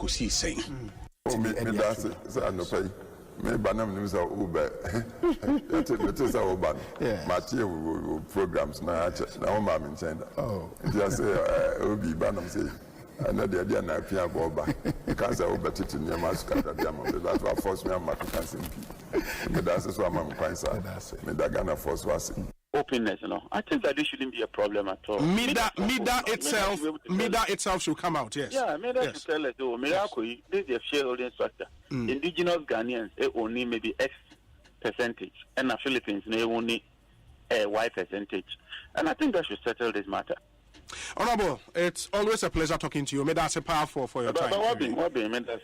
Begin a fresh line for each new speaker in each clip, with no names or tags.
Kosi saying.
Me that's it. No pay. Me banam news are Uber. It is our ban. Material programs now. Now, I'm in China. Oh, just say, Obi Banam say. I know the idea now. Pia Boba because I Uber to near Mascata. That's what forced me. I'm me that's what I'm quite sad. Me that Ghana force was.
Openness, you know. I think that this shouldn't be a problem at all.
Mida itself should come out, yes.
Yeah, Mida should tell us, oh, Miracle, this is a shareholding structure. Indigenous Ghanaians, only maybe X percentage, and the Philippines, they only Y percentage. And I think that should settle this matter.
Honorable, it's always a pleasure talking to you. Made us powerful for your time.
What be, made us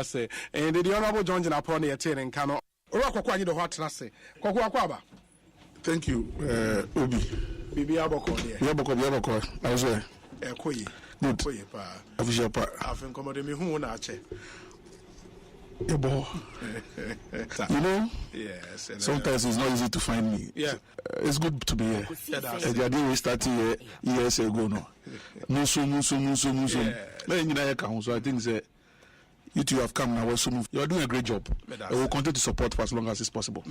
say. And the Honorable John Jinaponi attending Kano.
Thank you, Obi.
Bibi Aboko.
Yaboko. I was there. Good. Official part.
I've been commoding me who na che.
You know,
yes.
Sometimes it's not easy to find me.
Yeah.
It's good to be here. The idea we started years ago. So I think that you two have come now. You are doing a great job. We will continue to support for as long as it's possible.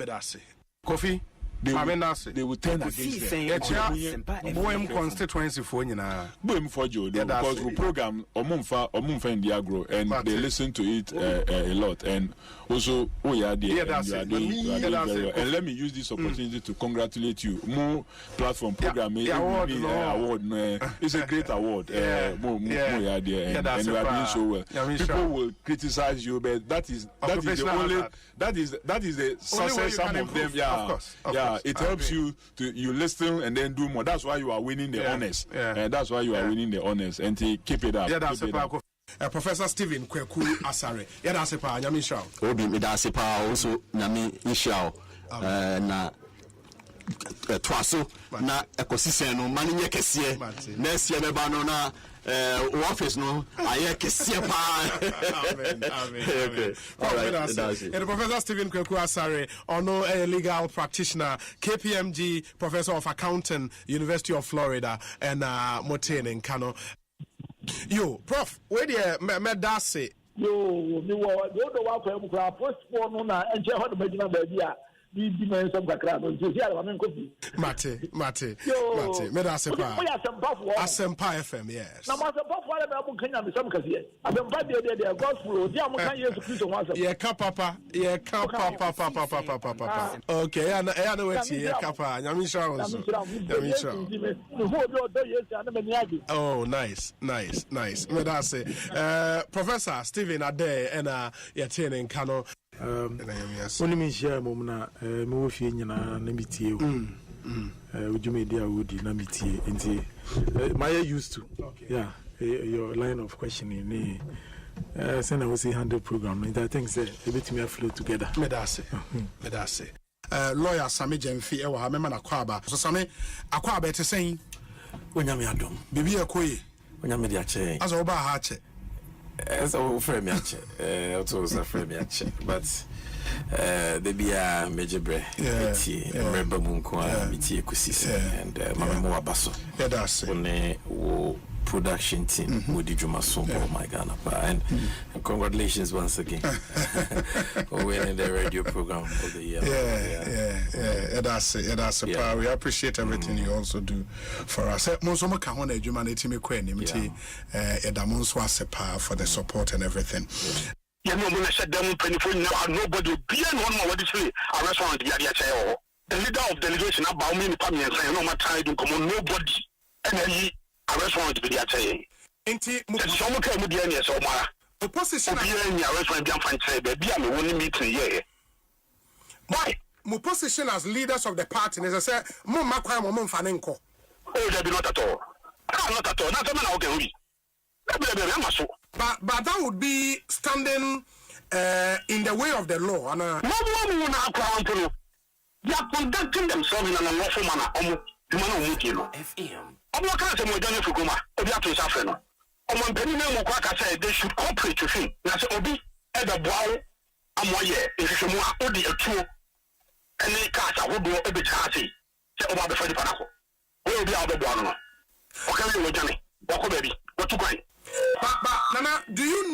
Coffee. They will turn against them.
Boem constituency for you now.
Boem for you because we program Omunfa in the agro and they listen to it a lot. And also, you are doing very well. And let me use this opportunity to congratulate you. More platform program award. It's a great award. More you are there and you are doing so well. People will criticize you, but that is the success. Some of them, it helps you to listen and then do more. That's why you are winning the honors. And that's why you are winning the honors. And keep it up.
Professor Stephen Kweku Asare. That's a pa Nyami Shao.
Obi me that's a pa also Nyami Shao. Na twaso na ekosisen no mani nye kese na sie me ba no na office no aye kese pa.
Amen. Okay. All right. And Professor Stephen Kweku Asare, ono a legal practitioner, KPMG Professor of Accounting, University of Florida, and Motene in Kano. Yo, Prof, where the medase?
Yo, you were the one for first one na enje ho the major baby a di dimension kakra no je sia ba men kofi.
Mate. Medase pa. Asempa FM, yes.
Na Asempa for na mo kanya me sam kase. Asempa de gospel di am kan Yesu Kristo ho asem.
Ye ka papa. Okay, ya na weti ye ka pa. Nyami sha won. Oh, nice. Medase. Professor Stephen Ade and ye tene Kano.
Only me share mom na me wo fie nyina na mitie o ujumedia wodi na mitie nti my used to your line of questioning me send I was a 100 program and I think say a bit me flow together.
Medase lawyer Sami Jemfi e wa ha mema na kwaba so Sami akwaba te sen
onyame adom
bibi ekoyi
onyame dia che
aso oba ha che
as a friend me che also a friend me che but they be a major bre remember munko miti Ekosiisen and mama mo abaso
that's
it wo production team with the Juma Sombo my Ghana and congratulations once again winning the radio program of the year.
That's it. We appreciate everything you also do for us. Most of can one humanity me kweni mti edamonso asepa for the support and everything.
You know, when I said them now, nobody be one more what is free. I restaurant the idea chair. The leader of delegation about me and saying no matter do come on nobody and a restaurant to be the chair.
Inti
someone came with the end so mara.
Opposition
be in your restaurant can find say be am one meeting here. Why?
My position as leaders of the party is I say mo makwa mo mfanenko.
Oh, they be not at all. Not at all. Not a man okay we.
But that would be standing in the way of the law. And
no, they are conducting themselves in an unlawful manner. FM. I'm not going to say more than if you go ma. Obi atu safe no. Omo mpeni na mo kwa ka say they should cooperate with him. Na say obi e da boawo amoye ehwehwemu a odi atuo. Ene ka sa wodo e be cha say. Say oba be fadi panako. We obi a be boa no. O ka we we jane. Boko baby. What to go?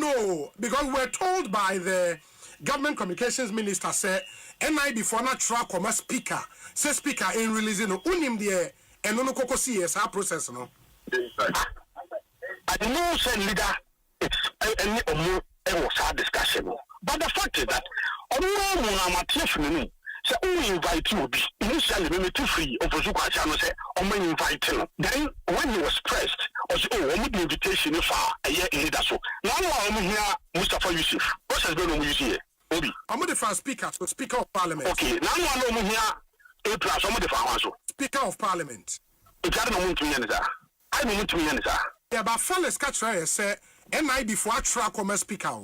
know because we're told by the government communications minister say NI before not track or speaker say speaker in releasing unim there and no koko see yes our process no.
I know say leader it's any more discussion but the fact is that so we invite you initially we too free of Zuka channel say invite him. Then when he was pressed or say we need the invitation for a year in leader so now I'm here Mustafa Yusuf what has been on you here Obi
I'm the first speaker so speaker of parliament
okay now I'm here A plus I'm the first
speaker of parliament
it got no to me I know to me
yeah but fellas catch say NI before I track or speaker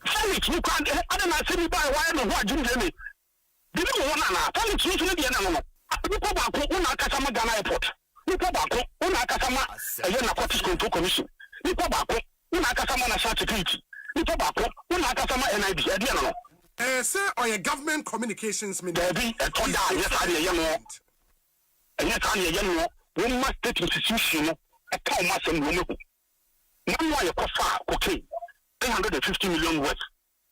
Felix you can't I don't know say by why no what Jimmy Did you want to Felix you to be an people back on Akasama Ghana Airport. People back on Akasama a Narcotics Control Commission. People back on Akasama National Security. People back on Akasama NIB.
Sir, or your government communications minister.
There be a Tonda, yes, I am. And yes, I am. We must take institution a cow mass and woman. Now, why a coffar cocaine 350 million worth.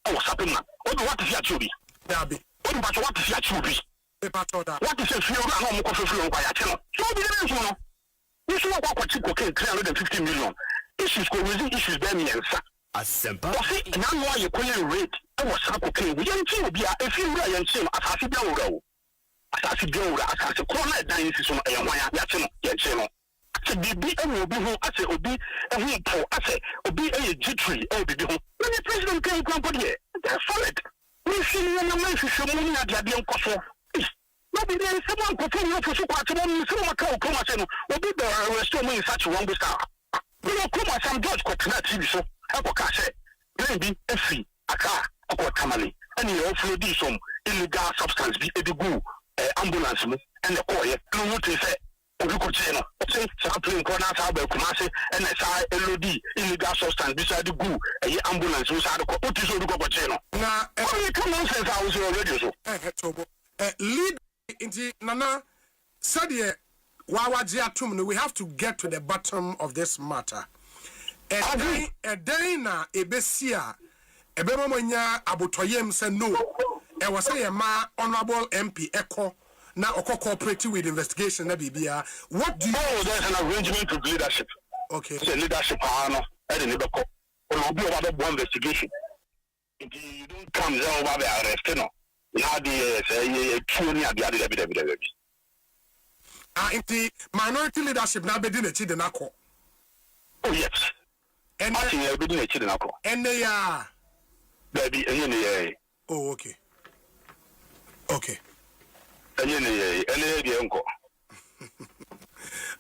Oh, something. What is your duty?
There be.
But what is your duty? What is a few home coffee from Guayatino? So the reason you should not walk with cocaine 350 million. Issues go with issues, Benny and
Asempa.
Now why you couldn't rate? I was cocaine. We don't be a few Ryan Sim, Assassin Bill, Assassin Bill, Assassin Corner, Dynasty, and Waya Yatino, Yatino. To be and will be home, I say, Obi, and we pour, I say, Obi, a G3, oh, be home. When the president came, company, they're solid. We see you in the man for someone at the young coffee. Maybe there is someone performing for so quite a moment, so much Kumasi will be the restoring in such a one star. We will come as some judge coconut TV so, Ekosiise, maybe a fee, a car, a quartamali, and you also do some illegal substance be a good ambulance and the coy, and what they say. We could say, say, something corners out by Kumasi and SI illegal substance beside the goo, a ambulance who's out of what is all the Cocheno. Now, every common sense I was already so.
Lead into Nana said, we have to get to the bottom of this matter. A day na a besia, a bemonia abotoyem said no. I was a ma honorable MP Echo. Now, cooperating with investigation, Bibia. What do you?
Oh, there's an arrangement with leadership.
Okay.
It's a leadership, and the neighbor will be about one investigation. If you don't come there over the arrest, you know, now the truly at the other.
In the minority leadership, now be doing a children. Oh
yes.
And
I think be doing a children.
And they are.
Baby, and
oh, okay. Okay.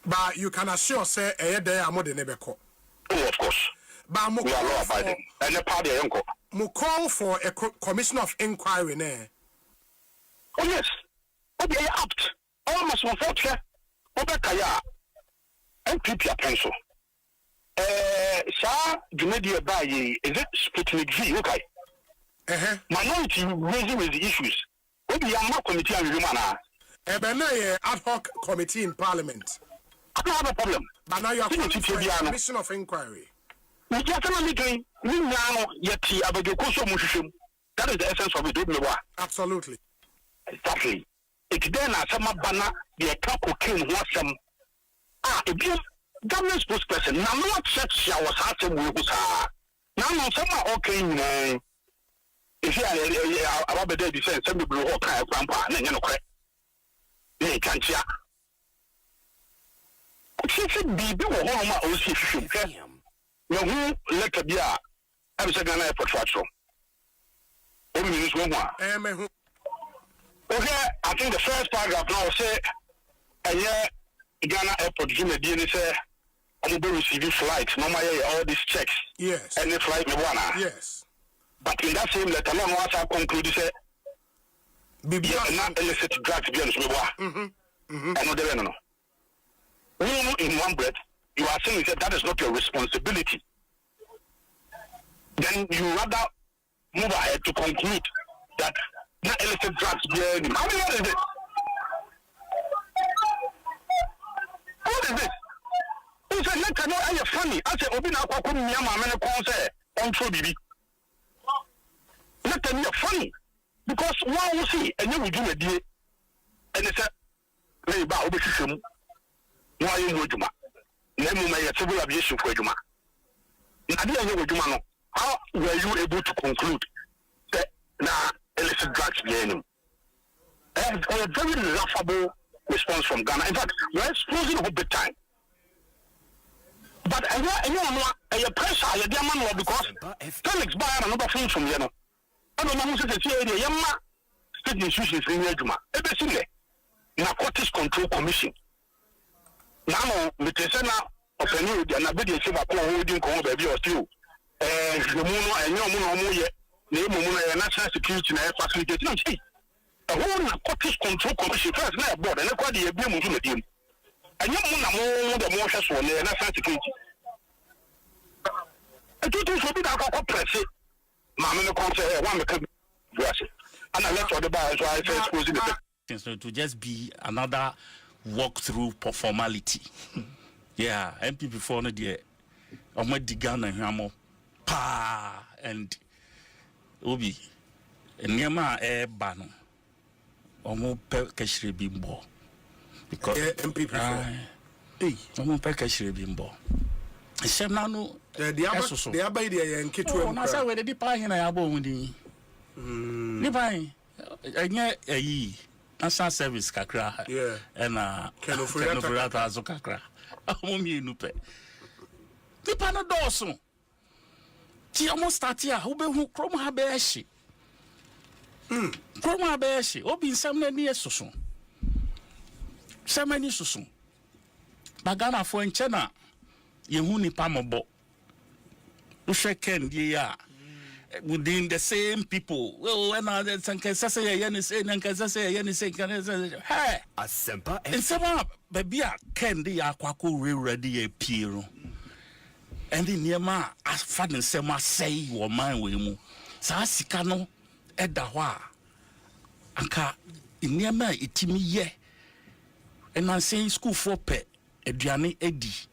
But you can assure say they are more than ever.
Oh, of course.
But
we are law abiding. And the party uncle.
Mo call for a commission of inquiry there.
Oh yes. What they apt. Almost one for check. Obekaya. NPP pencil. Sir, the media by is it Sputnik V? Okay. Minority raising with the issues. We are not committee and review
man. Ad hoc committee in Parliament.
I don't have a problem.
But now you are calling for a commission of inquiry.
We just doing. We now yet about the course of Mushim. That is the essence of it.
Absolutely.
Exactly. It's then as some banner the attack cocaine was some. It be government spokesperson. Now not church was asking we was now some okay. If you are about the day, some people who are grandpa, and you know, they can't see. She said, be home, or see if you can. No, who let a beer. I was a Ghana airport patrol. Only this one. Okay, I think the first paragraph now say, a year Ghana airport, Jimmy DNA say, I'm going to receive flights. Normally, all these checks.
Yes.
Any flight,
yes.
But in that same letter, no one has concluded say, not illicit drugs beyond Swiba. And no. In one breath, you are saying that is not your responsibility. Then you rather move ahead to conclude that not illicit drugs beyond him. How many years is it? What is this? Who said, let me know funny. I said, Obina Kwakum Yama, many calls say, on throw bibi. Let them be funny because one will see and you will do a deal and it's a lay bow with him. Why you would you? Name my civil aviation for you. How were you able to conclude that now illicit drugs being a very laughable response from Ghana? In fact, we're exposing a big time. But I know pressure, I demand because Felix buy another phone from Yano. I don't know who said the Yama state institutions in Yajuma. Everything Narcotics Control Commission. Now, Mitesena of a new Yanabidi Silver holding Congo baby or still. The moon and your moon, name national security and facility. A whole Narcotics Control Commission first now board and quite the abuse of him. And you know the motions for the national security. I do think so. I press it. Mamma, no concert, one because and I left for the bar, so I said,
to just be another walk-through for formality. Yeah, MP before the Ghana Hamo, pa and Obi, Nema air banner, Omo Pekashri Bimbo. Because
MP before.
Omo Pekashri Bimbo. Semnano,
the Abbey and Kitu.
I said, where the Dipay and I are born with the Dipay, and yet a national service kakra, and Kenofurata Zokakra. Omi nupe. Dipa no doso. Ti almost start here. Who chrome habeshi. Chrome habeshi. Obi nsam na ni esoso. Semani soso. Bagana fo enche na yehu nipa mobo. Uhwe ken die ya. Within the same people. Well, when I say hey, Asempa. And some baby can the aquaco ready a piero. And in Yama, as fun and sema say or mind with mu. Sasikano edawa. Anka in Yama itimi ye. And I say school for pet, Ediani Eddie.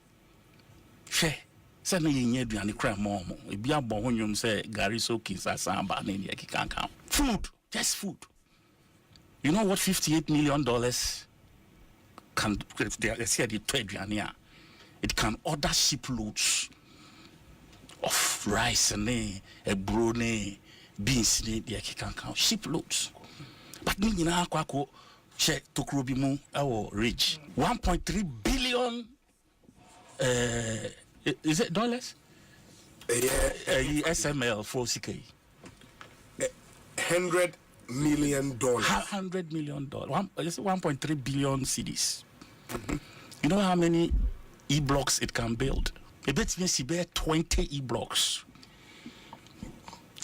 She. Send me aduane kra mo e bia bo honwom say gari so kisa samba na ne kikanka food, just food. You know what $58 million can they say the aduane? It can order shiploads of rice and a brone beans ne de kikanka shiploads. But ni nyina akwa che tokro bi mu awo rich 1.3 billion is it dollars? SML for CK.
$100 million.
$100 million. 1.3 billion CDs. You know how many e-blocks it can build? It bet me si be 20 e-blocks.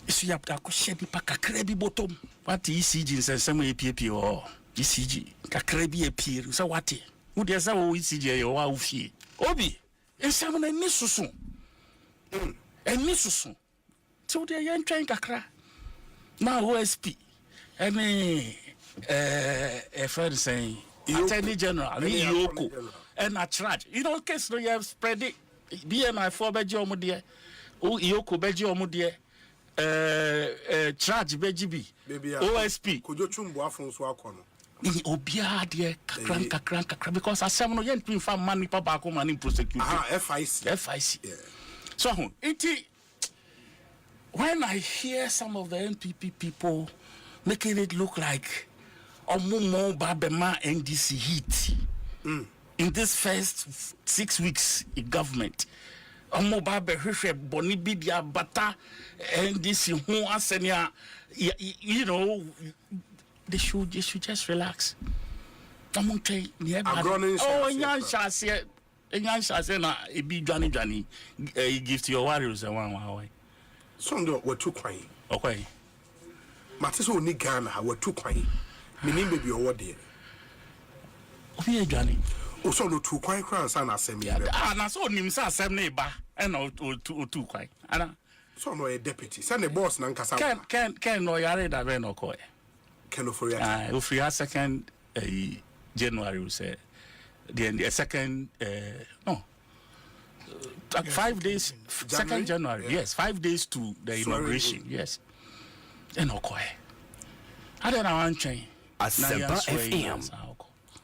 So you have to share the pack a bottom. What ECG is some APP or ECG? Kakrebi appear. So what? Who there's a ECG or Waufi? Obi. Ensamana ni susu. Eni susu. So they are trying kakra. Now OSP. Any a friend saying Attorney General, ni Yoko. And a charge. You know, case no you have spread it. BMI 4 beji omudia. O Yoko beji omudia. Charge beji bi. OSP.
Kojo chumbu afonso akono.
Obia de kakran because asem no yen twin fa money papa ko money prosecute FIC yeah. So when I hear some of the NPP people making it look like omumo babema NDC hit in this first 6 weeks in government omo babe hwehwe boni bi dia bata NDC ho asenia you know. They should just relax. I'm trying. Oh, yan shase na e bi dwani e gift your warriors and one.
So ndo we too kwan.
Okay.
Mate so ni Ghana we too kwan. Meaning baby o wode.
Obi e dwani.
O so no too kwan kran sa na asem ya.
Ah na so nim sa asem na e ba e na o too kwan. Ana
so no a deputy. Say the boss na nkasa.
Ken no yare da be no ko e. If we have second January, we say the second 5 days, 2nd January. Yes, 5 days to the inauguration. Yes. And okay. I don't know one chain.
Asempa FM.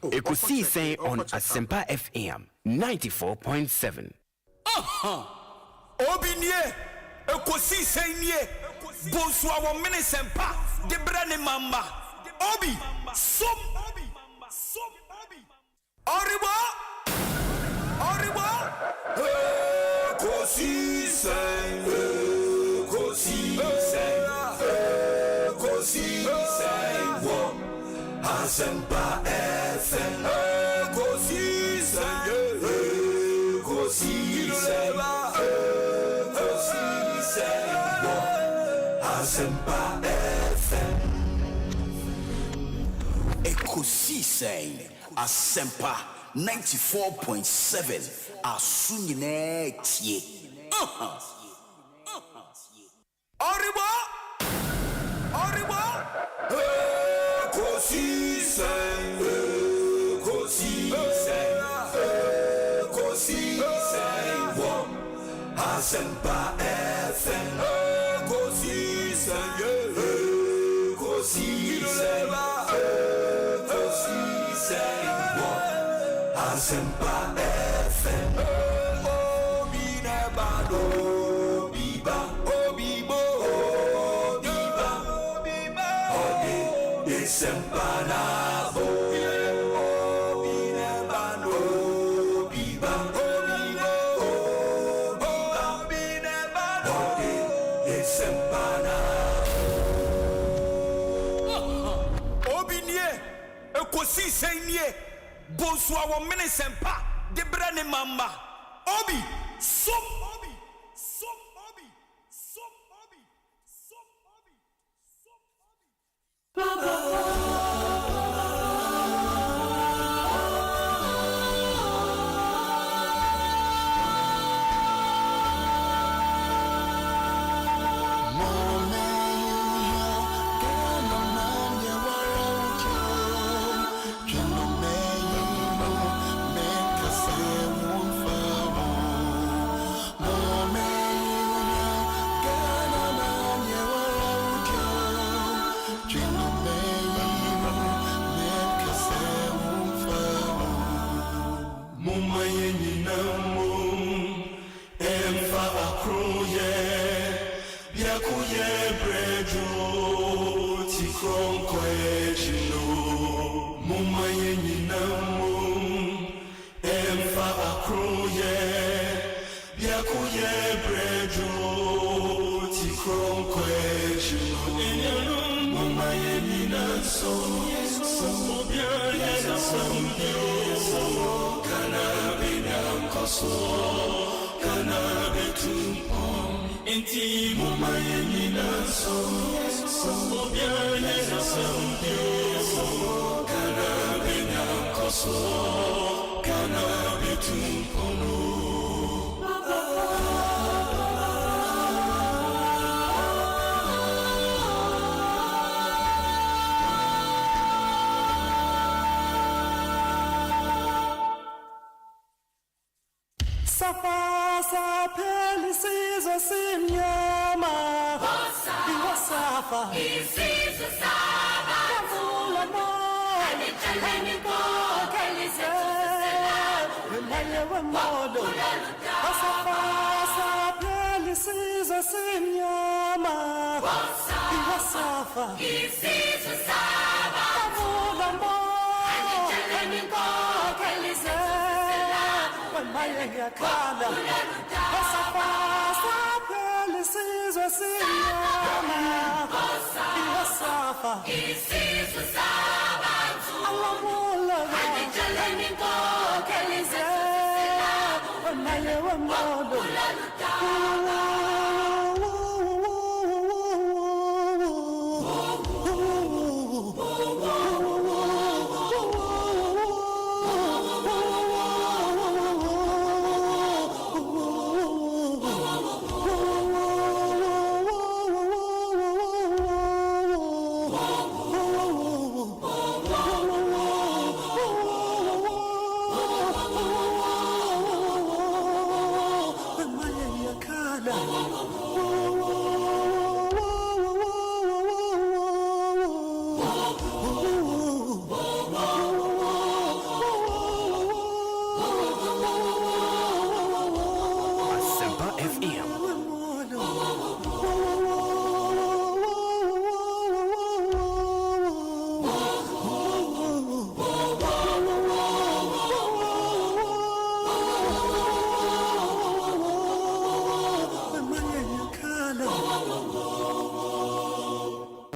Ekosiisen On Asempa FM 94.7.
Obinye Ekosiisen nie Bonsu awo minisempa de brane mamba Obi som Oribo Ekosiisen wo Asempa FM Ekosiisen wo Asempa FM Ekosiisen Asempa 94.7 Asunyine tie Oribo Ekosiisen wo Asempa FM Ekosiisen wo Asempa FM Obi nebado biba obibo biba Obi Asempa na bo Obi nebado biba obibo Obi nebado Asempa na Obi nie Ekosiisen nie Bonsu awo minisempa de brane mama Obi som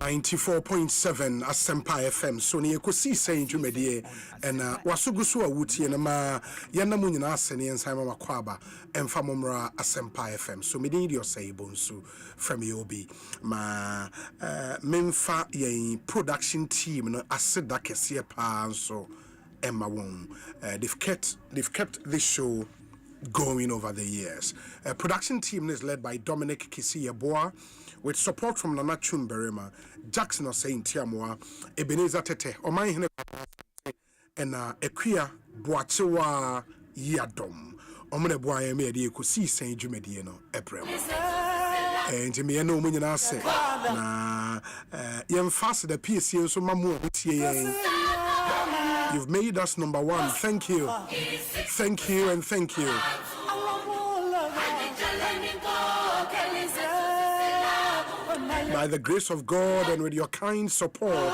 94.7 Asempa FM. So ni Ekosiisen dwumedie and wasugusu awutie na ma yanamu nyina asene ensan ma kwaba emfa momra Asempa FM. So me din di Osei Bonsu from Yobi ma memfa yen production team no aseda kese pa so emma won. They've kept this show going over the years. Production team is led by Dominic Kisiyeboa with support from Nana Chumberema, Jackson Osei Tiamwa, Ebenezer Tete, Oman and Equia Boachewa Yadom. Omune Boye Medi Ekosiisen Jumedieno Eprem. And me no munyana se na yem fast the PSC so mamu tie. You've made us number one. Thank you. Thank you and thank you. By the grace of God and with your kind support,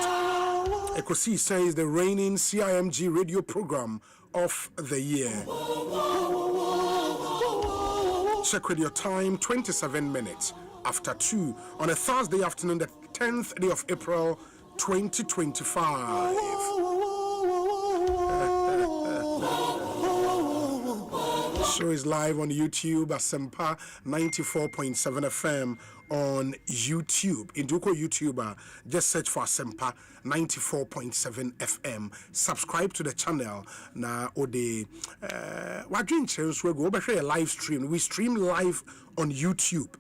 Ekosiisen is the reigning CIMG radio program of the year. Check with your time, 27 minutes after 2 on a Thursday afternoon, the 10th day of April, 2025. Show is live on YouTube, Asempa 94.7 FM on YouTube. In Duko YouTuber, just search for Asempa 94.7 FM. Subscribe to the channel. Na ode we're doing channels we go over a live stream. We stream live on YouTube.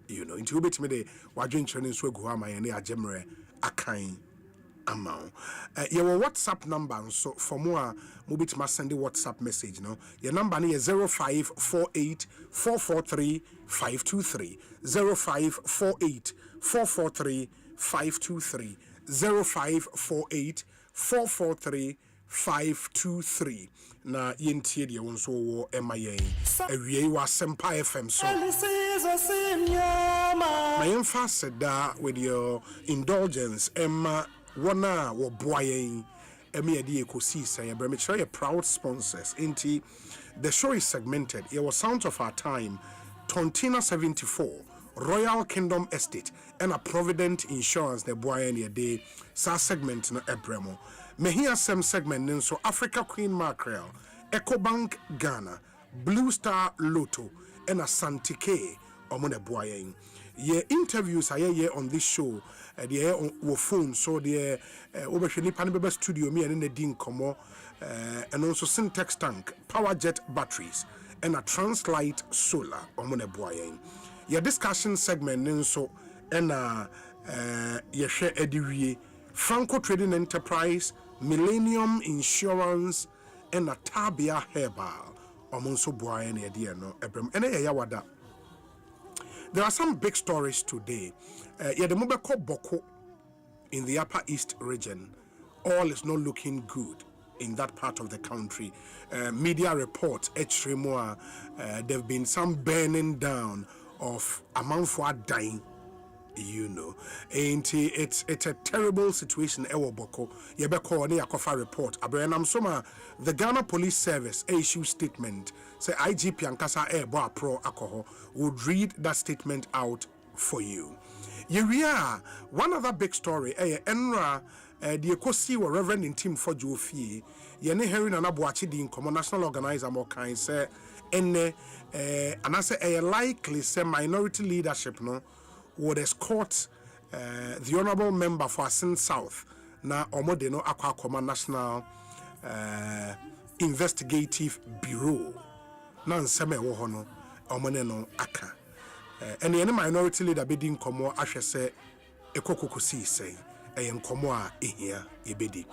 You know, into bit me de we're doing channels we go ama yene ajemre akan amount. Your WhatsApp number, so for more, mobit must send the WhatsApp message. No, your number is 0548 443 523 0548 443 523 0548 443 523. Na yentie de won so wo emaye awie wa Asempa FM so my emphasis da with your indulgence emma wana wo boyen emi ade Ekosiisen ya breme your proud sponsors inti the show is segmented. It was Sounds of Our Time, Tontina 74, Royal Kingdom Estate and a Provident Insurance the boyen ya day sa segment no ebremo mehia sem segment nso Africa Queen Mackerel, Ecobank Ghana, Blue Star Lotto and a Santike omone boyen. Ye interviews aye on this show the on phone so the obehwani panibeba studio me and the din komo and also Syntex tank, power jet batteries and a Translight solar omone boyen. Your discussion segment nso and ye share ediwie Franco Trading Enterprise, Millennium Insurance and a Tabia Herbal omonso boyen ye dia no ebrem ene ye yawada. There are some big stories today. The Boku in the Upper East region, all is not looking good in that part of the country. Media reports, there have been some burning down of Amanfua dying. You know, and it's a terrible situation. Boko, Yebeko ne Yakofa report. Abraham Soma, the Ghana Police Service issue statement. Say IGP Ankasa Boa Pro Alcohol would read that statement out for you. Yeria, one other big story. Enra, the Ekosi were Reverend in Team for Jofi. Yene Herin and Abuachi din Common National Organizer more kind say ene and I say a likely say minority leadership no would escort the honorable member for Asin South na Omodeno Aqua National Investigative Bureau na nseme wo hono omoneno aka and any minority leader bidding komo ahwe se Ekosiisen nkomo a ehia ebedi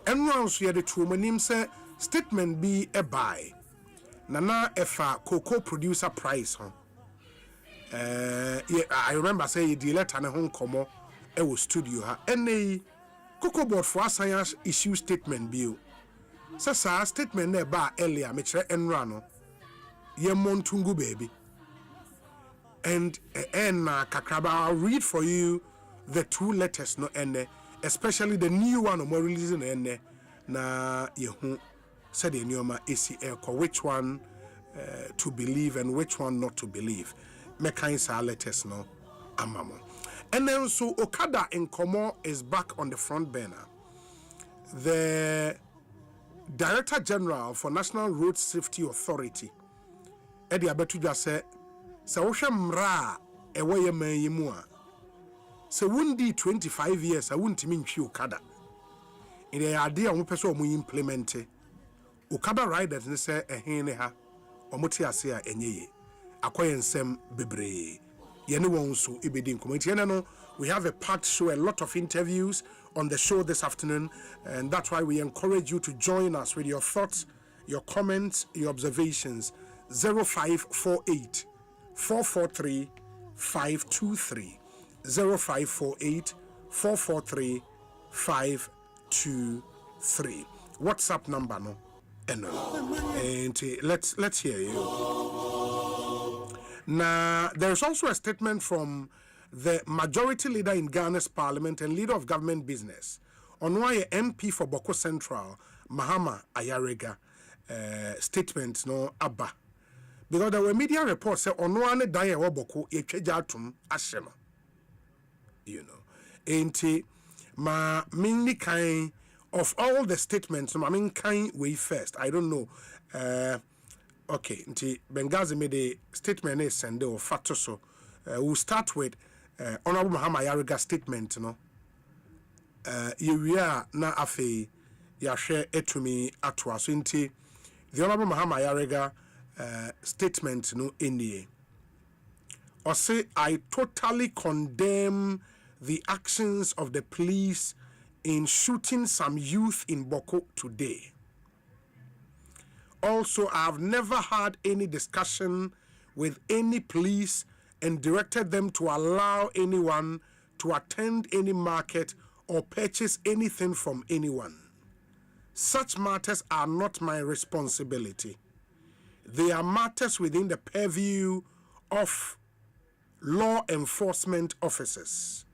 enwan so ye de tuomanim se statement be a buy nana efa cocoa producer price ho I remember saying the letter na hon komo e wo studio ha ene cocoa board for science issue statement bill sasa statement na ba earlier me kire enra no ye montungu baby and kakraba I'll read for you the two letters no ene especially the new one we're releasing ene na yehu said the nyoma ACL which one to believe and which one not to believe. Mekain sa letters no amamo. And then so Okada in Komo is back on the front burner. The Director General for National Road Safety Authority, Eddie Abetuja said, Sawosha mra ewe ye man yimua. So wundi 25 years, I wouldn't mean Okada. In the idea of person we implement Okada riders ne say ehene ha omote ase a enyeye akoyensem bebre yene won so ebedi nkomo no. We have a packed show, a lot of interviews on the show this afternoon, and that's why we encourage you to join us with your thoughts, your comments, your observations. 0548 443 523 0548 443 523. WhatsApp number no. And let's hear you. Now, there's also a statement from the majority leader in Ghana's parliament and leader of government business on why MP for Boku Central, Mahama Ayarega, statement no abba. Because there were media reports say on one day Boku echejatum asheno. You know. Ain't ma mainly kind of all the statements, I mean kind way first. I don't know. Okay, nti Benghazi made a statement is send or factor so we'll start with Honorable Mahama Ayarega statement, no. You na afe ya share etumi atwa so nti the Honorable Mahama Ayarega statement no any. Osei, I totally condemn the actions of the police in shooting some youth in Boku today. Also, I have never had any discussion with any police and directed them to allow anyone to attend any market or purchase anything from anyone. Such matters are not my responsibility. They are matters within the purview of law enforcement officers,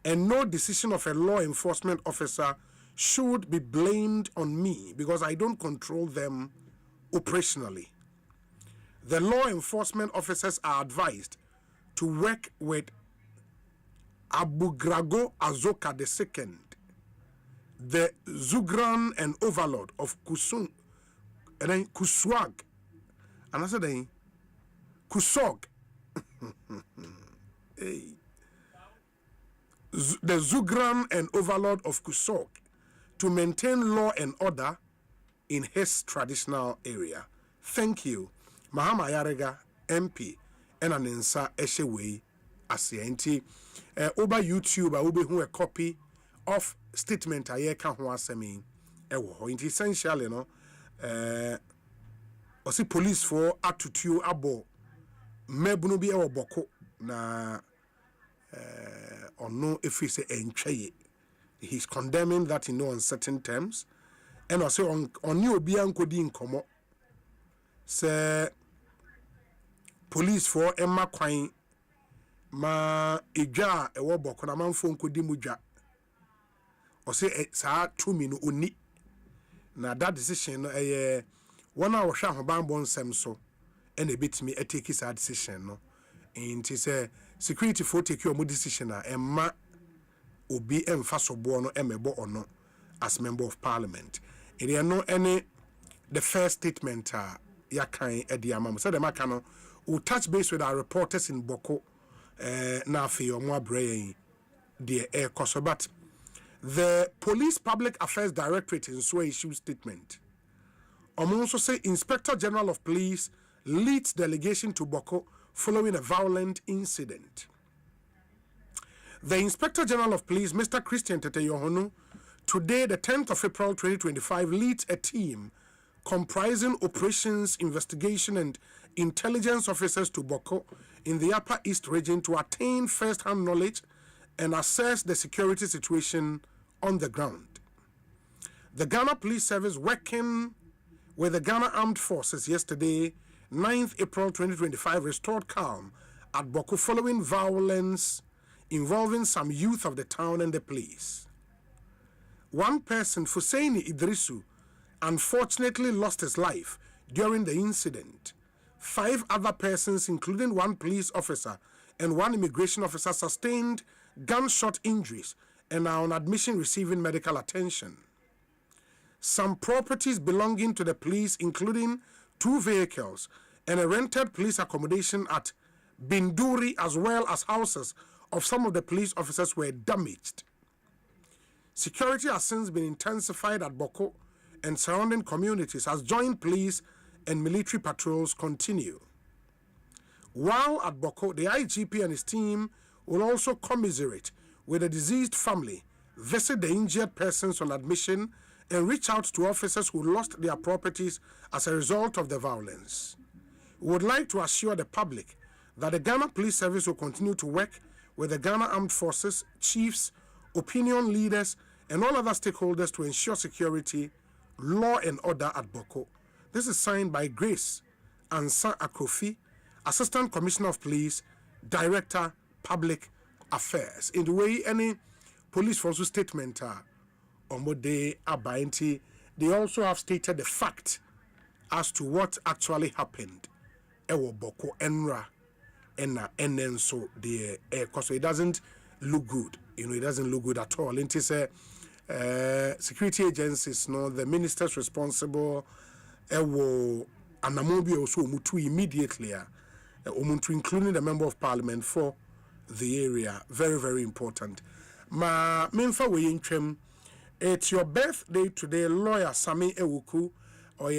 and no decision of a law enforcement officer should be blamed on me because I don't control them operationally. The law enforcement officers are advised to work with Abugrago Azoka II, the Zugran and overlord of Kusung, and then Kuswag, and I said, Kusog, hey. The Zugran and overlord of Kusog, to maintain law and order in his traditional area. Thank you, Mahama Ayarega, MP, and Anensa Esheway Asienti. Over YouTube, I will be a copy of statement Ayeka Huasemi. Essentially, you know, I see police for atutu abo mebuno bi ewo Boku na ono efi se entwaye. He's condemning that in no uncertain terms. And also on you be ankodi nkomo say police for Emma Kwan ma edwa ewo Boku na manfo nkodi mudwa o say saa 2 minu oni na that decision no one hour hwa hobanbon nsem so and a bit me take his decision no and he say security for take your decision na emma obi emfa sobo no emebo ono as member of parliament. It is no any the first statement yakan ediamam so the makano will touch base with our reporters in Boku na fe omo abrayen the Ekosiise, but the Police Public Affairs Directorate in so issue statement. Also say Inspector General of Police leads delegation to Boku following a violent incident. The Inspector General of Police, Mr. Christian Tete Yohonu, today, the 10th of April 2025, leads a team comprising operations, investigation, and intelligence officers to Boku in the Upper East region to attain first-hand knowledge and assess the security situation on the ground. The Ghana Police Service, working with the Ghana Armed Forces yesterday, 9th April 2025, restored calm at Boku following violence involving some youth of the town and the police. One person, Fuseini Idrisu, unfortunately lost his life during the incident. 5 other persons, including one police officer and one immigration officer, sustained gunshot injuries and are on admission receiving medical attention. Some properties belonging to the police, including 2 vehicles and a rented police accommodation at Binduri, as well as houses of some of the police officers, were damaged. Security has since been intensified at Boku and surrounding communities as joint police and military patrols continue. While at Boku, the IGP and his team will also commiserate with the deceased family, visit the injured persons on admission, and reach out to officers who lost their properties as a result of the violence. We would like to assure the public that the Ghana Police Service will continue to work with the Ghana Armed Forces, chiefs, opinion leaders, and all other stakeholders to ensure security, law and order at Boku. This is signed by Grace Ansa Akofi, Assistant Commissioner of Police, Director, Public Affairs. In the way any police force statement on what they are buying, they also have stated the fact as to what actually happened. Ewo Boku Enra and then so the because it doesn't look good. It doesn't look good at all. It is security agencies, the ministers responsible, Anamobi also mutu immediately, including the member of parliament for the area. Very, very important. Ma Memfa Weyintrem, it's your birthday today, lawyer Sami Ewuku, or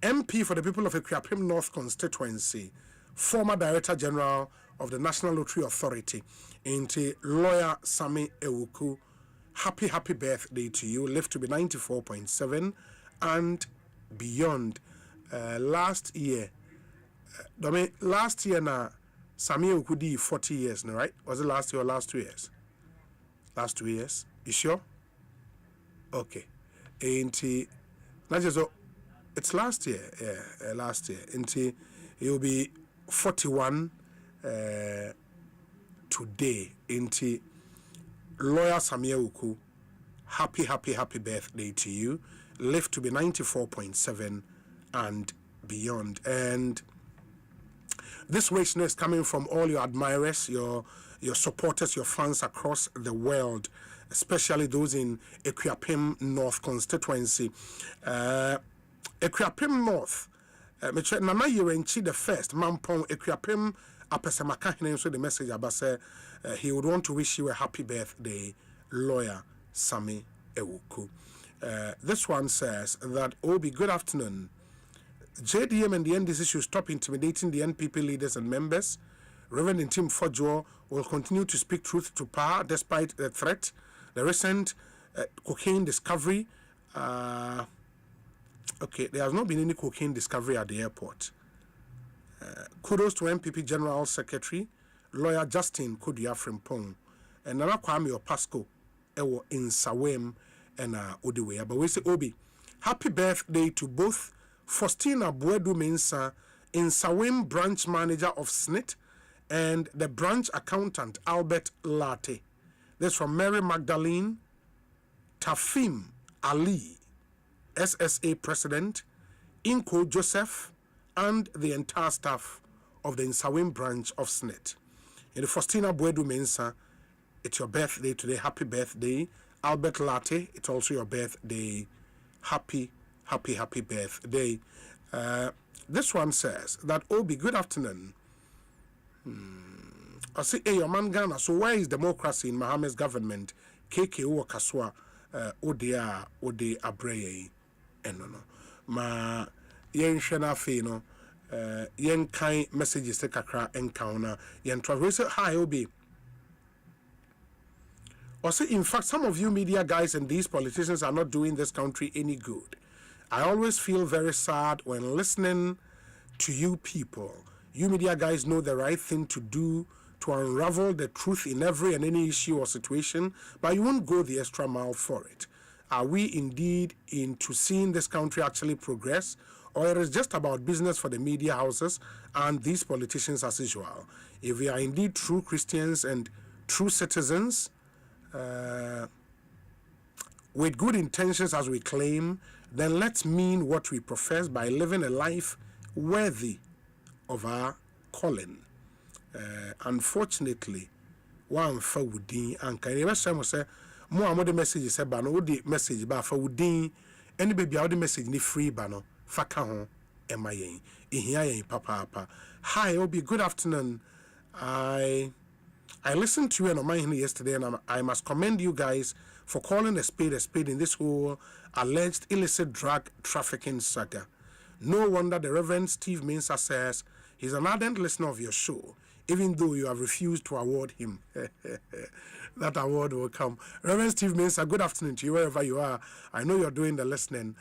MP for the people of Ekriapim North constituency, former Director General of the National Lottery Authority, into lawyer Sami Ewuku. Happy birthday to you. Live to be 94.7 and beyond. Last year na Sami Ewuku di 40 years, no, right? Was it last year or last 2 years? Last 2 years. You sure? Okay. It's last year. Yeah, last year. It will be 41 today. Lawyer Sami Ewuku, happy birthday to you. Live to be 94.7 and beyond. And this wishness is coming from all your admirers, your supporters, your fans across the world, especially those in Ekriapim North constituency. Ekriapim North, Nana Yerenchi the first, Mampong Ekriapim Apesemaka, so the message about say he would want to wish you a happy birthday, lawyer Sami Ewuku. This one says that, Obi, good afternoon. JDM and the NDC should stop intimidating the NPP leaders and members. Reverend Tim Fojo will continue to speak truth to power despite the threat. The recent cocaine discovery. Okay, there has not been any cocaine discovery at the airport. Kudos to MPP General Secretary, Lawyer Justin Kudia Frimpong, and Nana Kwame Opasco, Ewo in Sawem and Odiwe. But we say, Obi, happy birthday to both Faustina Buedu Mensa, in Sawem branch manager of SNIT, and the branch accountant Albert Latte. This from Mary Magdalene, Tafim Ali, SSA President, Inko Joseph, and the entire staff of the Nsawim branch of SNIT. In the Faustina Buedu Mensa, it's your birthday today. Happy birthday. Albert Latte, it's also your birthday. Happy birthday. This one says that, Obi, good afternoon. I say, hey, your man Ghana, so where is democracy in Mohammed's government? KKO Kaswa, Ode Abreye. No. Ma, yen shena fe, no, yen kind messages te kakra encounter, yen travel. Say, hi, Obi. Or say, in fact, some of you media guys and these politicians are not doing this country any good. I always feel very sad when listening to you people. You media guys know the right thing to do to unravel the truth in every and any issue or situation, but you won't go the extra mile for it. Are we indeed into seeing this country actually progress, or it is just about business for the media houses and these politicians as usual? If we are indeed true Christians and true citizens, with good intentions as we claim, then let's mean what we profess by living a life worthy of our calling. Unfortunately, one fa wudin anka e be mo say mo amode message say ba no wo di message ba fa wudin any baby a wo di message ni free ba no fa ka ho e ma yen ehia yen papa. Hi Obi, good afternoon. I listened to you on my yesterday, and I must commend you guys for calling a spade in this whole alleged illicit drug trafficking saga. No wonder the Reverend Steve Mensah says he's an ardent listener of your show, even though you have refused to award him. That award will come. Reverend Steve Mensah, good afternoon to you wherever you are. I know you're doing the listening.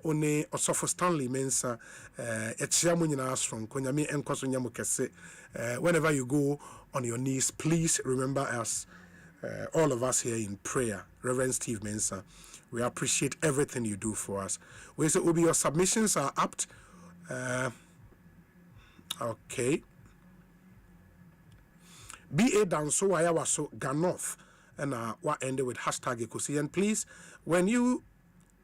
One Osofo Stanley Mensah, whenever you go on your knees, please remember us, all of us here in prayer. Reverend Steve Mensah, we appreciate everything you do for us. We say, Obi, your submissions are apt. Okay. BA Danso Ayawaso Ganoth, and what ended with hashtag Ekosiisen. And please, when you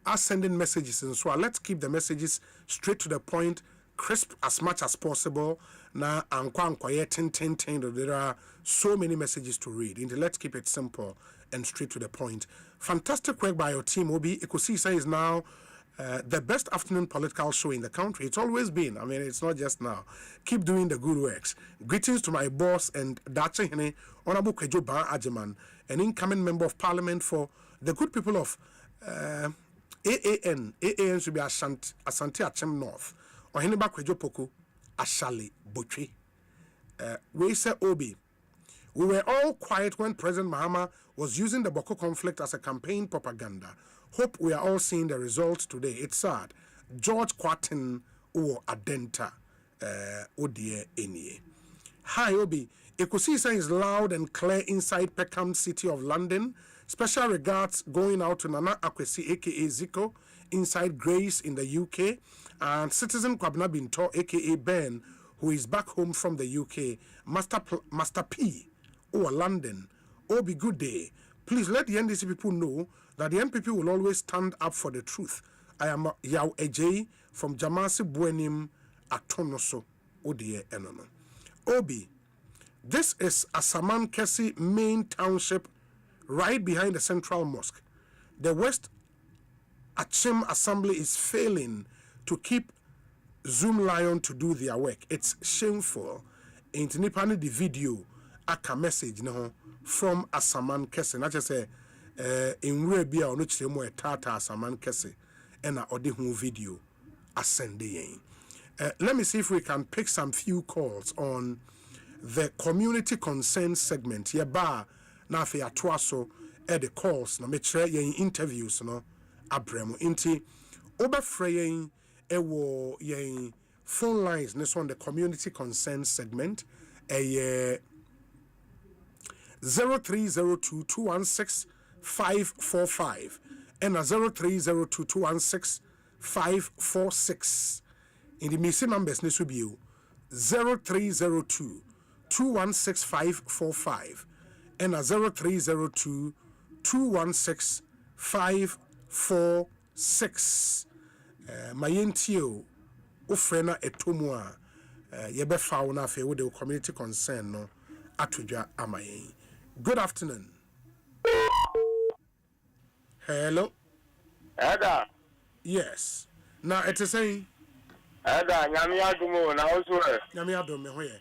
are sending messages and so let's keep the messages straight to the point, crisp as much as possible. Now, there are so many messages to read. Let's keep it simple and straight to the point. Fantastic work by your team, Obi. Ekosiisen is now the best afternoon political show in the country. It's always been. I mean, it's not just now. Keep doing the good works. Greetings to my boss and Dache Hene, Honorable Kwejo Ba Ajeman, an incoming member of parliament for the good people of AAN. AAN should be Asante Achem North. Oheneba Kwejo Poku, Ashali Botwe. We say Obi. We were all quiet when President Mahama was using the Boku conflict as a campaign propaganda. Hope we are all seeing the results today. It's sad. George Quatin or Adenta Odie Enie. Hi Obi. Ekosiisen is loud and clear inside Peckham City of London. Special regards going out to Nana Akwesi aka Zico inside Grace in the UK, and citizen Kwabna Binto aka Ben, who is back home from the UK. Master P or London. Obi, good day. Please let the NDC people know that the NPP will always stand up for the truth. I am Yao Ejay from Jamasi Buenim Atonoso Odie Enono. Obi, this is Asaman Kesi main township right behind the Central Mosque. The West Achim Assembly is failing to keep Zoom Lion to do their work. It's shameful. In Nipani the video aka message no from Asaman Kesi. Not just say in where be our noche mo tata Asaman Kesi and a ode hu video ascending. Let me see if we can pick some few calls on the community concern segment. Yeba na fe atwaso the calls na me try yen interviews no abremo inti obafre yen ewo yen phone lines this on the community concern segment 0302-216-545 and 0302-216-546. In the missing numbers, this will be 0302-216-545 and 0302-216-546. My NTO, Ufrena Etomua, Yebefauna fe with the community concern no Atuja Amaye. Good afternoon. Hello.
Ada.
Yes. Now it is saying.
Ada nyami adumo na oso e.
Nyami adumo hoye.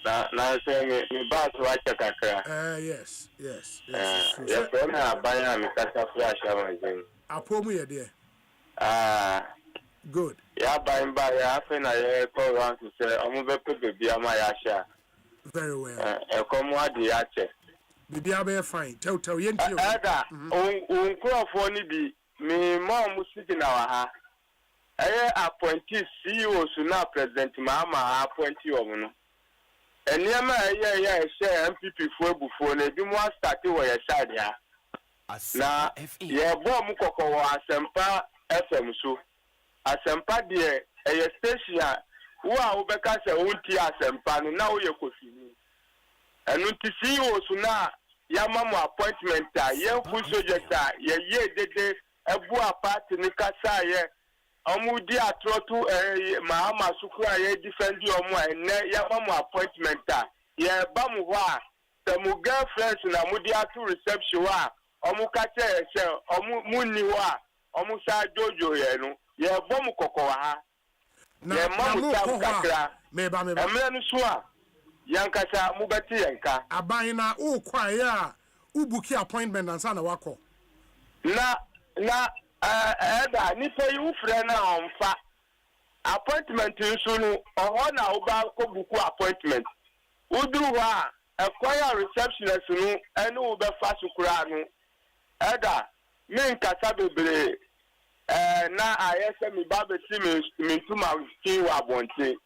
Na say me ba so acha kakra.
Yes.
Yes, so na abaya me kasa flash amazing.
Apomu ye there. Good.
Ya ba ya afi na ye call round to say omo be pe baby ama ya sha.
Very well.
Komo adi ya che.
Bibi abe fine. Tell yenti.
Ada unkrofo ni bi me mom sitting na wa ha. Appointee CEO na President Mahama appointee omo no. Eniama share MPP fo ebufo na bi mo start wo ya side ya. Na ye bo mu kokko Asempa FM so. Asempa de station wo a wo beka se wonti Asempa no na wo ye kofini. Enu ti CEO na ya mamu appointment ye fu subject ye dede ebu apart ni kasa ye omudi atrotu Mahama suku aye defend omo ene ya mamu appointment ye ba mu ho a mu girlfriends na mu dia to reception wa omu ka che omu munni wa omu sa jojo ye no ye bom kokko ha ye mamu tam kakra
meba
emre no so a yankasa mu beti yanka
aban na o kwaye a ubuki appointment ansa na wako
na eda ni pe yu frɛ na onfa appointment nso no oho na wo ba ko buku appointment uduru ha acquire receptionist no ene wo be fa sukura no eda me nkasa bebre na ayese mi ba be ti me ntuma ki wa bonte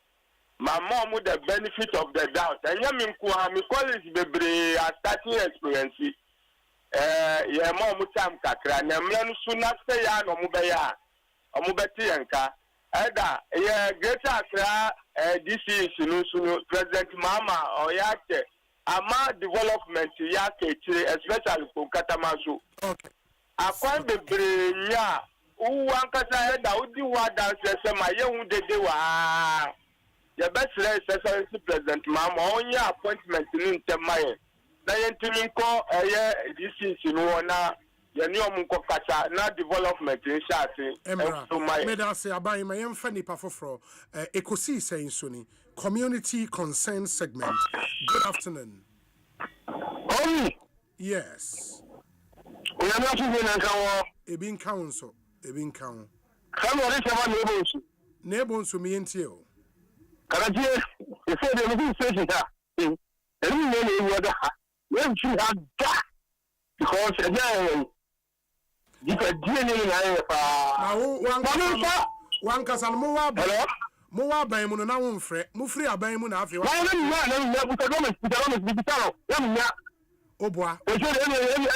my mom with the benefit of the doubt enya me nko ha me college bebre starting experience ye mom tam kakra na mle no so na se ya no mo be ya omo beti yanka eda ye greater Accra DC no President Mama oyake ama development ya kechire especially for Katamaso
okay
akwan bebre nya uwan kasa eda udi wa dance se ma ye hu dede wa ye besre se President Mama onya appointment ni ntemaye na yentimi nko DC no na yani omunko kasa na development nshate
meda se abai ma yemfa nipa foforo Ekosiisen so ni community concern segment. Good afternoon. Yes.
We are not even in Kawa.
Ebin council.
Come on, it's about
Nebonsu me entio.
Karaje, you said there was a station here. And we know what we should have that. Because again, you can do anything.
One cousin more. Mowa by mu na wo mfre mu free aban mu na afi wa
na
obwa
o je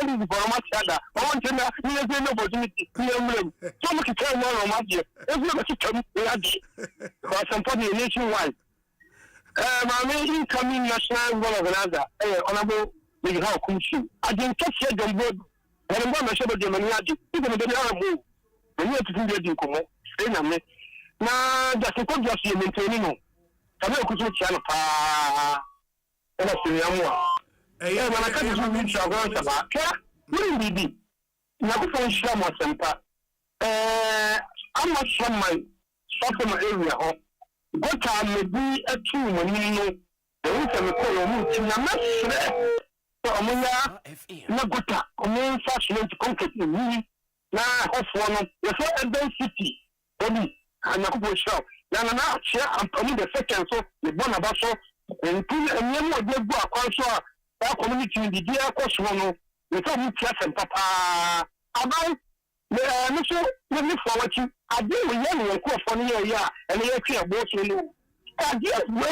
any information ada o want na ni e no opportunity ni emrem so mu kike no no ma die e fi ma kike ya di because somebody nationwide ma me incoming national organizer honorable me ha kumshi agin kese dombo wala mba ma shebo de mani adi ibe me de ara mu ni e tutu de di komo e na me na just ko just you maintain no tabe okutu tia no pa ela siniamwa na ka ju mi twa go saba ka ni bibi na ko fon shia mo sempa ama shaman sofa ma area ho gota me bi atu mo ni no e wo se me ko mo ti na masre to mo ya na gota o mo fa cement concrete ni na hofo no e so urban city obi anakupo shop na share ampani the second so the bona baso entin enyem odegu akwanso a community ndi dia akwaso no we so mu tia sem papa abai me so me forward ade we ye no nkofo no ye ya ene ye twa boso no ade we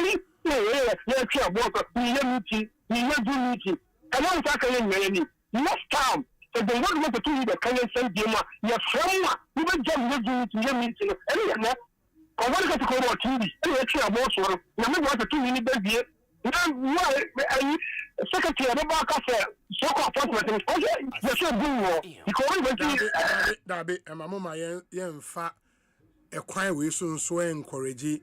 ye twa boso ni ye miti ni ye du miti ene nta ka ye nyere ni next time so they want to do the Kenyan send them ya from we be jam you to meeting and ya ko wani ka ko ro TV and ya twa boso na me want to do ni be bie na why secretary ba ka say so ko appointment ko ya so do because we
da be mama ye mfa ekwan we so encourage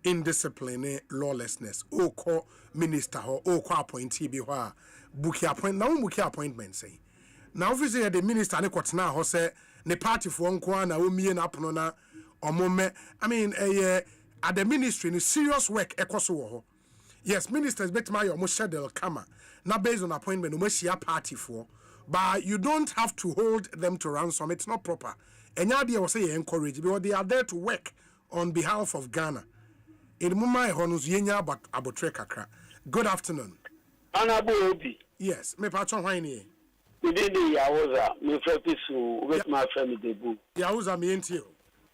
indiscipline lawlessness oko minister ho oko appointee bi ho a buki appointment na buki appointment say na officer the minister ne kwotena ho se ne party fo nko na omie na apono na omome I mean at the ministry ni serious work ekoso wo ho yes ministers betima your schedule kama na based on appointment no share party for but you don't have to hold them to ransom. It's not proper. Enya dey was say encourage because they are there to work on behalf of Ghana. In mumma honus yenya abotre kakra. Good afternoon.
Honorable Obi.
Yes, me patron hwan ni.
Idede Yawoza, me frepisu with my family debu.
Yawoza me enti o.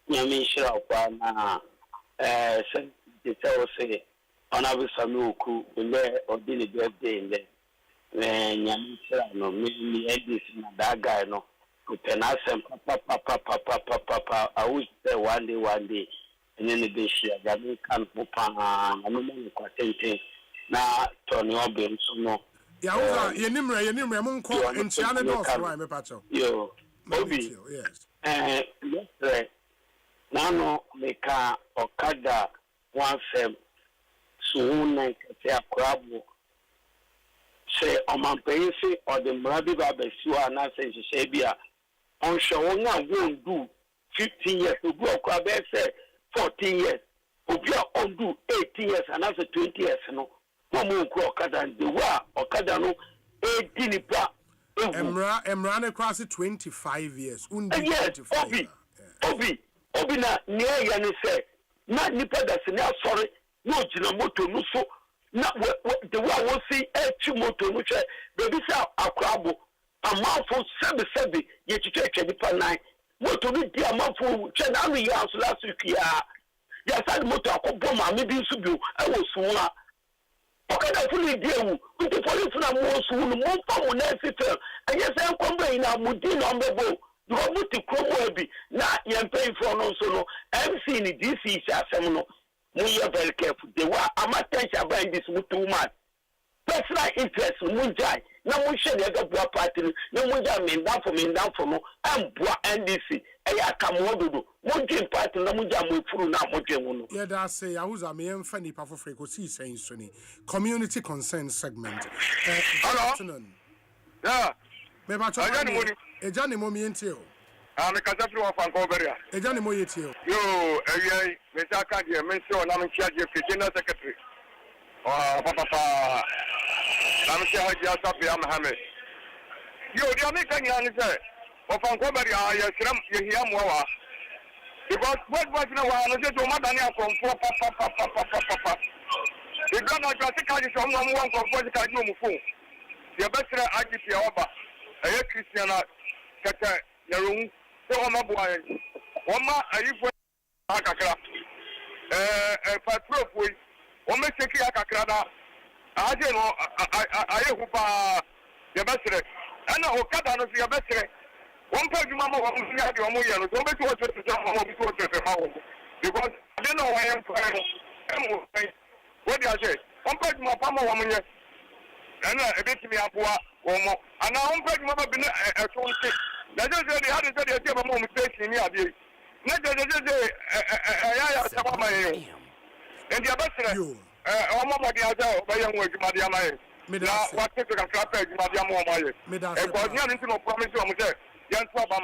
Nyame shira kwa na se tell say Honorable Samuku le odini birthday le. Nyame shira no me edis na that guy no. Utena Asempa papa I wish say one day and then the share that can open na me kwa tente na Tony Obi so no.
Yawoza yenimre munko enchiane no so why me pacho.
Yo Obi.
Yes.
Yes. Nano meka Okada one fem suuna kete akwabo say Omanpensi or the Mrabiba Besua and I say Sabia on Shawona won't do 15 years to go Kwabe say 14 years. Obia on do 18 years and after 20 years no. Momo Okada and the wa Okada no 18 pa.
Emra ne cross 25 years.
Yes, Obi na near ya ne say na nipa da se na sorry no jina moto no so na the way we see echi moto no che baby say akwabo amafo sebe ye chiche nipa nine moto ni di amafo che na no ya so last week ya sad moto akobo ma me bi nso bi e wo suwa Okada fully deal with the police na mo so no mo fa mo na sitel anya say nkomba ina mudi no mbebo no muti kromo bi na yempe for no so no MC ni DC asem no we are very careful. They were attention about this too much. Personal interest, Munjai, no one should ever be a party, no one mean down for me, down for no, and Boa NDC. I come over to Munjin party, no one jam with through now.
Yeah, that's say I was a man funny powerful frequency saying Sunny. Community concern segment. Hello.
Yeah.
Maybe I told a Johnny Mommy until.
I'm a Catholic of Ancoberia.
A Johnny Moyetio.
Yo, Mr. Kadia, Minister, and I'm in charge of the General Secretary. Papa, I'm in charge of the Mohammed. Yo, the American young is of Ancoberia, you hear more. Because what was no one is to Madania from Papa. The Ghana Classical is on one composite room phone. The best IGP over a Christian Kata Yarung. So I'm a boy. Oma, are you for Akakra? Patrol boy. Oma, take Akakra. I don't know. I hope the best. And Okada knows your best. One page, Mamma, was not your money. So much was to because I don't know why I'm crying. What do I say? One page, my Pama woman. And a bit me up, and now one page, Mamma, been a phone. That's just the other day I gave a moment in the not just a and the ambassador, Mama, the other by young work, Madiama. What take a clap at Madiamo? It was not into no promise to young Papa.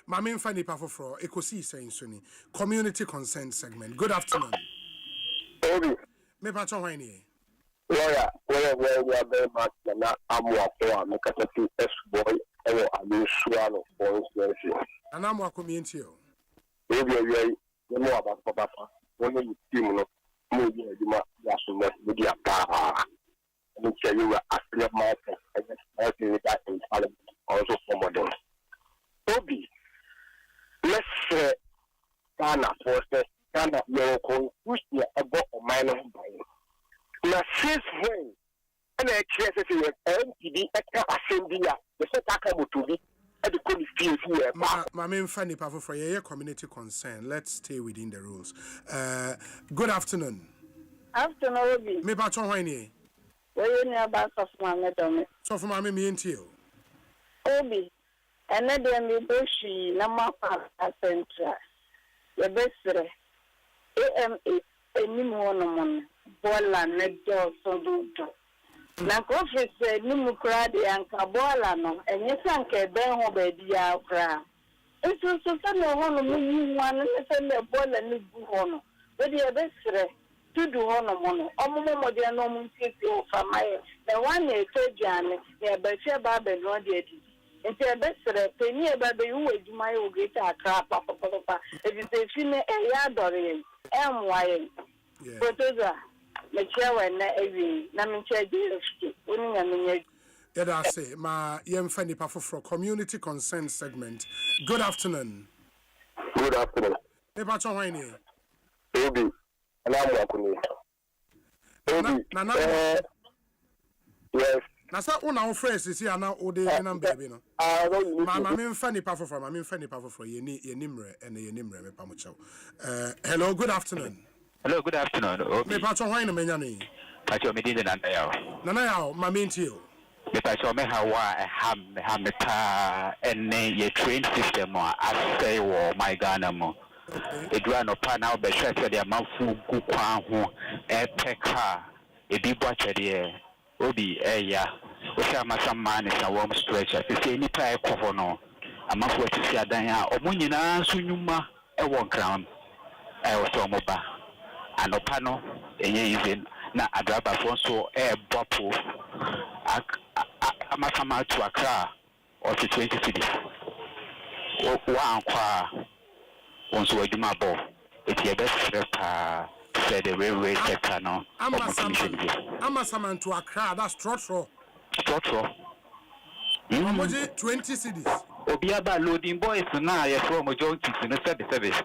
Mammy Fanny Pafofro, Ekosiisen On Asempa, community consent segment. Good afternoon. Me Pacho Wayne.
Lawyer, we are very much not Amwa for Mekati S boy. I will swallow for instance.
And I'm welcome into you.
Maybe you know about Papa. When you see me, maybe you might have some media power. And tell you a clear market. I just that in Parliament also for modern. Toby, let's say Ghana forces Ghana miracle, which they are about a minor buying. Now, since when? And I care if you have MTV Assembly, the set to be at the committee here.
My main funny powerful for your community concern. Let's stay within the rules. Good afternoon.
Afternoon,
me Pacho Wayne.
Where you near about of my madam?
So for my me and you.
Obi, and then me bushy, Namapa Central. The best AMA, any more Bola, Nedjo, so do. Na office ni mukrade ankabola no enye sanke ben ho ba dia kra eso so fa no ho no munyi wan ne se le bola ni bu ho no we dia be sere tudu ho no mo no omomo mo dia no mun tete o fa mai na wan e tojuane e ba fe ba be no dia di ente be sere peni e ba be yu adwuma e o geta akra papa e bi se fi ne e ya dore em waye protoza
Yeah, that's it. My Fanny for community consent segment. Good afternoon.
Good afternoon.
Hey, Pacho Wayne.
Obi, and I'm welcome. Obi, yes.
Nasa una ofresi si ana ode na baby no. Mama Fanny for ye nimre and ye nimre me pamocho. Hello, good afternoon.
Hello, good afternoon.
Me Pacho Wayne menyane.
Pacho me dinde nanda yao.
Nana yao, mama intio.
Me Pacho me hawa ha me pa ene ye train system a asay wo my Ghana mo. Edwa no pa na obehwe de amanfu gu kwan ho e peka e bi bwa twede obi eya Osei Masam man is a warm stretcher. They say any pie cover no. I'm not going to see a danya or Munina Sunuma, a one crown. I was on Moba. And Opano, a even na Adraba Fonso, a Boku. I must come out to Accra or to 20 cities. One qua once we do my ball. It's your best said the railway sector no.
I'm a summon to Accra, that's Trotro. 20 cities.
Obiaba loading boys now, you're from a joint in the service.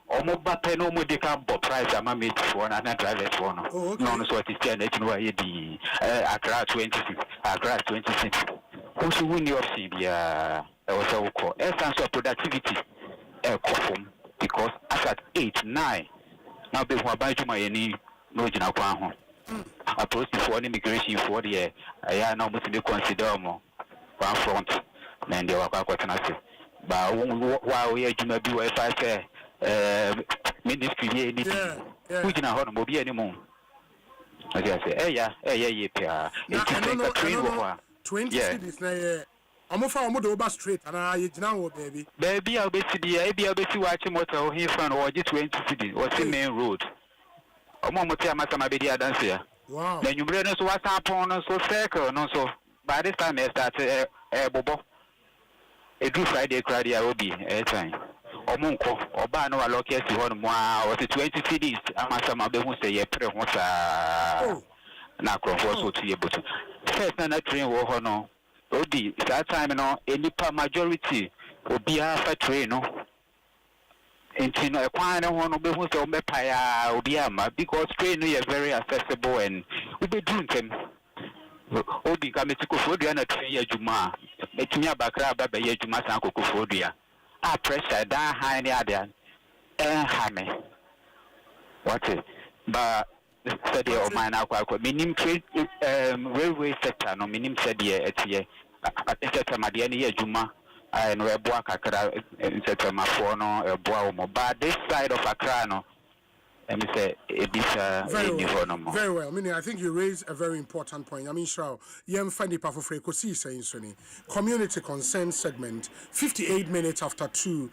Almost but no more they can buy price. I'm a mate for another driver for no. No, so it is 10 the Accra 26, Accra 26. Also, win your CBA, also call essence of productivity, because as at 8, 9, now they will buy to my any no Jinaquan. Approach for immigration for the year, I am not to consider more one front, and they were quite nasty. But while we are to maybe if I say, ministry, which in a home will be anymore. As I say, yeah,
20 cities. I'm over straight, and I now, baby.
Baby, I'll be watching motor here from or just 20 cities or the main road. Wow. Then you bring us what's upon us so circle, no so. By this time, I started Bobo. A good Friday, Friday, I will be a time. Or Munko, or Bano, a local to one more, or the 20 cities. I must have been say a prayer once. Nakro was to your button. First, and a train war, no. Obi, that time, no, any majority will be a train, no. And a quite one of the ones on Mepaya, Obiama, because train is very accessible and we be doing them. Obi, come to Kufodia and a train, Juma. It's me about Crabba, Juma, Sanko Kufodia. I pressure down high in the other. Hammy. What is? But study of mine now, meaning trade railway sector, no meaning said here at here. It's a Madiani Juma. I know a Boaka in my phone or a Boamo, but this side of Accra, and say it is
very well. I mean, I think you raise a very important point. I mean, Shao, Yem Fendi Pafofre Ekosiisen Sonny, community concern segment, 58 minutes after 2.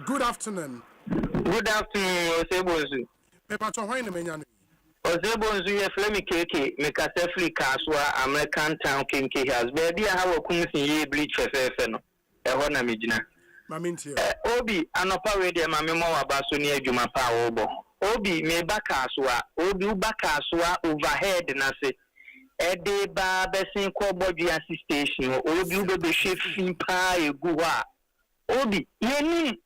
Good afternoon.
Good afternoon, Osei Bonsu.
Pepa Tohwaine Menyano.
Osei Bonsu, ye Flemi Keke, Mekasefli Kaswa, American Town Kinki has. Baby, I have a Kumasi ye bleach for Feno. Ehona Mijina.
Maminti.
Obi, Anopa Radio, Mamma Basuni, Juma Obo. Obi, me Bakaswa, Obi Bakaswa overhead, Nase. Ede ba besin ko body assistation, Obi be shifting pie guwa. Obi, yeni,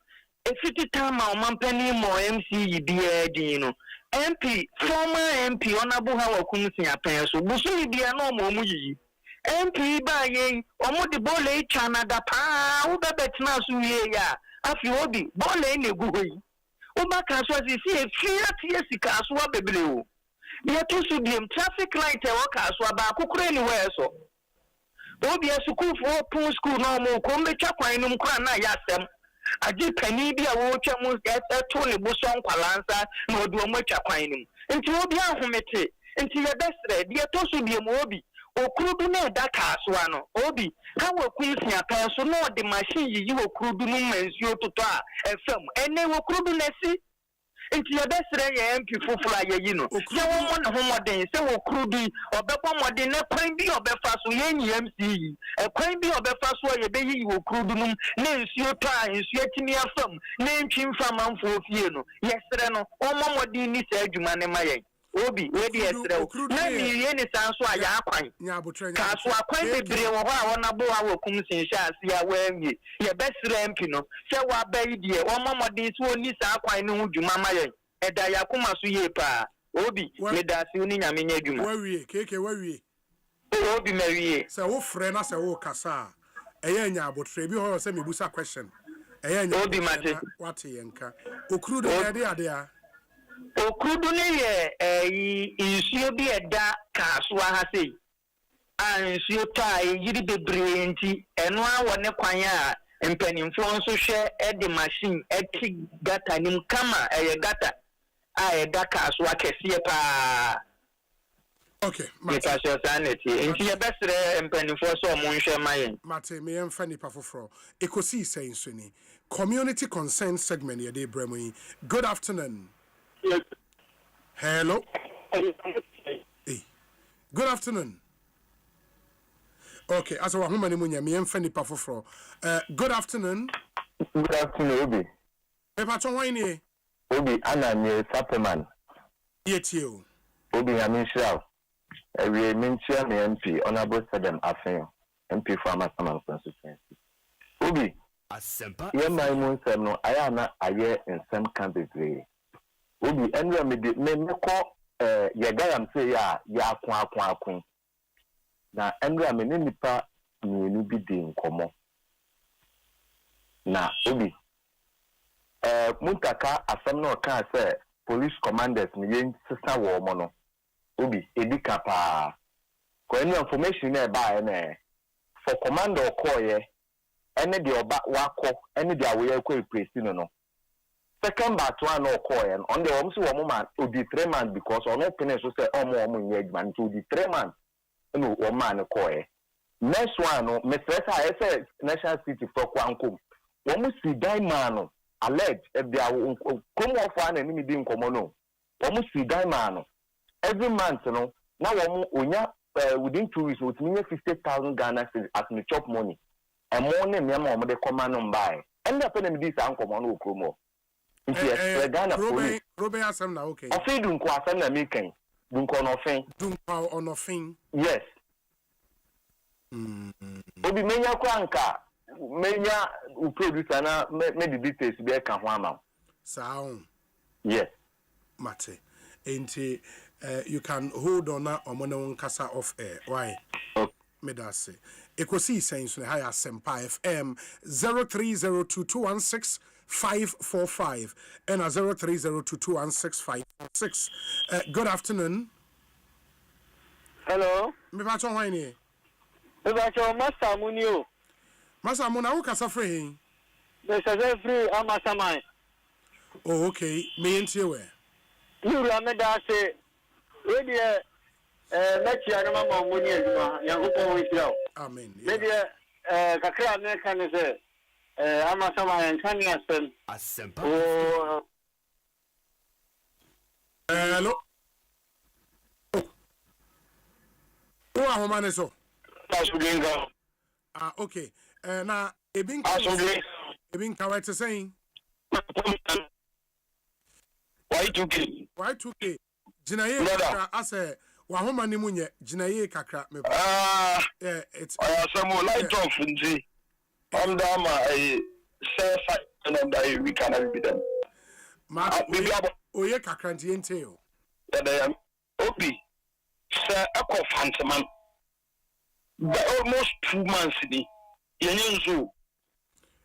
a 50 time man penny more MC BAD, MP, former MP, Honorable Hawa Kumsi Apenso, Busui be a normal muji. MP ba ye omo de bole chana da pa wo be betina so ye ya afi obi bole na egu hoyi wo ba ka so si e fia sika so wa bebre o ye to so biem traffic light e wo ka so ba kokoro ni we so obi e school for open school no mo ko me twa kwan num kra na ya asem agi pani bi a wo twa mu to ne bo so nkwalansa na odi o mo twa kwan num nti obi ahomete nti ye besre de to so biem obi okrudu na da kaswa no obi ha wo kwisi apan so no de machine yi wo okrudu no manzi ototo a efam ene wo okrudu na si enti ya besere ya MP fufura ya yi no ya wo mo ne homoden se wo okrudu obebo modin na kwan bi obefa so ye nyi MC yi kwan bi obefa so ye be yi wo okrudu no na nsi oto a nsi atimi afam na ntwi mfam amfo fie no yesere no o momodin ni sa adwuma ne mayen Obi, where the Estre, no, you any sounds why I quite. Casu are quite a dream of our Nabo Kumsin Shas, ya where ye, your best rampino, say what baby, or mamma this one is our quite no you mamma, a Dayakuma Suyepa, Obi, with us union, I mean, you
worry, cake, worry.
Obi Mary,
so friend as a walk Cassa, a yanya, but Trebi or semi busa question. A yanya,
Obi Mate,
what a yanka, Okrudo, there.
Okrudu ne ye insuo bi eda kaswa ha sei insuo ta yiri bebre nti eno awo ne kwan a mpanimfo nso hwe ede machine eti gata nim kama gata a eda kaswa kese pa
Okay,
Mate.
Mate, me and Fanny Pafofro. Ekosiise Insuni. Community concern segment ye de bremo. Good afternoon.
Yes.
Hello. Hey. Good afternoon. Okay, as a woman munya me and Fanny Pafofro. Good afternoon.
Good afternoon, Obi.
Epacho wine.
Obi, Anna near Sapperman.
Yet you.
Obi, Aminshao. We mention the MP, Honorable Sedem Afin, MP for Amasaman constituency. Obi,
Asempa.
Yeah, my moon said no, I am not a year in some country. Obi, and me call Yagayam say ya queen. Now, and we are many nipa new be doing common. Now, Obi, Muntaka, Asemno can say police commanders, me sister war mono. Obi, edika pa. Ko any information na ba na for command or call ye, any the oba wako, any the away ko presi no. Second bat one or call and on the almost 1 month to the 3 months because on open so say more engagement to the 3 months. No 1 man call ye. Next one no, Mr. I say National City for Kwankum. One see die man alleged if they are come off one and me din komono. One see die man. Every month, you know, now within 2 weeks, with me 50,000 Ghana cedis as me chop money. And money, me am the command on buy. And the pen this uncle on Okromo. If Ghana police,
Robe Asam na okay.
I feel don't quite send a making. Don't call nothing.
Don't call on nothing.
Yes. Obi menya kwanka menya producer na me the details be ka ho ama.
Sound.
Yes.
Mate. Enti you can hold on na omono nkasa off air. Why? Medase. Ekosiise Insuni high Asempa FM 0302216545 and 0302216546. Good afternoon.
Hello.
Me ba chon why ni?
Me ba chon Master Munio.
Master Muna wo kasa free.
Me say free amasamai.
Oh okay. Me entie we.
You la me da say we dey next year na ma Muni aduma Yankopon we see.
Amen.
Me dey kakra me kan say amasamai nkan ni asem.
Asempa.
Oh.
Hello. Who are man so?
Asuglenga.
Ah okay. Na ebin ka to saying Y2K Jinaye kakra ase wa homa ni munye Jinaye kakra me it's
some light off nji under my say and under we can be them
ma oye kakra nti ente o
obi say ekofantman almost 2 months ni yenyenzo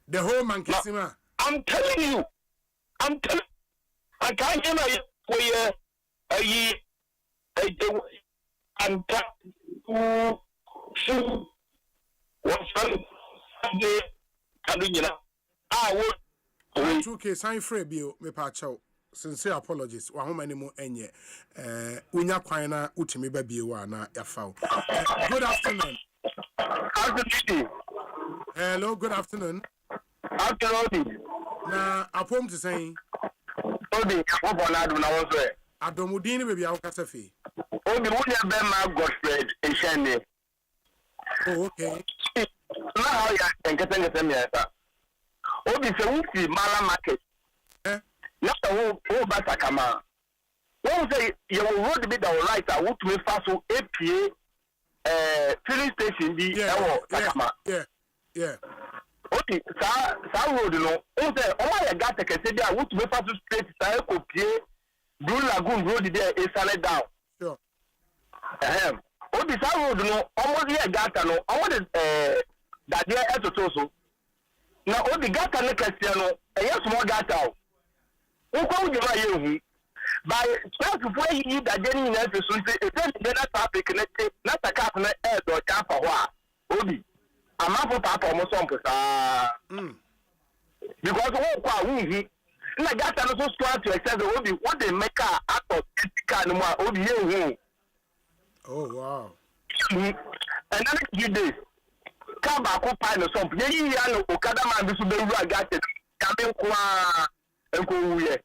the whole man kisima.
I'm telling you I can't hear my way and what's I would
2K sign free bill me pa chow sincere apologies wa homa ni mu enye unya kwan na utimi ba bill wa na yafa. Good afternoon. Hello, good afternoon.
Afternoon.
Na apom to saying
Obi, what on Adam now was there?
Adomudini baby au kasafi.
Obi, would you be my Godfred and Shane?
Oh, okay.
Now you can get the same answer. Obi, so we see Mala Market. Not the whole Basakama. What say you road bit the right? I would to fast to APA filling station.
Yeah.
Okay, sa road no. O say o ma got the say there would to fast to straight say ko pie Blue Lagoon road there is salad down.
Sure.
Obi sa road no almost here gata no. I want that there etotoso. Na obi gata no kase no small gata. O ko uje ba yehu. By 12 for you that dey in every so say e dey na traffic na taka na do ka fa ho a. Obi amafo papa mo so mposa. Because who kwa who na gata no so start to excess obi what they make out of car no more obi yehu.
Oh wow.
And then you day. Come back up pine or something. You know, Okada man, this will be right. Coming qua and go here.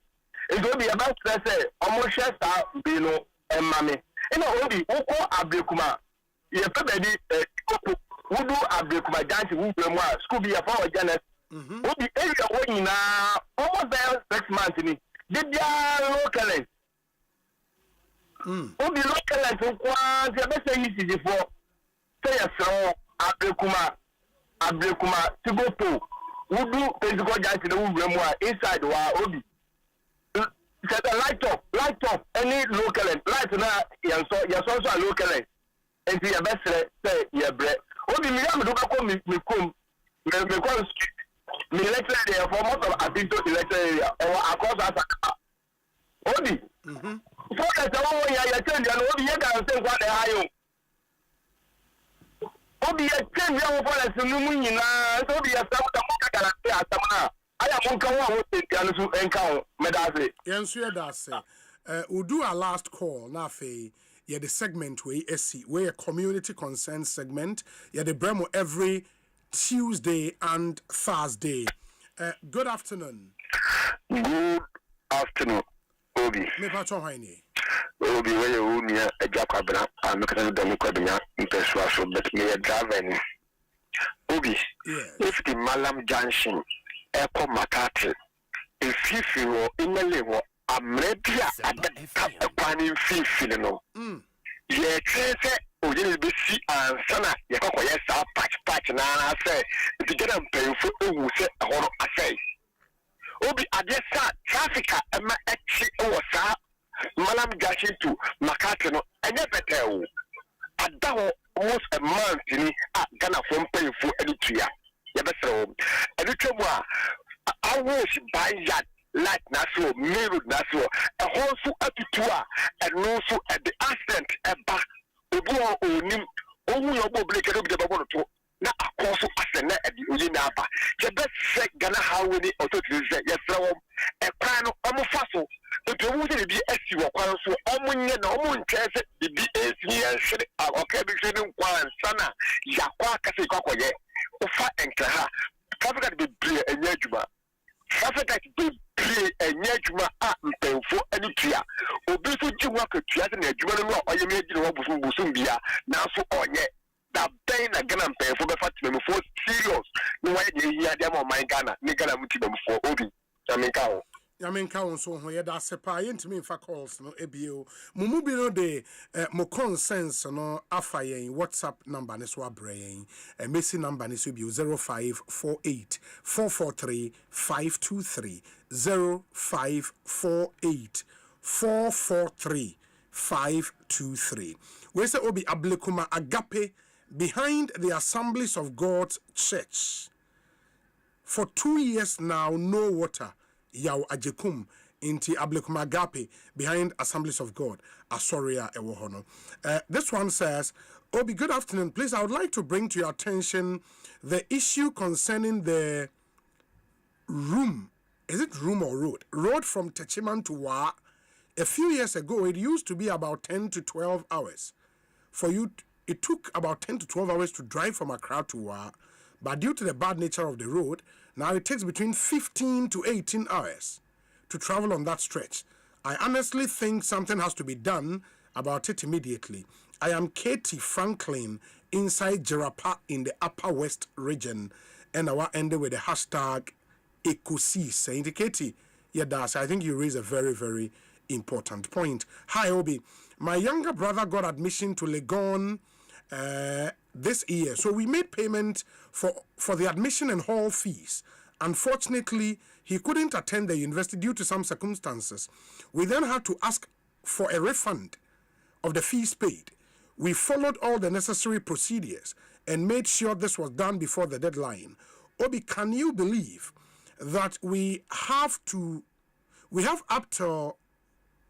It will be about to say, almost share Bino and Mammy. You know, Obi, Oko Abrekuma. You probably who do Abrekuma dancing with them, school be a power Janet. Obi, area way now, almost there 6 months in it. Did ya locally? Obi locally, so quite the best easy for say a song. Abrekuma to go to who do physical dance in the room inside the Obi. Set a light up any local light now, you're also a local and the best say, yeah, bread. Obi, me, I'm going to come, because me lecture there for most of the lecture area or across Africa. Obi, so that's all you're telling you, Obi, you can say what they are. Obi a change your voice to Numina, so be a Samaka. I am on Kawa with the encounter, Medase.
Yes, you that's we'll do our last call. Now, yeah, the segment where a community concern segment, yeah, the Bremo every Tuesday and Thursday. Good afternoon.
Good afternoon, Obi.
Me pacho haini.
Obi, where you near a Jacobra, I'm looking at the Democratia in Persuasion, but me a driver. Obi, if the Malam Junction, Echo Makati, if you were in the level, I'm ready at the planning fee, you know. Yeah, Oji be see and Sana, Yako, yes, I'll patch, and I say, if you get them pay for who say, I say. Obi, I just saw traffic at my exit or Malam Gashi to Makatino, and never tell. I doubt almost a month in Ghana from paying for any tree. Yabasro, and the trouble I wish by that light Nassau, mirror Nassau, a whole full up to tour, and also at the accident at back. Obu o nim owu yo bo blake do be babo to na akoso asena adi oyi na aba je be se Ghana how we authorities say yes from e kwan no omo faso to owu se bi asi wo kwan so omo nye na omo ntese bi esi ye hwere okay bi hwere nkwan sana yakwa kase kwakoye ofa enka ha traffic be bre enya adwuma traffic be bre enya adwuma a mpemfo ani tua obi so jiwa ka tua se na adwuma no a oye me agire wo busum bia na so onye da ben na Ghana mpemfo be fatima fo serious no wa ye yi ade ma man Ghana ni Ghana muti be fo obi
Yamenka on so ho yeda sepa yentimi fa calls no ebio mumu bi no de mo consensus no afa yen WhatsApp number ne so abre yen Messi number ne so bi 0548 443 523 0548 443 523 we say obi ablekuma agape behind the Assemblies of God's Church for 2 years now. No water. Yaw ajekum inti ablekuma agape behind Assemblies of God Asoria ewohono. This one says, Obi, good afternoon. Please, I would like to bring to your attention the issue concerning the room. Is it room or road? Road from Techiman to Wa. A few years ago, it used to be about 10 to 12 hours. For you, it took about 10 to 12 hours to drive from Accra to Wa. But due to the bad nature of the road, now it takes between 15 to 18 hours to travel on that stretch. I honestly think something has to be done about it immediately. I am Katie Franklin inside Jerapa in the Upper West region. And I will end with the hashtag Ekosiisen. Katie, yeah, that's, I think you raise a very, very important point. Hi, Obi. My younger brother got admission to Legon this year, so we made payment for the admission and hall fees. Unfortunately, he couldn't attend the university due to some circumstances. We then had to ask for a refund of the fees paid. We followed all the necessary procedures and made sure this was done before the deadline. Obi, can you believe that we have up till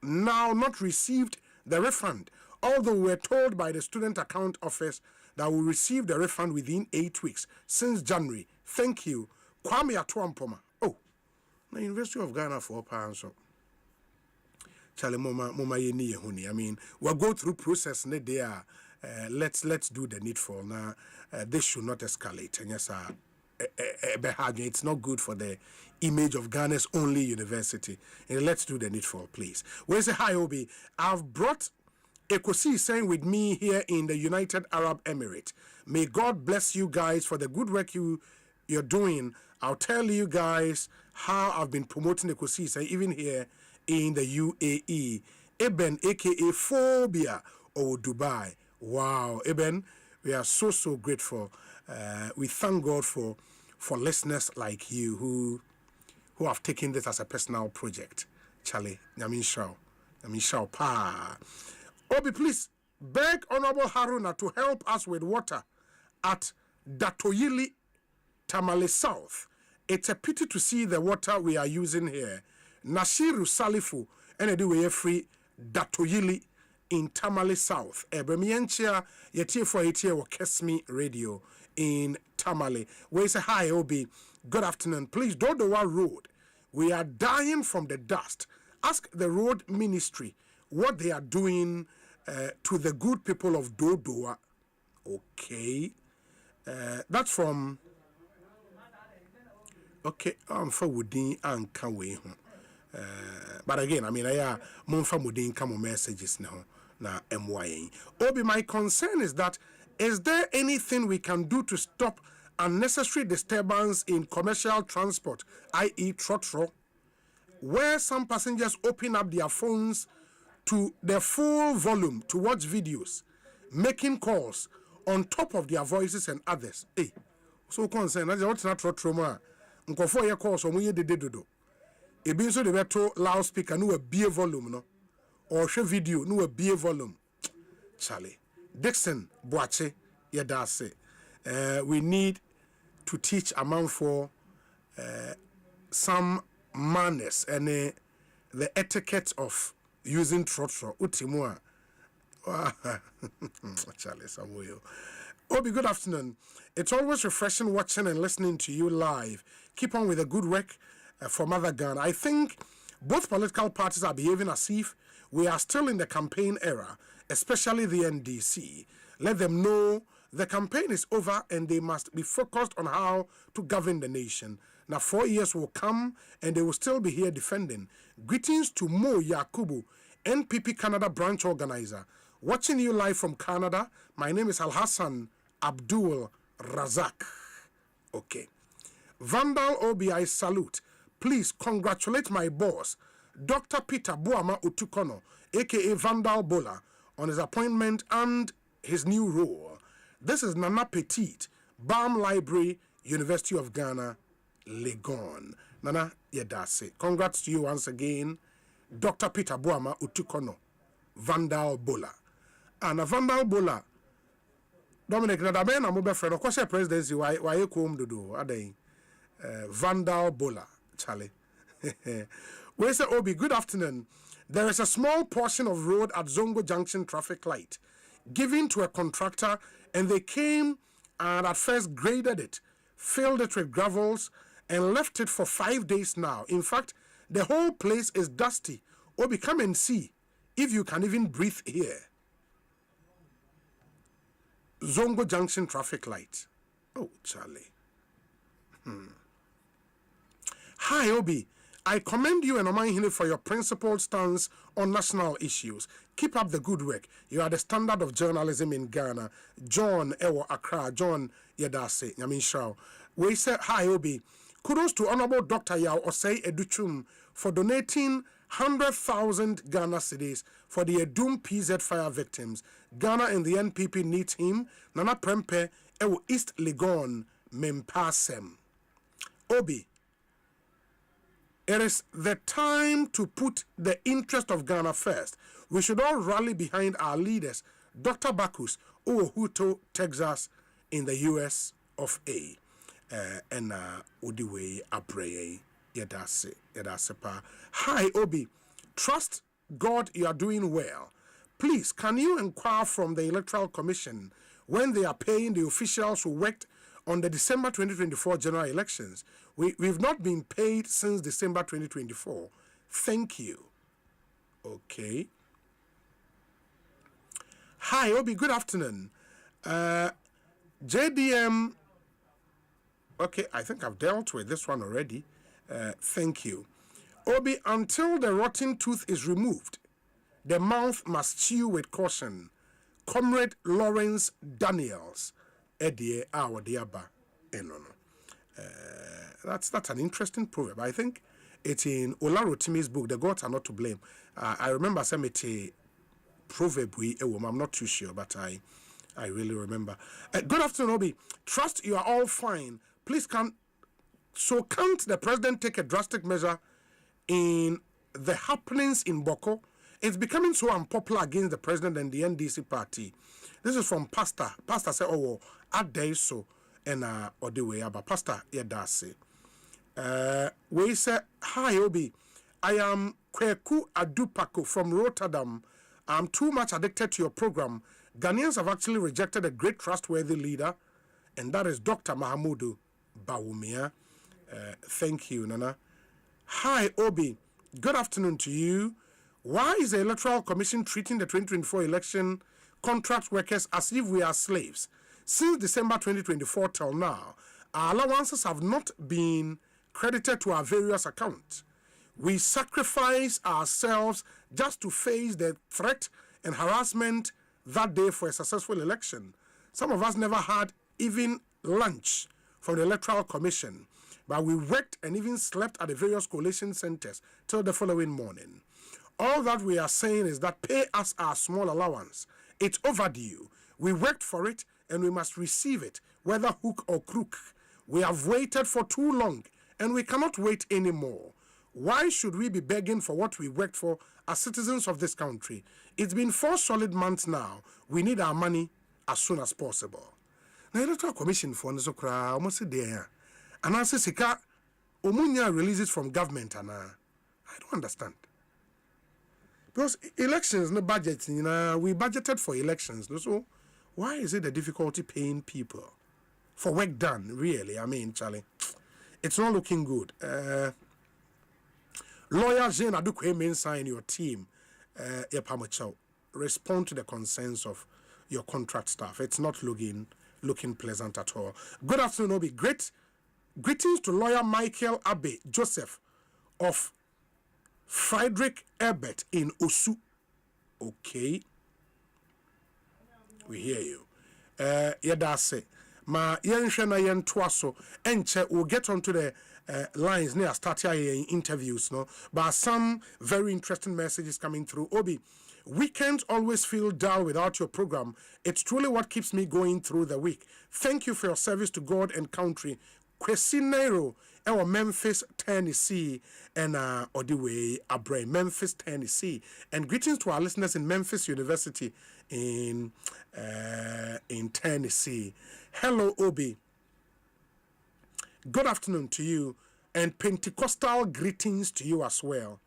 now not received the refund, although we were told by the student account office that we receive the refund within 8 weeks since January. Thank you. Kwame Atuampoma. Oh, the University of Ghana for pounds. Chale moma ye ni huni. I mean, we'll go through process ne there. Let's do the needful. Now, this should not escalate. And yes, it's not good for the image of Ghana's only university. And let's do the needful, please. Where's the hi Obi? I've brought Ekosiisen with me here in the United Arab Emirates. May God bless you guys for the good work you're doing. I'll tell you guys how I've been promoting Ekosiisen even here in the UAE. Eben, aka Phobia, or Dubai. Wow, Eben, we are so grateful. We thank God for listeners like you who have taken this as a personal project. Charlie, Yamin Shao Pa. Obi, please beg Honorable Haruna to help us with water at Datoyili, Tamale South. It's a pity to see the water we are using here. Nashiru Salifu, anyway, free Datoyili in Tamale South. Ebremientia yetie for yetie wa Kesmi Radio in Tamale. We say hi Obi. Good afternoon. Please Dodowa Road. We are dying from the dust. Ask the road ministry what they are doing to the good people of Dodowa. Okay. That's from okay, for Woodin and Kawe. But again, I mean, I Monfa Mudin come messages now. Na MYA. Obi, my concern is that is there anything we can do to stop unnecessary disturbance in commercial transport, i.e. trotro, where some passengers open up their phones to the full volume to watch videos, making calls on top of their voices and others. Hey, so concerned. That's what's not trotro ma. Nkofo ye calls on we de do. It means so the better loudspeaker no a beer volume no. Or show video no a beer volume. Charlie. Dixon Boache Yadase. We need to teach a man for some manners and the etiquette of using trotro. Utimua. Charlie Samuel. Obi, good afternoon. It's always refreshing watching and listening to you live. Keep on with the good work for Mother Ghana. I think both political parties are behaving as if we are still in the campaign era, especially the NDC. Let them know the campaign is over and they must be focused on how to govern the nation. Now 4 years will come and they will still be here defending. Greetings to Mo Yakubu, NPP Canada branch organizer. Watching you live from Canada, my name is Al Hassan Abdul Razak. Okay. Vandal Obi, I salute. Please congratulate my boss, Dr. Peter Buama Utukono, aka Vandal Bola, on his appointment and his new role. This is Nana Petit, Balm Library, University of Ghana, Legon. Nana Yedase. Congrats to you once again, Dr. Peter Buama Utukono, Vandal Bola. And a Vandal Bola, Dominic Nadaben, I'm a friend of course, presidency, why you come to do, are they? Vandal Bola, Charlie. We say, Obi, good afternoon. There is a small portion of road at Zongo Junction traffic light given to a contractor, and they came and at first graded it, filled it with gravels, and left it for 5 days now. In fact, the whole place is dusty. Obi, come and see if you can even breathe here. Zongo Junction traffic light. Oh, Charlie. Hi, Obi. I commend you and Omanhine for your principled stance on national issues. Keep up the good work. You are the standard of journalism in Ghana. John Ewo Accra. John Yedase. Yamin Shao. We say, hi, Obi. Kudos to Honorable Dr. Yao Osei Educhum for donating 100,000 Ghana cedis for the Edum PZ fire victims. Ghana and the NPP needs him. Nana Prempe Ewo East Legon Mempasem. Obi. It is the time to put the interest of Ghana first. We should all rally behind our leaders, Dr. Bawku, Owohuto, Texas, in the US of A. And Udiwe Abreye, Yadasepa. Hi, Obi. Trust God you are doing well. Please, can you inquire from the Electoral Commission when they are paying the officials who worked on the December 2024 general elections? We've not been paid since December 2024. Thank you. Okay. Hi, Obi, good afternoon. JDM. Okay, I think I've dealt with this one already. Thank you. Obi, until the rotten tooth is removed, the mouth must chew with caution. Comrade Lawrence Daniels. Edie Awadiaba. That's an interesting proverb. I think it's in Olarotimi's book, The Gods Are Not to Blame. I remember some proverb I'm not too sure, but I really remember. Good afternoon, Obi. Trust you are all fine. Please can't the president take a drastic measure in the happenings in Boku? It's becoming so unpopular against the president and the NDC party. This is from Pastor. Pastor said, "Oh, at day so and or the way about Pastor Yadase." We say, "Hi Obi, I am Kweku Adupako from Rotterdam. I'm too much addicted to your program. Ghanaians have actually rejected a great trustworthy leader, and that is Dr. Mahamudu Bawumia." Thank you, Nana. Hi Obi, good afternoon to you. Why is the Electoral Commission treating the 2024 election contract workers as if we are slaves? Since December 2024 till now, our allowances have not been credited to our various accounts. We sacrifice ourselves just to face the threat and harassment that day for a successful election. Some of us never had even lunch from the Electoral Commission, but we worked and even slept at the various collation centers till the following morning. All that we are saying is that pay us our small allowance. It's overdue. We worked for it and we must receive it, whether hook or crook. We have waited for too long and we cannot wait anymore. Why should we be begging for what we worked for as citizens of this country? It's been 4 solid months now. We need our money as soon as possible. Now, Electoral Commission for Nzokra, almost there. And I say, Sika, Omunya releases from government, and I don't understand. Because elections, no budget, we budgeted for elections. So why is it a difficulty paying people for work done, really? I mean, Charlie, it's not looking good. Lawyer Jane Adukwe Mensah and your team, respond to the concerns of your contract staff. It's not looking pleasant at all. Good afternoon, Obi. Greetings to lawyer Michael Abe Joseph of Frederick Herbert in Osu. Okay. We hear you. Yadase. Ma yenhwe na yentwaso enche we'll get onto the lines near start here interviews no, but some very interesting messages coming through. Obi, weekends always feel dull without your program. It's truly what keeps me going through the week. Thank you for your service to God and country. Kwesi Nairo, our Memphis, Tennessee, and Odiwe Abre, Memphis, Tennessee. And greetings to our listeners in Memphis University in Tennessee. Hello, Obi. Good afternoon to you, and Pentecostal greetings to you as well.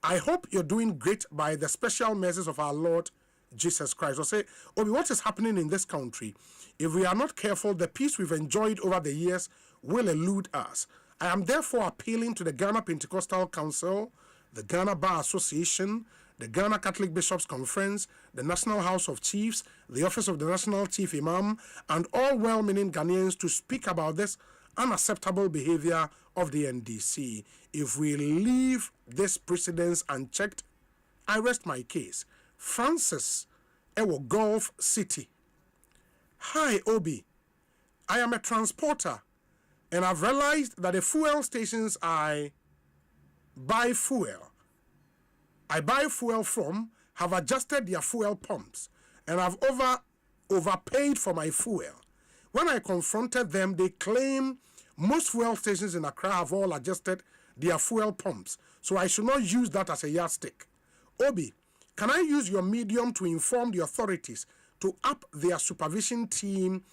I hope you're doing great by the special mercies of our Lord Jesus Christ. I'll say, Obi, what is happening in this country? If we are not careful, the peace we've enjoyed over the years will elude us. I am therefore appealing to the Ghana Pentecostal Council, the Ghana Bar Association, the Ghana Catholic Bishops Conference, the National House of Chiefs, the Office of the National Chief Imam, and all well-meaning Ghanaians to speak about this unacceptable behavior of the NDC. If we leave this precedence unchecked, I rest my case. Francis, Ewo Gulf City. Hi, Obi. I am a transporter, and I've realized that the fuel stations I buy fuel from have adjusted their fuel pumps, and I've overpaid for my fuel. When I confronted them, they claim most fuel stations in Accra have all adjusted their fuel pumps, so I should not use that as a yardstick. Obi, can I use your medium to inform the authorities to up their supervision team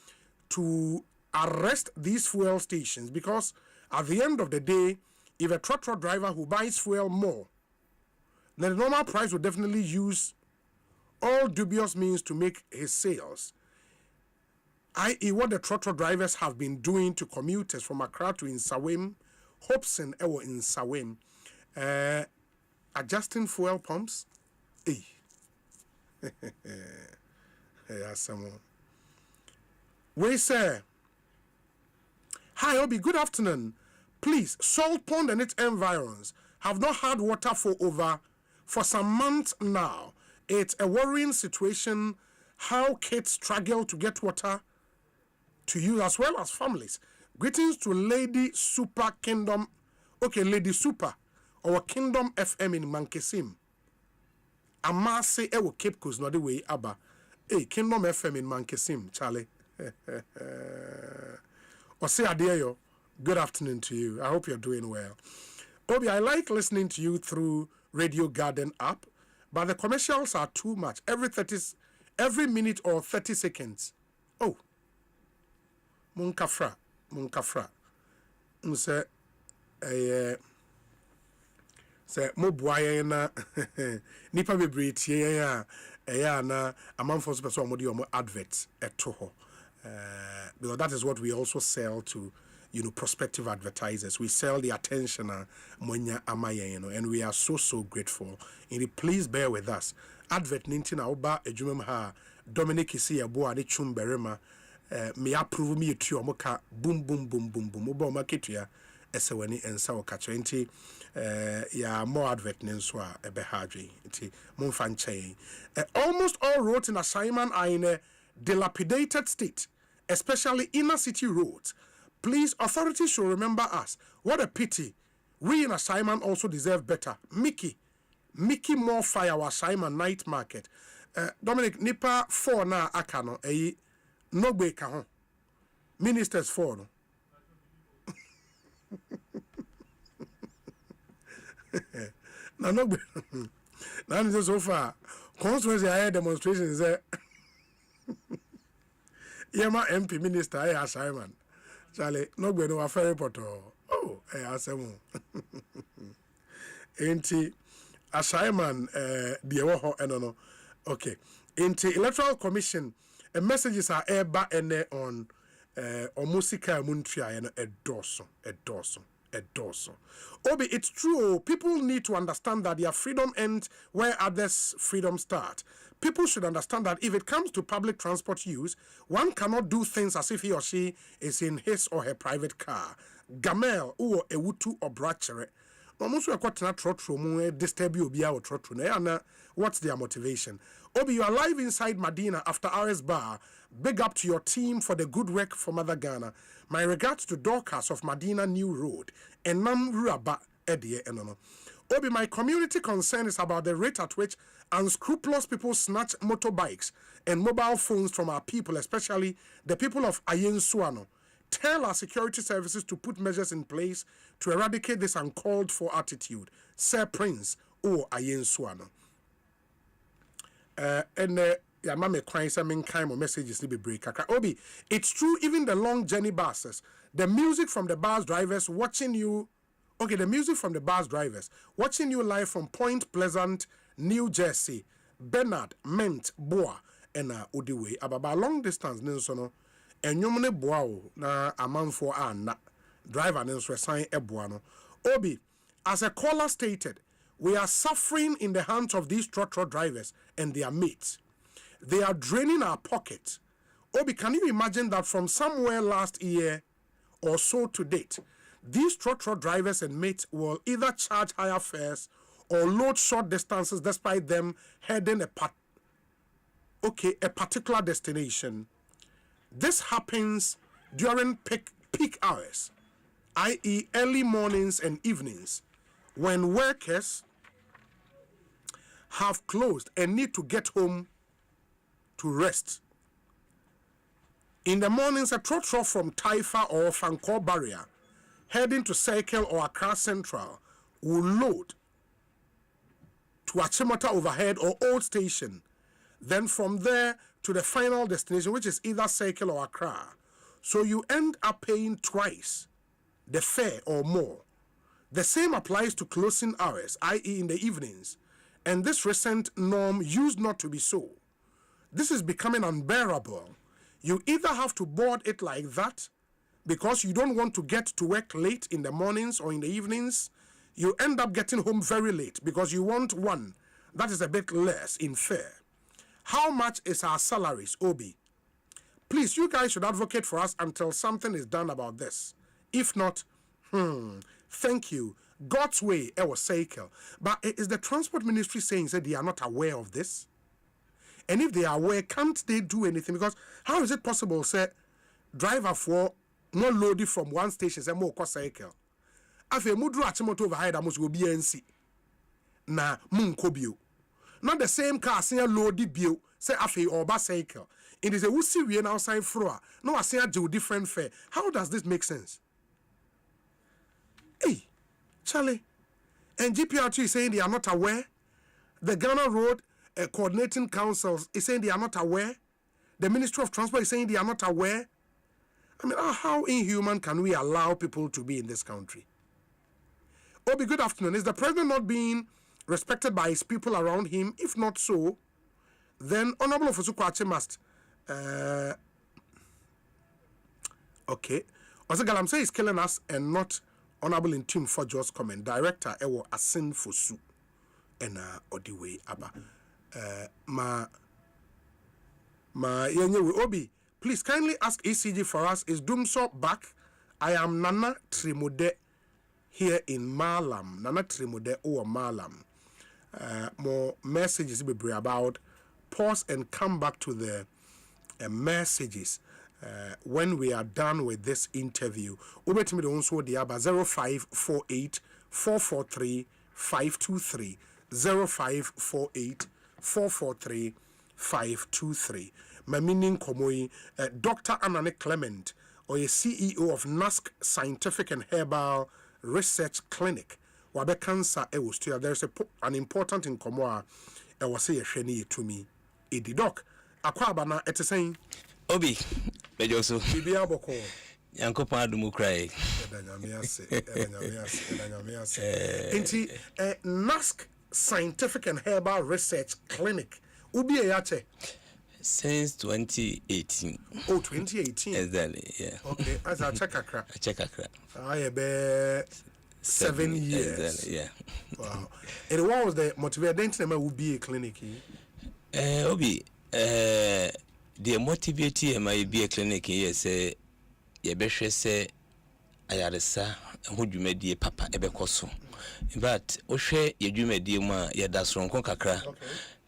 to arrest these fuel stations? Because at the end of the day, if a truck driver who buys fuel more, then the normal price will definitely use all dubious means to make his sales. I.e. what the truck drivers have been doing to commuters from Accra to Nsawam, Hobson in Nsawam, adjusting fuel pumps. Hey. Hey, someone. We say, hi, Obi, good afternoon. Please, Salt Pond and its environs have not had water for some months now. It's a worrying situation how kids struggle to get water to use as well as families. Greetings to Lady Super Kingdom. Okay, Lady Super or Kingdom FM in Mankesim. Amase ewo Cape Coast no the way aba. Hey, Kingdom FM in Mankesim, Charlie. Osei Adeyo, good afternoon to you. I hope you're doing well. Obi, I like listening to you through Radio Garden app, but the commercials are too much. Every minute or 30 seconds. Oh. Munkafra. Nse se mo boaye na nipa bebre tie ya na amanfo so person mo de omo adverts eto ho. Because that is what we also sell to, prospective advertisers. We sell the attention monya amaye, and we are so grateful. And please bear with us. Advert nintina oba ejumem ha Dominic isi ebo ani chumberema me approve me tu omoka boom oba omaketua esewani ensa okacho nti ya more advert nenso a ebe hadwe nti momfa nchen. Almost all roads in Assignment are in a dilapidated state, especially inner city roads. Please, authorities should remember us. What a pity. We in Assignment also deserve better. Mickey more fire our Assignment night market. Dominic, nipa 4 na akano no gbe ka ho. Ministers 4 no. Na no gbe. Na so far constituency I demonstrations Yema MP minister I assignment. Charlie, no gbe no affair poto. Oh, asemu. Enti assignment the ho no. Okay. Enti Electoral Commission messages are eba ene on musika muntria eno edoso. Obi, it's true. People need to understand that their freedom ends where others' freedom start. People should understand that if it comes to public transport use, one cannot do things as if he or she is in his or her private car. Gamel or ewutu or brachere. Almost we quite not trotro disturb you or trotro. What's their motivation? Obi, you are live inside Medina after RS Bar. Big up to your team for the good work for Mother Ghana. My regards to Dorcas of Medina New Road and Nam Ruaba Edie Enono. Obi, my community concern is about the rate at which unscrupulous people snatch motorbikes and mobile phones from our people, especially the people of Ayen Suano. Tell our security services to put measures in place to eradicate this uncalled for attitude. Sir Prince or Ayen Suano. Yeah, mama crying some kind of messages to be break. Obi, it's true, even the long journey buses, the music from the bus drivers watching you. Okay, the music from the bus drivers watching you live from Point Pleasant, New Jersey, Bernard, Ment, Boa, and Odiwe. About long distance, Ninsono, and Yomune Boao, na a man for Anna, driver Ninso sign Ebuano. Obi, as a caller stated, we are suffering in the hands of these trotro drivers and their mates. They are draining our pockets. Obi, can you imagine that from somewhere last year or so to date, these trotro drivers and mates will either charge higher fares or load short distances despite them heading a particular destination. This happens during peak hours, i.e. early mornings and evenings, when workers have closed and need to get home to rest. In the mornings, a trotro from Taifa or Fankor Barrier heading to Circle or Accra Central will load to Achimota Overhead or Old Station, then from there to the final destination, which is either Circle or Accra. So you end up paying twice the fare or more. The same applies to closing hours, i.e. in the evenings, and this recent norm used not to be so. This is becoming unbearable. You either have to board it like that because you don't want to get to work late in the mornings or in the evenings. You end up getting home very late because you want, one, That is a bit less in fair. How much is our salaries, Obi? Please, you guys should advocate for us until something is done about this. If not, thank you. God's way, was cycle. But is the transport ministry saying that they are not aware of this? And if they are aware, can't they do anything? Because how is it possible, say, driver for no loaded from one station, say, more cycle? After Mudru Achimoto overhead, I must go BNC. Na Munkobio. Not the same car, say a loaded bill, say after or bicycle. It is a wussy we outside floor. No, I say a different fare. How does this make sense? Hey, Charlie, and GPRT is saying they are not aware. The Ghana Road Coordinating Councils is saying they are not aware. The Ministry of Transport is saying they are not aware. I mean, how inhuman can we allow people to be in this country? Obi, good afternoon. Is the president not being respected by his people around him? If not so, then Honorable Ofosu Kwakye must. Okay. Also, Galamsey is killing us and not Honorable Intim for just comment. Director Ewo Asin Fosu and Odiwe Aba. Obi, please kindly ask ECG for us. Is Dumso back? I am Nana Trimode here in Malam. Nana Trimode or Malam. More messages will be about. Pause and come back to the messages when we are done with this interview. Over to me the also the aba 0548 443 523 0548 443 523. My meaning Komoi, Dr. Anane Clement, or a CEO of NASC Scientific and Herbal Research Clinic. Wabe cancer Eustia. There's an important in Komoa. I was say a sheni to me. Edi doc. Akwabana saying
Obi, Bejoso.
Bibia Boko.
Yankopa Adumu cry.
Inti NASC Scientific and Herbal Research Clinic. Ubi Yache.
Since 2018.
Oh, 2018.
Exactly, yeah.
Okay, as I check a crack. I be 7 years.
Exactly, yeah.
Wow. And what was the motivation would be a clinic?
Obi, the motivation might be a clinic here, say, ye beshe say, ayaresa, who you made the papa ebekoso. But, Oshe, you made the ma, ya das wrong kakra.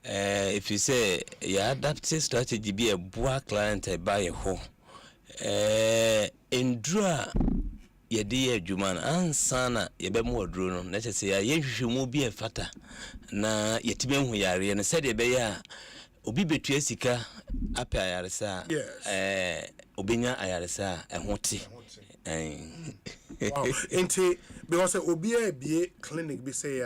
If you say, your adaptive strategy be a boa client, I buy a home. In draw. Ye dear Juman ansana ye be more drone. Let us say ye should move be a fata na ye tibem huyari and said ye be ya obi betu sika apa ayaresa obinya ayaresa ehoti
wow enti because obi e be clinic be say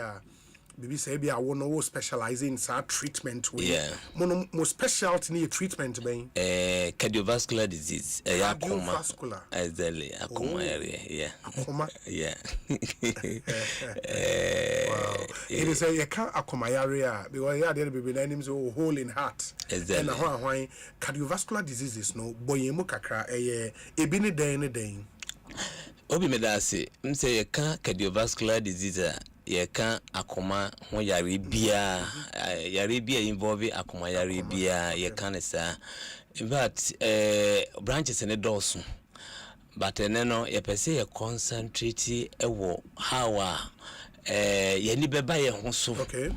Bibi say be I want specialize in treatment way.
Yeah.
More specialty in treatment being
cardiovascular disease.
Cardiovascular.
Exactly. Akoma area. Yeah.
Akoma.
Yeah.
Wow. It is a akoma area because yeah there be names so hole in heart.
Exactly.
And why cardiovascular diseases no boyemu kakra ebi ne den.
Obi medase say you can cardiovascular disease. Ye can akoma ho yare bia involve akoma yare bia ye can say but branches in dosu but no ye per se ye concentrate ewo how ye ni beba ye ho so
okay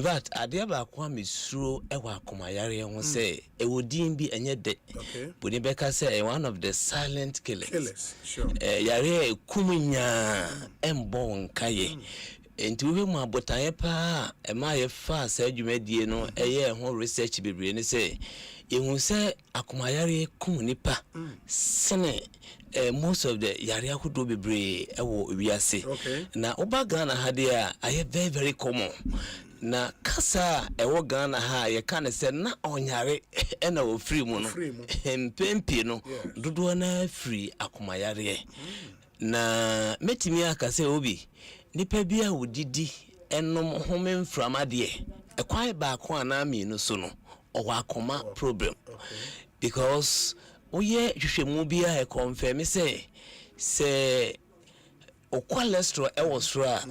but ade ba kwa mesuro ewo akoma yare ho say ewodin bi enye de boni beka say one of the silent killers
sure
yare kumunya embo nkaye enti we mu abotaye pa e ma ye fa sa adwumadie no eye ho research bebre ne say ehun say akomayare kun nipa sene most of the yare akodo bebre ewo wiase na oba Ghana ha de a very very common na kasa ewo Ghana ha ye kan say na onyare e na o free mu no empempi no dodo na free akomayare na metimi aka say obi nipa bia wodidi enom home mframa de ekwan ba ko ana mi no so no owa akoma problem because oye hwehwemu bia e confirm say o cholesterol e was ra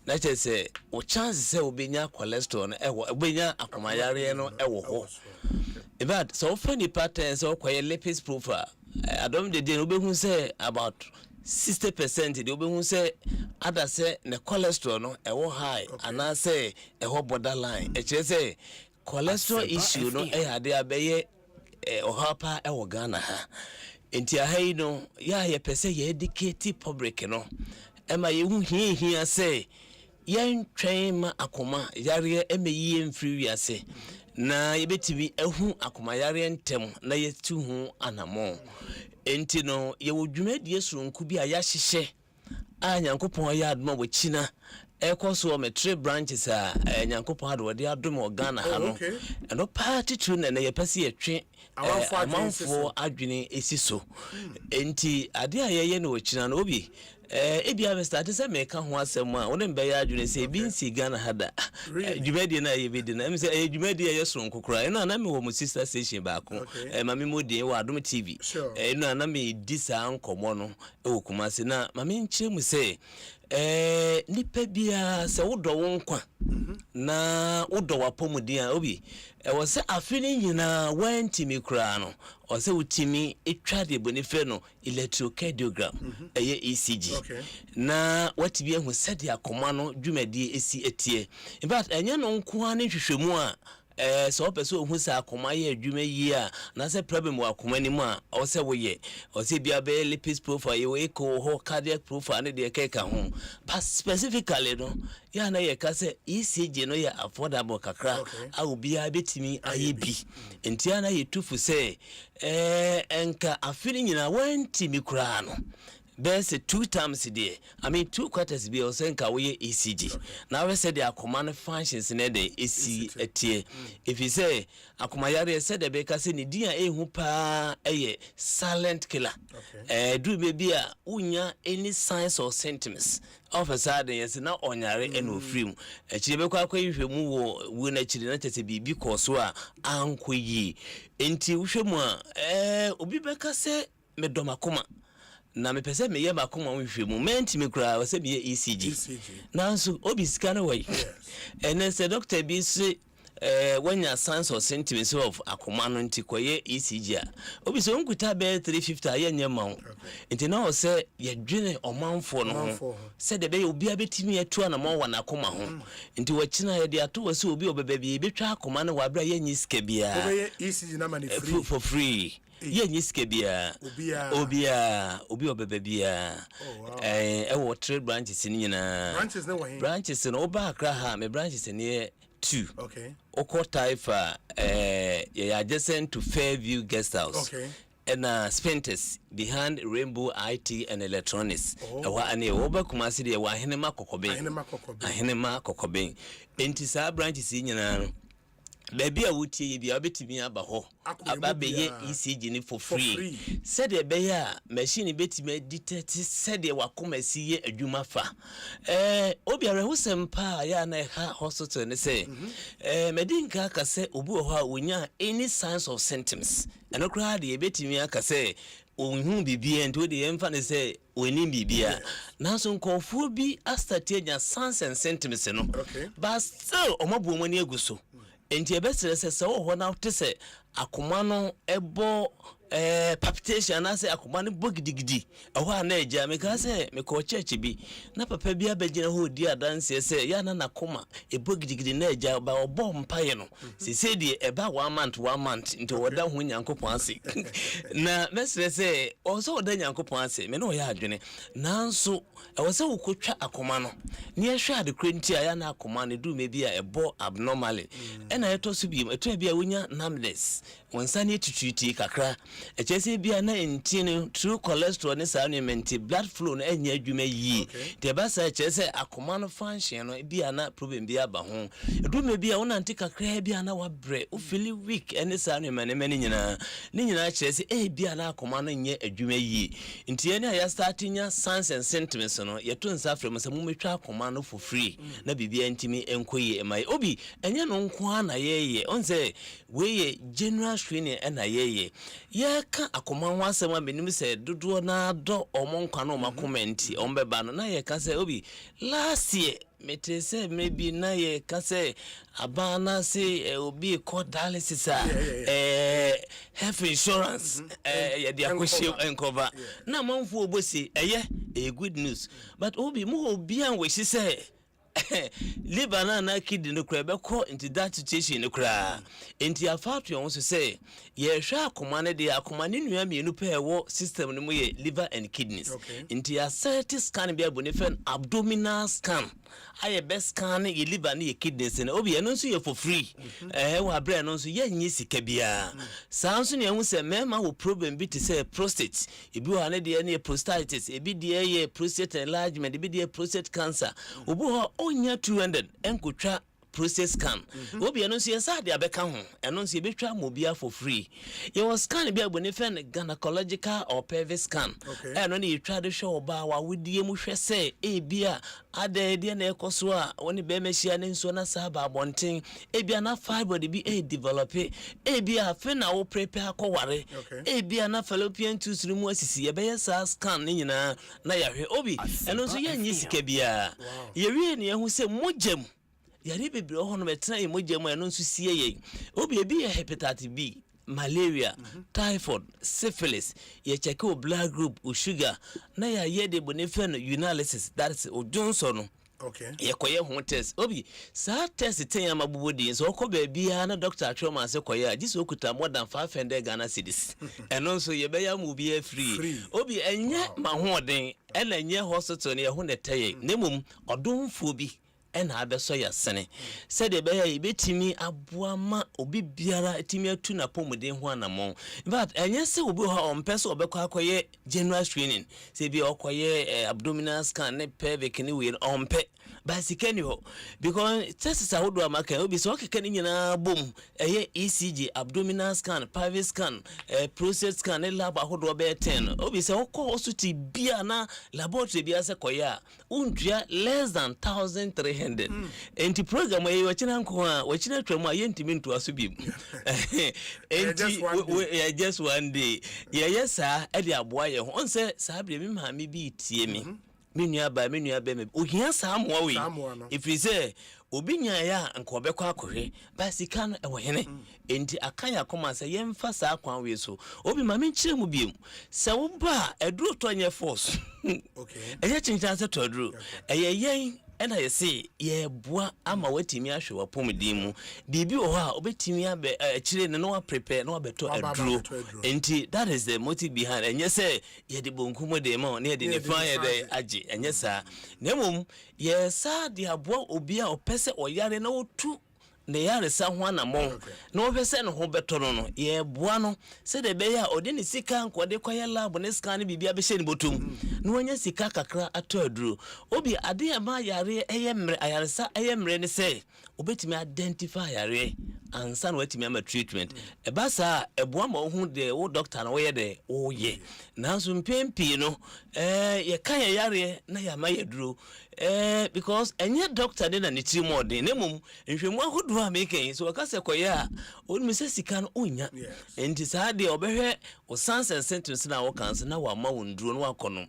na che say o chance say obenya cholesterol no obenya akomayare no ho but so funny patterns so kway lipid profile adom de obehu say about 60% de obehu say ada say ne cholesterol no high and I say borderline say cholesterol issue no ade abeye ohapa Ghana ha enti ahai no ya pese ye educate public no ema ye hu hia say yen twɛn ma akoma yare emeyi mfiri wiase na yebetimi ehu akoma yare ntem na yetu hu anamo enti no ye wodwumadie soronku bi a ya hyehye a nyankopɔn ya adoma wo china ekoso me 3 branches a nyankopɔn ade wode adoma Ghana ha no eno party tu na ye pese ye twe amanfo adwene esiso enti ade a ye no wo china no obi ebia be start say me ka ho asem a wona mbe ya adwene say bi nsi Ghana hada dwumadi na ye bedi na em say dwumadi ye soron kokora na me wo mu sister station ba ko mami modi wa adom TV na me di sa nkomo no e wo Kumasi na mami nche mu say nipa bia se wodo wo nkwa na wodo wapomudi a obi wo se afini nyina wantimi kura no o se utimi etwa de bonife no electrocardiogram eye ECG na watibi ehu sede akoma no dwumadi esi etie in fact enye no nko ne hwehwemu a so person who say akoma ye adwuma yi a na say problem wa akoma ni mu a o say wo ye o say bia be lipid profile ye echo ho cardiac profile ne de keka ho but specifically no ya na ye ka say ECG no ye affordable kakra a obia betimi aye bi entia na ye tufu say enka afini nyina wantimi kura no there's 2 times there. I mean 2 quarters be o senka we ECG. Now we say the command functions in the EC etie. If you say akumayare said the beka say ni dia ehu pa silent killer. Do maybe a unya any signs or symptoms. Of a sudden yes na onyare eno free. Echire bekwa kwa ihwemu wo na chire na tete bibi koso a ankoyi. Enti uhwemu a obi beka say medomakoma na me pese me ye makoma nhwemu menti me kura wo se me ECG nanso obi sika no way and then say doctor bi say when your signs or symptoms of akoma no nti koye ECG a obi so nkuta be 350 aye nyema nti na o say ye dwene omanfo no say de be obi abetimi etu na mo wana akoma ho nti wachina ye de ato wase obi obebe bi betwa akoma no wabra ye nyi sika bia obe ECG na man free for free ye nyiske bia obi obebe bia wo 3 branches ni nyina branches no oba akra ha me branches ni 2 oko taifa ye adjacent to Fairview Guest House and Spintes behind Rainbow IT and Electronics wa ane oba Kumasi de wa henema kokoben enti sa branches ni nyina baby a wutie bia obetimi aba ho aba beye ECG ni for free said e be ya machine betimi detect said e wakomasi ye adwuma fa obiare husempa ya na ha hospital ne say medinka aka say obi ho a wonya any signs of symptoms eno kra de betimi aka say ohun bibia ento de emfa ne say oni bibia nanso nkofu bi astatenya signs and symptoms no but still omabu omani aguso enti ebesere se wo na wote se akoma no ebo palpitation na se akoma no bogidigidi ehwa na eja me ka se me ko church bi na papa bi abegina ho di adanse se ya na nakoma ebogidigidi na eja ba obo mpaye no se die eba 1 month nti woda ho nyankopon ase na mesere se oso woda nyankopon ase me no ya adwene nanso ewo se wokotwa akoma no ne ehwe ade krenti aya na akoma no du me bi a ebo abnormally ena eto so bi eto bi a wonya numbness wonsane tututi kakra echese bia na entine true cholesterol ne supplement blood flow no enya adwuma yi te ba sa echese akoma no function no bia na problem bia ba ho edume bia wona nti kakra bia na wabre o feel weak ene supplement ne nyina echese bia na akoma no nye adwuma yi nti ene ya startinya signs and symptoms no yeto nsa frem se mumetwa akoma no for free na bibia ntimi enkoyi emai obi enye no nko na yeye onse we general screening na yeye ye ye ka akoma ho asem a menim se dodo na do omonkwa no ma comment ombeba no na ye ka se obi last year mete se maybe na ye ka se abana se obi ko dialysis health insurance ye dia kwhye encover na manfo obosi eye good news but obi mo obi an we say liver na kidney no kra be ko into that situation no kra enti afatu yon so say ye hwa akoma ne de akoma ne nua mienu pa ewo system no mo ye liver and kidneys enti ya CT scan be abonifen abdominal scan aye best scan ye liver ne ye kidneys ne obi eno so ye for free wa bra no so ye nyi sika bia saa so ne hu se mema wo problem bi te say prostate ebi wa ne de ne prostatitis ebi de ye prostate enlargement ebi de prostate cancer obi ho onya 200 enkotwa process scan obi eno so yesa de abeka ho eno so yebetwa mobia for free ye was scan bi abonifen gynecological or pelvic scan eno ne yetwa de hwe oba wa wodie mu hwe se ebia adede na ekoso a woni be mehia ne nso na saba abonten ebia na fibroid bi develop ebia fe na wo prepare akoware ebia na fallopian tubes mu asisi ye be yesa scan ne nyina na yahwe obi eno so ye nyi sika bia ye wie ne hu se mogem yari bebre ho no betena emogye mu eno nso sie ye obi ebi hepatitis B malaria typhoid syphilis ye check o blood group o sugar na ya ye de bonifen urinalysis that is o Johnson no ye koye ho test obi sa test ten ya mabubodi so ko ba bia na doctor atwoma se koye agisi okuta more than 500 Ghana cedis eno nso ye be ya mu bia free obi enye mahoden ena enye hospital ne ye ho neteye nemum odomfo bi ena abeso ya sene said be ya ibetimi aboama obi biara etimi atu na pomuden ho anamon but enye se obi ho ompeso obekọ akoye general screening se bi okoye abdominal scan ne pelvic ne we ompe basically ho because test sa hodo amaka obi so okeke ni nyina bom ECG abdominal scan pelvic scan prostate scan ne lab hodo be 10 obi se okọ osuti bia na laboratory bia se koya undua less than 1300 enti program ayi wachina nko a wachina twam aye ntimi nto aso bi enti just one day yesa e de aboa ye ho onse saa bre mi ma me bi tie mi menua ba me ohia saa moa we if you say obinya ya nko obekọ akohwe basika no ewohene enti akaya koma se yemfa saa kwan we so obi ma me nkyere mu biem se wo ba eduro to nye force eye chincha se to eduro eye yen ena yesi ye boa ama watimi ahwe wapomdin mu bibi wo ha obetimi abe kire ne no prepare no abeto eduro enti that is the motive behind enye se ye de bonkumo de ma ne de ne fan ye de age enye sa nemum ye sa de aboa obi a opese oyare na otu ne yare sa ho anamon na opese ne ho beto no ye boa no se de be ya ode ne sika nko de kwaya lab ne scan bibia be she ne botum na wanya sika kakra ato aduro obi ade ya ma yare eyemre ayaresa eyemre ne se obetimi identify yare ansa na watimi ama treatment eba sa eboa ma hu de wo doctor na wo ye de wo ye nanso mpempi no ye kan yare na ya ma yaduro because enye doctor de na ne tiri mo de nemum nhwemu ahodo a meken so ka se koye a onimi se sika no onya enti sa de obehwe o sans and sentence na wo kan na wa ma wonduro no akono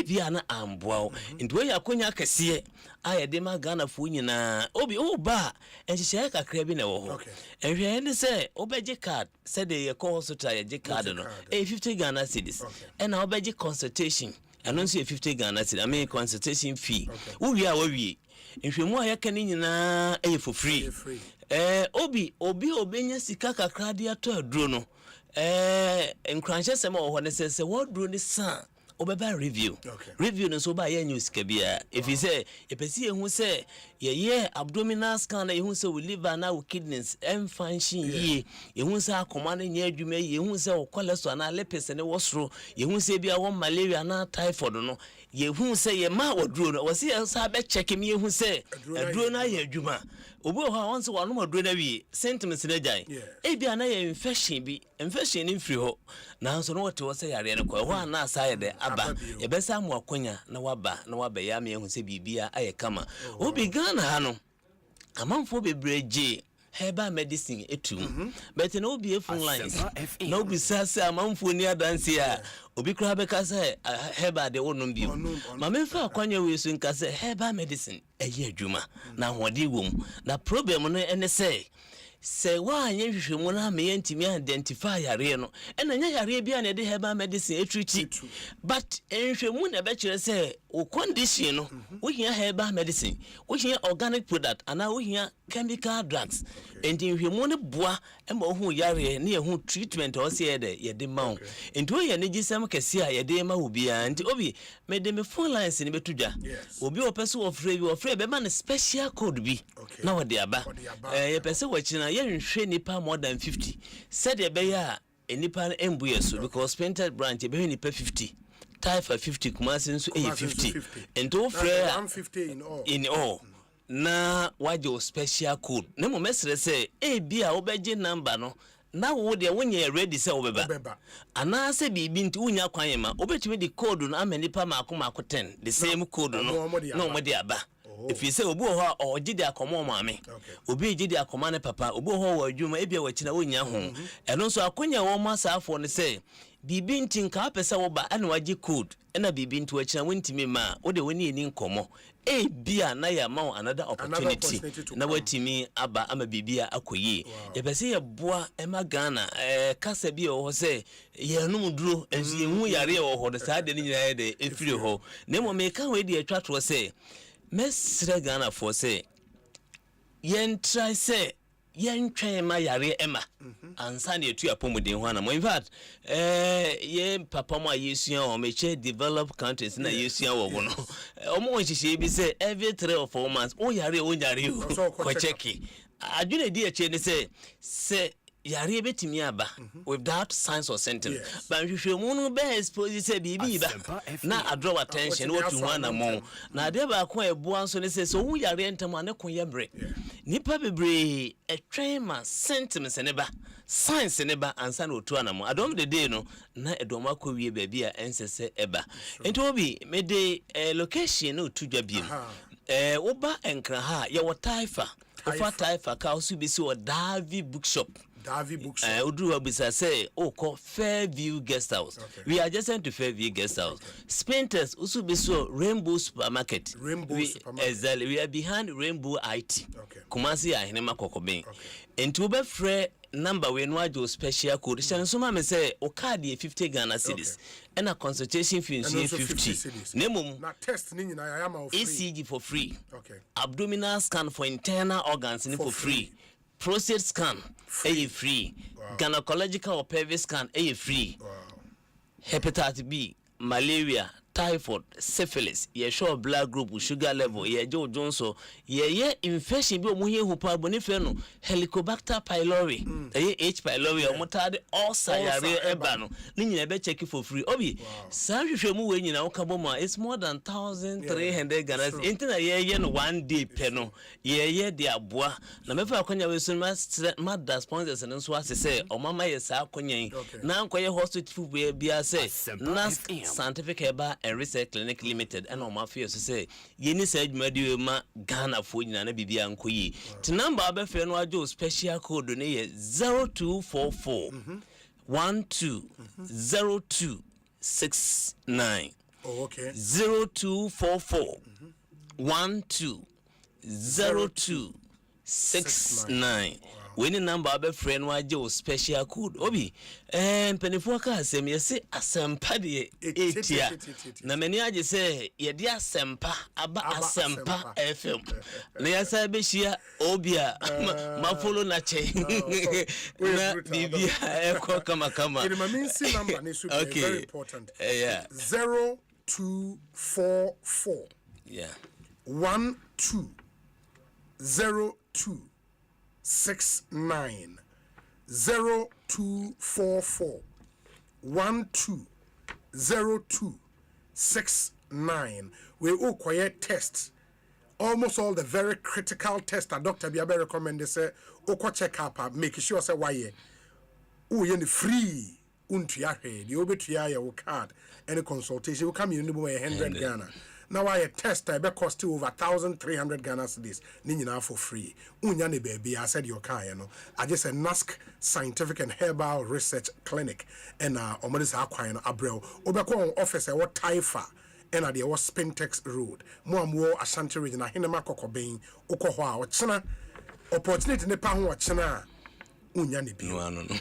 bia na amboa enti we yakonya kase aye de ma Ghana fu nyina obi ba enhye kakra bi na wo ho ehwe ne se obeje card se de ye call hospital ye card no 50 Ghana cedis and na obeje consultation announce 50 Ghana cedis I mean consultation fee uwi a wawie nhwemu a yaka ni nyina for free obi obenya sika kakra de ato aduro no nkranche sema wo ne se wo duro ni san obeba review no so ba ye news ka bia if you say epesi ehu say ye abdominal scan na ehu say we liver na we kidneys function ye ehu say akoma na nya adwuma ye ehu say o cholesterol na lipase ne wosro ehu say bia wo malaria na typhoid no ye hu say ye ma woduro no wose ye say be check me ehu say aduro na ye adwuma obo ho won say wano aduro na wi symptoms na jan bia na ye infection in free ho na so no wote wo say yare ne ko ho na say de aba ebesa mu akonya na waba ya me ehu se bibia aye kama obi Ghana ha no amanfo bebreje herbal medicine etum but no be a phone lines no be sasa amanfo ni adanse a obi kura beka say herbal de wonum bi ma me fa kwanya we so nka say herbal medicine eye adwuma na hode wom na problem no ene say why anye hwehwemu na me yantimi identify yare no ena nya yare bia na de herbal medicine etruchi but enhwemu na be kire say o condition no we hia herbal medicine we hia organic product ana we hia chemical drugs and enhwemu ne boa ema hu yare na hu treatment o say ye de ma enti we ye ne gisam kese a ye de ma obia enti obi me de me phone lines ni betudwa obi o pese wo free be ma na special code bi na wo de aba ye pese wo china ye nhwe nipa more than 50 said ye be ya enipa embu yeso because painted branch be nipa 50 type 50 Kumasi nso 50 and to free
150
in all na wajo special code na mo mesre say bia wo beje number no na wo de wonye ready say wo beba ana say bibi nti wonya kwan ma obetumi di code no amanipa mako 10 the same code no no mo de aba if you say obi ho o gidi akomo maame obi gidi akoma ne papa obi ho wo adwuma ebia wakina wonya ho eno nso akonya wo masafo ne say bibi nti nka apesa wo ba ana wagi code ena bibi nti wakina wontimi ma wo de woni eni nkomo bia na ya ma another opportunity na watimi aba ama bibia akoyi ye pese ye boa ema Ghana kasa bi o ho say ye num duro enso ye hu yare o ho de sa de ni nyina ye de efiri ho na mo me ka we de atwato say mesre Ghana for say yen try say yen twen ma yare ema ansa na etu apomuden ho na mo in fact ye papa mo ayesua o meche developed countries na yesua wo no o mo nhihye bi say every 3 or 4 months o yare ko cheki adwene di eche ne say yare betimi aba without signs or symptoms but hwehwemu no be expose say bibi ba na draw attention what you want among na de ba ko eboa nso ne say so hu yare ntam ane ko yembre nipa bebre etwen ma symptoms ne ba signs ne ba ansa na otu anamo adom de day no na edoma ko wie ba bia ensese eba enti obi me de location no tudwa biem wo ba enkra ha ye wo taifa ofa taifa ka osu bi si o Davi bookshop Udu Abisa say, call Fairview Guest House. Okay. We are adjacent to Fairview Guest House. Spinters, Usubiso, Rainbow Supermarket. Exactly. We are behind Rainbow IT. Okay. Kumasi, Ahinema Kokobin. And to be free number, we know your special code. Shansuma may say, Okada 50 Ghana cedis. And a consultation fee 50. Nemo,
not test
ECG for free.
Okay.
Abdominal scan for internal organs for free. Prostate scan, free. Gynecological or pelvic scan, free. Hepatitis B, malaria, typhoid, syphilis, sure blood group, sugar level, Joe Johnson, infection, be muhe hupa bonifeno, Helicobacter pylori, H pylori, or motard, all sayare ebano, Nina be check for free. Obi, San Shemu in Okaboma, it's more than 1,300 Ghana. Internet 1 day peno, dear bois. Namefa Konya was mad sponsors and so as to say, or Mama is Konya. Now, Koya hospital will be a say, NASC scientific eba and research clinic limited and on my fears to say yeni said mediuma Ghana for you na bibia nkoyi to number abe fe no ajo special code ne 0244 120269
okay
0244 120269 when the number of a friend was your special code obi penifo ka asem yesi asempa de etia na mani age say ye de asempa aba asempa fm na yasa be hia obi a ma follow na che na bibia ekọ kama
it means number ne should be very important 0244 120269 0244 120269. We all quiet tests. Almost all the very critical tests that Dr. Biabe recommended say oko check up make sure say why you free untuya he the obetuya your card any consultation will come in 100 Ghana. now I test I be cost over 1,300 Ghana cedis ni nyina for free unya ne baby I said your car I just a NASC scientific and herbal research clinic and omode sa akwan no abrel obekọ office e what Taifa and at the Spintex Road mo Ashanti region ahenema kokoben ukọ ho a ochena opportunity ne pa ho ochena unya ne bi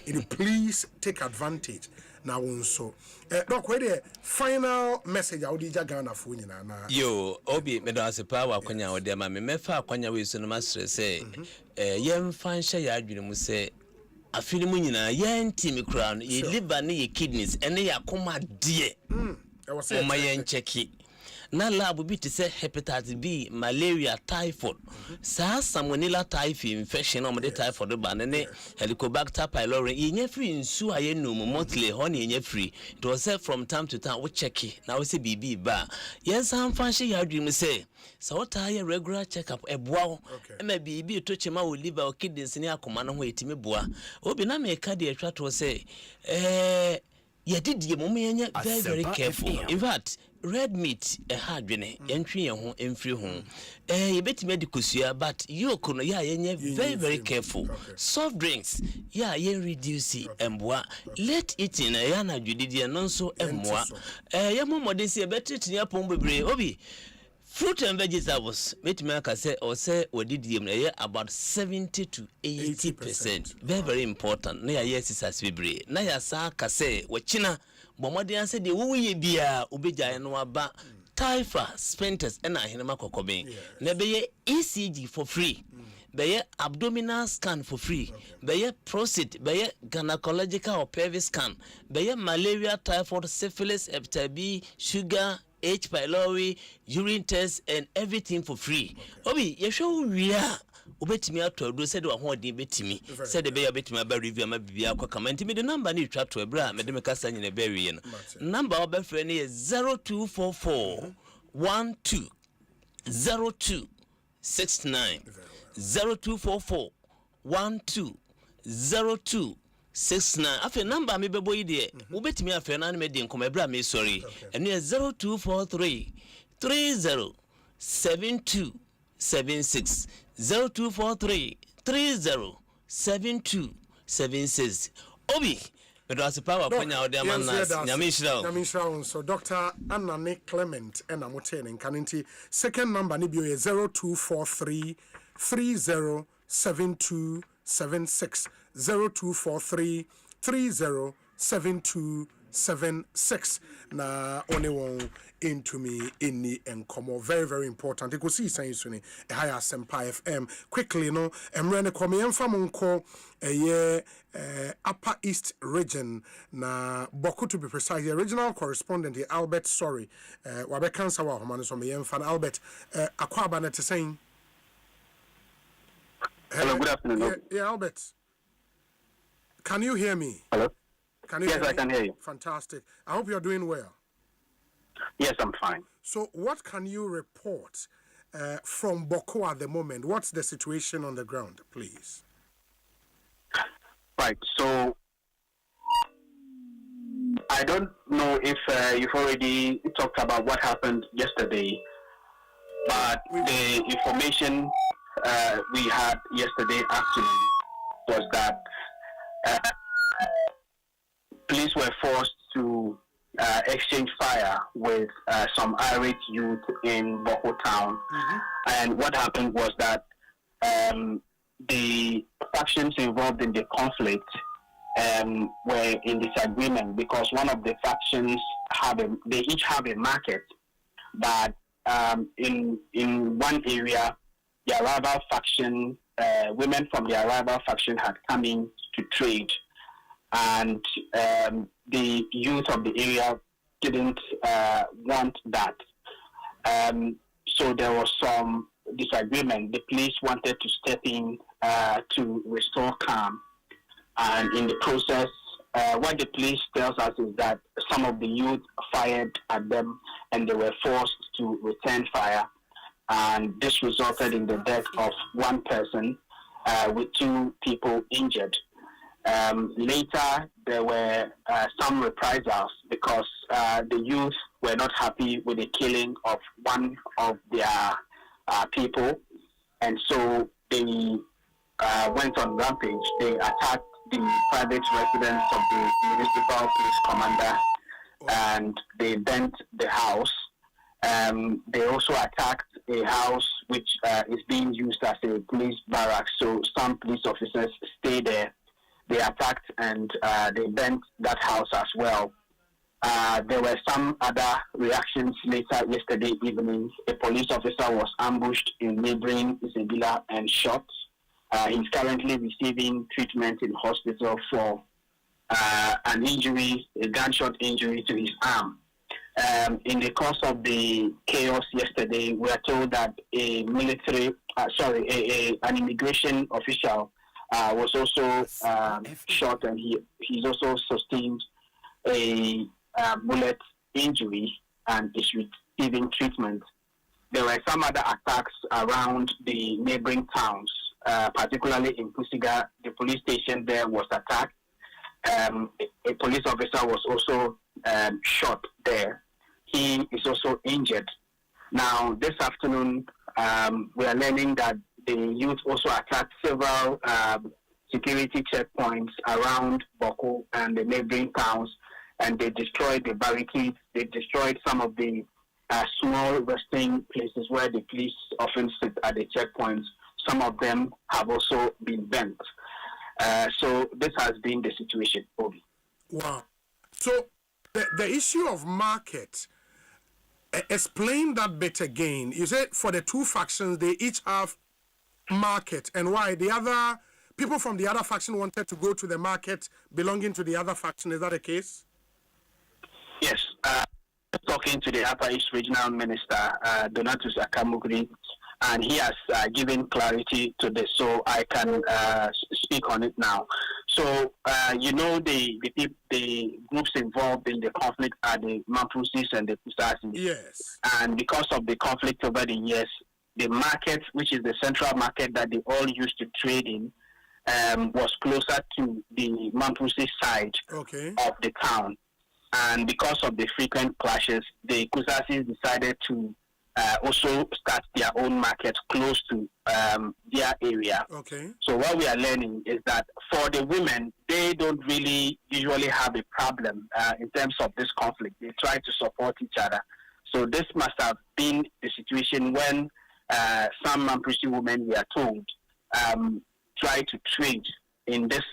it please take advantage now so doc where the final message I would Ghana for nyina na
yo obi me do asepa wa kwanya wo de ma me mefa kwanya we so no masre say yem fan hye ya adwene mu say afini mu nyina yen timi kra no ye liver ne ye kidneys ene ya koma de o ma yen cheki na lab bi te say hepatitis B, malaria, typhoid. Sa salmonella typhi infection o de typhoid ba ne Helicobacter pylori. Yenye free nsu aye no monthly honey yenye free. It was said from time to time we check it. Na we say bibi ba. Yen san fanhye ya dream say sa what aye regular check up eboa. E ma bibi to chema o liver o kidneys ni akoma no ho etimi boa. Obi na me ka de atwa to say ye did ye mom yenye very careful. In fact red meat hard dwene entry ye ho emfiri ho ye betime de kosua but yoko no ya yenye very careful. Soft drinks ya ye reduce emboa late eating ya na dwedidi no nso emboa ye momode se betiti ya pom bebre obi fruit and vegetables betime aka say or say odidiem na ye about 70 to 80%. Very important na ya exercise bebre na ya sa ka say wachina bomode anse de wo ye bia obejaye no aba Taifa Spintex and ahenema kokoben na beye ECG for free beye abdominal scan for free beye prostate beye gynecological or pelvic scan beye malaria, typhoid, syphilis, hepatitis B, sugar, H. pylori, urine test and everything for free. Obi ye show we are obetimi atodo said wa ho de betimi said the be betimi aba review ma bibia akwa ma ntimi the number ni twa to ebra me de me kasa nyine be wie no number oba frɛ ne 0244 12 0269 0244 12 0269 afi number me bebo yi de obetimi afɛ na me de nkom ebra me sorry eno 0243 30 7276 0243 30 7276 Obi But as power kwanya ode amanas nyamishira
so Dr. Anane Clement and Amotene kaninti second number ni bio 0243 30 7276 0243 30 7276 na only one into me in the encomo very important Ekosiisen suni a higher Asempa FM quickly no emrene komi emfamonko Upper East region na Boku to be precise the original correspondent the Albert wabe cancer wa homane so me emfa Albert akwaba na te saying
hello good afternoon
yeah Albert, can you hear me?
Hello.
Yes,
I can hear you.
Fantastic. I hope you're doing well.
Yes, I'm fine.
So what can you report from Boku at the moment? What's the situation on the ground, please?
Right. So I don't know if you've already talked about what happened yesterday, but the information we had yesterday afternoon was that police were forced to exchange fire with some irate youth in Boku town. And what happened was that the factions involved in the conflict were in disagreement because one of the factions they each have a market, but in one area, the rival faction, women from the rival faction had come in to trade. And the youth of the area didn't want that. So there was some disagreement. The police wanted to step in to restore calm. And in the process, what the police tells us is that some of the youth fired at them and they were forced to return fire. And this resulted in the death of one person with 2 people injured.
Later, there were some reprisals because the youth were not happy with the killing of one of their people, and so they went on rampage. They attacked the private residence of the municipal police commander, and they burnt the house. They also attacked a house which is being used as a police barracks, so some police officers stay there. They attacked and they burnt that house as well. There were some other reactions later yesterday evening. A police officer was ambushed in neighboring Isabela and shot. He's currently receiving treatment in hospital for an injury, a gunshot injury to his arm. In the course of the chaos yesterday, we are told that an immigration official was also shot, and he's also sustained a bullet injury and is receiving treatment. There were some other attacks around the neighboring towns, particularly in Pusiga. The police station there was attacked. A police officer was also shot there. He is also injured. Now, this afternoon, we are learning that the youth also attacked several security checkpoints around Boku and the neighboring towns, and they destroyed the barricades. They destroyed some of the small resting places where the police often sit at the checkpoints. Some of them have also been burnt. So this has been the situation, Obi.
Wow. So the issue of market, explain that bit again. You said for the two factions, they each have market, and why the other people from the other faction wanted to go to the market belonging to the other faction. Is that the case?
Yes. Talking to the Upper East Regional Minister, Donatus Akamugri, and he has given clarity to this, so I can speak on it now. So, the groups involved in the conflict are the Mampusis and the Kusasis.
Yes.
And because of the conflict over the years, the market, which is the central market that they all used to trade in, was closer to the Mampusis side of the town. And because of the frequent clashes, the Kusasis decided to also start their own market close to their area.
Okay.
So what we are learning is that for the women, they don't really usually have a problem in terms of this conflict. They try to support each other. So this must have been the situation when some Mampusi women, we are told, try to trade in this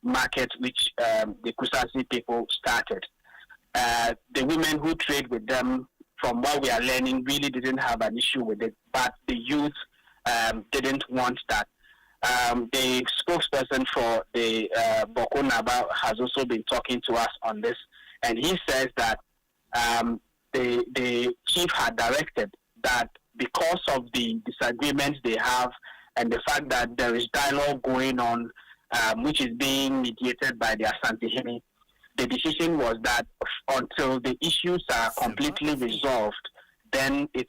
market which the Kusasi people started. The women who trade with them, from what we are learning, really didn't have an issue with it, but the youth didn't want that. The spokesperson for the Boku Naba has also been talking to us on this, and he says that the chief had directed that because of the disagreements they have and the fact that there is dialogue going on, which is being mediated by the Asante, the decision was that until the issues are completely resolved, then it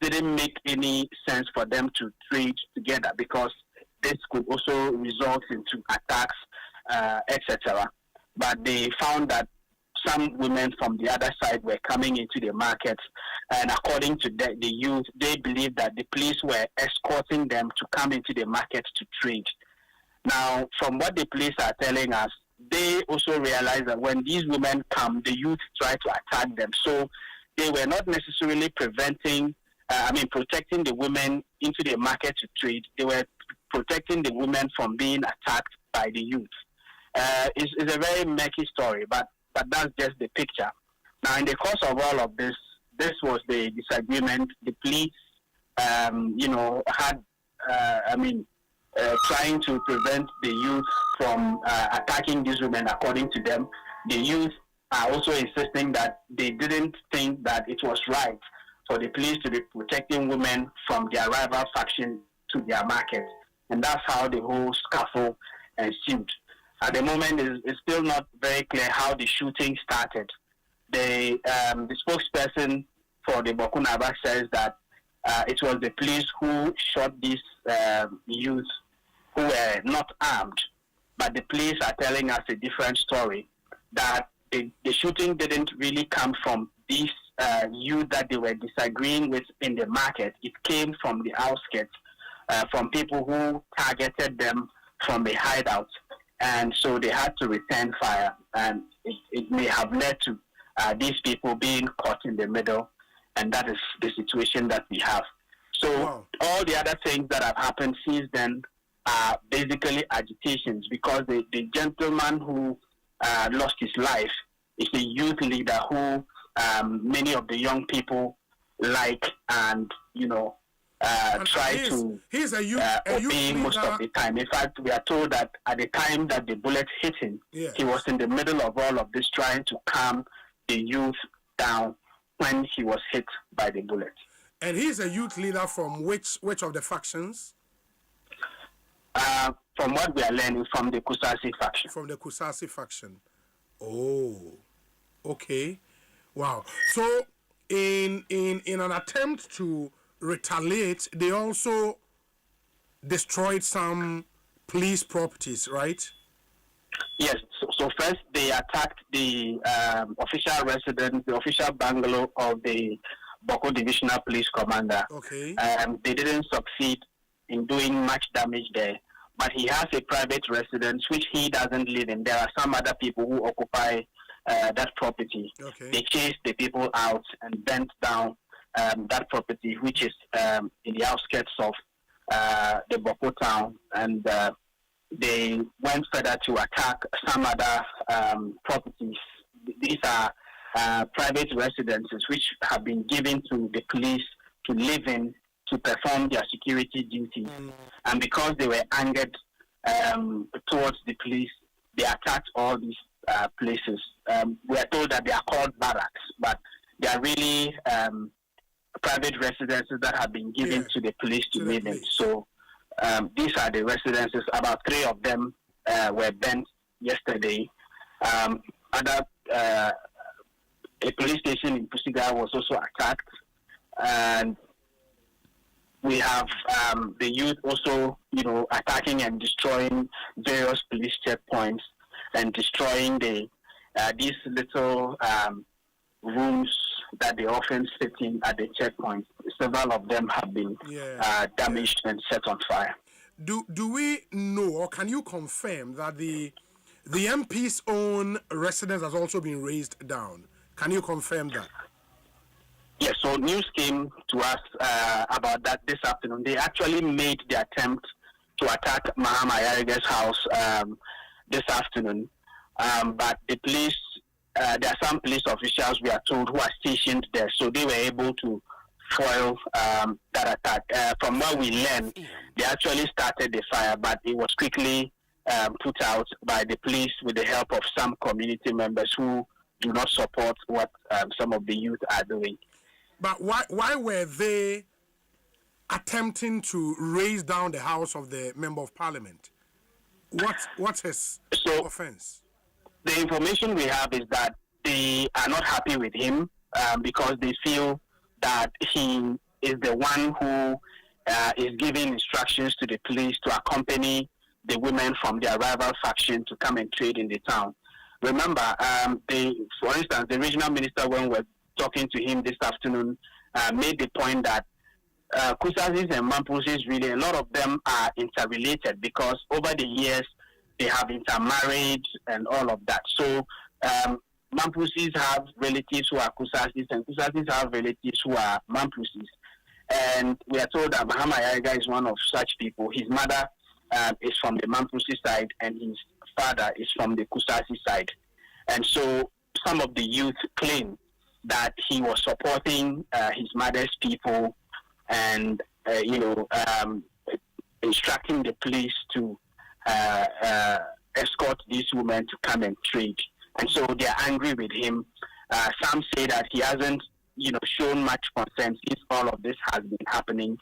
didn't make any sense for them to trade together, because this could also result into attacks, etc. But they found that some women from the other side were coming into the market, and according to the youth, they believed that the police were escorting them to come into the market to trade. Now, from what the police are telling us, they also realize that when these women come, the youth try to attack them. So they were not necessarily protecting the women into the market to trade. They were protecting the women from being attacked by the youth. It's a very murky story, but that's just the picture. Now, in the course of all of this was the disagreement. The police, had, trying to prevent the youth from attacking these women, according to them. The youth are also insisting that they didn't think that it was right for the police to be protecting women from their rival faction to their market. And that's how the whole scuffle ensued. At the moment, it's still not very clear how the shooting started. The spokesperson for the Boku Naba says that it was the police who shot these youth who were not armed. but the police are telling us a different story, that the shooting didn't really come from these youth that they were disagreeing with in the market. It came from the outskirts, from people who targeted them from a hideout. And so they had to return fire, and it may have led to these people being caught in the middle, and that is the situation that we have. So all the other things that have happened since then are basically agitations, because the gentleman who lost his life is a youth leader who many of the young people like, and try to obey most of the time. In fact, we are told that at the time that the bullet hit him, he was in the middle of all of this, trying to calm the youth down when he was hit by the bullet.
And he's a youth leader from which of the factions?
From what we are learning, from the Kusasi faction.
From the Kusasi faction. Oh, okay. Wow. So in an attempt to retaliate, they also destroyed some police properties, right?
Yes. So first they attacked the official residence, the official bungalow of the Boku Divisional Police Commander.
Okay.
They didn't succeed in doing much damage there, but he has a private residence which he doesn't live in. There are some other people who occupy that property.
Okay.
They chased the people out and burnt down that property, which is in the outskirts of the Boku town, and they went further to attack some other properties. These are private residences which have been given to the police to live in, to perform their security duties. And because they were angered towards the police, they attacked all these places. We are told that they are called barracks, but they are really private residences that have been given to the police to live in. So these are the residences. About 3 of them were burnt yesterday. A police station in Pusiga was also attacked, and we have the youth also, attacking and destroying various police checkpoints and destroying these little rooms that they often sit in at the checkpoints. Several of them have been damaged and set on fire.
Do we know, or can you confirm that the MP's own residence has also been razed down? Can you confirm that?
Yes, so news came to us about that this afternoon. They actually made the attempt to attack Mahama Ayarige's house this afternoon, but the police, there are some police officials, we are told, who are stationed there, so they were able to foil that attack. From what we learned, they actually started the fire, but it was quickly put out by the police with the help of some community members who do not support what some of the youth are doing.
But why were they attempting to raise down the house of the Member of Parliament? What's his offense?
The information we have is that they are not happy with him because they feel that he is the one who is giving instructions to the police to accompany the women from their rival faction to come and trade in the town. Remember, for instance, the regional minister, when we're talking to him this afternoon, made the point that Kusasis and Mampusis, really, a lot of them are interrelated because over the years they have intermarried and all of that. So Mampusis have relatives who are Kusasis, and Kusasis have relatives who are Mampusis. And we are told that Mahama Ayariga is one of such people. His mother is from the Mampusi side, and his father is from the Kusasi side. And so some of the youth claim that he was supporting his mother's people and, instructing the police to escort these women to come and trade. And so they are angry with him. Some say that he hasn't, shown much concern since all of this has been happening.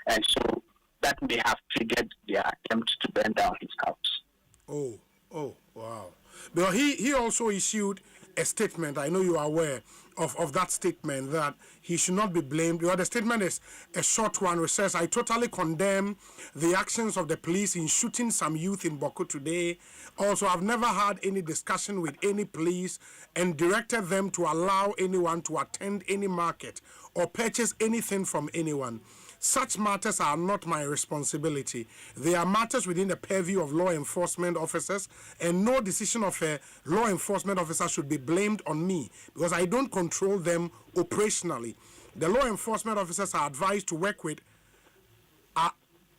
And so that may have triggered their attempt to burn down his house.
Oh, wow. But he also issued a statement, I know you are aware, of that statement that he should not be blamed. Well, the statement is a short one which says, I totally condemn the actions of the police in shooting some youth in Boku today. Also, I've never had any discussion with any police and directed them to allow anyone to attend any market or purchase anything from anyone. Such matters are not my responsibility. They are matters within the purview of law enforcement officers, and no decision of a law enforcement officer should be blamed on me because I don't control them operationally. The law enforcement officers are advised to work with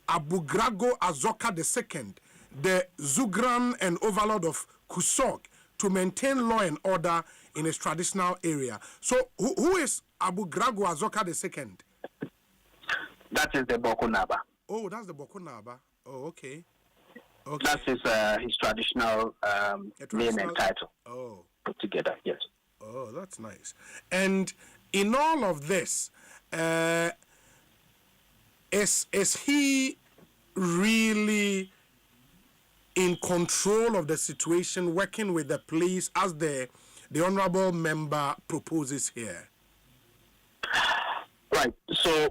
Abugrago Azoka II, the Zugran and overlord of Kusok, to maintain law and order in his traditional area. So who is Abugrago Azoka II?
That is the Boku Naba.
Oh, that's the Boku Naba. Oh, okay.
That's his traditional name and title.
Oh.
Put together, yes.
Oh, that's nice. And in all of this, is he really in control of the situation, working with the police as the honorable member proposes here?
Right. So,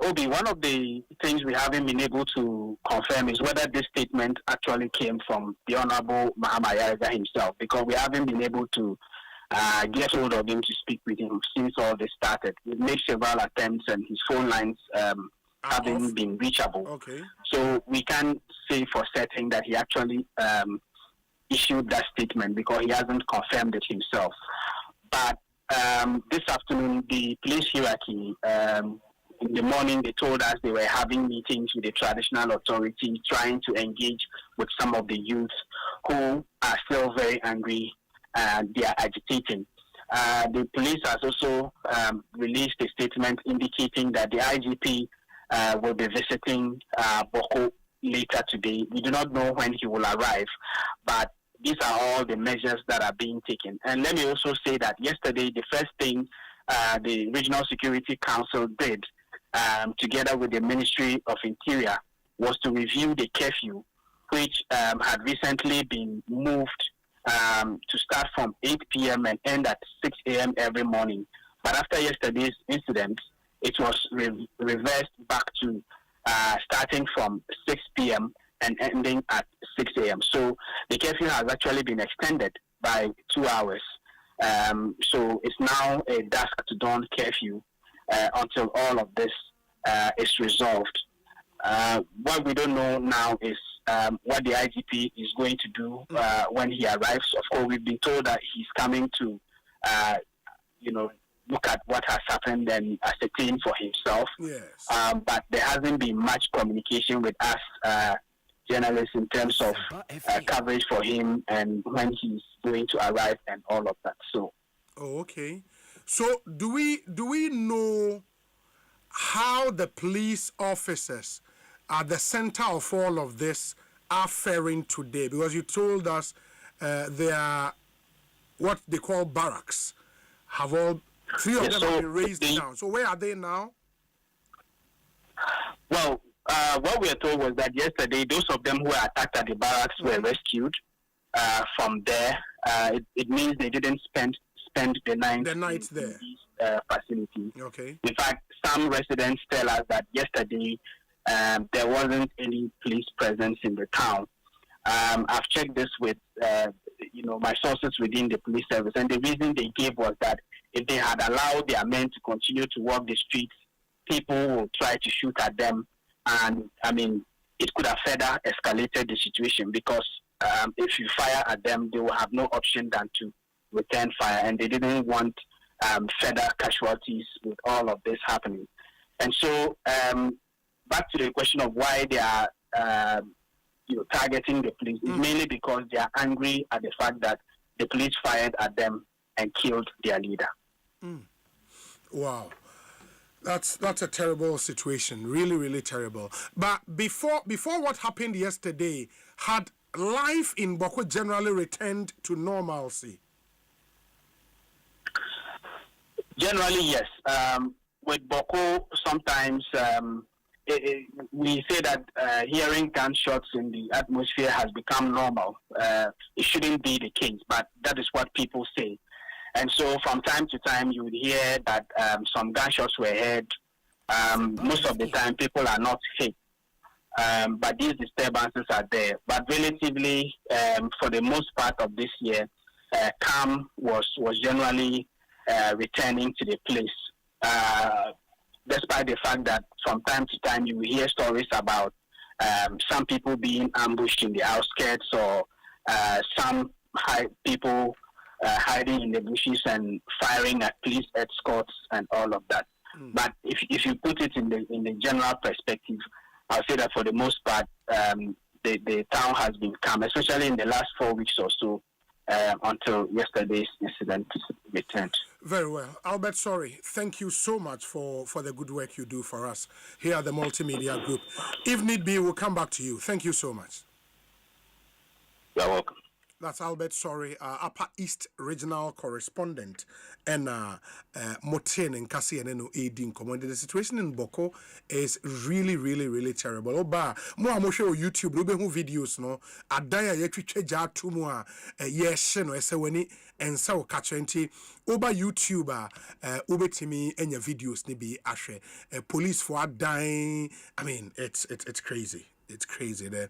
Obi, one of the things we haven't been able to confirm is whether this statement actually came from the Honorable Mahama Yariga himself, because we haven't been able to get hold of him to speak with him since all this started. We've made several attempts and his phone lines haven't been reachable.
Okay.
So we can't say for certain that he actually issued that statement because he hasn't confirmed it himself. But this afternoon, the police hierarchy, in the morning, they told us they were having meetings with the traditional authorities, trying to engage with some of the youths who are still very angry and they are agitating. The police has also released a statement indicating that the IGP will be visiting Boku later today. We do not know when he will arrive, but these are all the measures that are being taken. And let me also say that yesterday, the first thing the Regional Security Council did, together with the Ministry of Interior, was to review the curfew, which had recently been moved to start from 8 p.m. and end at 6 a.m. every morning. But after yesterday's incident, it was reversed back to starting from 6 p.m. and ending at 6 a.m. So the curfew has actually been extended by 2 hours. So it's now a dusk to dawn curfew until all of this is resolved. What we don't know now is what the IGP is going to do when he arrives. Of course, we've been told that he's coming to, look at what has happened and ascertain for himself.
Yes.
But there hasn't been much communication with us journalists in terms of coverage for him and when he's going to arrive and all of that. So.
Oh, okay. So do we know how the police officers at the center of all of this are faring today? Because you told us they are what they call barracks. Have all three of them have been raised down. So where are they now?
Well, what we are told was that yesterday, those of them who were attacked at the barracks were rescued from there. It means they didn't spend the night
there.
These facilities.
Okay.
In fact, some residents tell us that yesterday there wasn't any police presence in the town. I've checked this with my sources within the police service, and the reason they gave was that if they had allowed their men to continue to walk the streets, people will try to shoot at them. And, it could have further escalated the situation because if you fire at them, they will have no option than to return fire. And they didn't want further casualties with all of this happening. And so, back to the question of why they are targeting the police, is mainly because they are angry at the fact that the police fired at them and killed their leader.
Wow. That's a terrible situation, really, really terrible. But before what happened yesterday, had life in Boku generally returned to normalcy?
Generally, yes. With Boku, sometimes we say that hearing gunshots in the atmosphere has become normal. It shouldn't be the case, but that is what people say. And so from time to time, you would hear that some gunshots were heard. Most of the time, people are not hit. But these disturbances are there. But relatively, for the most part of this year, calm was generally returning to the place. Despite the fact that from time to time you hear stories about some people being ambushed in the outskirts or some people hiding in the bushes and firing at police escorts and all of that. But if you put it in the general perspective, I'll say that for the most part, the town has been calm, especially in the last 4 weeks or so, until yesterday's incident returned.
Very well. Albert, sorry. Thank you so much for the good work you do for us here at the Multimedia Group. If need be, we'll come back to you. Thank you so much.
You're welcome.
That's Albert, sorry, Upper East Regional Correspondent, and Moten and Kasi and no aiding command. The situation in Boku is really, really, really terrible. Oba, more show YouTube, no be videos, no. Adaya yetwi ja tu mo yes no eseweni ensa o kachenti. Oba YouTuber ubetimi enya videos ni bi ahwe. Police for dying. I mean, it's crazy. It's crazy there.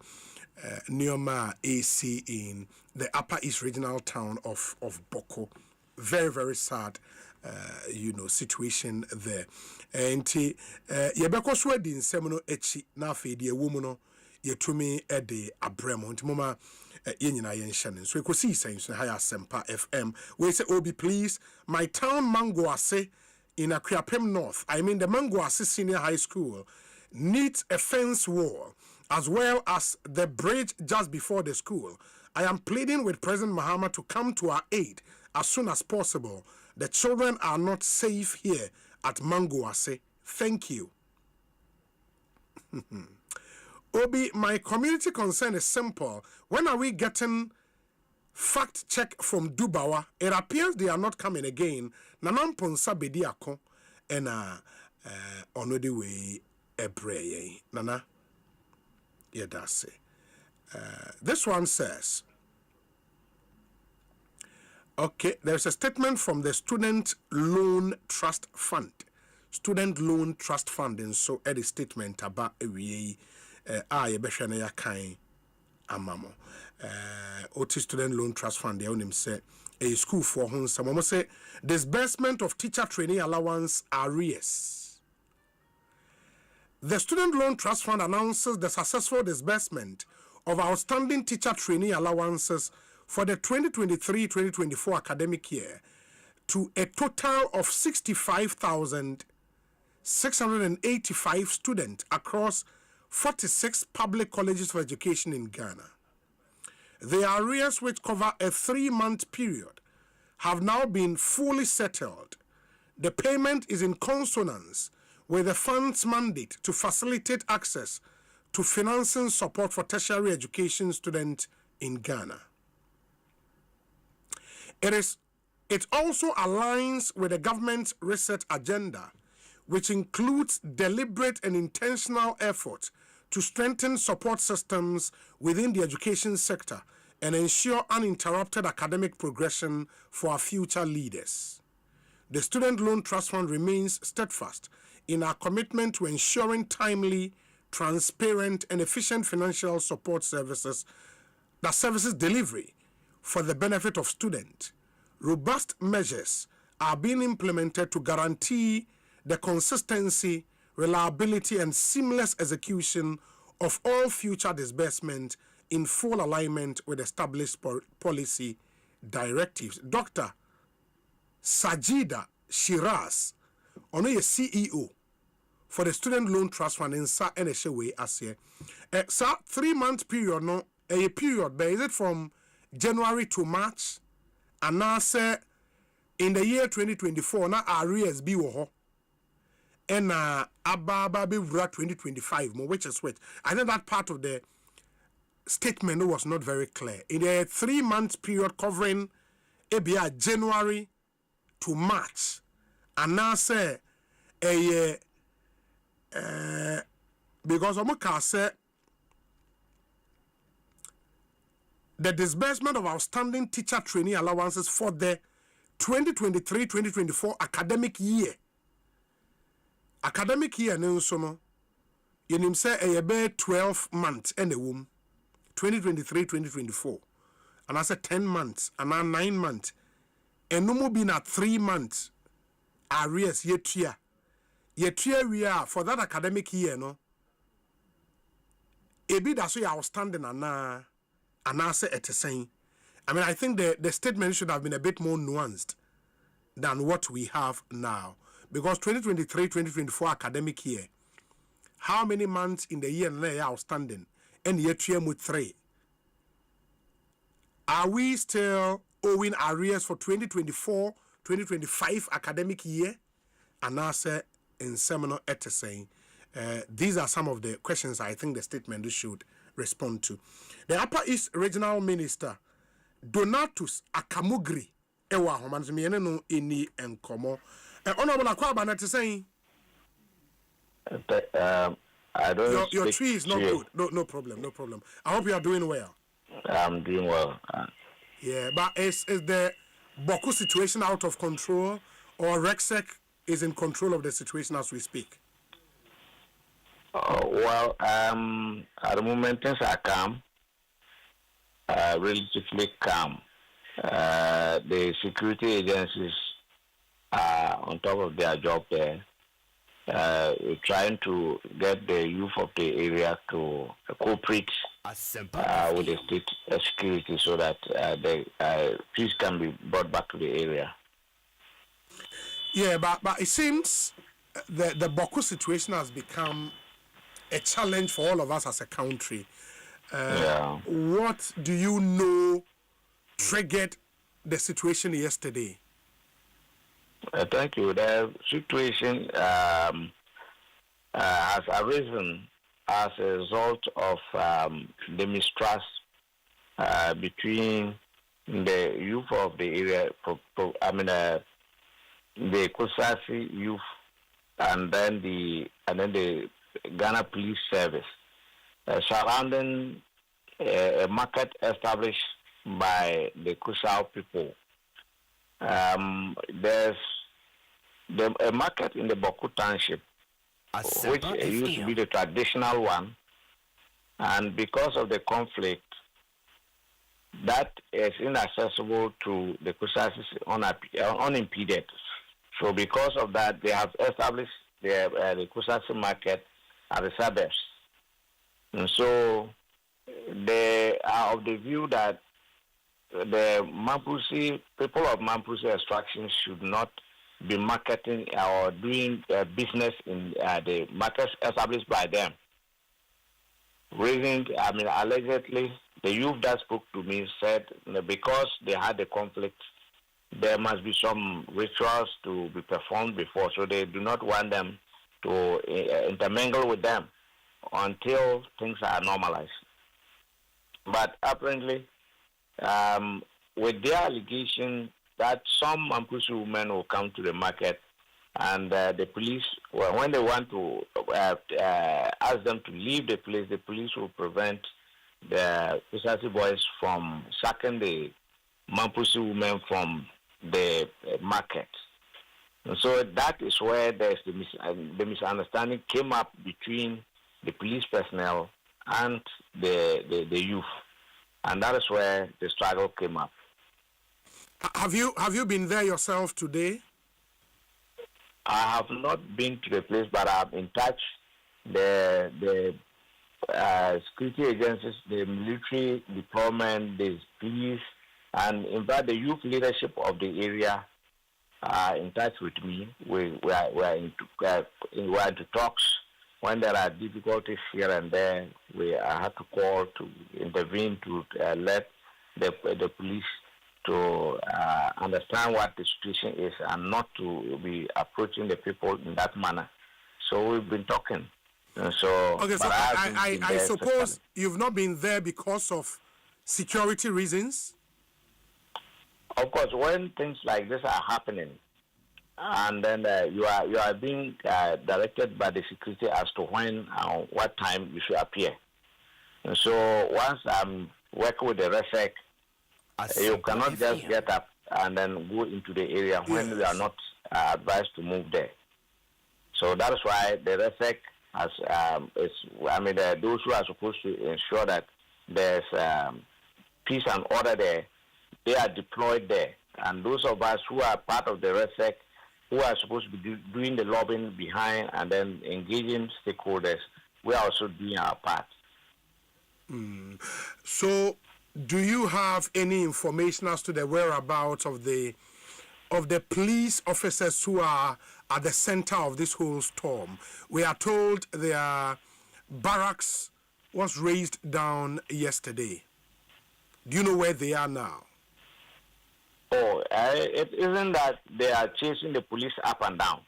Neoma AC in the Upper East Regional town of Boku. Very, very sad, situation there. And yebeko swedi in semino echi na fedi a woman yetumi ede abremo nti mama yenyina yenhane so Ekosiisen so high Asempa FM we say Obi please my town Mangoase in Akuapem North, I mean the Mangoase Senior High School, needs a fence wall as well as the bridge just before the school. I am pleading with President Mahama to come to our aid as soon as possible. The children are not safe here at Mangoase. Thank you. Obi, my community concern is simple. When are we getting fact check from Dubawa? It appears they are not coming again. Nanam ponsa bediako and on the way ebreye. Nana. Yeah, that's it. This one says, okay, there's a statement from the Student Loan Trust Fund. Student Loan Trust Fund, and so a statement about a yebeshana ya kain amamo. Oti Student Loan Trust Fund, they own say a school for whom some say disbursement of teacher training allowance arrears. The Student Loan Trust Fund announces the successful disbursement of outstanding teacher trainee allowances for the 2023-2024 academic year to a total of 65,685 students across 46 public colleges for education in Ghana. The arrears, which cover a 3-month period, have now been fully settled. The payment is in consonance with the fund's mandate to facilitate access to financing support for tertiary education students in Ghana. It also aligns with the government's research agenda, which includes deliberate and intentional effort to strengthen support systems within the education sector and ensure uninterrupted academic progression for our future leaders. The Student Loan Trust Fund remains steadfast in our commitment to ensuring timely, transparent, and efficient financial support services delivery for the benefit of students. Robust measures are being implemented to guarantee the consistency, reliability, and seamless execution of all future disbursements in full alignment with established policy directives. Dr. Sajida Shiraz, ono ye CEO for the Student Loan Trust Fund in sa NHA way as here. 3-month period no a period, but is it from January to March? And now say in the year 2024 na arrears be wo and ababa be 2025 mo which is which. I think that part of the statement was not very clear. In a 3-month period covering ABI January to March, and now say a because Omoka said the disbursement of outstanding teacher training allowances for the 2023-2024 academic year ne nso no yenim say e be 12 months and a womb 2023-2024 and I said 10 months and 9 months and no more be na 3 months arrears yetua we are for that academic year no ebi da so ya outstanding and say etesen. I mean, I think the statement should have been a bit more nuanced than what we have now. Because 2023-2024 academic year, how many months in the year are outstanding? And year 3. Are we still owing arrears for 2024-2025 academic year? And I say in seminar saying, these are some of the questions I think the statement should respond to. The Upper East Regional Minister, Donatus Akamugri, Ewa Homansmiene no ini enkomo. Honorable Akwaba na saying,
I don't.
Your tree is not good. No problem. I hope you are doing well.
I'm doing well.
Yeah, but is the Boku situation out of control, or Rexec is in control of the situation as we speak?
Well, at the moment things are calm, relatively calm. The security agencies are on top of their job there, trying to get the youth of the area to cooperate with the state security so that the peace can be brought back to the area.
Yeah, but it seems the Boku situation has become a challenge for all of us as a country. What do you know triggered the situation yesterday?
Thank you. The situation has arisen as a result of the mistrust between the youth of the area, the Kumasi youth, and then the Ghana Police Service surrounding a market established by the Kusao people. There's a market in the Boku Township, which used to be the traditional one, and because of the conflict, that is inaccessible to the Kusasis unimpeded. So because of that, they have established the Kusasi market at the suburbs. And so they are of the view that the people of Mampusi extraction should not be marketing or doing business in the markets established by them. Allegedly, the youth that spoke to me said because they had a conflict, there must be some rituals to be performed before, so they do not want them to intermingle with them until things are normalized. But apparently, with their allegation that some Mampusi women will come to the market, and the police, when they want to ask them to leave the police will prevent the Kusasi boys from sacking the Mampusi women from the market. And so that is where there's the misunderstanding came up between the police personnel and the youth, and that is where the struggle came up.
Have you been there yourself today?
I have not been to the place, but I'm in touch. The security agencies, the military deployment, the police, and in fact the youth leadership of the area are in touch with me. We are into talks. When there are difficulties here and there, I have to call to intervene to let the police to understand what the situation is and not to be approaching the people in that manner. So we've been talking. And so,
okay, so I suppose you've not been there because of security reasons?
Of course, when things like this are happening, and then you are being directed by the security as to when and what time you should appear. And so once I'm working with the RESEC, you cannot just get up and then go into the area when we are not advised to move there. So that is why the RESEC has, those who are supposed to ensure that there's peace and order there, they are deployed there. And those of us who are part of the RESEC, who are supposed to be doing the lobbying behind and then engaging stakeholders, we are also doing our part.
So, do you have any information as to the whereabouts of the police officers who are at the center of this whole storm? We are told their barracks was raised down yesterday. Do you know where they are now?
Oh, it isn't that they are chasing the police up and down.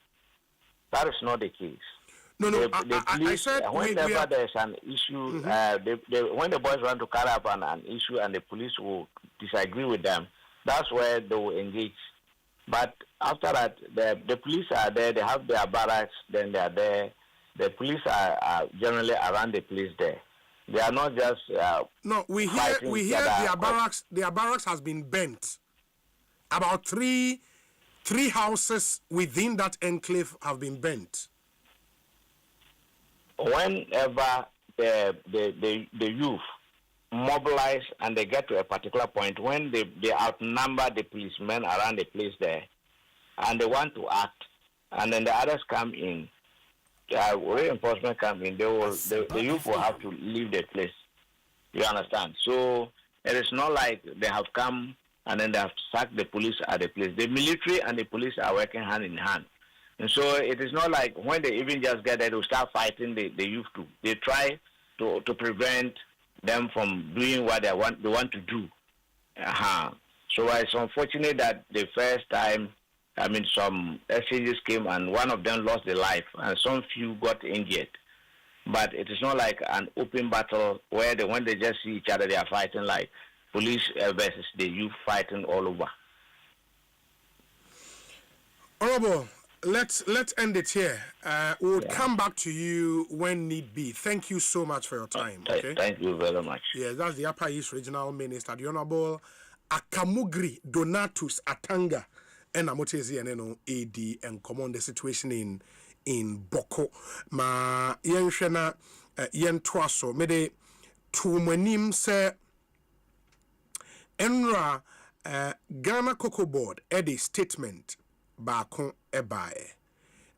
That is not the case.
No,
the police,
I said
whenever there's an issue, when the boys want to carry up an issue and the police will disagree with them, that's where they will engage. But after that, the police are there, they have their barracks, then they are there. The police are generally around the place there. They are not just
no, we hear their barracks has been burnt. About three houses within that enclave have been burnt.
Whenever the youth mobilize and they get to a particular point, when they outnumber the policemen around the place there, and they want to act, and then the others come in, reinforcement come in, the youth will have to leave the place. You understand? So it is not like they have come and then they have sacked the police at the place. The military and the police are working hand in hand. And so it is not like when they even just get there, they'll start fighting the youth too. They try to prevent them from doing what they want to do. So it's unfortunate that the first time, some exchanges came and one of them lost their life and some few got injured. But it is not like an open battle where when they just see each other, they are fighting like police versus the youth fighting all over.
Honorable, let's end it here. We'll come back to you when need be. Thank you so much for your time. Okay?
Thank you very much.
Yes, that's the Upper East Regional Minister, the Honorable Akamugri Donatus Atanga, and Amotezi and AD and command the situation in Boku. Ma yenshena yen twaso mede tumanim se Enra Ghana Cocoa Board edi statement Bawku ebae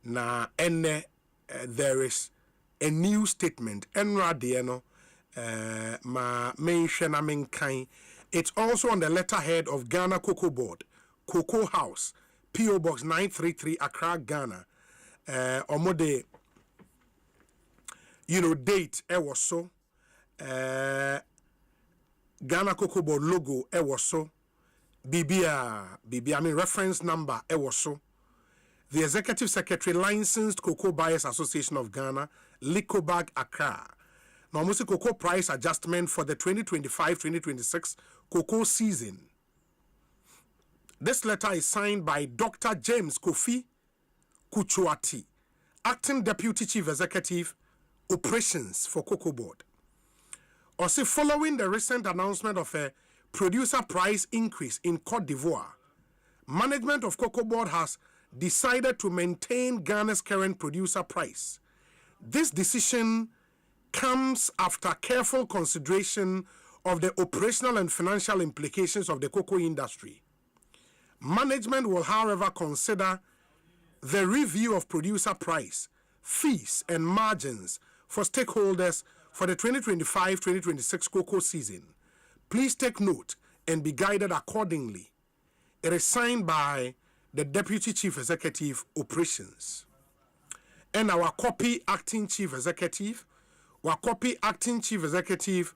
na ene there is a new statement Enra dieno ma mention amenkai. It's also on the letterhead of Ghana Cocoa Board, Cocoa House, PO Box 933 Accra, Ghana. Omode date was so Ghana Cocoa Board logo was so BB reference number was so the Executive Secretary Licensed Cocoa Buyers Association of Ghana, Licobag Accra. Now almost cocoa price adjustment for the 2025-2026 cocoa season. This letter is signed by Dr. James Kofi Kuchuati, Acting Deputy Chief Executive, Operations for Cocoa Board. Also, following the recent announcement of a producer price increase in Côte d'Ivoire, management of Cocoa Board has decided to maintain Ghana's current producer price. This decision comes after careful consideration of the operational and financial implications of the cocoa industry. Management will, however, consider the review of producer price, fees, and margins for stakeholders for the 2025-2026 cocoa season. Please take note and be guided accordingly. It is signed by the Deputy Chief Executive, Operations. And our copy Acting Chief Executive, our copy Acting Chief Executive,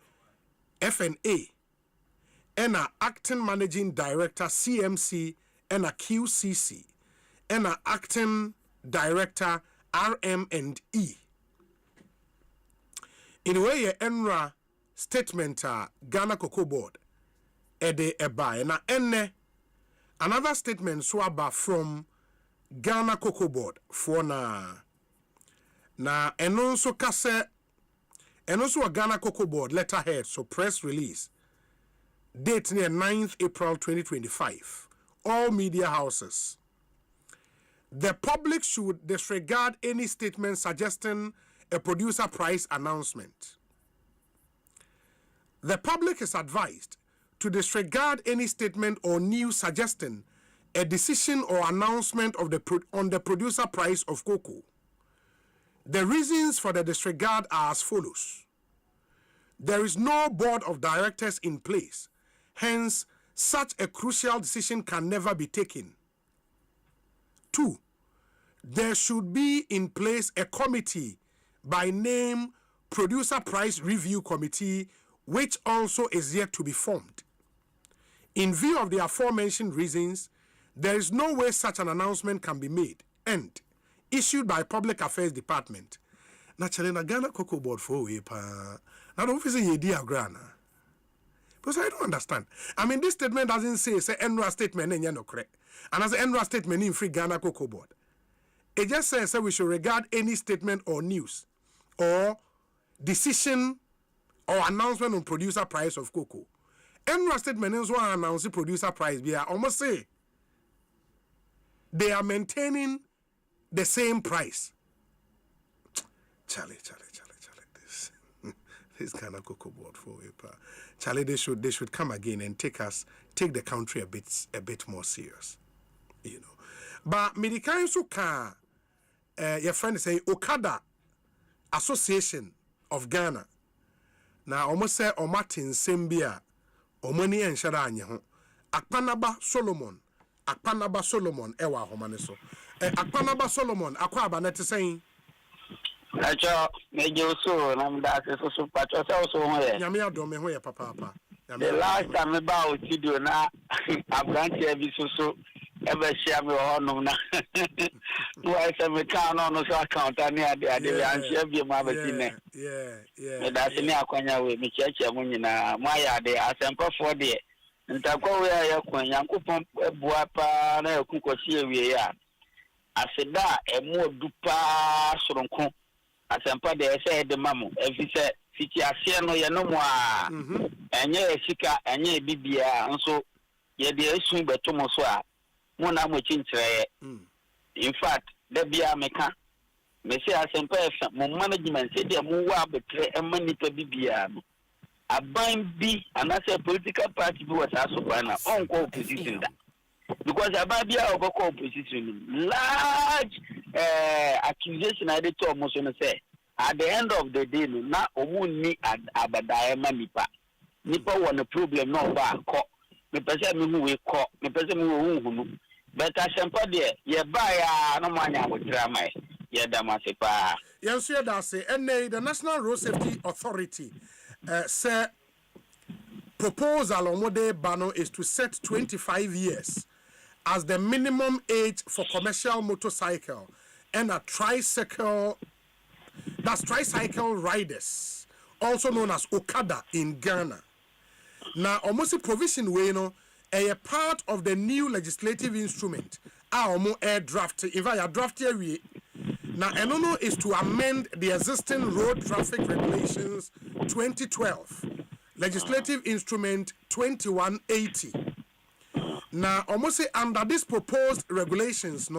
FNA, and our Acting Managing Director, CMC, and a QCC, and our Acting Director, RM&E. In a way, ENRA statement, Ghana Cocoa Board, Ede Eba, and enne another statement swaba from Ghana Cocoa Board for na and also kase and also a Ghana Cocoa Board letterhead, so press release date near 9th April 2025 all media houses. The public should disregard any statement suggesting a producer price announcement. The public is advised to disregard any statement or news suggesting a decision or announcement of on the producer price of cocoa. The reasons for the disregard are as follows. There is no board of directors in place, hence such a crucial decision can never be taken. 2. There should be in place a committee by name Producer Price Review Committee, which also is yet to be formed. In view of the aforementioned reasons, there is no way such an announcement can be made and issued by Public Affairs Department. Naturally, na Ghana Cocoa Board for we pa. Now don't say ye dear grana. Because I don't understand. I mean, this statement doesn't say Enra statement and no correct. And as Enra statement in free Ghana Cocoa Board. It just says we should regard any statement or news or decision or announcement on producer price of cocoa. Enra statement is one announce the producer price. We are almost say they are maintaining the same price. Charlie. This kind of cocoa board for paper. Charlie, they should come again and take the country a bit more serious. You know. But medical so can your friend say Okada Association of Ghana. Now almost say Martin Sembia Omani and Sharanya Akpanaba Solomon ewa homane so Akpanaba Solomon akwa abanete saying
Acho mejo so na mda so pacho so ho ye
nyame adome ho ye papa
the last time about studio na abranche bi so ebe share me ho no na no I say me can no so account ani ade anche bi ma ba tine me da se ni akwanya we me cheche mu nyina mo ya de Asempa for de ntakwa we ya kwa Yankopon bua pa na ekukosi ewie ya aseda emu odupa soronko Asempa de ese de mamu efise fiti ase no ye no mo a enye sika enye bibia nso ye de esu beto mo so a mo na mo chinchire in fact de bia meka me say Asempa mo management say de mo wa betre emanipa bibia no aban bi anase political party bi was asopana on ko opposition da because aban bi a oboko opposition large accusation I dey talk mo so no say at the end of the day no na omunni abadaye manipa nipa won problem no ba ko me pese me hu we ko me pese me hu hunu but Asempa de ye ba ya no manya wodra mai ye da masepa
yenso ye da say the National Road Safety Authority say proposal on what they ban is to set 25 years as the minimum age for commercial motorcycle and a tricycle riders, also known as Okada in Ghana. Now, almost a provision way, a part of the new legislative instrument, our air draft, if I draft here, now, Enono is to amend the existing road traffic regulations 2012, legislative instrument 2180. Now, almost say under this proposed regulations,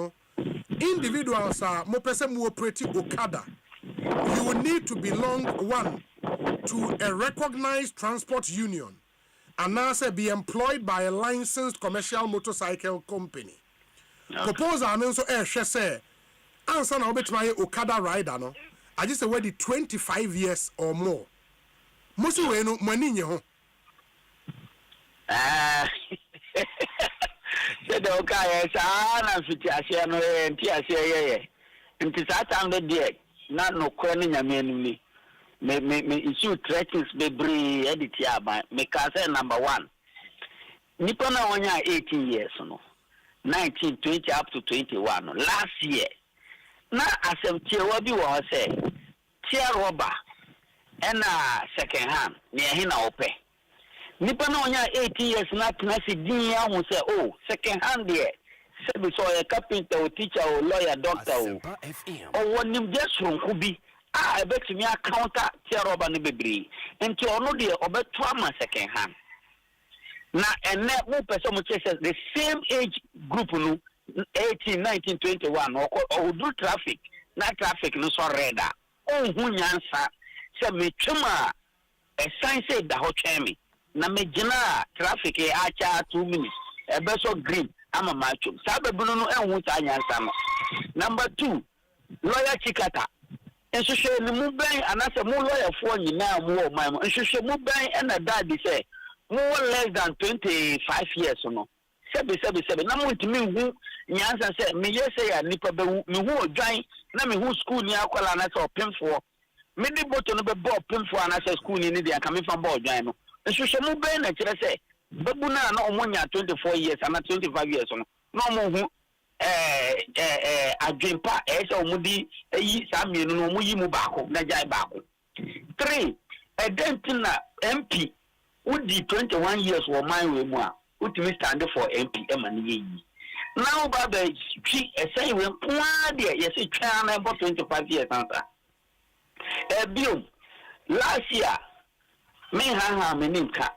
individuals are more person who operate Okada. You will need to belong to a recognized transport union and now say be employed by a licensed commercial motorcycle company. Proposal announce say answer now bet my Okada rider no. I just say where the 25 years or more. Most we no money in your
say the Okada na fiti ase no enti ase ye nti satan de de na no kro ni nyame ni me issue trackings bebre edit ya ba me ka say number 1 nipa na wonya 18 years no 19 20 up to 21 no last year na asemptie wa bi wo say tia roba ena second hand ne he na ope nipa na wonya 18 years na knasi din ya hu say oh second hand there say so a carpenter or teacher or lawyer doctor or wonim just ronku bi I bet me counter tia roba ne bebre enti ono de obeto ama second hand na ene mo person mo chese the same age group no 18 19 21 or do traffic na traffic no so reda hu nyansa se me twema a sign say da ho twemi na me gina traffic e acha 2 minutes e be so green ama macho sababu no enhu ta nyansa no. Number 2 lawyer chikata enhwehwe ni mu ben anase mu lawyer fo nyina mu o man enhwehwe mu ben na dad say more less than 25 years no sebi na mo ntimi hu nyansa say me yese ya nipa be me hu odwan na me hu school ni akwala na say opemfo me di boto no be bo opemfo na say school ni dey aka me fa bo odwan no enhwehwe mu ben na kire say babu na omonya 24 years and 25 years no no mo hu adwempa ese omudi eyi samienu no mu yi mu baako na jai baako 3 edentina MP udi 21 years wo man we mu a utimi stand for MP emani yi now baba twi esen we poa de yesi twa na about 25 years ansa bio last year me ha me nimka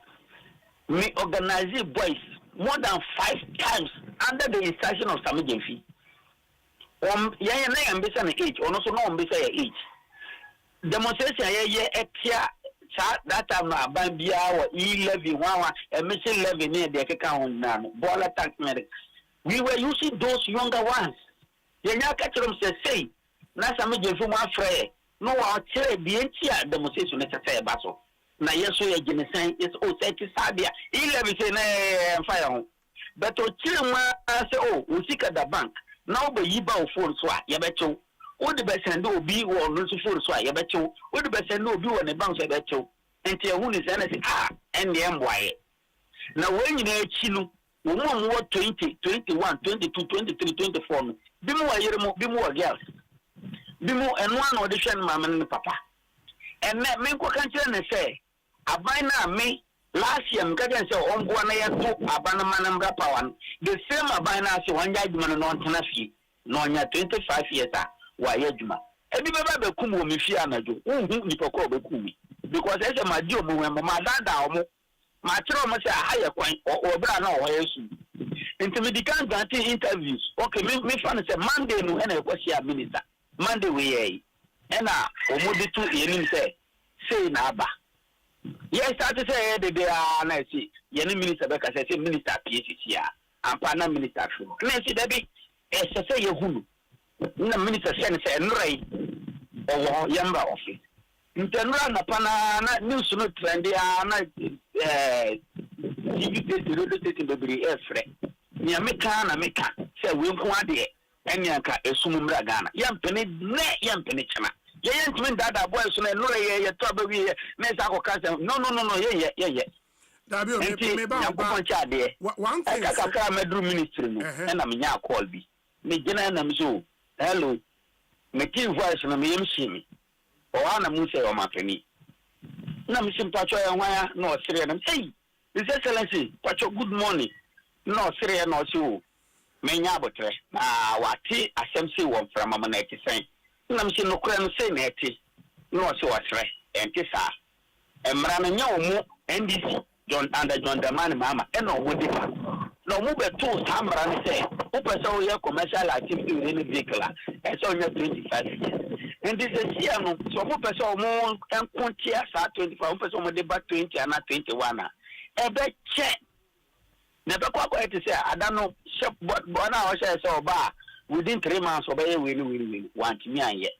me organize boys more than 5 times under the instruction of Sami Jemfi. Yeah, na ambisa na age, ono so no ambisa ya age. Demonstration yeah etia that time na bambia wa e-levy wawa emission levy near the keka on na bola tax medic. We were using those younger ones. Yeah, catch them say na Sami Jemfi wa free. No wa chere bi entia demonstration na say baso. Na yeso ya genesen is Osei sadia e-levy say na fire. But o chirma say oh usika da bank now be yiba o phone so a ye becho o de be send obi wo no so phone so a ye becho o de be send obi wo ne bank so ye becho enti ehun ni say na say ende emboaye na when nyina echi no wo mo 20 21 22 23 24 no bi mo wa yere mo bi mo wa girls bi mo eno an o de hwe mama ne papa enne me ko kan kire ne say aban na me last year mkaje say ongoa na yeto abana manamra power the same abana say wanja adwuma no ntena fie no nya 25 years a wa yadwuma ebi beba be kum wo me fie anajo unhu nipa ko be kum because ese ma di omo we ma dada omo ma kire omo say aye kwan obra na o yesu intimidation granting interviews okay me fan say Monday no na ekosia minister Monday we ye na omo di tu yenim say na aba. Yes, I say the day I see any minister because I say minister PCC and partner minister. Nancy baby, as I say you no minister send say right or yamba office. In general, na pana news no trendy na TV the very free. Nya meka say we nko ade enyanka esumumra Ghana. Yam pene chama. Yeah, that boy so no ye trouble we na sa ko cancer no yeah
Dabio me ba one thing
ka medru ministry no na me nya call bi me gina na me so hello me kin voice na me yemshi mi o ana mu say o mapeni na me sim pacho ya hwan no sire na hey his excellency pacho good morning no sire no si o me nya abotre na wati asem say won from mama na ekisen nam se no kura no say na eti no se wasre enti sa emra na nya omu NDC John Dramani mama e no wo di pa no mu be to samra ne say wo pese wo ye commercial activity with any vehicle e so nya 25 years and this is here no so mo pese wo mo enkontia sa 25 wo pese wo de ba 20 and 21 e be che na be kwa eti say adano shop bona o say so ba within 3 months obey we want me anye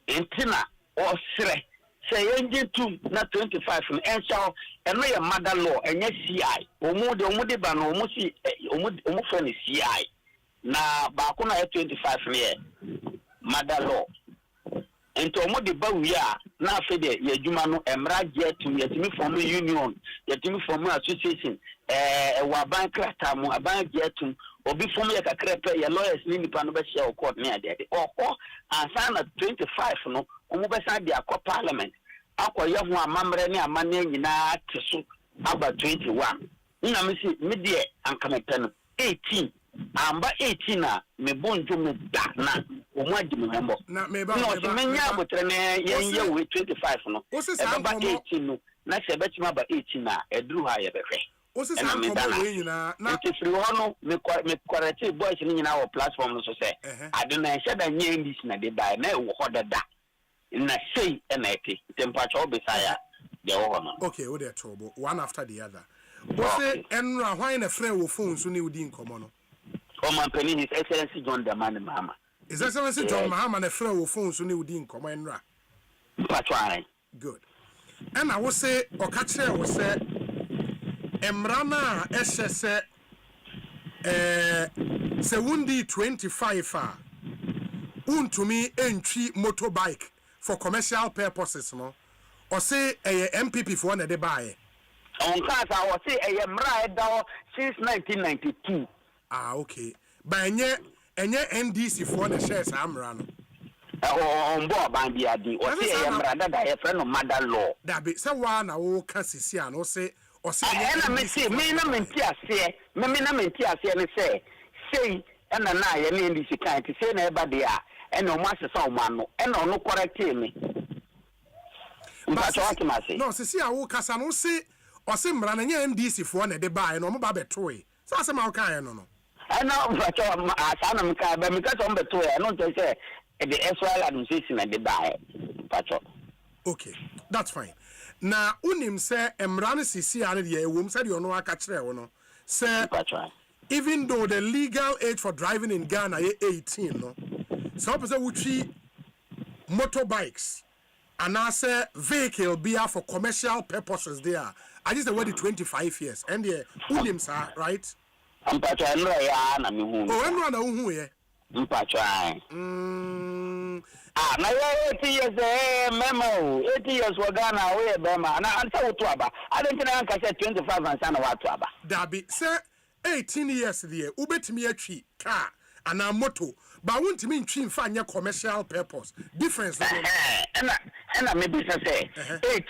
entina o sre say engine 2 na 25 no enso eno ye mother law enye CI omu de ba no omu si omu fo ni CI na ba ko na 25 ne mother law ento omu de ba wi a na afi de ye adwuma no emra jetum yetimi form union yetimi form association wa ban krata mu aban jetum obi form ye kakra pe ye lawyers ni nipa no be share court ne ade okọ ansa na 25 no omu be sa de akọ parliament akọ ye ho amamre ne amane nyina teso aba 21 nna me si me de ankamete no 18 amba 18 na me bonjo me da na omu adimi hembo
na me ba
no me nya abotre ne ye we 25 no e ba 18 no na se betima ba 18 na eduru ha ye behwe
What's this I'm coming na
free hono me correct boys ni na our platform no so say I don't know say that nye this na dey buy na wo hodada na say na ete temperature besaya dey hono.
Okay, we dey trouble one after the other. What's say enra why na friend wo phone so ni udi nkomo no.
O man penny His Excellency John Dramani Mahama.
His Excellency John Mahama na friend wo phone so ni udi nkomo enra.
Patwai.
Good. And I will say Okache will say Emrana SSE Sewundi 25 untumi entry motorbike for commercial purposes no or say a MPP for one de buy
on class I will say a Emra down since 1992.
Okay, but enye NDC for the shares Amrano
on board bandia di or say a Emra that a friend of mother law
that be so one I kasi and say or say
na me say me na menti ase me na menti ase ne say and na ye ne ndi sika ti say na eba de a and o ma sesa o ma no and no correct me but what ma say
no say a wo kasa no say o say mra na nya NDC fo na de bae no mo ba beto e say say ma o kan no
and now but asa na me ka ba me ka so beto e no say the Israel administration na de bae but
okay, that's fine. Na unim say emrane sisi ane de ewom say de ono aka kire wo no say even though the legal age for driving in Ghana is 18 no so person wutri motorbikes and I say vehicle be for commercial purposes there I just wait 25 years and the unim sir right
am pa twa no ya na me hu
oh enro na hu ye
mpa twa na ya 80 years memo 80 years wa Ghana we be ma na ansa wo to aba I don't think I can say 25 and sana wa to aba
dabi say 18 years there ubetimi atwi car and a moto but won't mean twi fa nya commercial purpose difference
and maybe say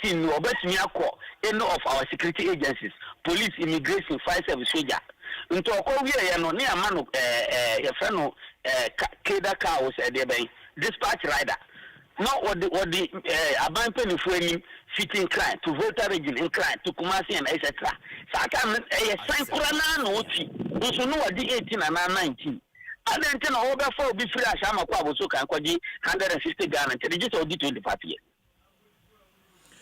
18 no obetimi akọ any of our security agencies police immigration fire service soldier nto ko wie ye no ne ama no ye fe no keda car was e dey ben dispatch rider not what the aban penifo ani fitting client to voter region in client to Kumasi and etc. So I can sign Kurana no oti. So no what the 18 and 19. And then tell over for be free as I'm a kwabo so can kwaji 150 Ghana to register audi 25 years.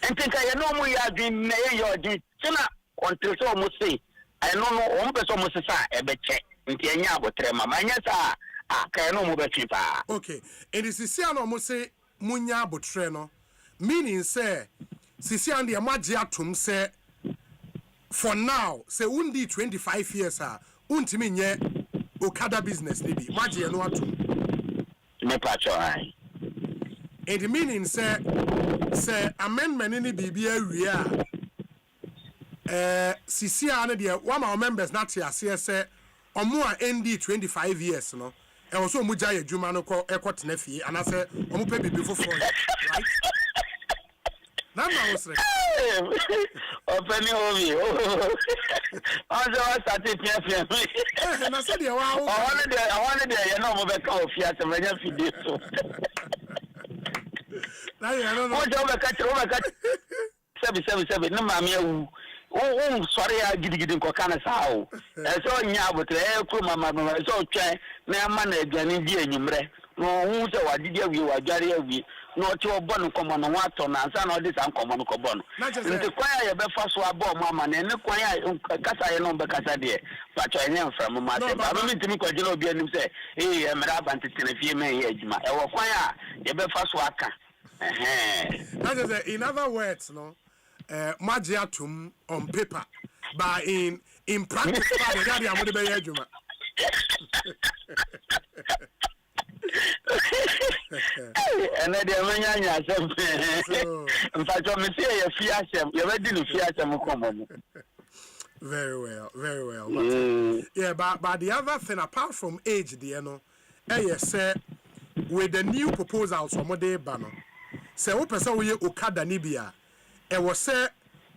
And think I know more ya dream na your dream. So na until so almost say I don't know one person must say e be check. Nti enya abotrema manya sa ka no mo be chipa.
Okay. And this is almost say munya abotre no meaning say sisi and the magia atum say for now say undi 25 years untimi nye Okada business ni bi magia no atum
me pacho ai
and meaning say amendment ni bibi awie sisi and the one of our members not here say omo a ND 25 years no e also muja ye djuma no ko ekotena fie ana se omo pe bibi fofo right na na was right
openi obi ozo start pia
na se de wa
I wanted you know mo be ka ofia se menya fide so
na ye no no
ojo be ka 777 no ma me awu sorry gidigidi nko kana saa o so nya abotre ko mama so twen na ma na aduane di enyimre no hu se wadidi awie wadware awie no ti obo no komo no wato na ansa na odi san komo no kobo no nti kwaya ye be fa so abo mama na ne kwaya kasa ye no be kasa de pa to enye mfra mama se ba mi ntimi kwagina obi anim se emra bantitene fie me ye adwuma e wo kwaya ye be fa so aka
that is in other words no magiatum on paper but in practice they are be adwuma
and they manya asem mfacho me say ye fi asem ye be di no fi asem komo
very well but, yeah but the other thing apart from age there no say with the new proposals from dey ba no say wo person we Okada nibia e was say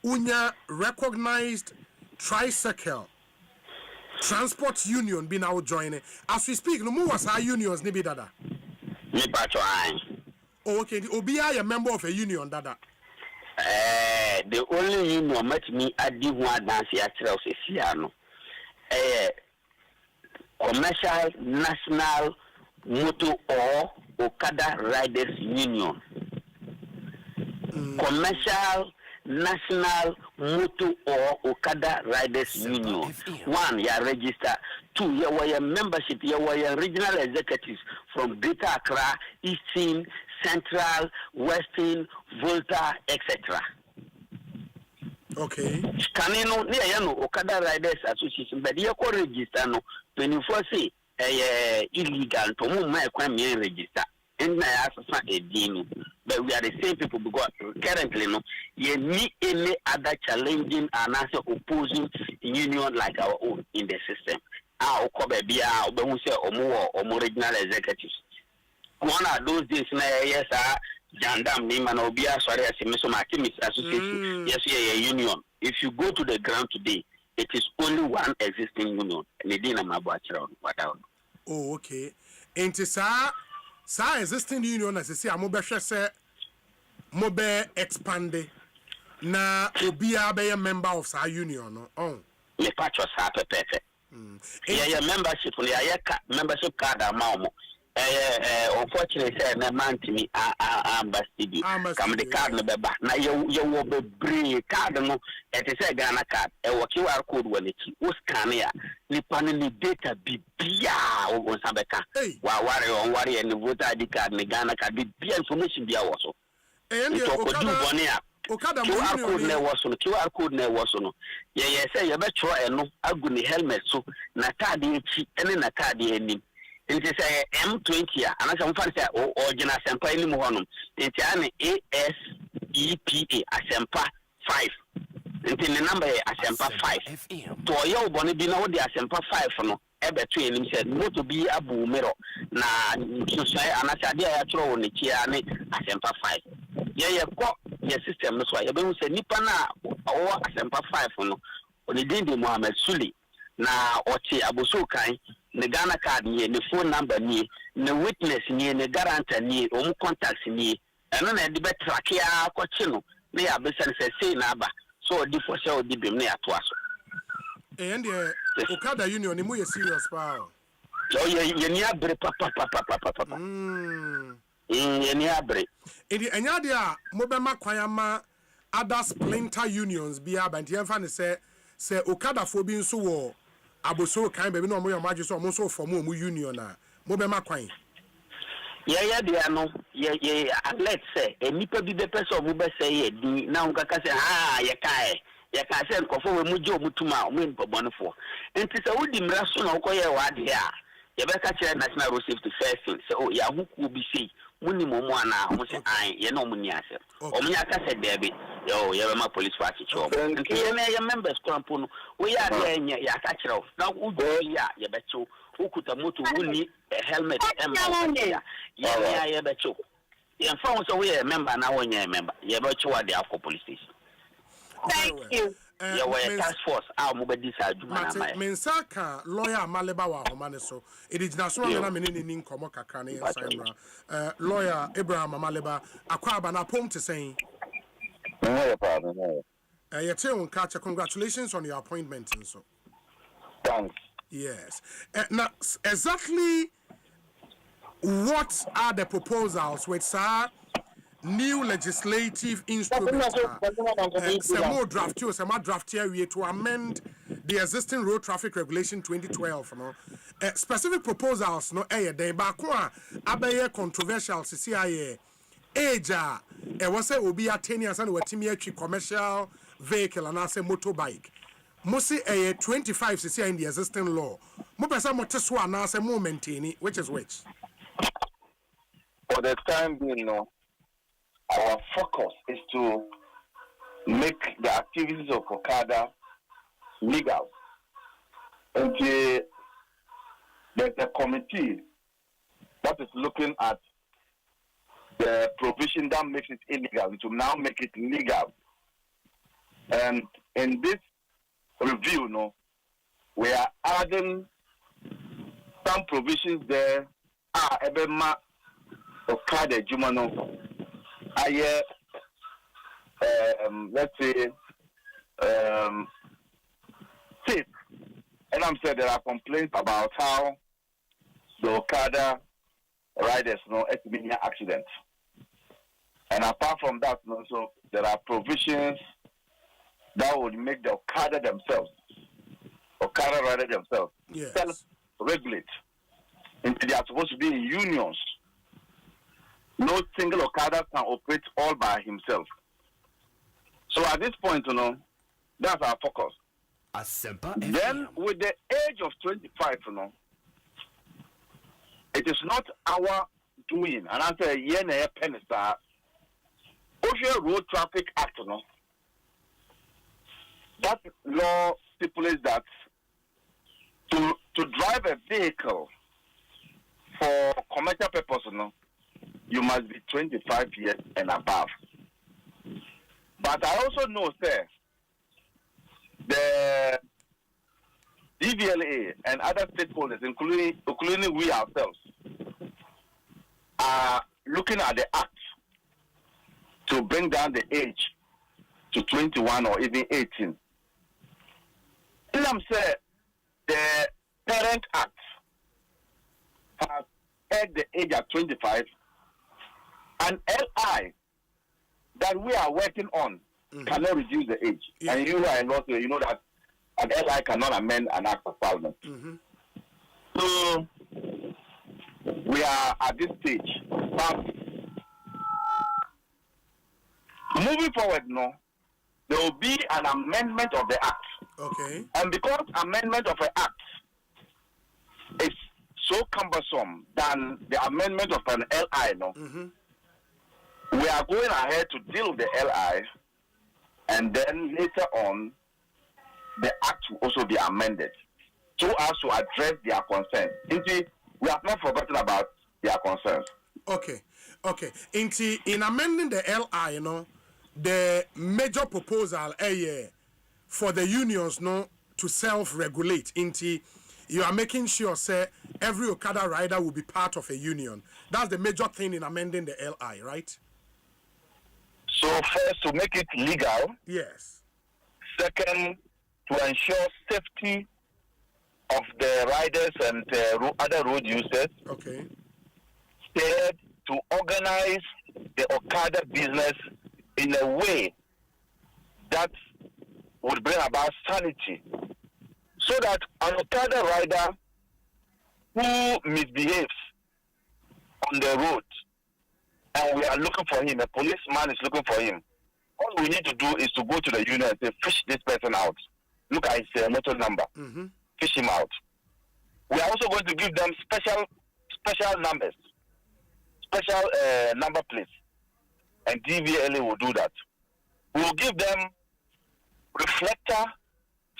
unya recognized tricycle transport union be now joining as we speak no more was our unions ni be dada
me pacho ai
okay the obi a member of a union dada
the only union met me at the one dance actually Siano. Commercial National Motor or Okada Riders Union. Commercial National Motor or Okada Riders Union. One, you are registered. Two, you are membership. You are regional executives from Greater Accra, Eastern, Central, Western, Volta, etc.
Okay.
Kanino near Yano Okada Riders Association, but you can register no 24 say illegal to move my crime register. And I ask a deal, but we are the same people because currently no, you need any other challenging and also opposing union like our own in the system. Our Okobia, Bonsu or more regional executives. One of those days, yes, Jandam name and Obia, sorry, as a association, yes, a union. If you go to the ground today, it is only one existing union.
Oh, okay. And sa existing union as I say, I'm say mobe expande na obia be a member of sa union no. Oh.
Me patch was happy perfect. Yeah, membership, membership card amount. Unfortunately, na man to me ambassador. Come the card no beba. Na you will be bring card no. It is a Ghana card. QR code when it was scan ya. Ni panel data bibia o sabeka. Wa worry and the voter ID card ni Ghana card bibia information bia also.
Okada
QR code ne was on QR code ne was on. Yeah, say you bet try no aguni helmet so na card echi ene na card eni. It is a M20 and as I'm fancy original Asempa in Mohonum. It's an ASEPA Asempa 5. And in the number Asempa 5. To a young bonnet be now the Asempa 5 no ever train him said no to be a boomero. Na to say and as I did throw on the chair Asempa 5. Yeah, got your system that's why you don't say Nipana or Asempa 5 no on the day Mohammed Suli. Na Ochi Abusukai. The Ghana card ni, the phone number ni, the witness ni, the guarantor ni, contacts ni, and then the better track ya kochino. They are business say naba. So the for sure the bim near to us.
And the Okada Union ni muy serious power.
So you near bre papa. You near bre.
Edi enyadia mobema kwayama other splinter unions biya banti enfane say Okada fo bi nso wo aboso kan be no mo yo maji so mo so form mo union na mo be makwan
yeah they are no yeah let's say enipa bi be person mo be say ye di na on kaka say ya ka say nkofo we mu je omutuma mo mpobonefo enti say wodi mra so na ukoye wa de a ye be ka kire national road safety first thing say oh ya huku bi say muni mo ana mo say an ye no mo ni ase o mo nya ka say there yo ye be ma police party cho enti ye me ye members camp no we ya de ya ka kire na ugo ya ye be cho ukuta moto wuni helmet ya ye be cho ye fa so we member na wonya member ye be cho wa de akọ police station. Thank you. Yeah, we task force. Mo be decide juma na mai.
Mensaka lawyer Maleba wa homane so. It is national na menini ni nkomo kakra na inside lawyer Abraham Maleba akwaba na pom to saying.
No problem.
Congratulations on your appointment and so.
Thanks.
Yes. Now exactly what are the proposals with new legislative instruments some more draft you some draft here to amend the existing road traffic regulation 2012 no specific proposals no dey back one abaye controversial CCIA age e was say obi a 10 years and watimi atwi commercial vehicle and as a motorbike mo say 25 CCIA in the existing law mo pesa mo teso na say mo maintain which is which
for the time being no. Our focus is to make the activities of Okada legal. Until there's a committee that is looking at the provision that makes it illegal to now make it legal. And in this review, we are adding some provisions there. Ebema Okada Jumano. let's say, safe. And I'm saying there are complaints about how the Okada riders, it's been an accident. And apart from that, so there are provisions that would make the Okada rider themselves, self-regulate. And they are supposed to be in unions. No single Okada can operate all by himself. So at this point, that's our focus. Then with the age of 25, it is not our doing. And I say, Ocean Road Traffic Act, that law stipulates that to drive a vehicle for commercial purpose, you must be 25 years and above. But I also know, sir, the DVLA and other stakeholders, including we ourselves, are looking at the act to bring down the age to 21 or even 18. I'm saying the Parent Act has set the age at 25, and LI that we are working on cannot reduce the age. Yeah. And you are also, you know that an LI cannot amend an act of parliament. So we are at this stage. But moving forward, there will be an amendment of the act.
Okay.
And because amendment of an act is so cumbersome than the amendment of an LI, we are going ahead to deal with the LI, and then later on, the act will also be amended so as to address their concerns. Indeed, we have not forgotten about their concerns.
Okay. In amending the LI, the major proposal for the unions to self-regulate. You are making sure, say, every Okada rider will be part of a union. That's the major thing in amending the LI, right?
So first, to make it legal.
Yes.
Second, to ensure safety of the riders and other road users.
Okay.
Third, to organize the Okada business in a way that would bring about sanity, so that an Okada rider who misbehaves on the road, and we are looking for him, a policeman is looking for him, all we need to do is to go to the union and say, fish this person out. Look at his motor number. Fish him out. We are also going to give them special numbers, special number plates, and DVLA will do that. We will give them reflector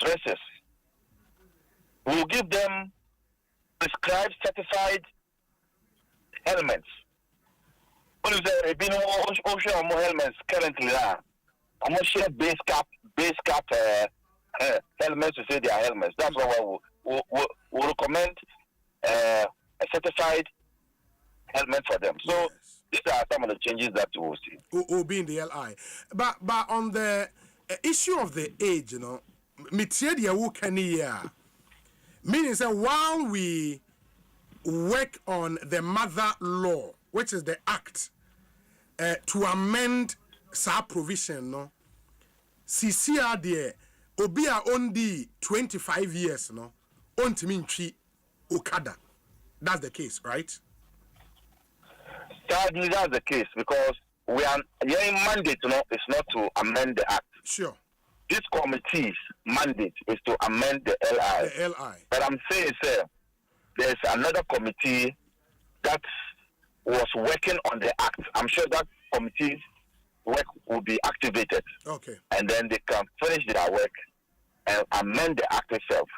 dresses. We will give them prescribed, certified helmets. What is there? Been more helmets currently now. I'm not sure base cap helmets to say they are helmets. That's why we'll recommend a certified helmet for them. So these are some of the changes that you will see.
Will be in the LI. But on the issue of the age, meaning that while we work on the mother law, which is the act, to amend sa provision, CCR there, Obia only 25 years, Ontiminchi Okada. That's the case, right?
Sadly, that's the case because your mandate, is not to amend the act.
Sure.
This committee's mandate is to amend the LI.
The LI.
But I'm saying, sir, there's another committee that was working on the act. I'm sure that committee's work will be activated.
Okay.
And then they can finish their work and amend the act itself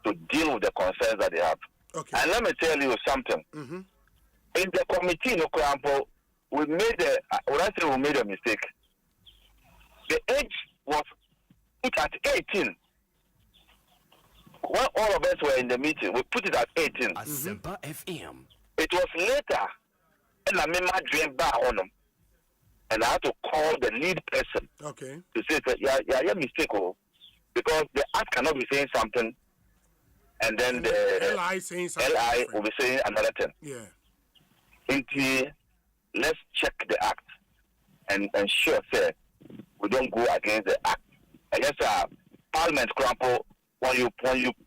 to deal with the concerns that they have.
Okay.
And let me tell you something. In the committee, we made a mistake. The age was put at 18. When all of us were in the meeting, we put it at 18.
Asempa FM.
It was later, and I remember dream bar on them. and I had to call the lead person to say that yeah, mistake, because the act cannot be saying something, and then the LI will be saying another thing. Let's check the act and ensure that we don't go against the act. I guess Parliament crumple when you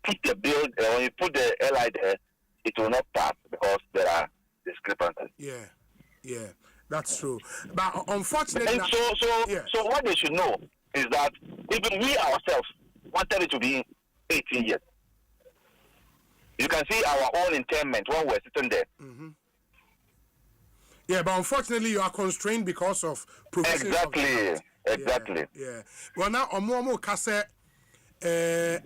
put the bill when you put the LI there, it will not pass because there are discrepancies.
Yeah, that's true. But unfortunately,
and so what they should know is that even we ourselves wanted it to be 18 years. You can see our own interment when we're sitting there.
Yeah, but unfortunately, you are constrained because of provisions.
Exactly.
Yeah. Well, now Omomo Kase, they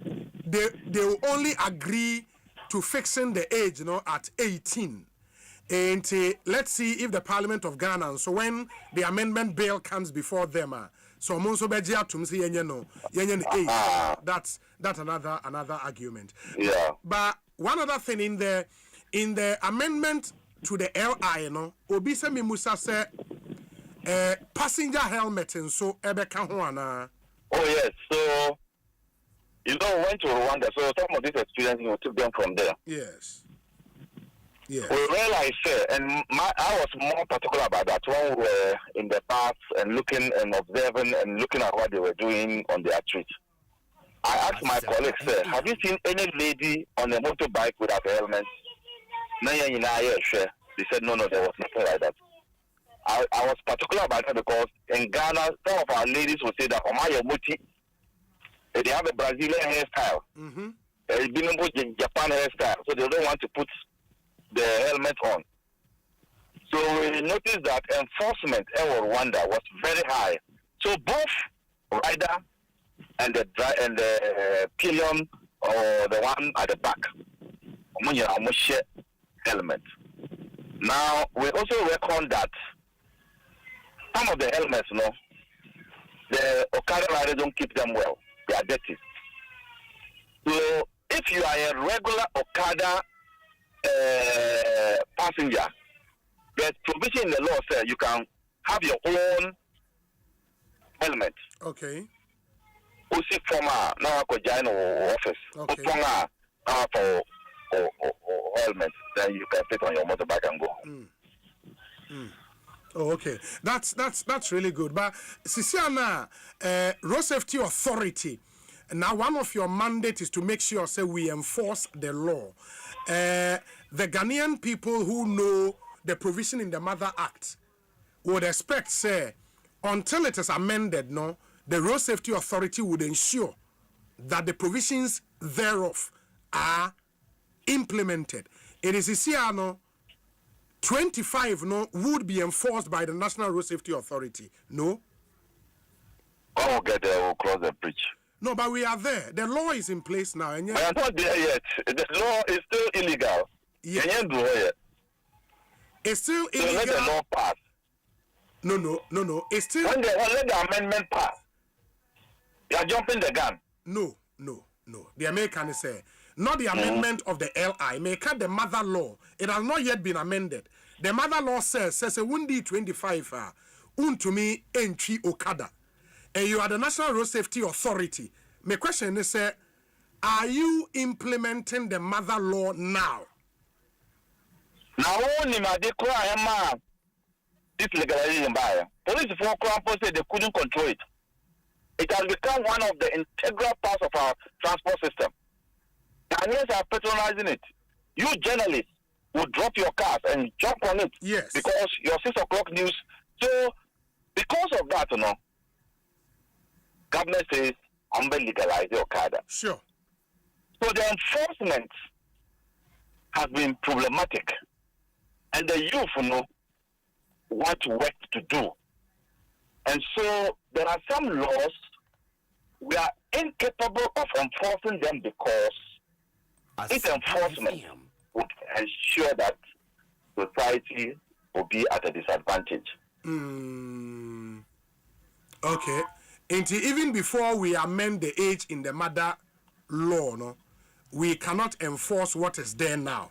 will only agree to fixing the age, at 18. And let's see if the Parliament of Ghana. So when the amendment bill comes before them, so Monso Bejia Tumsi Yenyen age. That's another argument.
Yeah.
But one other thing in the amendment to the LI, Obisa Mimusa said passenger helmet and so Ebeka Huana.
Oh yes, so we went to Rwanda, so some of these experiences we took them from there.
Yes.
We realized, and I was more particular about that when we were in the past and looking and observing and looking at what they were doing on their street. I asked my colleagues, have you seen any lady on a motorbike without a helmet? They said, no, there was nothing like that. I was particular about that because in Ghana, some of our ladies would say that they have a Brazilian hairstyle, a Japan hairstyle, so they don't want to put the helmet on. So we noticed that enforcement in Rwanda was very high. So both rider and the pillion or the one at the back, helmet. Now we also reckon that some of the helmets, the Okada riders don't keep them well. They are dirty. So if you are a regular Okada passenger, there's provision in the law says you can have your own helmet.
Okay.
Usi former now join office. Okay. For helmet, then you can fit on your motorbike and go.
Oh, okay. That's really good. But Sisiana, Road Safety Authority. Now, one of your mandates is to make sure, we enforce the law. The Ghanaian people who know the provision in the Mother Act would expect, until it is amended, the Road Safety Authority would ensure that the provisions thereof are implemented. It is Isiano 25 would be enforced by the National Road Safety Authority. No?
Oh, okay, they will cross the bridge.
No, but we are there. The law is in place now. And
we are not there yet. The law is still illegal.
Yes. It's still illegal.
So let the law pass.
No. It's still...
When let the amendment pass, you are jumping the gun.
No. The American is saying, not the amendment of the LI. Make the mother law. It has not yet been amended. The mother law says a wundi 25 to me entry Okada. And you are the National Road Safety Authority. My question is, are you implementing the mother law now?
Now only my this legalization by police for crime said they couldn't control it. It has become one of the integral parts of our transport system. Ghanaians are patronizing it. You journalists will drop your cars and jump on it.
Yes.
Because your 6 o'clock news. So because of that, government says I'm going to legalize the Okada.
Sure.
So the enforcement has been problematic. And the youth, want work to do. And so there are some laws we are incapable of enforcing them because its enforcement would ensure that society will be at a disadvantage.
Okay. And even before we amend the age in the mother law, we cannot enforce what is there now.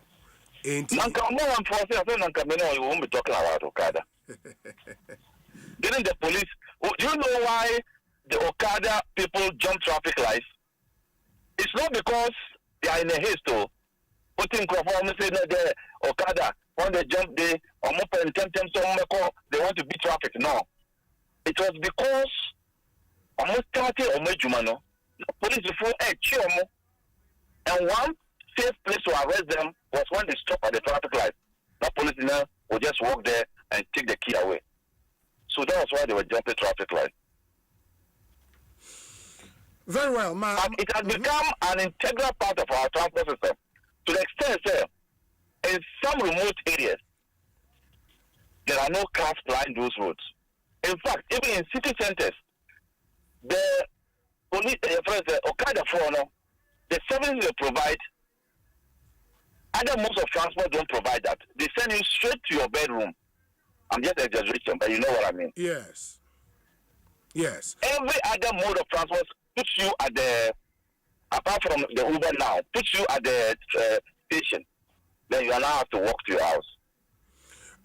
You won't
be talking about Okada. Didn't
why the Okada people jump traffic lights. It's not because they are in a haste to putting performance in the Okada when they jump they want to beat traffic. No. It was because almost 30 or more police before and one safe place to arrest them was when they stopped at the traffic light. The police now would just walk there and take the key away. So that was why they were jumping traffic light.
Very well,
but it has become an integral part of our transport system to the extent that in some remote areas there are no cars flying those roads. In fact, even in city centers, the police, the Okada the services they provide, other modes of transport don't provide that. They send you straight to your bedroom. I'm just exaggerating, but you know what I mean.
Yes. Yes.
Every other mode of transport puts you at the, apart from the Uber now, puts you at the station. Then you now have to walk to your house.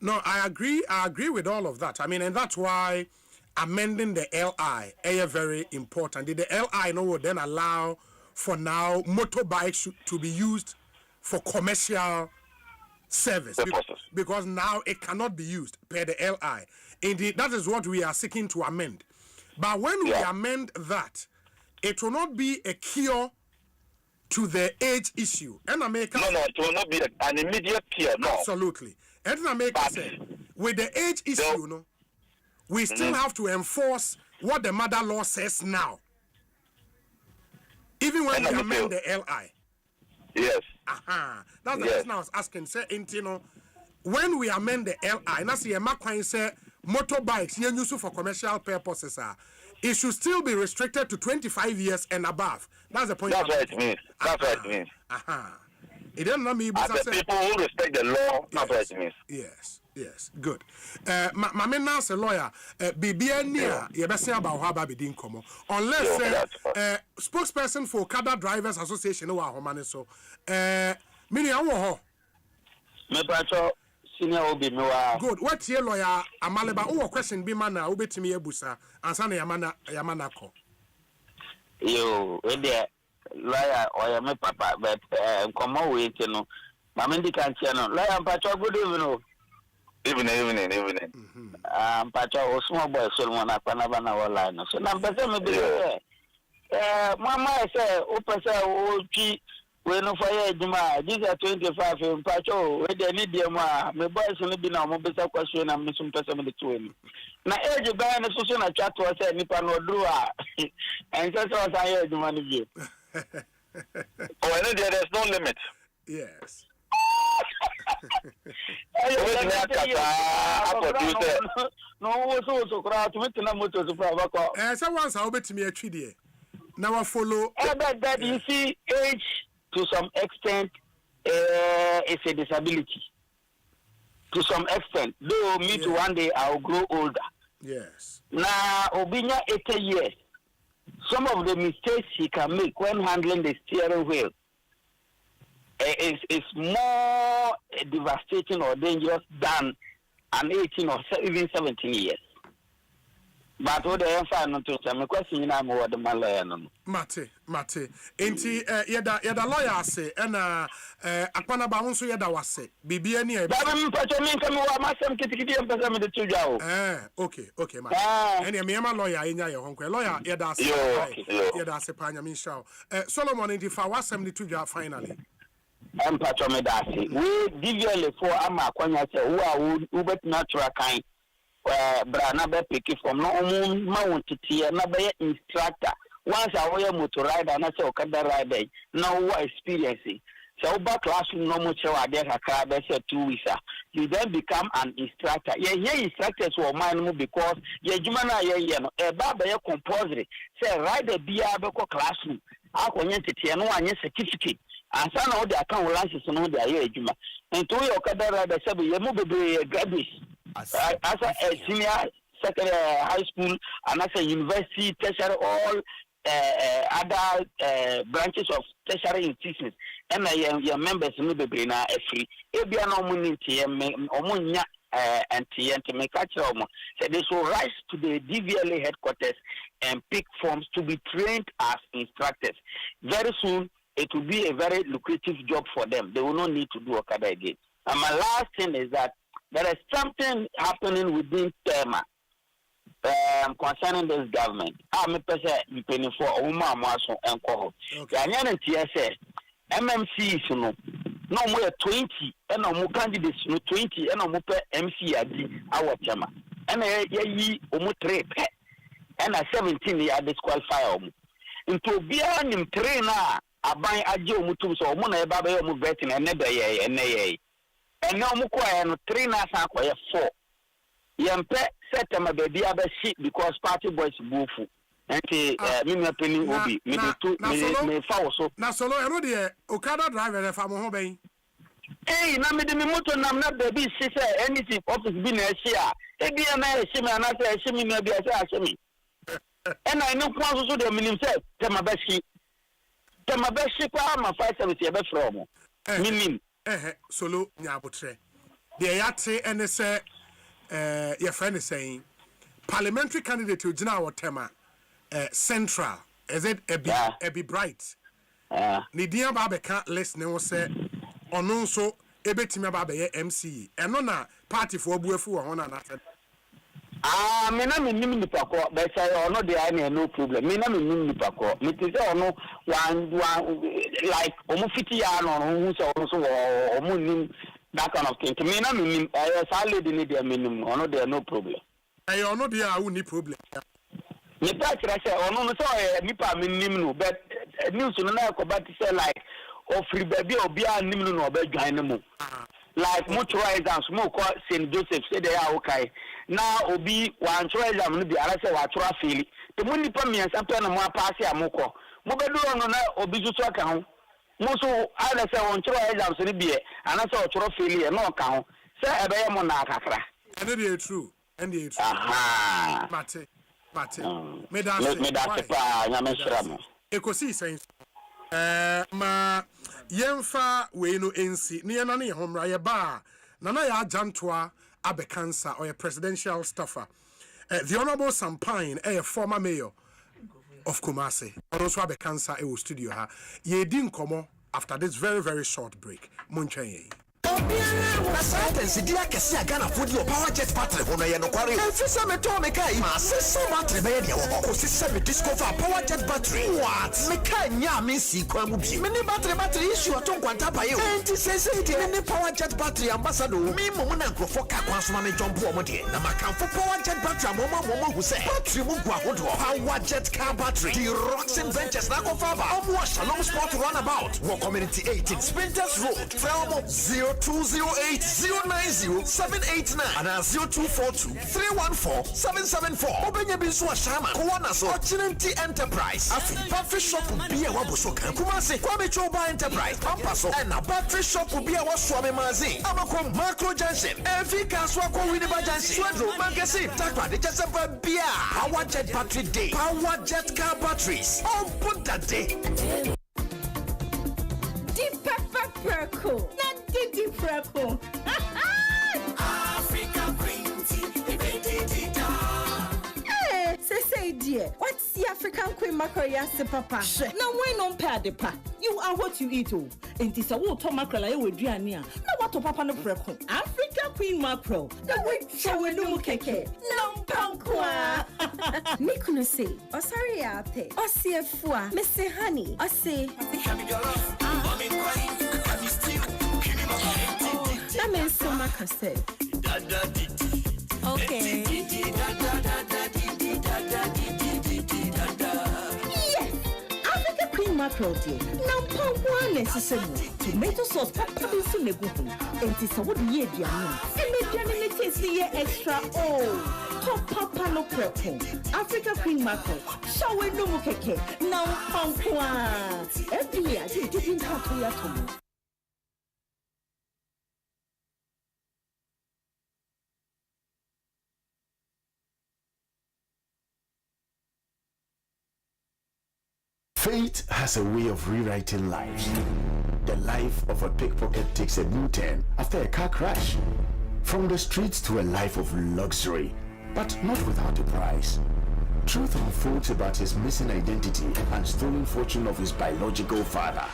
No, I agree. I agree with all of that. I mean, and that's why amending the LI is very important. The LI will then allow for now motorbikes to be used for commercial service because now it cannot be used per the LI. Indeed, that is what we are seeking to amend. But when we amend that, it will not be a cure to the age issue. And America
it will not be an immediate cure. No,
absolutely. And America said, with the age issue, we still have to enforce what the mother law says now, even when we amend the LI.
Yes.
That's the question I was asking. Say, when we amend the LI, and that's the Makwan say motorbikes used for commercial purposes, it should still be restricted to 25 years and above. That's the point.
That's what it means. That's what it means.
It doesn't know me.
As the people who respect the law, that's what it means.
Yes. Yes, good. My man now a lawyer. BBN you best say about how baby didn't come unless spokesperson for Okada Drivers Association no wa so mini awo
me pacho senior obi me wa
good. What here lawyer Amaleba who question be man na obetimi ebusa ansa na yamana ko
yo we there lawyer or me papa but come we no mama ndi kan tie no lawyer pacho good evening.
Evening.
Pacho, small boy, Solomon, Panabana, or line. So now, but let me be there. Mamma say, Opa say, we no fire, Juma. These are 25 in Pacho, where they need them. My boys only been on Mobisa question and missing person in the twin. Now, age you buy an association, I chat to us, and Nippon or Drua. And that's what I heard the money.
Oh, I know there's no limit.
Yes. Someone's how bet me a treaty. Now I follow.
That you see, age to some extent is a disability. To some extent, though me to one day I'll grow older.
Yes.
Now, Obinya 80 years. Some of the mistakes he can make when handling the steering wheel is more devastating or dangerous than an 18 or even 17 years. But what I find to some question I'm what the Malayan.
Mate. Enti yada lawyer say and akwana ba hunso yada wase. Bibi ani e.
Ba me pacho me kan wa masem kitikiti em pesa me de tujawo.
Okay mate. Eni me ma lawyer enya ye honkwe. Lawyer yada say. Yada say pa nya min shaw. Solomon enti fa wasem ni tujawo finally.
Pacho me da say. We divele for ama kwanya say who bet natural kind. Brana be pick from no mount tier na be instructor once I wear motor rider na say Okada rider now who experiencing so back classroom no much wa there ka be say 2 weeks you then become an instructor here instructors were mind because ye juma na ye no e ba be compulsory say rider bia be ko classroom akonye tier no anye certificate ansa na wo de account license no de aye juma ento we Okada rider say ye mo be graduates as a senior secondary high school and as a university tertiary all other branches of tertiary institutions and your members no be na free e bia na omuninti omunya and me catch them. So they should rise to the DVLA headquarters and pick forms to be trained as instructors. Very soon, it will be a very lucrative job for them. They will not need to do Okada again. And my last thing is that there is something happening within Tema concerning this government. I'm a person paying for Uma Maso and Koho. And TSA, MMC is no more 20, and no more candidates, no 20, and no more MCID, our Chama. And ye umutre and a 17 year disqualify. Into beyond him trainer, a buy a Joe Mutum, so Mona Baba Mubetin and never ye and nay. And no more and trainers are 4. Yampe set them a baby other shit because party boys Boku. And me opinion will be me foul so.
Now, solo, I know the Okada driver from home.
Hey, na me de me moto nam na baby sister anything office be na share. E bi na shime na say shime na bi say shime. And I know kwa so de minim say tema beshi kwa ma 570 e be from. Minim.
Solo nya abotre. The yate ene say your friend is saying parliamentary candidate to Jina or Tema Central. Is it a be bright? Nidia Babe can't listen or say or no so ebetima Babe MC and no party for Buefu or Hona.
Me na me nim ni pako but say no dey any no problem. Me na me nim ni pako. Me ti say no one like omo fiti ya no hu so omo nim that kind of thing. Me na me nim say lady ni dey me nim no dey no problem.
You no dey a ni problem.
Me ta kira say ono no say nipa me nim no but news no na ko but say like ofri baby obi a nim no obedwan no mu. Like much exams mo call St. Joseph say they are okay. Now obi one try exam no be ala say wa try fail. The money pa me sample na mo pass ya mo ko. Mo be do no na obi so aka ho. Mo so ala say one try exams no be ana say o try fail no ka ho. Say e be mo na akakra.
And it is true. And it is true.
Aha.
Mate. Me that
pa nya me shira mo.
Ekosiisen ma yemfa we no NC ne na ne homra ye ba na ya jantoa abekansa or a presidential staffer. The Honorable Sampine, a former mayor of Kumasi, also abekansa e studio ha. Ye din komo after this very, very short break. Munchen.
Science dia kesi agana fodi o power jet battery hono ye no kware enfisa me to me kai ma sesa battery be ye wo ko sesa me discover power jet battery what me kai nya me si kwa mu bi me ni battery issue to kwanta pa ye enti sesa dia me power jet battery ambassador me mo na nkrofo ka kwa so ma me jump o mo de na makamfo power jet battery mo hu se battery mu gwa hodo power jet car battery the Roxin Ventures na ko fa ba o Shalom Sport runabout wo community 18 Sprinters Road Felmo 0208090789 and 0242314774. Obenya binsu wa shama kuwana so Ochinenti Enterprise. Afi battery shop biya wabuso kan Kumasi Kwame Choba Enterprise Pampaso and a battery shop biya waswame mazi Amako Macro Junction Evi Kaswa kwa Winneba Junction Swedro Magazine Takwa de Jasefa biya Power Jet Battery Day Power Jet Car Batteries on Punta Day.
Deep pepper perco. Didi Freco. Africa Green Tea. Hey, say dear. What's the African Queen Mackerel yasi papa? Now when on pad pa. You are what you eat oh. And this a water mackerel I would drink near. Now what to papa no freco. Africa Queen Mackerel. The way show no keke. No pankwa. Nikuno say. Oh sorry ate. Oh see a fua. Missy honey. Oh say. That means so much I say. Okay. Yes, Africa Queen Mackerel dear. Now pound one necessary. Tomato sauce, pepper beans in the good. And it's a wood year, dear. And the taste the extra. Oh, top papa no prep. Africa Queen Mackerel. Show it no more keke. Now pound one. Every year, you didn't have to your tongue.
Fate has a way of rewriting lives. The life of a pickpocket takes a new turn after a car crash.
From the streets to a life of luxury, but not without a price. Truth unfolds about his missing identity and stolen fortune of his biological father.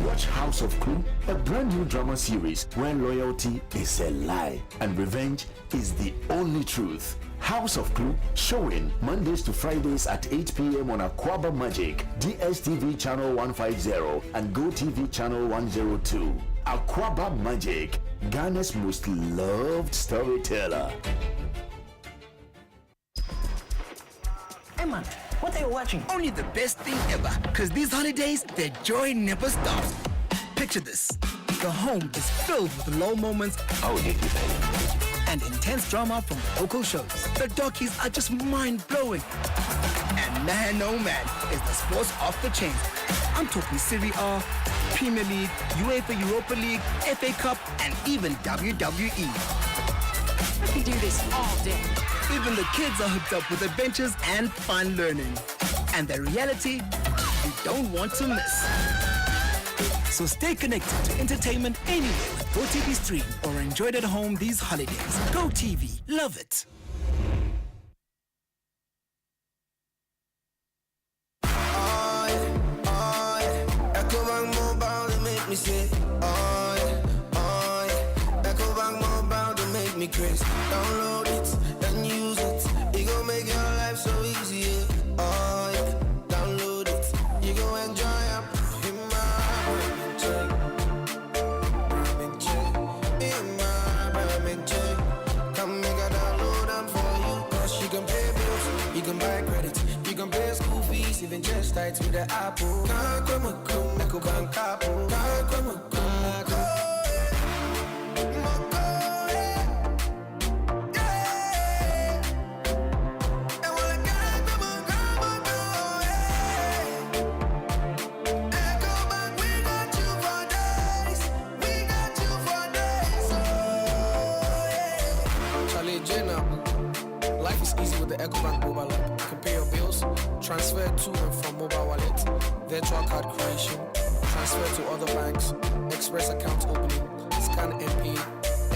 Watch House of Clue, a brand new drama series where loyalty is a lie and revenge is the only truth. House of Clue, showing Mondays to Fridays at 8 p.m. on Aquaba Magic, DSTV channel 150 and GoTV channel 102. Aquaba Magic, Ghana's most loved storyteller.
Emma, what are you watching? Only the best thing ever. Because these holidays, the joy never stops. Picture this. The home is filled with low moments.
How did you say?
And intense drama from local shows. The docus are just mind-blowing. And man, oh man, is the sports off the chain. I'm talking Serie A, Premier League, UEFA Europa League, FA Cup, and even WWE.
I can do this all day.
Even the kids are hooked up with adventures and fun learning. And the reality you don't want to miss. So stay connected to entertainment anywhere with GoTV Stream or enjoy it at home these holidays. GoTV, love it.
Ecobank Mobile, they make me say, Ecobank Mobile, they make me crazy. Download it, then use it. It gon' make your life so easy. Download it, you gon' enjoy it. You can buy credit, you can pay school fees, even just tight with the Apple. Ecobank Apple. Life is easy with the Ecobank mobile app. You can pay your bills, transfer to and from mobile wallet, virtual card creation, transfer to other banks, express account opening, scan and pay,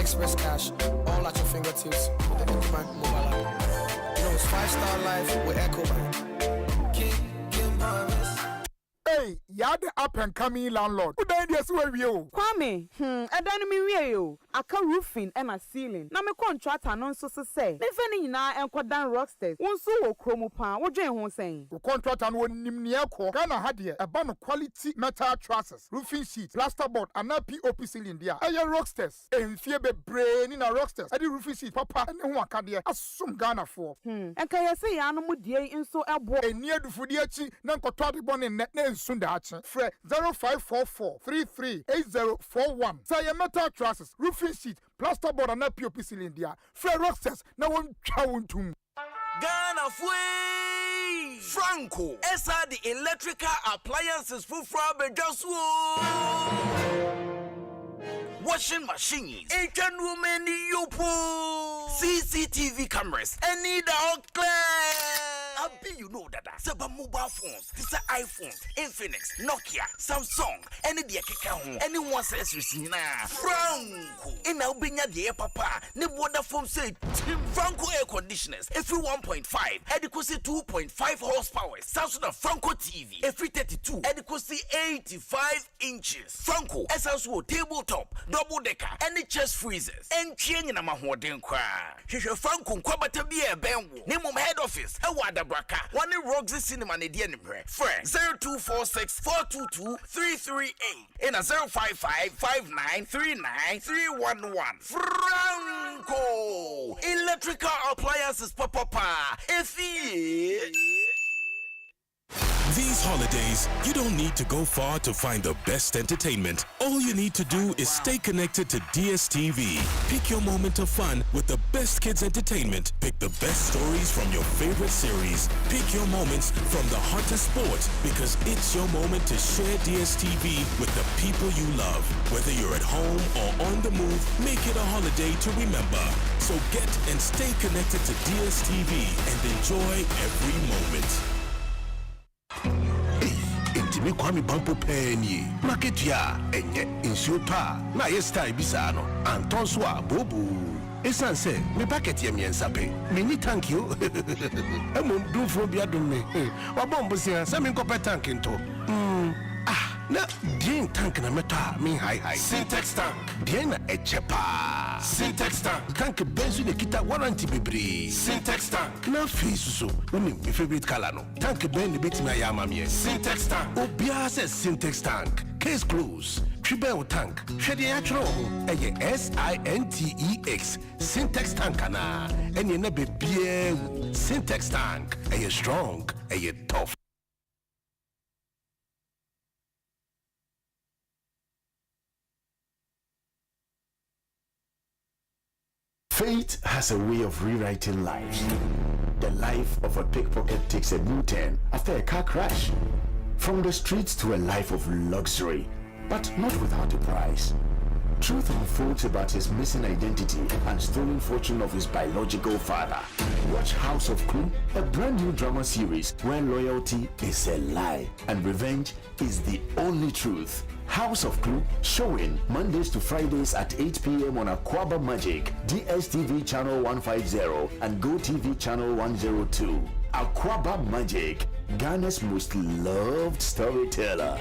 express cash, all at your fingertips with the Ecobank mobile app. You know it's 5-star life with Ecobank. King promise.
Hey, you're the up and coming landlord. Who died yes where you?
Kwame, I don't mean you. Aka roofing and a ceiling. Na me contract anon so say. Me feni na enkodan rocksters. Wonso wo kromo pan. Wo dwen ho sen.
The contract and won nimnia ko. Ghana had here a ban of quality metal trusses, roofing sheet, plasterboard, and a POP ceiling there. Aye rocksters. En fie be brain in a rocksters. Adi roofing sheet papa and who aka there. Asum Ghana for.
En kaya say ya no mu die nso ebo.
Enia du fudi achi na nkotwa de bon net na nsunda achi. Fre 0544 338041. Say metal trusses, roofing sheet, plasterboard and a POP ceiling there. Fre rocksters na won twa wontum.
Ghana Fui Franco Esa the electrical appliances for Frabejaswo washing machines, Asian women yopo, CCTV cameras, any dog clear. I bet you know that. Seba mobile phones, this are iPhones, Infinix, Nokia, Samsung, any dia keka anyone says you see na Franco. In our binya the papa, ne water foam say Franco air conditioners, every 1.5, adequacy 2.5 horsepower, Samsung Franco TV, every 32, adequacy 85 inches. Franco, essential tabletop, double decker, any chest freezers, and chain in a mahoden kwa. Franco, Kwabata be a benwo, name of head office, a wada braka, one in Roxy Cinema, Nedian, Fred 0246 422 338, in a 055 5939 311. Franco, electrical appliances, papa, if he.
These holidays, you don't need to go far to find the best entertainment. All you need to do is stay connected to DSTV. Pick your moment of fun with the best kids entertainment. Pick the best stories from your favorite series. Pick your moments from the hottest sports because it's your moment to share DSTV with the people you love. Whether you're at home or on the move, make it a holiday to remember. So get and stay connected to DSTV and enjoy every moment.
Intimi kwami bampo penny. Market ya enye insuta. Na yes style bisano. Anton swa bobu.
esan say me bucket ye miensa pe me ni tank you emom do fo bia do me wa bombo sia say me nkopɛ tank nto na drain tank na meta me high Syntax tank drain na echepa Syntax tank benzu ne kita warranty bebre Syntax tank na face so my favorite color no tank ben ne betima ya amamie Syntax tank obia says Syntax tank case close Tribel tank hwede ya chro eye SINTEX Syntax tank na ene na bebie Syntax tank eye strong eye tough.
Fate has a way of rewriting lives. The life of a pickpocket takes a new turn after a car crash. From the streets to a life of luxury, but not without a price. Truth unfolds about his missing identity and stolen fortune of his biological father. Watch House of Clue, a brand new drama series where loyalty is a lie and revenge is the only truth. House of Clue, showing Mondays to Fridays at 8 p.m. on Aquaba Magic, DSTV channel 150 and GoTV channel 102. Aquaba Magic, Ghana's most loved storyteller.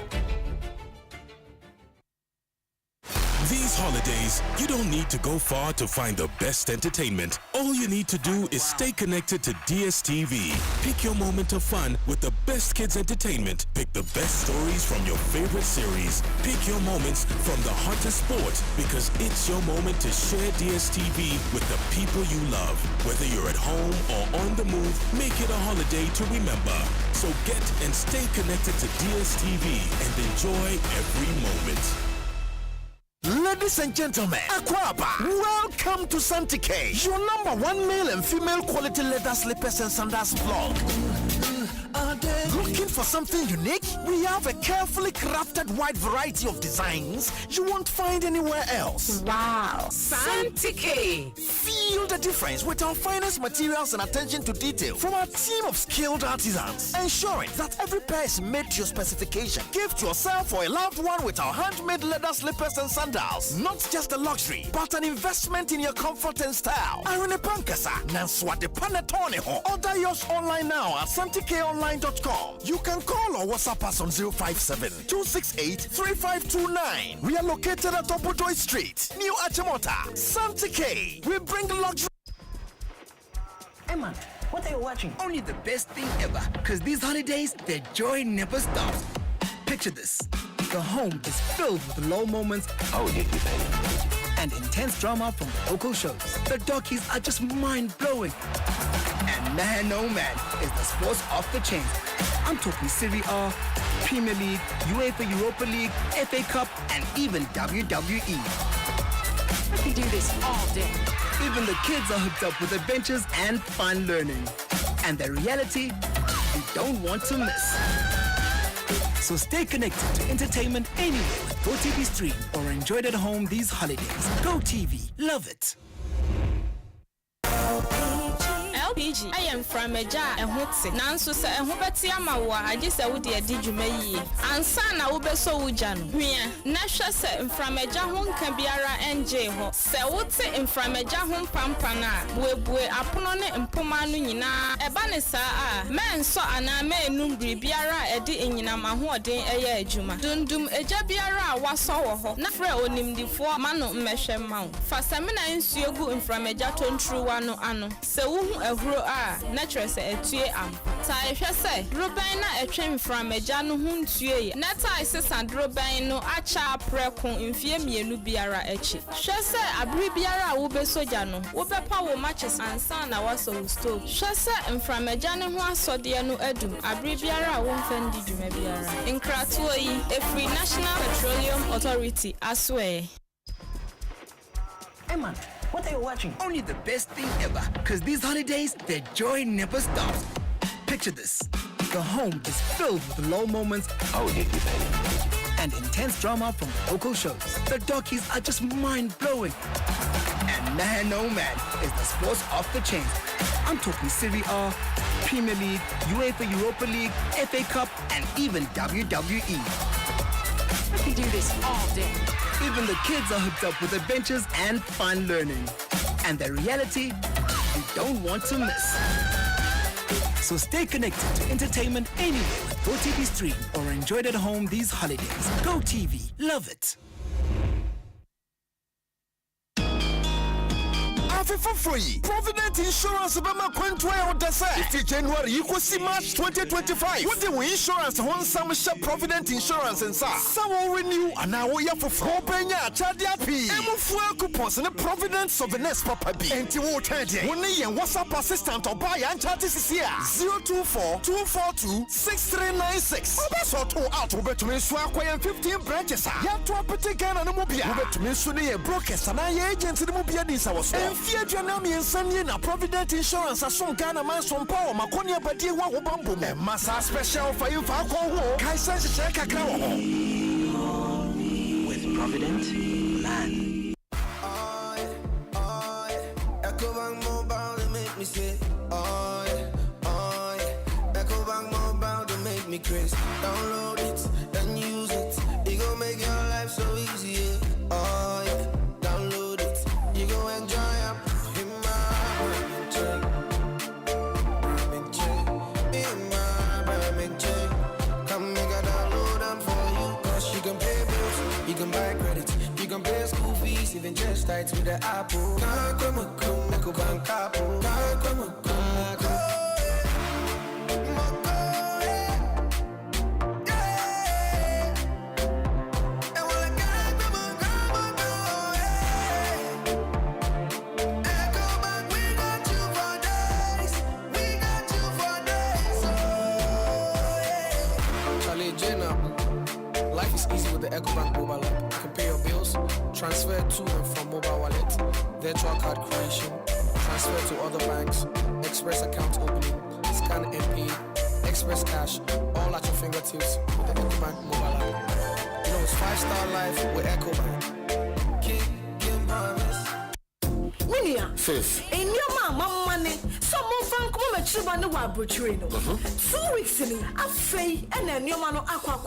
These holidays, you don't need to go far to find the best entertainment. All you need to do is stay connected to DSTV. Pick your moment of fun with the best kids entertainment. Pick the best stories from your favorite series. Pick your moments from the hottest sport because it's your moment to share DSTV with the people you love. Whether you're at home or on the move, make it a holiday to remember. So get and stay connected to DSTV and enjoy every moment.
Ladies and gentlemen, Aquaba, welcome to Santique, your #1 male and female quality leather slippers and sandals blog. Looking for something unique? We have a carefully crafted wide variety of designs you won't find anywhere else.
Wow, Santique!
Feel the difference with our finest materials and attention to detail from our team of skilled artisans, ensuring that every pair is made to your specification. Gift yourself or a loved one with our handmade leather slippers and sandals. Not just a luxury, but an investment in your comfort and style. Arune Pankasa, Nanswade Panatone. Order yours online now at santikeonline.com. You can call or WhatsApp us on 057-268-3529. We are located at Obodoy Street, New Achimota, Santike. We bring luxury.
Emma, what are you watching? Only the best thing ever. Because these holidays, the joy never stops. Picture this. The home is filled with low moments and intense drama from local shows. The dockies are just mind-blowing. And man, oh man, is the sports off the chain. I'm talking Serie A, Premier League, UEFA Europa League, FA Cup, and even WWE.
I can do this all day.
Even the kids are hooked up with adventures and fun learning. And the reality you don't want to miss. So stay connected to entertainment anywhere with GoTV Stream or enjoy it at home these holidays. GoTV, love it.
LPG, I am from a jar and Hutsi. Nanso sa and Hubatiama, I just a woody a digimay. And Sana Ube so Jan. Mia, Nasha said from a jahun Cambiara and Jeho. Sawutse in from a jahun Pampana. We Aponone and Pomanina. Ebanesa, man saw an ame numbri biara edi in Yamaho de a juma. Dundum a jabiara was so ho. Nafre onim the 4 mano meshe mount. Fasamina in Siogu in from a jaton true one ano. So natural say a tue am. Sai say, Robina a train from a janu hun tue. Nata is and Robino acha precon in Fiemi Lubiara echi. Shase abribiara ube sojano, ube power matches and sana was on stove. Shase and from a janu so dianu edum, abribiara won't fendi jumebiara. In Kratui, a free National Petroleum Authority, I swear.
Emma, what are you watching? Only the best thing ever. Because these holidays, the joy never stops. Picture this. The home is filled with low moments and intense drama from local shows. The dockies are just mind-blowing. And man, oh man, is the sports off the chain. I'm talking Serie A, Premier League, UEFA Europa League, FA Cup, and even WWE.
I can do this all day.
Even the kids are hooked up with adventures and fun learning. and the reality you don't want to miss. So stay connected to entertainment anywhere with GoTV Stream or enjoy it at home these holidays. GoTV, love it.
For free. Provident Insurance Bama Quentua Odessa. It's January equal March 2025. What the insurance one some shop Provident Insurance and sa. Some will renew and now we have for Penya Chadia P. Fuel coupons and the Providence of the next Papa B. And you will tell you. One year WhatsApp assistant or buy and chat is here. 024-242-6396. Also to out over to me Swakwa 15 branches. Ya to a particular and mobile. Over to me Sunny brokers and I agents in the mobile this hours. Janami and Sunny na Provident Insurance as some Ghana man some power Maconia Badi Wabambo Massa special for you for Kaisa check a crow
with Provident Land.
Ecobank Mobile to make me say Ecobank Mobile to make me crazy. Download it and use it. It gon' make your life so easy. Download it. You gon' enjoy it. You can buy credit, you can pay school fees, even just tight with the Apple. Ecobank Apple. Life is easy with the Ecobank mobile app. You can pay your bills, transfer to and from mobile wallet, virtual card creation, transfer to other banks, express account opening, scan and pay, express cash, all at your fingertips with the Ecobank mobile app. You know it's 5-star life with Ecobank. King promise.
Winia.
Sis.
In your mama money, someone from Kumachibani Wabutrino. 2 weeks in a fay and then your man aqua.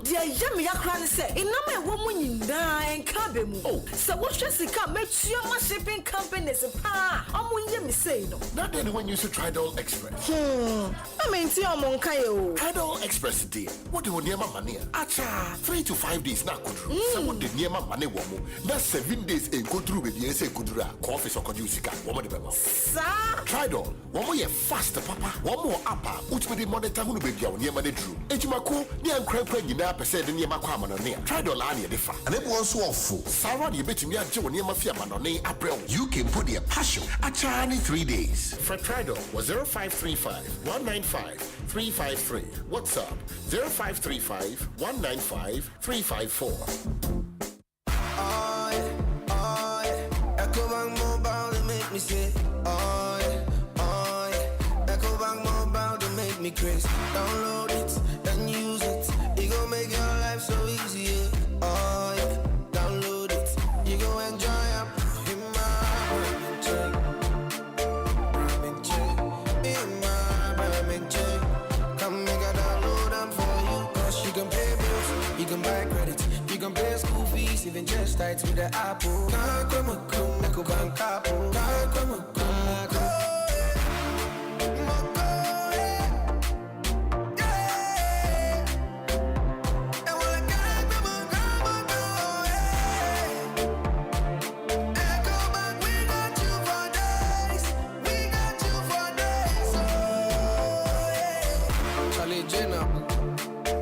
Dear Yami Yakran said, in a woman in dying cabin. Oh, so what just come make sure my shipping company is a pa. I'm when you say no.
Not anyone used to Tridol Express.
I mean, see, I'm on Kayo.
Tridol Express, dear. What do you near my money? Acha, 3 to 5 days now. Someone did near my money. That's 7 days in go through with the essay Kudura, coffee or Kodusika. Sir, Tridol. One more fast, Papa. One more upper, which made the monitor who be your near money drew. Ejimako, near crank, you now percent near my common on near. Tridol Ania defa. And it was so full. Sarah, you bet me a Joe near my fiaman on near April. You can put your passion at China 3 days. For Tridol was 0535 195 353. WhatsApp 0535 195 354.
Ecobank Mobile to make me say, Ecobank Mobile to make me crazy. Download it and use it. It gon' make your life so easy. Download it. You gon' enjoy it. Come make a download them for you. Cause you can pay bills, you can buy credit, you can pay school fees, even just tight with the Apple. Ecobank Apple.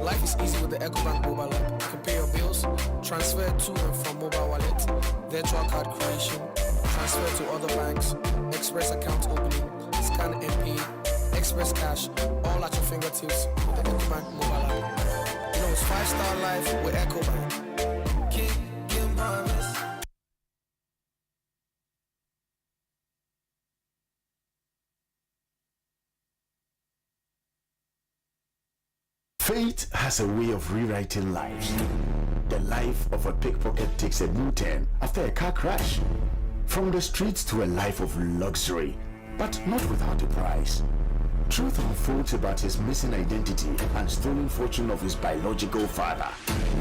Life is easy with the Ecobank mobile app. You can pay your bills, transfer to and from mobile wallet, virtual card creation, transfer to other banks, express account opening, scan and pay, express cash, all at your fingertips with the Ecobank mobile app. You know it's 5-star life with Ecobank. King promise.
Fate has a way of rewriting lives. The life of a pickpocket takes a new turn after a car crash. From the streets to a life of luxury, but not without a price. Truth unfolds about his missing identity and stolen fortune of his biological father.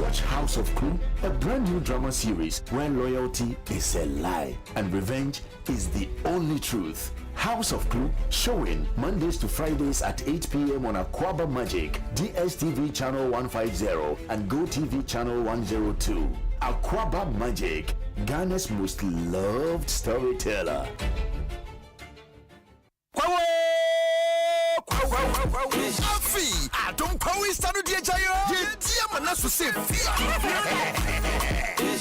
Watch House of Clue, a brand new drama series where loyalty is a lie and revenge is the only truth. House of Clue, showing Mondays to Fridays at 8 p.m. on Aquaba Magic, DSTV channel 150 and GoTV channel 102. Aquaba Magic, Ghana's most loved storyteller.
Afi, I don't call it started the Jayo. Dear Manasu say,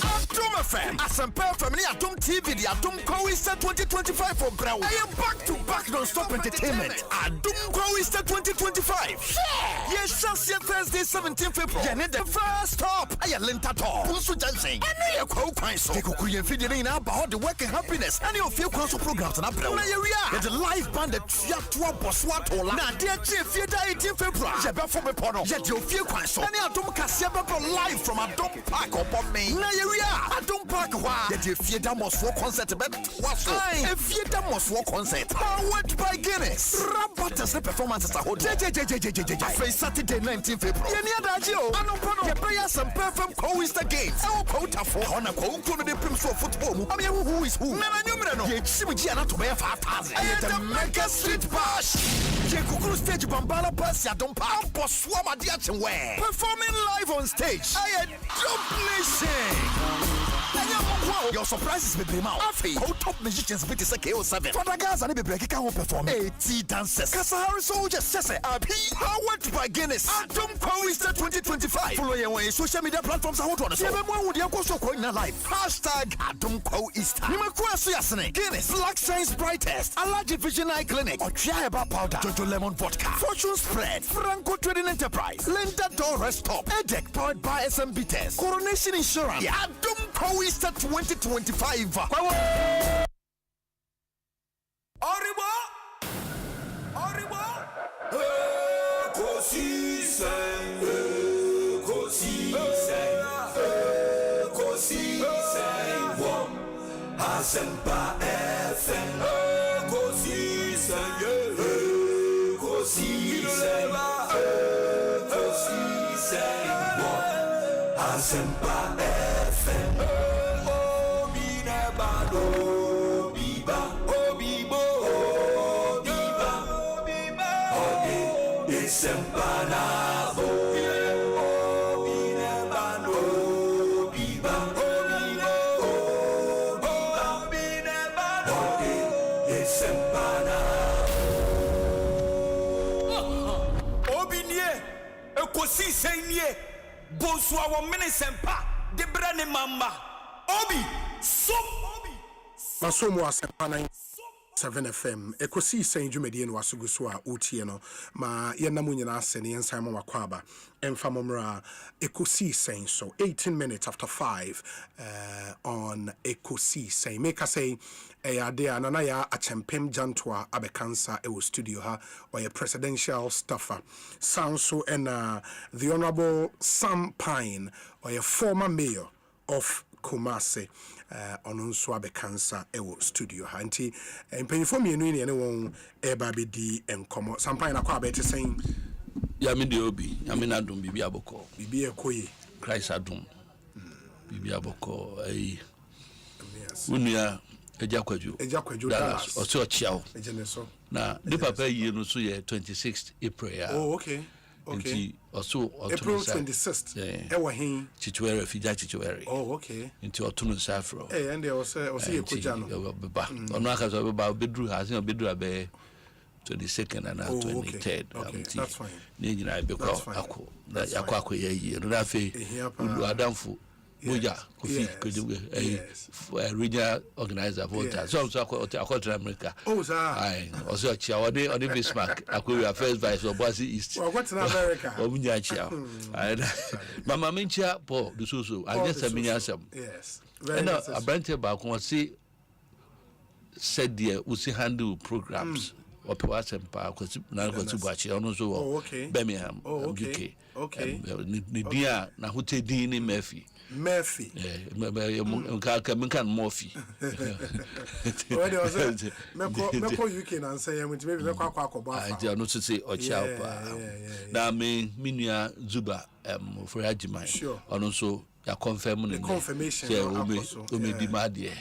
Atom FM, Asempa family, Atom TV, the Atom Coista 2025 for Brown. I am back to back non-stop entertainment. Atom Coista 2025. Yes, just Thursday, 17th April. Yeah, the first stop. I am Lentato, Bonsu dancing. I know you're quite so. They could create video about the work and happiness. And your few council programs and Abra. The live band, the Tiatua Boswatola. Now, dear Chief, 18th February. Jabba from a porno. Yet your few council. And Atom Cassiaba live from Atom Park upon me. Atom Park, yet your theater must walk concert. What's a theater must walk concert. Powered by Guinness. Rabatas performances at hotel. Saturday 19th February. You play some perfect co-Easter games. Our quota for on a co-comedy pimps for football. I mean, who is who? No. You Chimichi and to bear 5,000. I the Mega Street Bash. Jekukuru stage Bambala Pass Yadom Park. Boswama Diachin Way. Performing live on stage. I had your surprises with them out. Top musicians with the KO7. For the guys, I need to break it out perform. 80 dancers. Kasahari soldiers, Sese, powered by Guinness. Atom Coista 2025. Follow your way social media platforms. I want to see them with your course in life. Hashtag Atom Coista. You might question Guinness, Black Science Brightest, Allergy Vision Eye Clinic, or Chiaba Powder, Jojo Lemon Vodka, Fortune Spread, Franco Trading Enterprise, Linda Door Rest Stop, Edec powered by SMB Test, Coronation Insurance, Atom Coista 2025.
Asempa FM, Ekosiisen, Ekosiisen, Asempa FM, Obinebado, Biba, Obibo, Biba, Ode, Isempanabo. Ekosiisen ye Bonsu awo Asempa de brane mama obi so
Masomo Asempa 94.7 FM Ekosiisen dwumedie no wasugu so a otie no ma yenamu nyina asene yensan ma wakwaba emfa momra Ekosiisen so 18 minutes after 5 on Ekosiisen make us say ade anana ya achempem jantoa abekansa e studio ha or presidential staffer sound so and the honorable Sam Pine or a former mayor of Kumasi onunso abekansa e studio ha nti empanyifo mienu ne won eba bedi enkomo Sam Pine akwa abete sen
ya me de obi ya me na dum bibi aboko
bibi ekoye
Christ adum bibi aboko ai unia Ejakwadju Dallas also a chiao na the papa year no so ye 26th April ya
okay
also
April 26th ewa hin
Chichuere fija Chichuere
okay
into otunu safro
and there wasekuja no
beba ono aka so beba bedru ha sin bedru abe 22nd and 23rd
that's fine
ni nyina be ko akọ na yakọ ye no na fe ulu adamfo Boja Kofi Kojuwe regional organizer for that. So I America.
Oh sir.
I also chia on the Bismarck. Akwe first vice of Boise East.
Well, what's in America?
Omunya chia. Mama mencha Paul Dususu. I just minya asem.
Yes.
And a branch ba ko see said there we see handle programs. Ope Asempa na ko tubachi ono so Birmingham UK.
Okay.
Ni dia na hote din ni Murphy.
Murphy.
Can Murphy.
Meko UK and say maybe
I don't say Ochapa. Now Minya Zuba for Ajimai.
Sure.
And also ya confirmation.
Confirmation.
Umi di madie.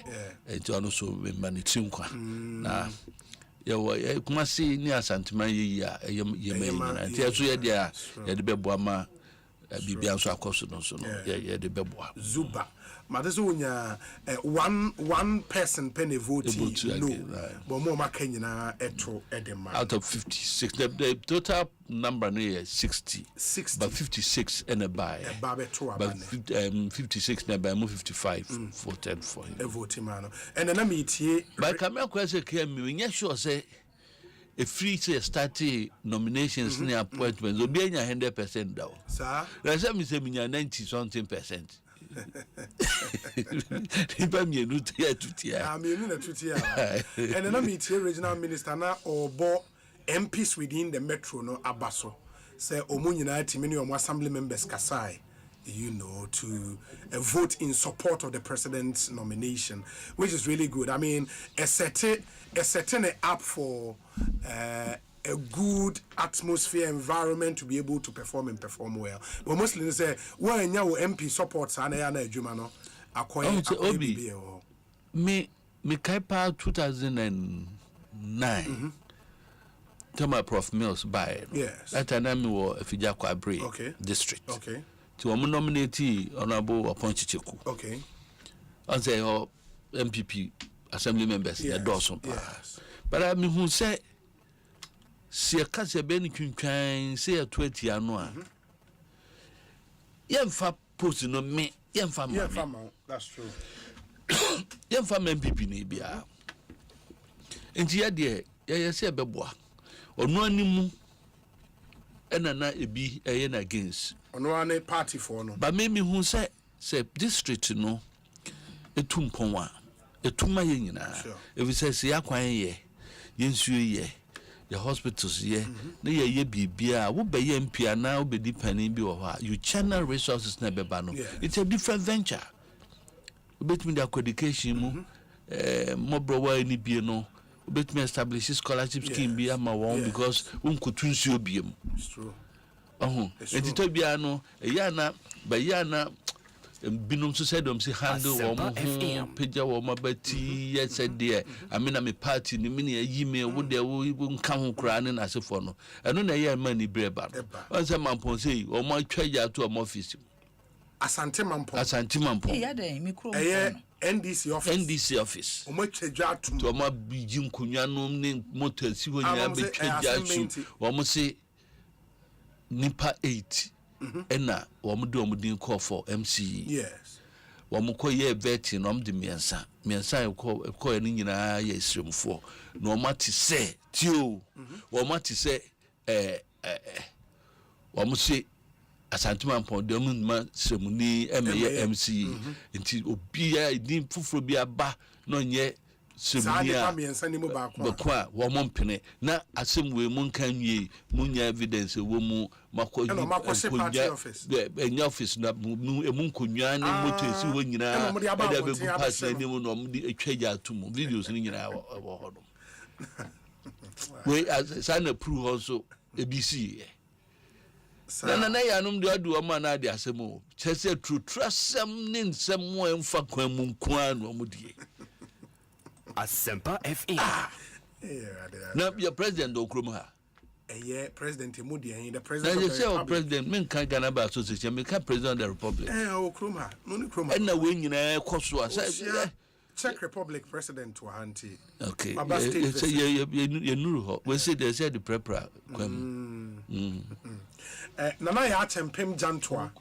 And also Manitinkwa. Na Kumasi ni Asantima ya so ya dia ya de beboama bibia so akoso no so no ya de beboa
Zuba madeso nya one person penny vote no but more makanyina eto edema
out of 56 the total number is 60 but 56 and a buy but 56 na buy 55 voted for him
vote man and then meetie
by come question came me nya sure say a free say starting nominations ni appointments obi anya 100% daw
sir
na say me say me nya 90 something percent Iba mi enu tia tutia
mi enu na tutia and then meetie regional minister na obo MPs within the metro no abaso say omunyina timini omo assembly members kasai to vote in support of the president's nomination, which is really good. I mean, setting it up for a good atmosphere, environment to be able to perform and perform well. But mostly they say, when your MP supports Anayana Jumano,
Obi, me kaipa 2009. Tell Prof Mills by
yes.
That time we were Fijakwa Bray district.
Okay.
To nominate Honorable Aponchicheku.
Okay.
I say MPP assembly members the Dawson.
Yes.
But I mean who say a case ben kunkan say a 20 annual. Yemfa post no me yemfa
ma. That's true.
Yemfa MPP ni bia. Enti ya de ya say beboa. Ono animu enana ebi eye against
ono ane party for no
but me who say district no etumpon a etuma ye nyina if we say akwan ye yensuo ye the hospitals ye na ye bibia wo be ye mpia na wo be depending bi wo ha you channel resources na beba no it's a different venture obetumi the education mu mobro wa ni bie no obetumi establish scholarship scheme bi ama won because won kotunsuo biem
it's true
Entito bia no yana bayana binum so said say handle wo mo peja wo mabati ye said there amina me party ni me yi me wo de wo nka ho kra ne na sefo no eno na ye man ni breba on say mampon say wo mo atwa ya to mo office
Asante mampon
ya de mi kro
NDC office o mo twa atum
to mo bigi nkonwa no ne motor si ho nya be twa atum wo mo say nipa 8 ena womudin call for MC
yes
womuko ye vetting no mde miensa ko ni nyina ye sremfo no mati se tio womati se womusi Asantuma Pondom ma sremuni emeye MC nti obia idin fufuro bia ba no nye Sumunia, Bakwa, woman penny. Now, as some way, moon can ye, moon evidence, a woman, Mako,
office,
the office, not moon kunyan, motor, see when you know, pass anyone on the treasure to videos in our home. Wait, as sign approve also, ABC. Nana ya num do adu ma na ade asemo chese true trust some nin some one fa kwan mu kwan no mudie
Asempa FM.
Now your president Okroma.
President Mudi the president
of the Republic. President men can Ganaba Association, me can president of the Republic.
Okroma, no Okroma.
And now when you Kosua
Czech Republic president to Auntie.
Okay. You knew we say they said the prepara.
Nana ya tempem jantwa.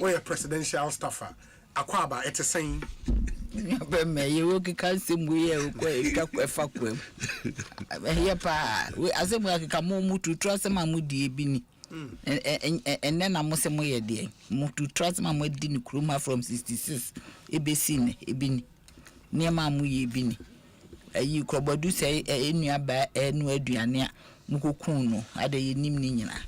We presidential staffer. Akwaba ete saying
me you can see we fa kwem here pa we asem ka mo to trust ma mudi ebini and then am say mo ye de mo to trust ma mo di ni kroma from 66 ebesi ne ebini ne ma mo ye ebini ayi krobodu say enua ba enu aduane a mo kokun no ade ye nim ni nyina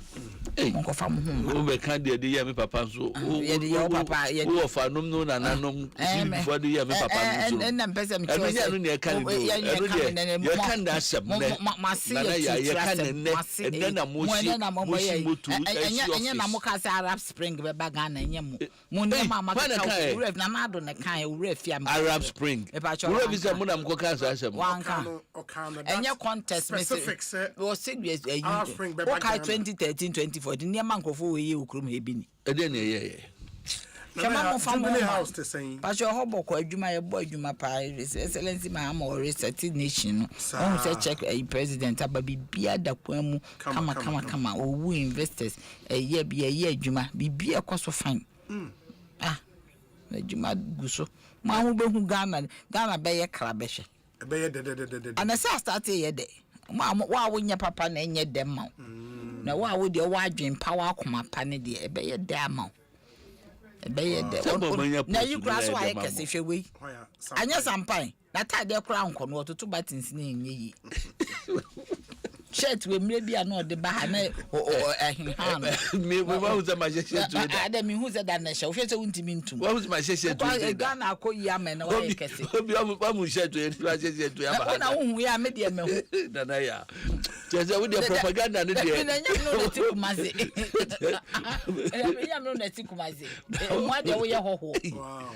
monko fa mo ho
wo be kan de ye me papa so
ye de your papa ye
wo fa nom no na nanom si before de ye me papa so
en na pese me
tro ya no ne kan do ye kan da asem ne
na
ye kan ne na mo si motu
enye na mo ka say Arab Spring be baga na enye mo ne mama ka ref na na do ne kan e ref ya
Arab Spring wo be say mo na mo ka say asem
enye contest me we say Arab Spring be baga 2013 2014 ne man krofo we ye okrum he bi ni
e de ne ye
Chama mo family house to say.
But your hobo ko adwuma ye boy adwuma pa excellency ma am or reset nation no. On say check a president ababi bia da kwamu kama owu investors ye bia ye adwuma bibia kwaso fine. Adwuma guso. Ma hu be hu Ghana be ye kra be hwe.
Be ye de.
And say start ye de. Ma wa wo nya papa na enye dem ma. Na wa wo de wa adwen power akoma pa ne de be ye de ama. Na you grass why kese hwe we anya sampan na tade kra nko no ototo buttons na enye yi shirt we mre bia na ode ba ha na ehin
me ba hu za ma shirt we
da ada mi hu za da na hwe hwe se untimi ntum
wa hu za ma shirt we
da na akoyi ama na why kese
obi ba mu shirt we na shirt we aba
na hu ya me de me hu
na ya cheze we de propaganda ne de
na nyam no na tikumaze nyam no na tikumaze mo de wo ye hoho
wow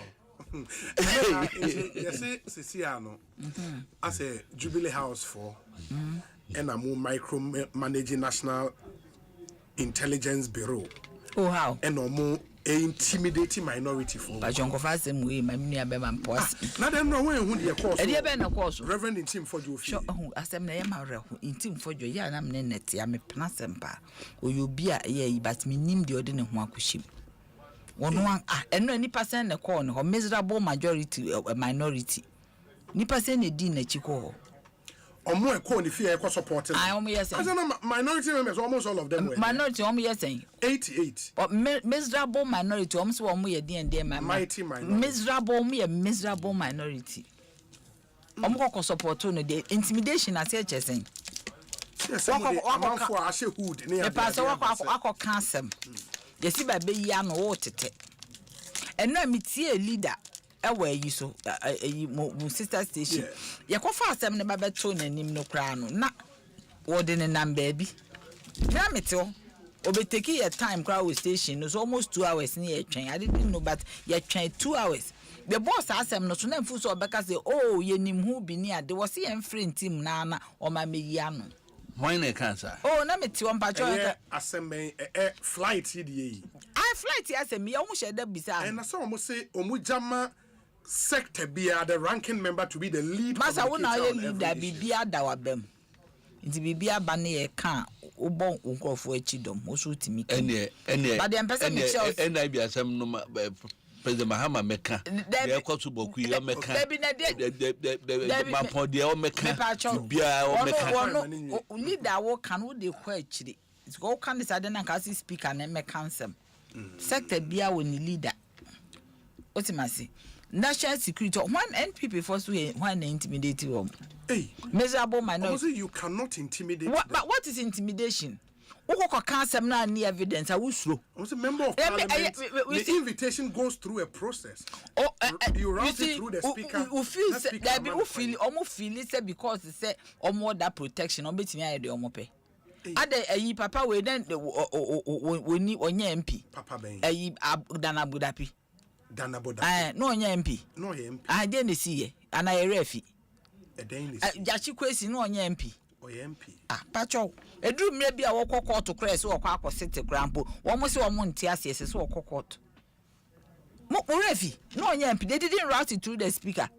yes Sisiano as a Jubilee House for and I'm micro managing National Intelligence Bureau.
Oh how?
And no intimidating minority for.
But John Kofasem we my mini abema pos.
Na dem no when hu de course.
E de be na course.
Reverend Intim Fojo fi.
Sure asem na ye ma re hu Intim Fojo ya na me net ya me pena sempa. Oyobi a ye but me nim de ode ne ho akoshim. Wono eno nipa sen ne call ne ho miserable majority minority. Nipa sen ne di na chiko.
Omo e call ne fear e support.
I omo yes.
I know minority members almost all of them were.
Minority omo yes.
88.
Miserable minority omo so omo ye dey
mighty minority.
Miserable minority. Omo ko support no the intimidation as e chesen.
Yes, I'm for a hood.
The pastor wako cancel. Yesi ba be yi ano wo tete. Ena mitie leader ewa yi so mo sister station. Ye ko fa asem ne ba beto nanim no kra no na wo de ne number bi. Na meteo obeteki your time kra wo station no so almost 2 hours ni ye twen. I didn't know but ye twen 2 hours. The boss asem no so na mfu so obeka say oh ye nim hu bi ni ade wo se ye friend team na o ma me yi ano.
Why na cancer?
Oh, na me ti on pa choa
asem flight dey.
I flight asem me omo shede bisa.
And na so omo say omo jama sector bia the ranking member to be the lead.
Masa wo na ye leader bibia da wabem. Nti bibia ba ne ye kan ubon nkrofo achidom wo so timi kan.
Ene
but dem person me shells.
Ene bi asem no President Mahama meka de kwato Boku yo meka de mapon de o meka bia o meka
leader wo kan wo de kwa achiri it's go kan this adena ka speaker na meka nsem sector bia wo ni leader otimasi national security one NPP force when intimidate them.
Hey,
miserable minority.
You cannot intimidate.
But what is intimidation? Who can na any evidence? I will slow.
I was a member of Parliament. The invitation goes through a process. You route it through the speaker.
Who feel almost feel it because they say that protection. On between I the omope. Ade papa we then we need onye MP.
Papa ben.
Dana Budapi. No onye MP.
No MP.
I didn't see ye. And I refi.
Jachi
kwesi no onye MP.
MP.
Pacho. Edru mre bia wo kokko to crest wo kwa akosete grampo. Wo mo se wo mo ntia asese so wo kokko. Mo refi. No onye MP. They didn't route it through the speaker.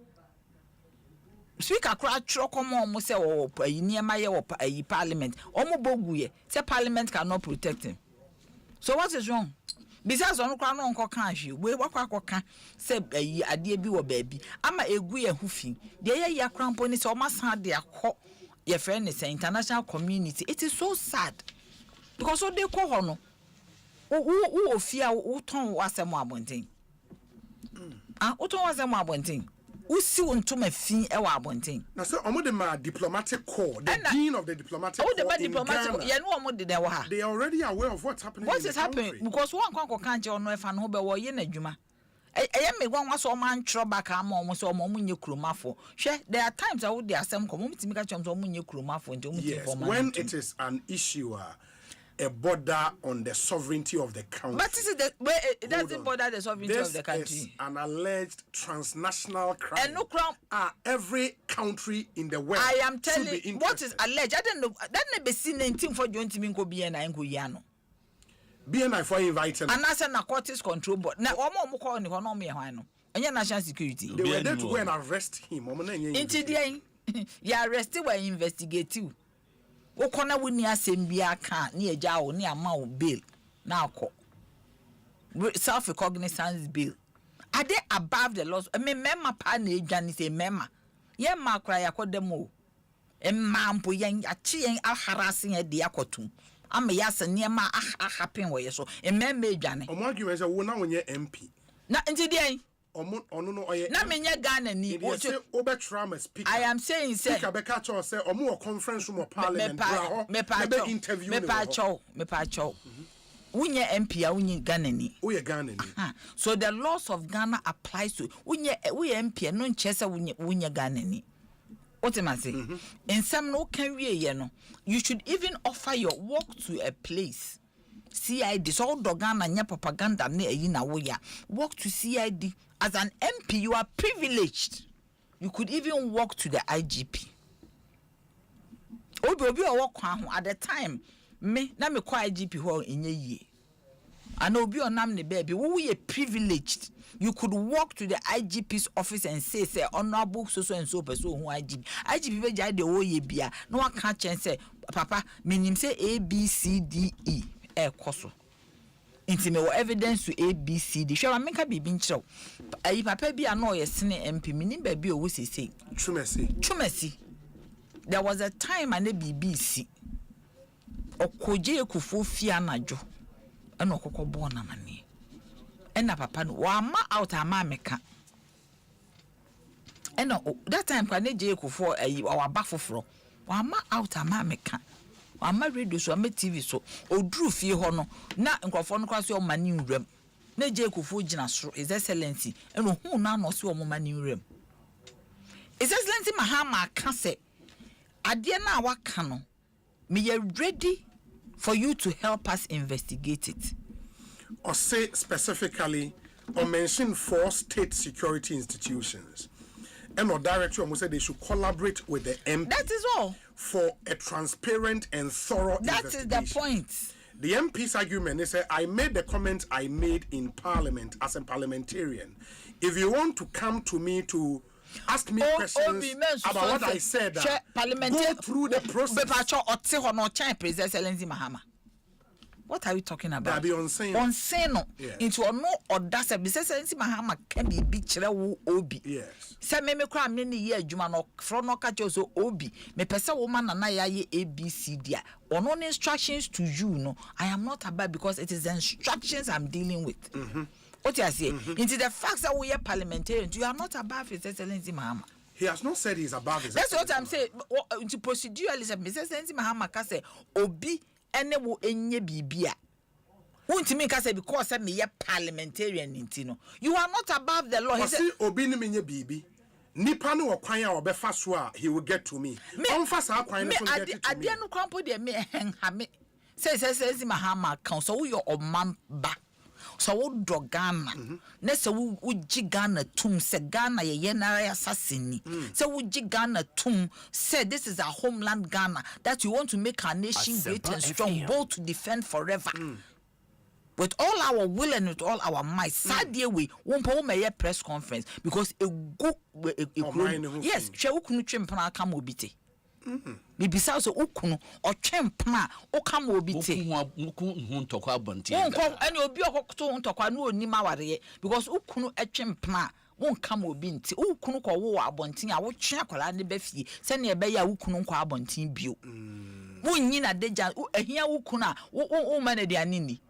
Speaker cry come on mo say wo niema ye wo parliament. Omo bogu ye. Say parliament cannot protect him. So what is wrong? Besides on kwa no nko kan hwe we wakwa akoka say ade bi wo baabi ama egu ye hufin de ye ya krampo ni say o masan de akọ your friend is international community. It is so sad because what they call hono who fear who ton wasem abonten who ton wasem abonten usi untuma fi e wa abonten
na so omo de ma diplomatic corps the dean of the diplomatic corps in Ghana
ye no omo de there ha
they are already aware of what's happening
what is happening because one kwan kan je ono efa no be wo ye na adwuma eye me gwan waso man tro back am omo so omo nye kromafo hwe there are times I would dey asem kom omo timi ka chom so omo nye kromafo nje omo timi for man
when it is an issue a border on the sovereignty of the country.
But is it it doesn't border the sovereignty of the country.
This is an alleged transnational crime.
And no crime.
Every country in the world.
I am telling you what is alleged. I don't know. That never seen 19 for joint me go BNI and go yano.
BNI for inviting.
And that's a narcotics control board. Now, one more call in the economy. And your national security.
They were there to go and arrest him.
Into the you arrested or investigate you. Okona wuni asembia kan ni eja o ni ama o bail na akọ self recognizance bail are they above the laws memma pa na edwane say memma ye ma kra yakodem o emampo yen achi yen aharase yen de akotum ama yasa ne ma happen wo ye so memma edwane
omo argument say wo na wonye MP
na ntidi
ono no oye
na menye Ghana ni
speaker.
I am saying say
speaker be catch us say omo conference room of parliament
me pa cho unye MP a unye Ghana ni so the laws of Ghana applies to unye we MP no nche say unye Ghana ni what am I saying in some no can we ye no you should even offer your walk to a place CID so Ghana nya propaganda na eyi na wo ya walk to CID as an MP you are privileged you could even walk to the IGP obi o walk at the time me na me kwa IGP ho enye yie and obi onam ne baby we privileged you could walk to the IGP's office and say honorable so and so person who IGP be jai de wo ye bia no wa ka chen say papa menim say ABCDE koso inti me evidence to ABCD hwe ma menka bibi nkyerɛw ayi papa bi ano ye sene MP menim ba bi o wo sese chumasi there was a time ane BBC okoje ekufo fi anajo ena okokɔbɔ na mane ena papa no wa ma out ama meka ena that time kwa ne je ekufo ayi wa ba foforo wa ma out ama meka ama radio so ama TV so oduru fie ho no na nkrofo no kwase o mani nwuram na je ekufo gina so his excellency eno hu na no se o mani nwuram his excellency Mahama ka se ade na waka no me ready for you to help us investigate it
or say specifically or mention 4 state security institutions and or director almost said they should collaborate with the MP.
That is all.
For a transparent and thorough investigation.
That is the point.
The MP's argument is I made the comment I made in Parliament as a parliamentarian. If you want to come to me to ask me questions about what I said, go through the process.
What are we talking about?
That be unseen.
Unseen. Into no audacity. Because Mahama can be chere wo obi.
Yes.
Say me kra me ni ye adwuma no fro no ka che so obi. Me pese woman na ya ye ABCD a. Ono instructions to you no. I am not about because it is the instructions I'm dealing with. What you say? Into the facts that we are parliamentarians, you are not above His Excellency Mahama.
He has not said he's above His
That's what I'm saying. Into proceduralism, His Excellency Mahama ka say obi ene wo enye bibia untimi ka say because me ye parliamentarian intino you are not above the law.
He said obi ni menye bibi nipa no kwan a obefa so a he will get to me onfa sa kwan no so get to me
ade no krampo de me ha me say Mahama kan so wo omamba so wo dogana na se wo jigana tum se Ghana ye na assassin se wo jigana tum say this is a homeland Ghana that you want to make our nation great and strong bold to defend forever with all our will and with all our might. Sadie we won po me press conference because yes she ukunu twempana aka mo bite bibisa so ukunu otwempana oka mo bite
muku hu ntokwa abonti
ani obi okoto ntokwa na oni maware because ukunu etwempana won ka mo bi nti ukunu ko wo abonti a wo twe akwala ne bafie se ne ebe ya ukunu ko abonti bio won nyina deja ehia ukunu a wo ma na de anini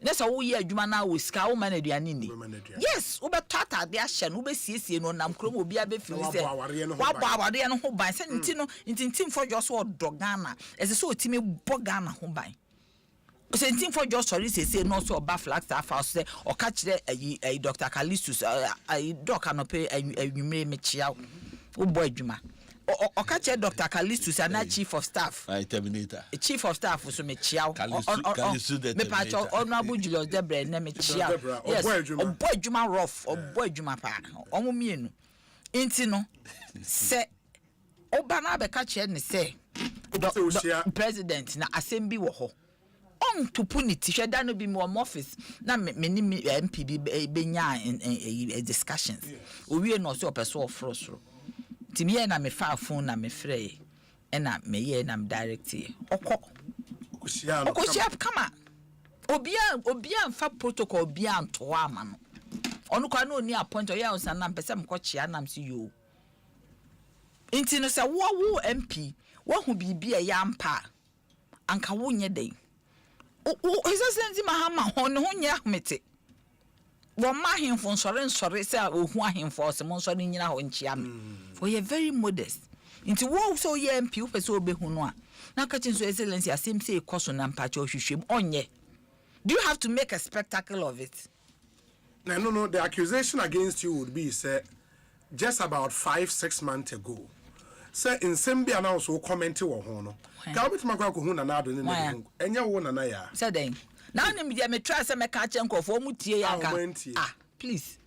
Nessa wo ye adwuma na wo ska wo man aduane ni. Yes, wo betata de ahye no wo besiesie no nam krom obi abefiri se. Wa baware no ho ban se nti no ntintim for just wo dogana. Ese so otimi bogana ho ban. Se ntim for just sorry say no so oba flag staff house say o ka kire ayi Dr. Kalistus ayi doc anope anwumre me chia wo boy adwuma. Oka che Dr. Kalistus ana chief of staff.
Terminator.
Chief of staff so me chiao. Me pacho honorable Julius Debre na me chiao. Yes. Boy juma rough, boy juma pa. Omo mienu. Inti no se oba na be ka che ne se president na assembly wo ho. On to puniti hweda no bi me office na me ni MP be nya discussions. Owie no so person ofrosro. Timiye na me fa phone na me frey na me ye na me direct ye okosia kama obia fa protocol bia anto ama no onu kwa no ni appoint oya onsa na mpese mkochia na msi yo inti no se wo MP wo hu bibia ya mpa anka wo nye den o isasenti mahama ho ne ho nya ahmete wo ma hemfo nsore se ohu ahemfo se mo nsore nyina ho nchia me for you very modest into wo so ye MP wo pese obehu no a na ka chin so excellency asem say koso na mpacha ohwehwem onye. Do you have to make a spectacle of it?
No, the accusation against you would be say just about 5-6 months ago say in Sembia now so comment wo ho no ka obitima kwa ko hu na na ado ne ne enya wo na na ya
say den now me dia me try say me ka che nkofo mu tie ya ka please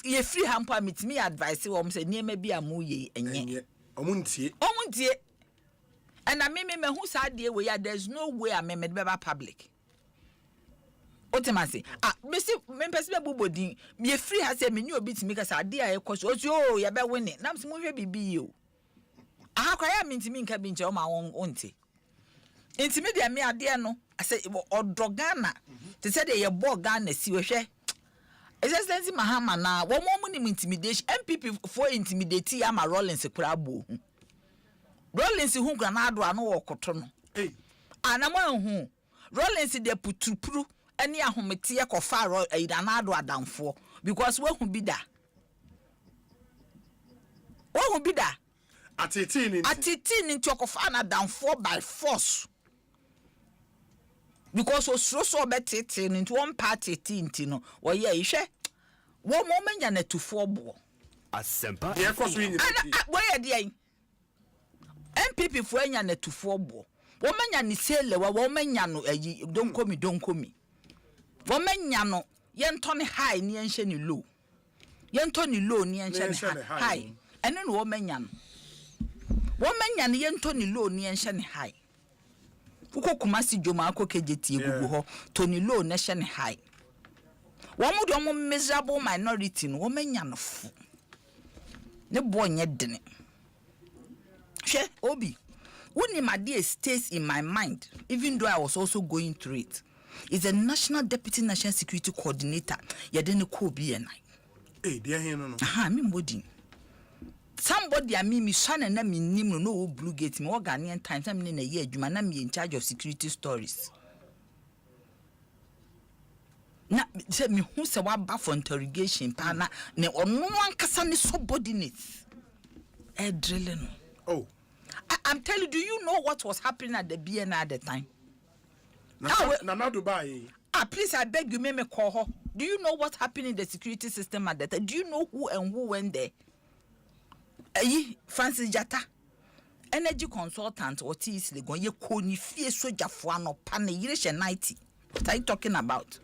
ye free hamper meet me advice wo say niema bi amu ye enye
omuntie
and na me hu sa de we ya there's no way I me be public otemase me si me pese be bobodin me free ha say me ni obi timi ka sa de a ekoso o ya be wini na mse mo hwe bibi yo aha kwa ya mintimi nka bi nche o ma wonte intimi de me ade no ase odogana te say de ye bo Ghana si we hwe excellency mahama na wo mo ni intimidation MPP for intimidate ya ma Rollins kura bo Rollins hu kura na ado ano wo koto no anamo hu Rollins de putupuru ani ahomete ye kofa na ado adamfo because we hu bida atiti ni ntokofa na adamfo by force because osuro so betete into one party tinti no wo ye ihwe wo mo manya na tufo bo
Asempa
de ekoso yin
wo ye de MPP fo anya na tufo bo wo manya ni sele wo manya no ayi donkomi wo manya no ye ntone high ni enhye ni low ye ntone low ni enhye ni high ene no wo manya ni ye ntone low ni enhye ni high uko Kumasi joma akọ kejeti egugu ho Tony Low na hye ne high wo mu do mo miserable minority no wo manya no fu ne bo nye dene hwe obi woni made stays in my mind even though I was also going through it is a national deputy national security coordinator yede ne ko bi enai
dia hin no
me mbodi somebody I mean me son na me nim no blue gate me Ghanaian times am na ye adwuma na me in charge of security stories na se me hu se wa ba for interrogation pa na ne ono ankasa ne subordinates drilling. I'm telling you, do you know what was happening at the BNI at the time?
Na Dubai.
Please, I beg you, make me call her. Do you know what happened in the security system at that time? Do you know who and who went there? Francis Jata, energy consultant, what is the going? You call me fear soldier for no pan Irish 90. What are you talking about?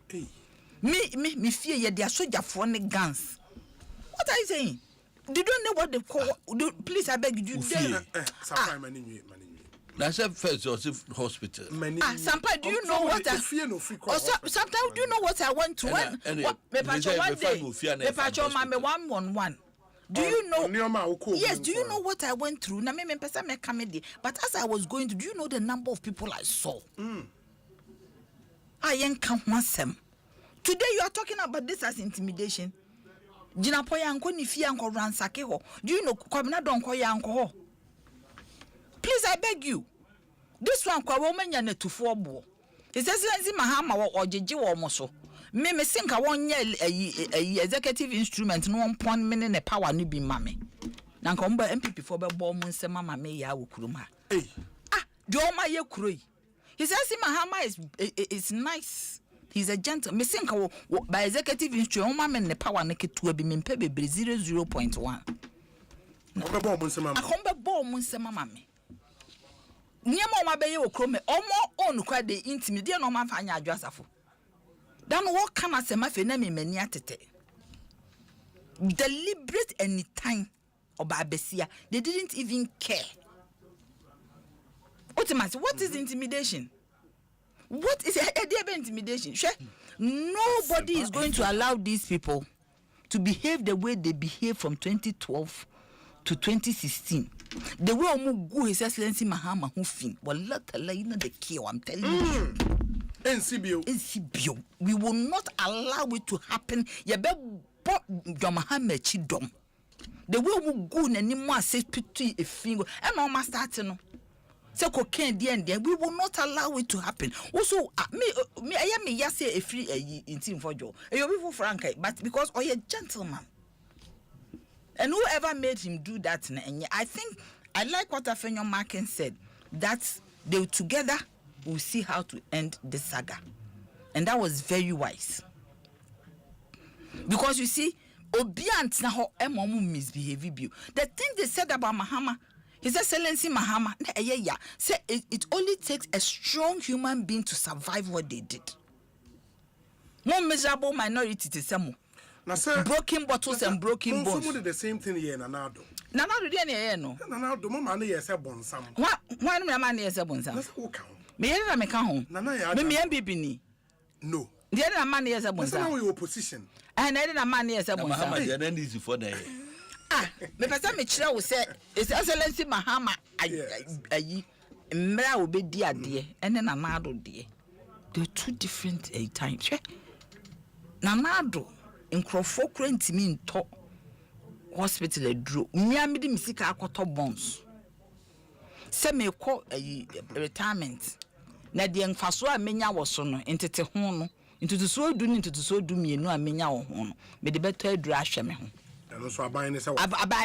Me fear ye they are soldier for the guns. What are you saying? They don't know what they call. Please, I beg you.
That's a first hospital.
Sampa, do you know what I sometimes do you know what I went through? One. Do you know? Yes, do you know what I went through? Na me pesa me comedy. But as I was going to, do you know the number of people I saw? I ain't count myself. Today you are talking about this as intimidation. Jina po yanko ni fi yanko ransake ho. Do you know kwamna don ko yanko ho? Please, I beg you. This one kwa wo manya na tufo bo. His Excellency Mahama or Jiji or so. Me think I want a executive instrument no 1 minute a power ni be mammy. Now come by MPP for bomb and say mama me ya ukruma. Do my ye crui. His Excellency Mahama is nice. He's a gentle. Me think by executive instrument mama the power naked to be min pebe 0.1. I come back bomb and say mama me. Near my bay or crome or more own cried the intimidate no man fanya adjustaful. Then what can I say my fenemy meniatete? Deliberate any time or Babesia, they didn't even care. What is intimidation? What is intimidation? Sure. Nobody is going to allow these people to behave the way they behave from 2012 to 2016. The way Omugu His Excellency Mahama who fin. Well, let the key, I'm telling you. NCBO. We will not allow it to happen. The way Omugu Nenima says pity a finger and all my starting. So cocaine we will not allow it to happen. Also, me I am say a free in team for Joe. You frank, but because you're a gentleman. And whoever made him do that, I think I like what Afenyo Markin said, that they together will see how to end the saga. And that was very wise. Because you see, Obiant na ho emomu misbehave. The thing they said about Mahama, His Excellency Mahama, say it only takes a strong human being to survive what they did. No miserable minority to some. Broken bottles and broken bones.
Some did the same thing here in Nanado.
Nanado didn't hear no.
Nanado, Mamma, yes, a bonsam.
One man is a bonsam. Me and I come home. Me and Bibini.
No.
The other man is a bonsam.
That's your position.
And I man is a bonsam.
Then easy for them.
Me person me chira wo say His Excellency Mahama ayi mra wo be di ade ene Nanado de. They two different times. Nanado nkrofo krantimi nto hospital aduro miamidi misika akoto bonds se me ko retirement na de mfaso a menya wo so no entete ho no ntutu so du ni ntutu so du mienu a menya wo ho no me de beto aduro ahwe me ho
eno so aban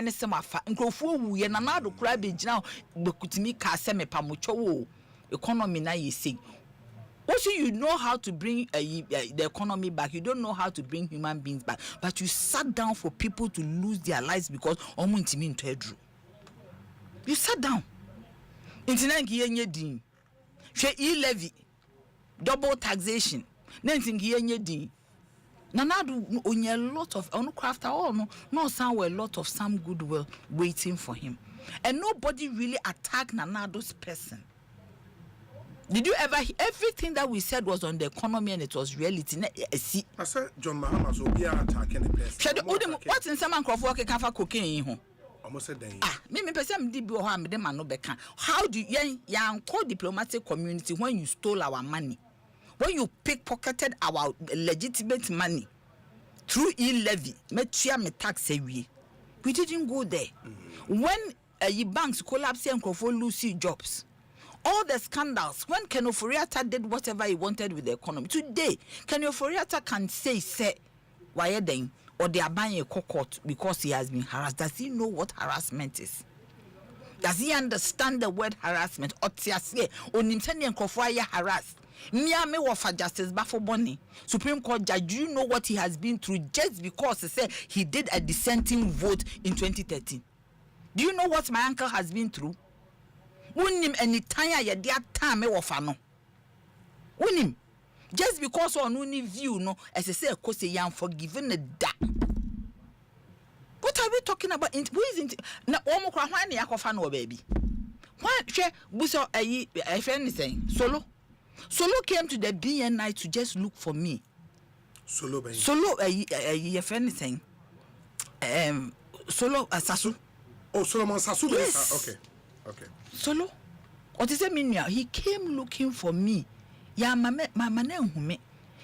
ne se
wafa nkrofo wuye Nanado kura be gina bekutimi ka se me pamocho wo economy na yesi. Also, you know how to bring the economy back. You don't know how to bring human beings back. But you sat down for people to lose their lives because you sat down. E-levy, double taxation. Nanado only a lot of after all no sound a lot of some goodwill waiting for him. And nobody really attacked Nanado's person. Did you ever hear everything that we said was on the economy and it was reality?
I said John Mahama so be attacking the person.
What in some Crawford can have cocaine in
almost said
me person did be harm them and no becan. How do you call diplomatic community when you stole our money? When you pickpocketed our legitimate money through e-levy, me tax we didn't go there. When banks collapse and Crawford lose jobs. All the scandals, when Ken Oforiatta did whatever he wanted with the economy. Today, Ken Oforiatta can say, why then, or they are buying a court because he has been harassed. Does he know what harassment is? Does he understand the word harassment? Or Nimsani and Kofaya harassed. Miame Wafa Justice Bafo Bonnie, Supreme Court judge, do you know what he has been through just because he said he did a dissenting vote in 2013? Do you know what my uncle has been through? Unim any time ya dia time me wofano. Unim just because on uni view no as I say cause you forgiven the da. What are we talking about? Who is na omo kwa hwan ya kofa no baby. Why she buso a friend is saying Solo came to the BNI to just look for me. Solo a friend is saying Solo Asasu.
Oh, Solomon Sasu.
Yes.
Okay.
Solo, what is it mean? He came looking for me. Ya mama hume.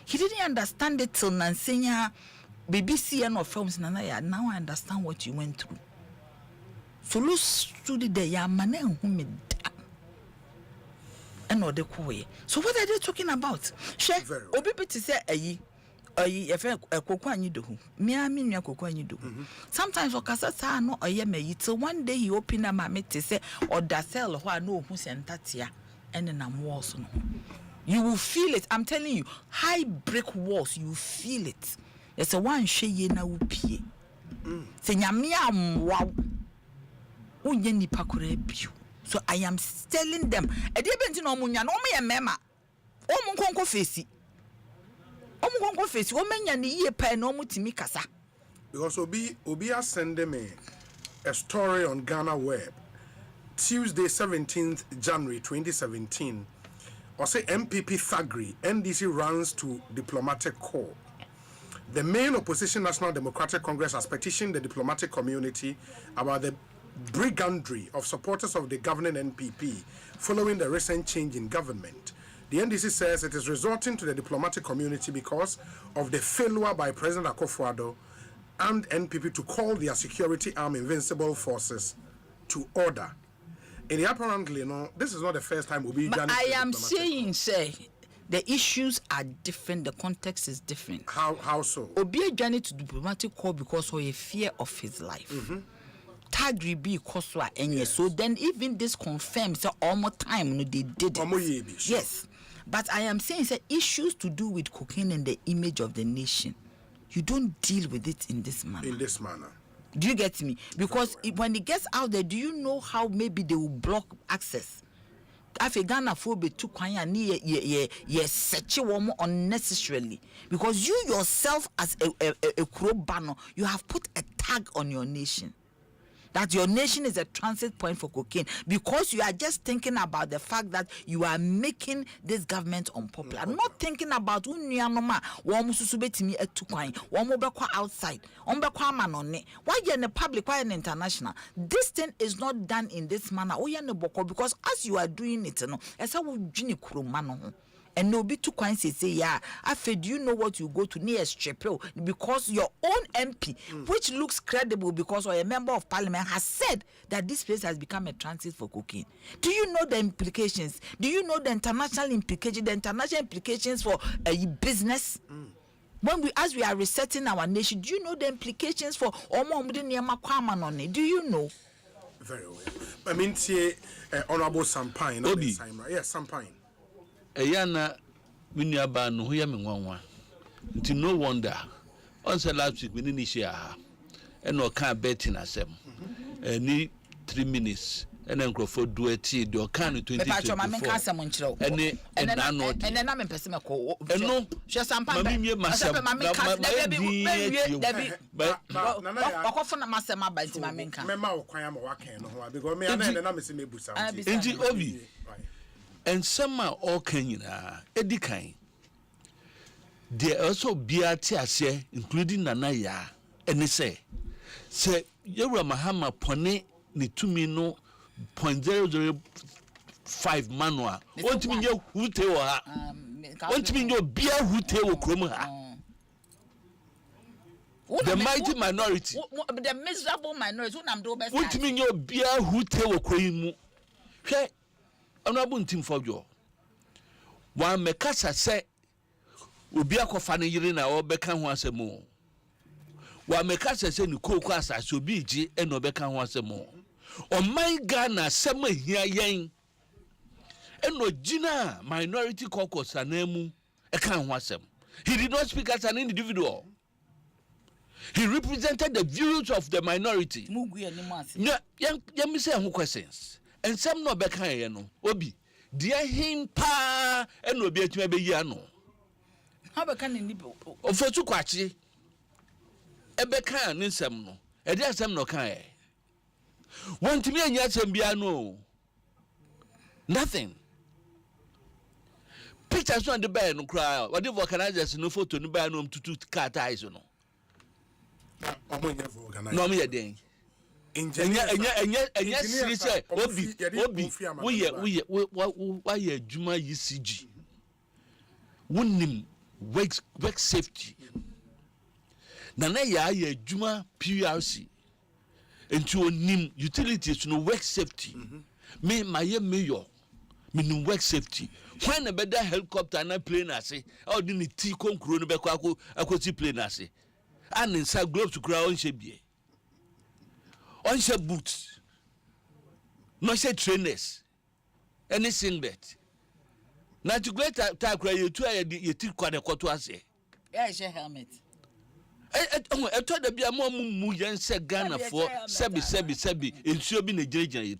He didn't understand it till Nansenya BBC and films nanaya. Now I understand what you went through. Solo stood there. Ya mane hume. and no de koye. So what are they talking about? Chef, obi to say ayi kokwa nyi do hu. Me nua kokwa nyi do hu. Sometimes okasa sa no oye me till one day he open am me to say or da sell ho no hu sentatia ene na walls no. You will feel it. I'm telling you, high brick walls, you feel it. There's a one shey na upie. Se nyame amwa unye nipa kore biu. So I am telling them, e dey benti no omunya no me ye mema. Omu nkonko fesi. O menya ni ye pa no mutimi kasa.
Because Obi has sent me a story on Ghana Web. Tuesday 17th January 2017. Osei MPP Thagri, NDC runs to diplomatic corps. The main opposition National Democratic Congress has petitioned the diplomatic community about the brigandry of supporters of the governing NPP following the recent change in government. The NDC says it is resorting to the diplomatic community because of the failure by President Akufo-Addo and NPP to call their security arm Invincible Forces to order. And apparently, this is not the first time we'll be.
But I am saying, say, the issues are different. The context is different.
How so?
Obi journey to diplomatic corps because of a fear of his life. Tagri be koswa enye. So then even this confirms that almost time they did it. Yes. But I am saying say issues to do with cocaine and the image of the nation. You don't deal with it in this manner. Do you get me? Because when it gets out there, do you know how maybe they will block access? Ghana phobe to kwanya ni ye search woman unnecessarily because you yourself as a krobano, you have put a tag on your nation. That your nation is a transit point for cocaine because you are just thinking about the fact that you are making this government unpopular. Not thinking about why in the public, why in international. This thing is not done in this manner. Because as you are doing it, and no be too kind say yeah. After do you know what you go to near Strepel because your own MP, which looks credible because or a member of parliament has said that this place has become a transit for cocaine. Do you know the implications? Do you know the international implications? The international implications for business. As we are resetting our nation, do you know the implications for do you know?
Very well. I mean, Honorable Sampine.
Obi.
Yes, Sampine.
Eyana minyaba no hoya me nwanwa nti no wonder on say last week we ni share and o kan betting asem any 3 minutes and enkrofo dueti de o kan 2024 and na no
and na me pese me ko
no
hwe sampa be mami okofo na masem abanti mami nka
mema o kwan ama wakan no ho because me ana na me se mebusa
nti Obi and some are all Kenya, Edikan. There also be a tiase, including Nanaya, and they say, Yura Mahama Pone ni 2 minutes 0.005 manual. What mean you who tell her? What mean your beer who tell Kroma? The mighty minority,
the miserable minority,
what mean your beer who tell Kremu? Honorable team for you. One mekasa say obi akofa ne yire na obeka ho asemo. One mekasa say ni kokwa asase obi ji e na obeka ho asemo. O my Ghana asem ahia yen. E no gina minority caucus anemu e kan ho asem. He did not speak as an individual. He represented the views of the minority. Yeah, me say who questions. And some no beka ye no Obi dia him pa and obi atuma be yi ano
how beka ni nipo
ofetu kwachi e beka ni nsem no e dia nsem no kan e wontimi anya nsem bia no nothing pictures on the bay no cry what the organizers no photo no bay no tutu cat eyes no no me den enya siri Obi we juma ECG wonim work safety na ya juma PRC into onim utilities no work safety me mayor Meaning work safety. When a better helicopter and a plane ase, or didn't tea concrete beko akoti plane ase. And inside gloves to crowd on shebie. On she boots. No she trainers. Any singlet. Now to great attack where you try you take quite a quarter ase.
Yeah, she helmet.
I told the be a more mu yen se Ghana for sebi in so be Nigeria you.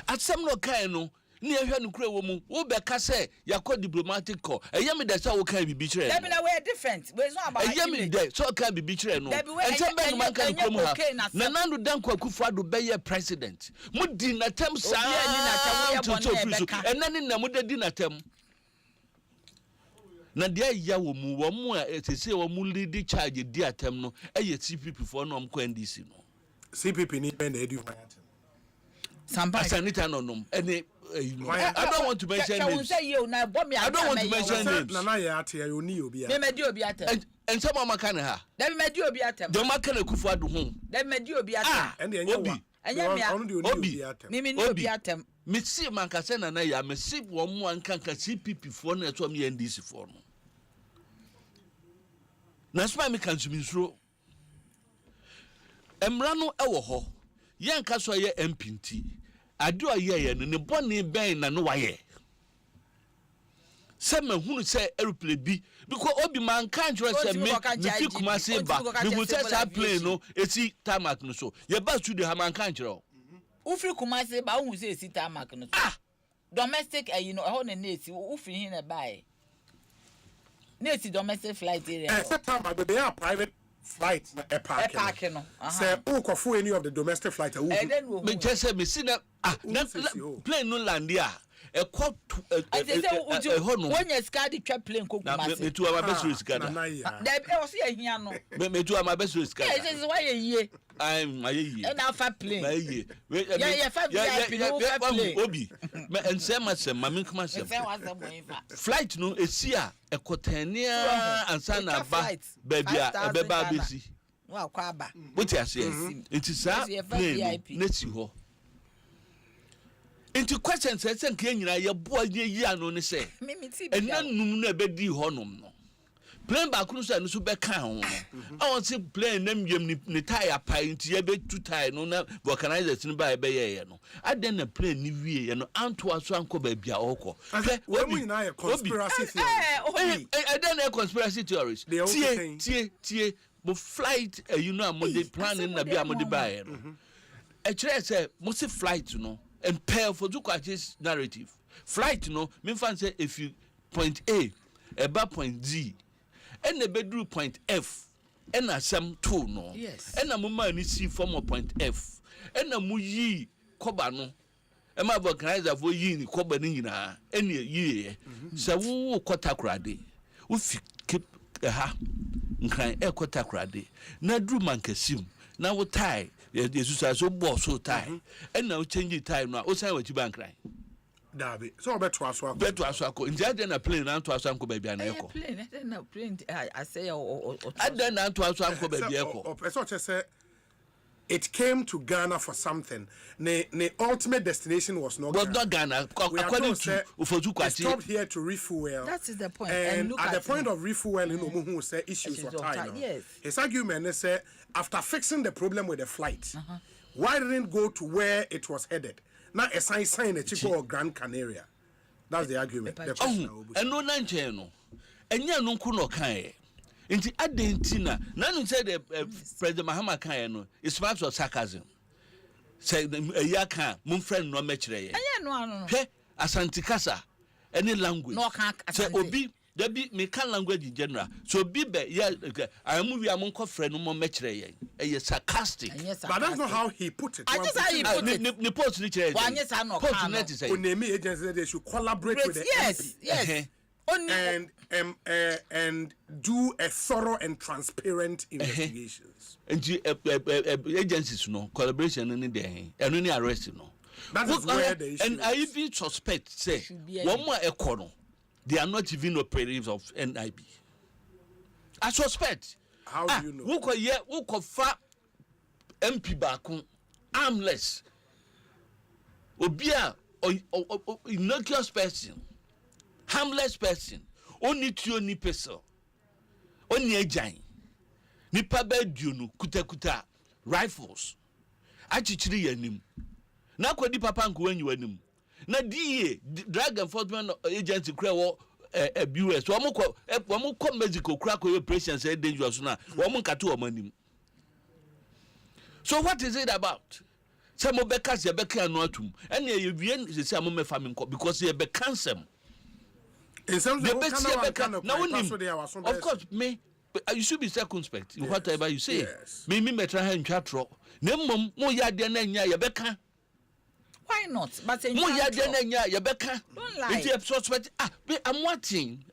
At some no kind near here no kra wo mu wo be ka say yakọ diplomatic call eyemi dey say wo kan bi kire
no we are different we is not about
eyemi dey so kan bi kire no ente be no man kan krom ha na nando dan kwakufu ado be ye president mu di na tem sa enani na mu di na tem na dia ya wo mu a etese wo mu lead charge di atem no eye CPP for no ko NDC no
CPP ni be na edu
Sanita no any I don't want to mention names. I don't want to mention names.
Nana ya ate ya oni obi a.
Me medi obi atem.
And some of my kind of her.
Dem medi obi atem.
Dem maka na kufu adu home.
Dem medi obi atem.
And the obi.
Anya me me obi atem.
Me see man ka say nana ya me see wo mu anka CPP for na to me NDC for no. Na so me kan sumi suro. Emra no e wo ho. Yen ka so ye MPT. Ado aye no ne bone ben na no waye se mahunu se aeroplane bi because obi man kan jure se me fi Kumasi ba me go say plane no esi tarmac no so ye ba studio ha man kan jure
u fi Kumasi ba hu se esi tarmac no so domestic you know ho na esi u fi hin na bai na esi domestic flight area
tarmac they are private flight na park
no
say who kofu any of the domestic flight
me just say me see na plane no land ya e ko
no when you scan the plane ko Kumasi
me tu ama best risk na
da e o se ahia no
me tu ama best risk
yes is why ye
I'm aye
and na fa plane
aye
yeah fa VIP no fa plane
obi me ensema sem ma me kuma sem flight no esia e kotania ansa na ba baby a e be ba besi
wa kwa aba
buti ase it is a plane na ti ho into questions say nke nyina ye boa ye ano ne say enanum na be di honom no plane ba kunu so no be kan ho no I want say plane na myem ni tire pai nti ye be tu tire no na vulcanizers ni ba be ye no aden na plane ni wie ye no anto aso anko ba bia okọ
we mu nyina ye conspiracy theory
aden na conspiracy theories tie mo flight you know am dey planning na bia mo dey buy no e kire say mo see flight no and pair for Zuka's narrative. Flight no, me fan say if you point A, about point Z, and the bedroom point F, and a some two no.
Yes.
And a mumma ni see from a point F, and a muyi kobano. And my vulcanizer for ye ni kobanina, any ye. So who kotakrade, who keep a ha, and crying a kotakrade. Na drew mankesim, now what tie. Jesus so boss so tie and now change time now o say what you bank cry
dabi so beto aso
akọ nja den na plane na to aso anko ba bia na eko
plane na plane I say
aden na to aso anko ba bia eko
so say it came to Ghana for something. The ultimate destination was not
Ghana. According to Ufozukwati,
it stopped here to refuel.
That is the point.
And at the point of refueling, Omuhu said issues were tied.
Yes.
His argument is after fixing the problem with the flight, why didn't go to where it was headed? Now a sign a Chico or Grand Canaria. That's the argument.
And no nanche no. Enya no kuno kan. Inti adentina nanu say the President Mahama kan no is part of sarcasm. Say ya kan mun friend no mekire ye.
Enya no ano.
He Asante kasa any language.
No kan
say obi there be me kan language in general. So obi be ya I move ya mun ko friend no mo mekire ye. E sarcastic.
But that's not how he put it.
I just how he put it.
Ni post ni kire.
Wanye sa no kan.
Onemi agency they should collaborate with the
Yes.
And do a thorough and transparent investigations.
And agencies no collaboration in there and any arrest no.
That is where the issue.
And I even suspect say one more econo they are not even operatives of NIB. I suspect.
How do you know?
Who ko fa MP Bawku armless. Obia innocuous person, harmless person, only to only person, only a giant. Nipa bedunu kuta rifles. Achichiri yanim. Na kwadi papa nko wanyi wanim. Na DEA Drug Enforcement Agency kura wo US. Wo ko Mexico kura ko operations are dangerous na. Wo mo nkato wo manim. So what is it about? Some of bekas ye beka anu atum. Ene ye wie se am mefa me nko because ye be cancel.
In some
of course me you should be circumspect in whatever you say. Me metra ha ntwatro. Na mmom mo ya de na nya ye beka.
Why not? But
mo ya de na nya ye beka.
Don't lie.
It suspect I'm watching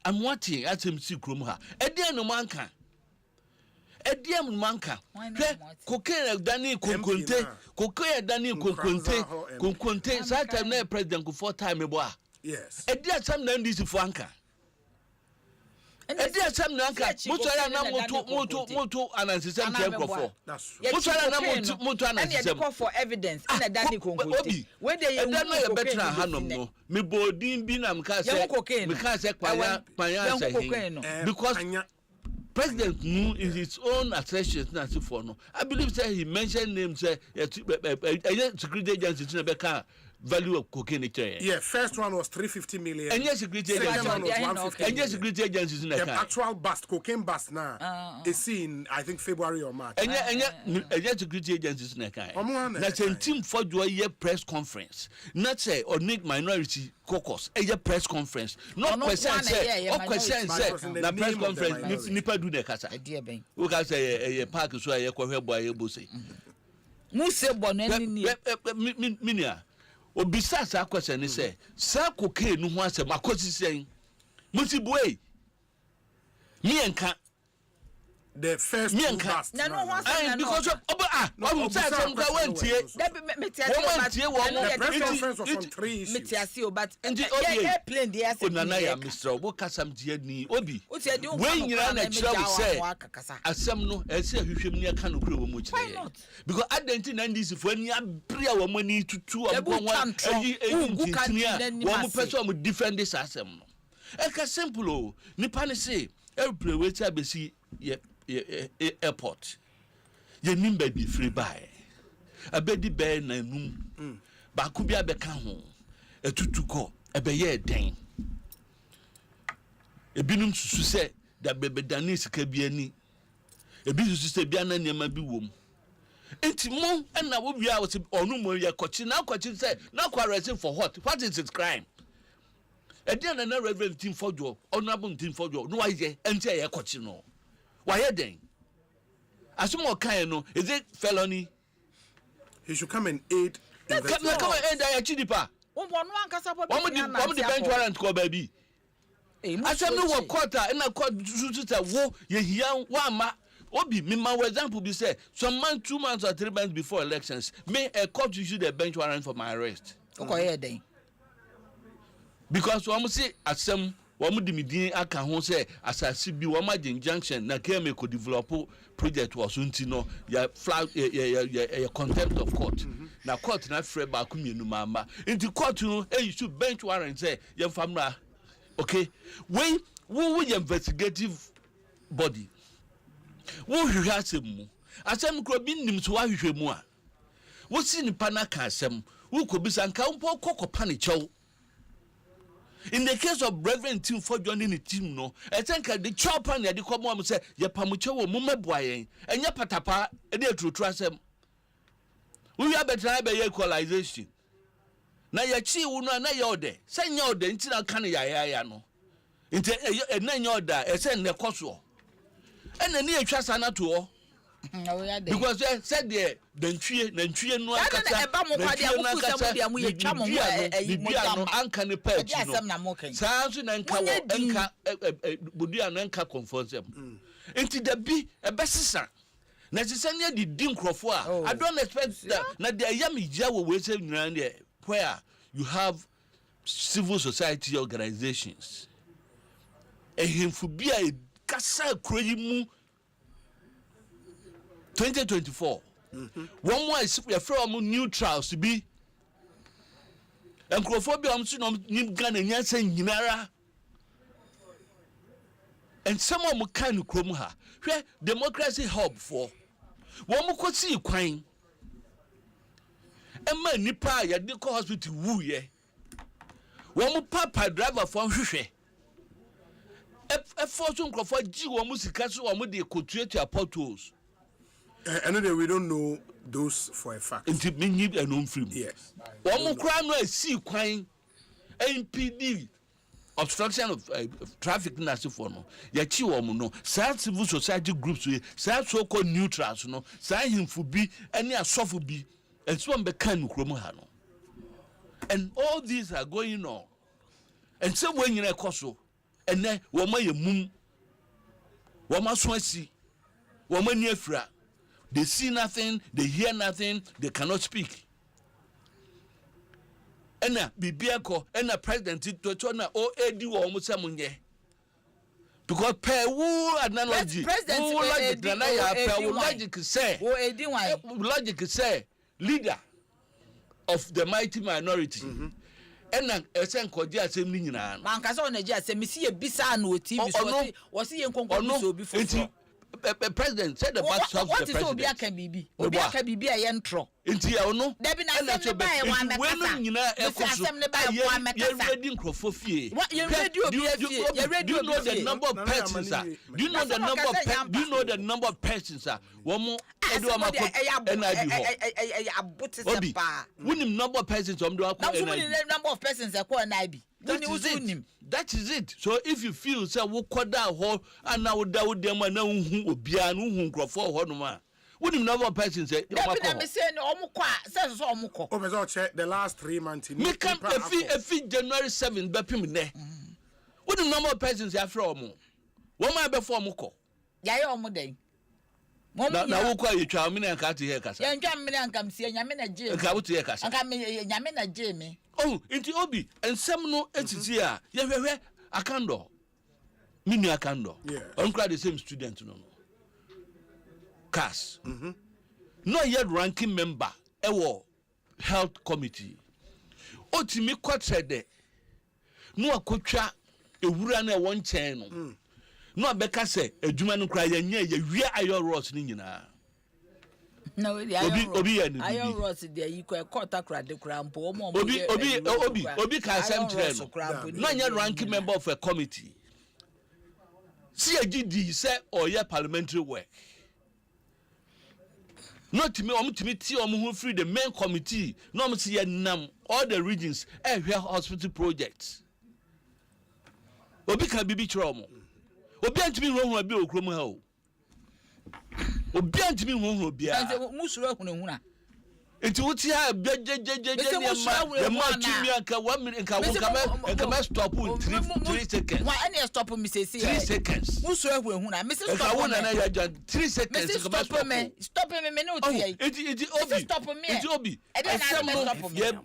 at him see krom ha. E de no manka. Ediam manka. Cocaine Dani Coconte that time na president ko 4 time eboa.
Yes.
Edia time na ndisi fuanka. Edia time na anka mutuara na moto anansisem temkrofo. Mutuara na moto anansisem
for evidence na Dani Coconte. We dey you
no better hanom no. Me bodin bi na mka say kwanya say because President knew in his own assertions na for no. I believe say he mentioned names say security agency in Beka value of cocaine.
Yeah, first one was 350 million.
And yes, security agency.
Second one was 150
and yes, security agencies in
the actual bust, cocaine bust now is seen, I think, February or March.
And yes, security agencies in the kind. That's a team for your press conference. Not say or need minority caucus. A press conference. Not question say. Or question say. The press conference. Nipa do the casa. We can say a park so I go boy bossy.
Muse boneni.
Minia. Obisa sa question is say sa cocaine no ho asem akosi sen musibue me enka
the first bust
na no ho asem
because what say some ka wantie
the press conference was on 3 issues
metiasio but
airplane dey asem na ya Mr. Obo kasam tie ni obi we nyira na kira we say asem no e say hwehwem ni aka no kura wo mu kire because identity na ndisi fo ani abria wo mani tutu obon one wo person mo defend this asem no e ka simple o nipa ne say airplane we say abesi airport ye nimba bi free buy abedi be na num Bawku bi abeka ho etutu ko ebeye den ebinum susu se da bebedane sika bi ani ebi susu se bia na niam bi wom enti mo na wo bia wo se onu mo ye kochi na kochi se na kwa arresting for what is it crime edian na reverend team fojo honorable team fojo no why ye enti ye kochi no why den asumo kan no is it felony
he should come and aid
come and aid chidipa Woman the bench warrant ko baby asem no wo court na court suta wo ye hia wa ma obi me ma example be say some month 2 months or 3 months before elections may a court issue the bench warrant for my arrest
okay then
because we say asem we di midin aka ho say asase bi we ma injunction na keme ko develop project was unti no ya flag ya contempt of court na court na free Bawku mienu mama into court no you should bench warrant say your family okay we investigative body wo hwehwe asem kro bi nim so wa hwehwe mu a wo si nipa na ka asem wo ko bisa nka mpo kokopa ne chew. In the case of Reverend Team for joining the team, no, I think the chopper and the common say, Yapamucho, Mumeboy, and Yapatapa, and they true trust them. We are better by equalization. Now, your chi will not your day. Send your day until I can't yano. Into a 9 year day, a send the coso. And the near trust are not to all. Because they said there, then tree no uncanny pet. Sounds and enka Budia and enka confirms them. Into the be a best son. Necessarily the dim crofwa. I don't expect that. Now the yummy jaw will say where you have civil society organizations. A him for be a cassa crazy 2024. One more is from neutrals to be Encrophobia nim Ghana nyansa nyinara. And some of them can come ha. Where democracy hub for. One more see quine. A man nipa ya diko hospital woo ye. One more papa driver from Hushe. A fortune for G one musicas or the culture potholes.
Anyway, we don't know those for a fact.
Until me need a non free.
Yes.
One more crime no see quine. NPD. Obstruction of trafficking as if for no. Yachi woman no. Sad civil society groups we. Sad so-called neutrals no. Sad him for be any asofo be. And so on bekan ukromohano. And all these are going on. And so when you koso, and then woman ye mum, woman swansi, woman yefra. They see nothing, they hear nothing, they cannot speak. Ena bibiako ena president to na o edi wo mo samunye because per wo analogy wo logic na ya per wo logic say
wo edi wan
logic say leader of the mighty minority ena esen koje asem ni nyina
man ka so na je asem si e bisa na o TV so wo si ye nkonko so bi foforo
president said the back of the president.
What is Obiaka Bibi? Obiaka Bibi a yentro.
Inti ya ono.
Debi na asem ba e wan mekasa.
Asem ne ba e wan mekasa. You ready crofofie.
You ready Obiafie. You ready
Do you know the number of persons? Do you know the number of Do you know the number of persons? Womo edu amako NIB ho. Obi. Wunim number of persons om do akọ NIB.
Na number of persons e ko NIB.
That is it. So if you feel say wo koda ho ana wo da wo dem na hu obia no hu nkrofo ho no ma. Wouldn't number persons say
me say no omukọ a say so omukọ.
O be so check the last 3 months.
Me can efi January 7 bepim ne. Wouldn't number persons after omo. Wo ma be for omukọ.
Ya ye omo den.
Na wo kwa yetwa me na ka te here kasa.
Ya ntwa me na nkam sie nyame na je.
Ka wo te here kasa.
Nkam nyame na je me.
Oh, inti obi ensem no etiti a ye hwehwe akando. Minu akando. Onkra the same student no. CAS. No yet ranking member ewo health committee. Otimi kwatrede. No akotwa ewura na ewo nchen no. No abeka se adwuma no kra ye nya ye wi ayo ross ni nyina.
No, Iron Ross there you could cut a crowd the cramp or more.
Obi can send no yet ranking member of a committee. See a GD say or your parliamentary work. Not to me, to meet who free the main committee, no see nam all the regions every hospital projects. Obi can be trauma. Obi and to me wrong will be okromo. Obi antimi hu bia
ante musuro hunu huna
enti wuti ha ya ma tumi aka 1 minute nka ma stop in 3 seconds
why any stop me say
3 seconds
musuro hunu me say
stop na na ya 3 seconds
stop me no tie
enti obi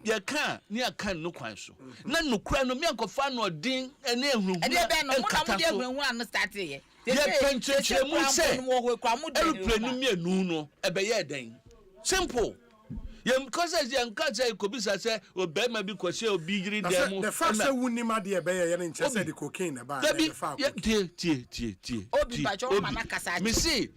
ya kan ni aka no kwan so na nokura no me ankofa no odin ene ehuru
no start here
ye pencheche mu se aeroplane mi enu no ebeye den simple ye because ye nka say kobisa say obema bi kwose obi yiri dem
the fact say wunima de ebeye ye nche say the cocaine na ba the fact
tie
obi ba jo mana kasa
me see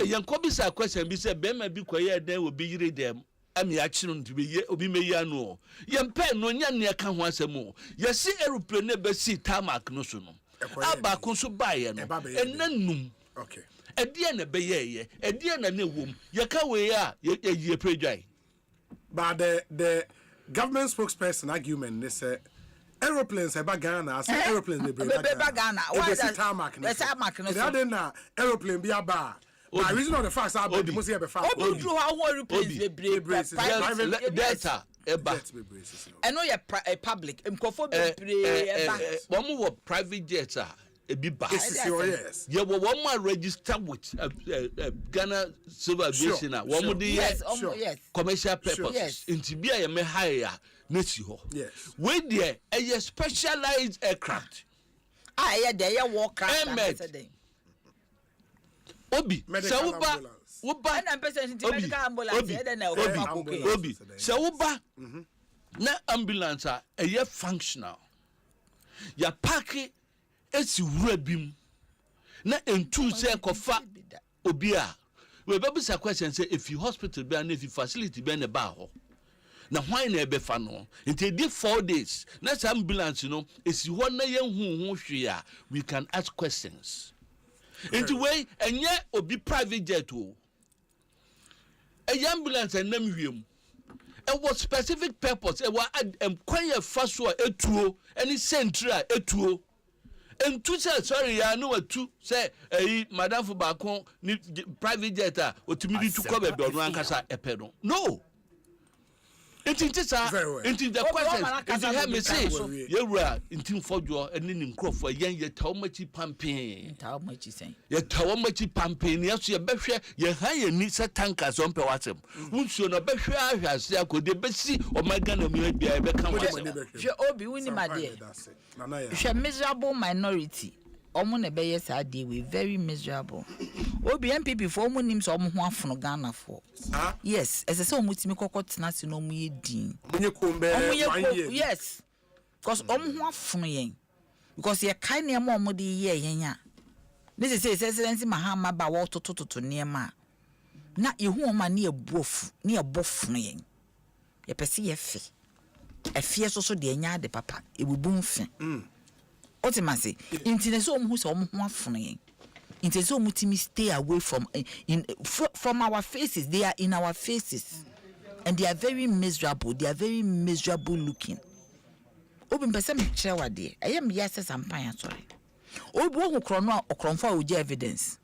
ye kobisa kwese bi say bema bi koye den obi yiri dem ami achiro ntibe ye obi meyi anu ye mpe no nya ne ka ho asem ye si aeroplane be si tarmac no so no aba kunso baye no enanum
okay
edie na beye edie na wom ye ka we a ye predwai
but the government spokesperson argument they say aeroplanes eba Ghana as aeroplanes they bring
Ghana
why is tarmac no they na aeroplane bi aba by reason of the facts about the most here be fact
obi do how aeroplanes they
private data eba
eno ye public mkofo be eba
one more private jets ebi ba
yes
ye wo one register with Ghana Civil Aviation one dey commercial purpose into be a me hire nesi ho we there a specialized aircraft
yeah there warcraft
obi sawuba
woba na person medical ambulance e dey na
obi sawuba na ambulance a ɛyɛ functional ya park esi wura bim na entu sɛ kofa obi a we be bisa question say if you hospital be and if you facility be na ba ho na why na ebe fa no until dey 4 days na ambulance esi ho na ye hu hwe a we can ask questions into way enye obi private jet o a ambulance enam wiem it was specific purpose e wa kwanya fa so etuo any central etuo entu sorry ya no atu say madam for Bawku ni private jet a otimi to come be onu ankasa epe no it is the question is you hear me say yewura intim fodwo eni ni nkrofo yen ye tawmachi campaign ye tawmachi campaign ye so ye behwe ye han ye ni se tankers on pe watem unsuo no behwe ahwase akode besi omaga na mi bia be kan watem
hwe obi wuni made hwe miserable minority omo na be yes ade we very miserable obi MPP for omo nim so omo ho afono Ghana for yes ese se omo timi kokotena se no omo ye din yes because omo ho afono yen because ye kai ne ma omo de ye yen a ne se excellency Mahama ba wo tototo ne ma na ye hu omo na ye bofu ne ye bofono yen ye pese ye fe efie so de nya de papa ebubu mfe Otimase, intine so mu so mu afono yen. Intine so mu timi stay away from our faces. They are in our faces. And they are very miserable. They are very miserable looking. Obi mpese me kire wade. Ayem yes sampan sorry. Obi wo krono okronfo oja evidence.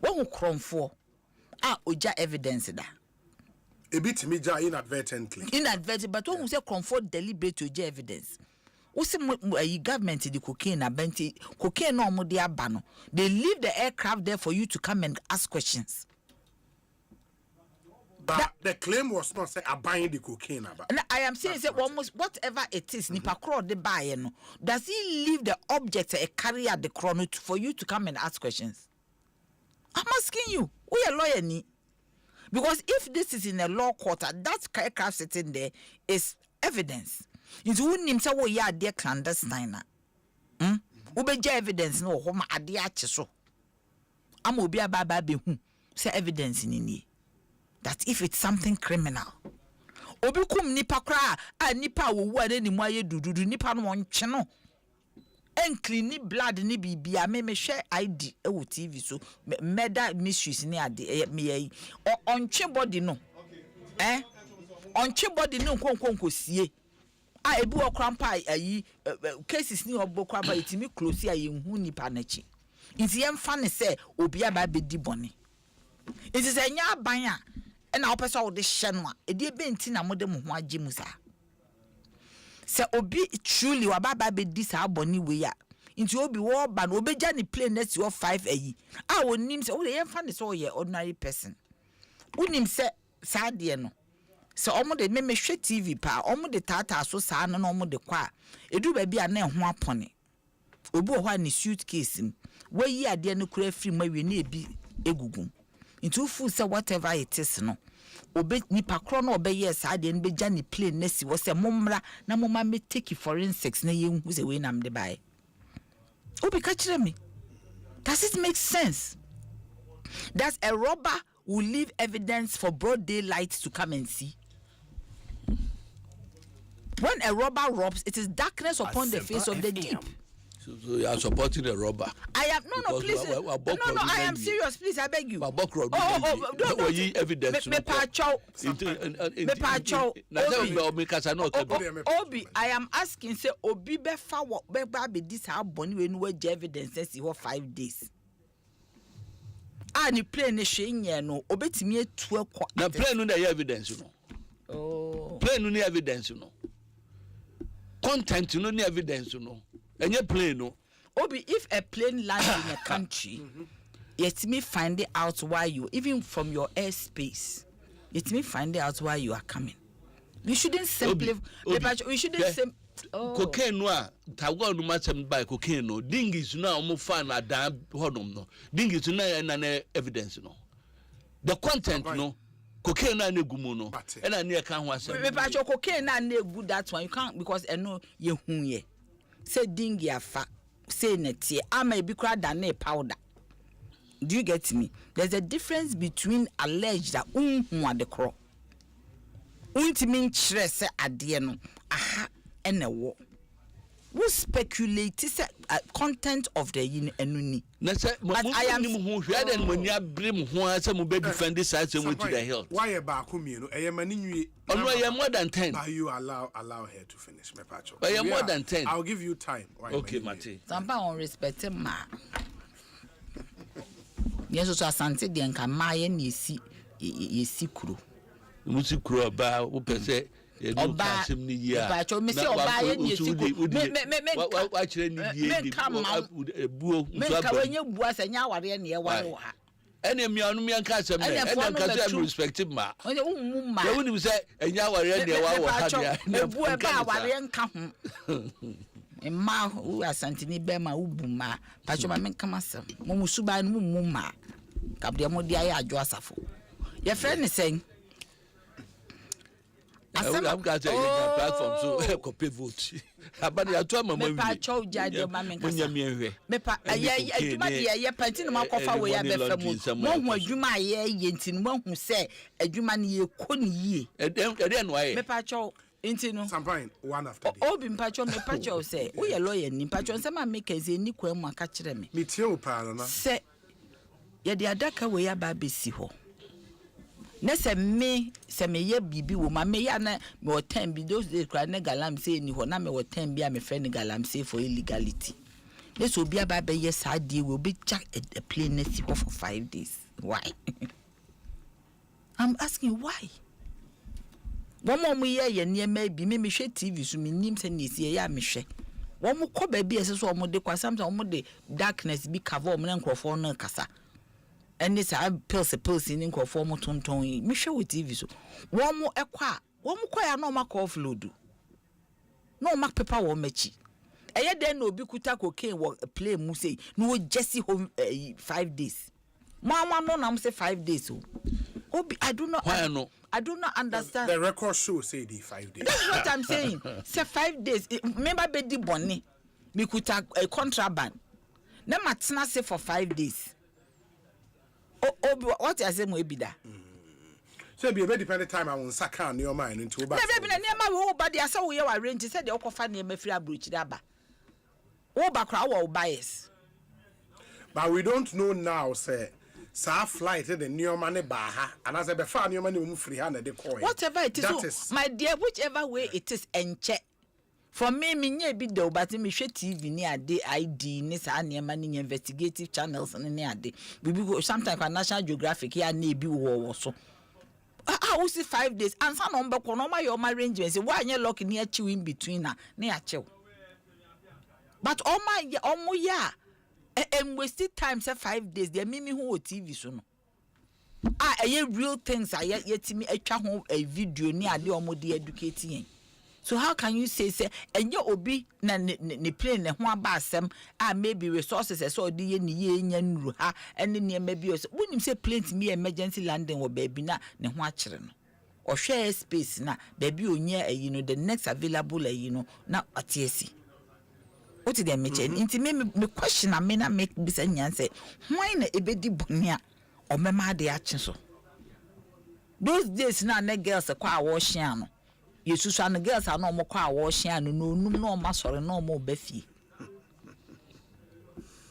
Wo kronfo oja evidence da.
A bit me ja inadvertently.
But when we say kronfo deliberate oja evidence. What's the government the cocaine abenti cocaine no mo de aba no they leave the aircraft there for you to come and ask questions.
But the claim was not say buying the cocaine about.
I am saying say almost whatever it is nipa crowd the buy no does he leave the object a carrier the chrono for you to come and ask questions? I'm asking you, we a lawyer ni? Because if this is in a law court, that aircraft sitting there is evidence. Into wouldn't say wo ya de clandestine na ubeja evidence no ho ma ade ache so ama obi ababa be hu say evidence ni that if it's something criminal obi kum nipa kra a nipa wo wu ade ni mu aye dududu nipa no wonche no enclean ni blood ni bibia me hwe ID e wo TV so murder mysteries ni ade me yi onche body no onche body no nkonkonkosie ebu okrampa ayi cases ni obokwa ba itimi close ayi hu nipa nachi nti yemfa ne se obi aba bedi bone nti se nya aban a na opesa wo de hye no a edi ebe nti na mode mo ho age musa se obi truly wa baba bedi sa bone we ya nti obi wo ba no obeja ni plane next your 5 ayi wonim se wo de yemfa ne se wo ye ordinary person wonim se sa de no so omo de me hwe TV pa omo de tata so saa no omo de kwa edu ba bia na ho apone obi ho ani suitcase we yi ade no kura free ma we na ebi egugum into fu say whatever it is no obe nipa kro no obe yes ade no be ja ni plane na si wo say momra na moma me take forensics na ye hu say we nam de bai obi ka kire me. Does it make sense that a robber will leave evidence for broad daylight to come and see? When a robber robs, it is darkness upon the face of the deep.
So you are supporting a robber.
I am no, please. No, I am serious. Please, I beg you.
No, evidence.
Obi, I am asking. Say, Obi be fa what be this how boni when we evidence says you 5 days. Ni play ne shey no obetimi etu ekwa.
Na play no dey evidence no.
Oh.
Play no dey evidence no. Content no dey evidence no. Enye plane no.
Obi, if a plane lands in a country, let me find it out why you, even from your airspace, let me find it out why you are coming. We shouldn't simply. We shouldn't simply.
Cocaine no tawo no matem by cocaine no dingis no omo fan adam hodom no dingis no na evidence no the content no cocaine na negumu no and I near can was
cocaine na negu that one you can't because I know you hunye say dingy afa say net I may be crowd than a powder. Do you get me? There's a difference between alleged that the crow. Mean stress at the end. Aha, and a war. Who speculate content of the enuni?
I am who and when you bring one some baby defend this side and to the hill.
Why a Bawku? I am
more than 10.
You allow her to finish my patch.
I am more than 10.
I'll give you time.
Okay, Mati.
Somebody on respect him, ma. Yes, so Asante de nka maye ni yesi kuro.
Musi kuro ba wo pese e no kasem ni yia.
Ba cho me se oba ye ni yesi kuro.
Wa kire ni yie ni buo nso
aba. Me ka wenye bua se nya aware na ye ware ha.
Ene mi anu mi anka asem na ene ka say respect ma.
Onye ummu ma.
Ye woni say enya aware na ye wa ha dia.
E bua ba aware nka ho. Emma who Asante ni be ma ubuma. Pa cho ma me nka masem. Mo musuba no mummu ma. Kabde mo dia ya adwo asafo. Your friend is saying
I'm got a platform so copy vote. But you told my mom
pa chow jade ma me kasa. Me pa adwuma de ye panti no makofa we ya be fam. Mo hu adwuma ye yenti no hu se adwuma ne ye ko ne yie.
Ede no aye.
Me pa chow enti no.
Sampain one after
the. Obi pa chow me pa chow se wo ye lawyer ni pa chow se ma make ze ni kwa mu aka kire me.
Me tie o pa no na.
Se ye de adaka we ya ba besi ho. Ne se me ye bibi wo ma me ya na me o 10 bi those days kra ne galam say ni ho na me o 10 bi a me friend galam say for illegality. Ne so bi aba be yes ade we be jack a plane na si ho for 5 days. Why? I'm asking why. One more ye ne ma bi me hwe TV so me nim se ne si ya me hwe. One mo ko ba bi ese so mo de kwa sometimes mo de darkness bi cover mo na nkrofo na kasa. And this I pills in for more tonton. Me show with TV so. One more equa. One more quite no mark off load. No mark paper or mechi. A then no be kuta cocaine or play muse. No Jesse home 5 days. Mama no nam say 5 days. Oh, I do not. I do not understand.
The record show say the 5 days.
That's what I'm saying. Say 5 days. Remember Betty Bonnie. Me kuta a contraband. Na matina say for 5 days. What I say mo ebida.
So be a very dependent time I won saka on your mind into ba.
Never been near my wo body I saw we arrange said the okofa near me free abroach daba. Wo ba kra wo bias.
But we don't know now say sa flight the new money ba ha and as be fa new money mu free ha na de coin.
Whatever it is, my dear, whichever way it is enche. For me nye bi do but me hwe TV ni ade ID ni sa na ma ni investigative channels ni ade. We go sometimes for National Geographic here na bi wo so. How see 5 days and some number ko no ma your arrangements why anya lock ni achieve in between na achieve. But all my ya and wasted time say 5 days they mimi who TV so no. Real things I yet me atwa ho a video ni ade omo de educating. So how can you say enye obi na ne plane ne ho aba asem maybe resources so de ye ne ye nya nuru ha ene ne maybe wonim say plane me emergency landing wo baby na ne ho akere no o hwe space na baby onya the next available na atiesi what did they mention inti me question am na make be say nyan say why na ebedi bonia o mema de ache so those days na ne girls kwa wo hia no Yesu so an girls are no mo kwa wo hia no num no ma sore no mo ba fie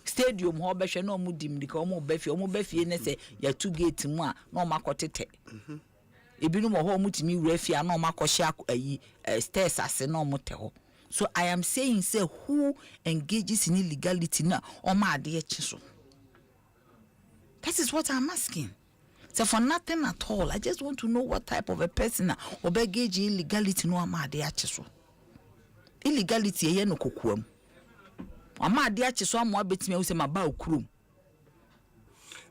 stadium ho ba hwe no mo dim dika mo ba fie ne se ya two gate mu a no ma kotete ebinu mo ho mo timi wura fie no ma kohia ayi stairs ase no mo te ho. So I am saying say who engages in illegality na o ma ade echi so. That is what I'm asking. So for nothing at all, I just want to know what type of a person or engage in illegality no ama ade ache so. Illegality ye no kokuam. Ama ade ache so am abetimi wo se ma Bawku.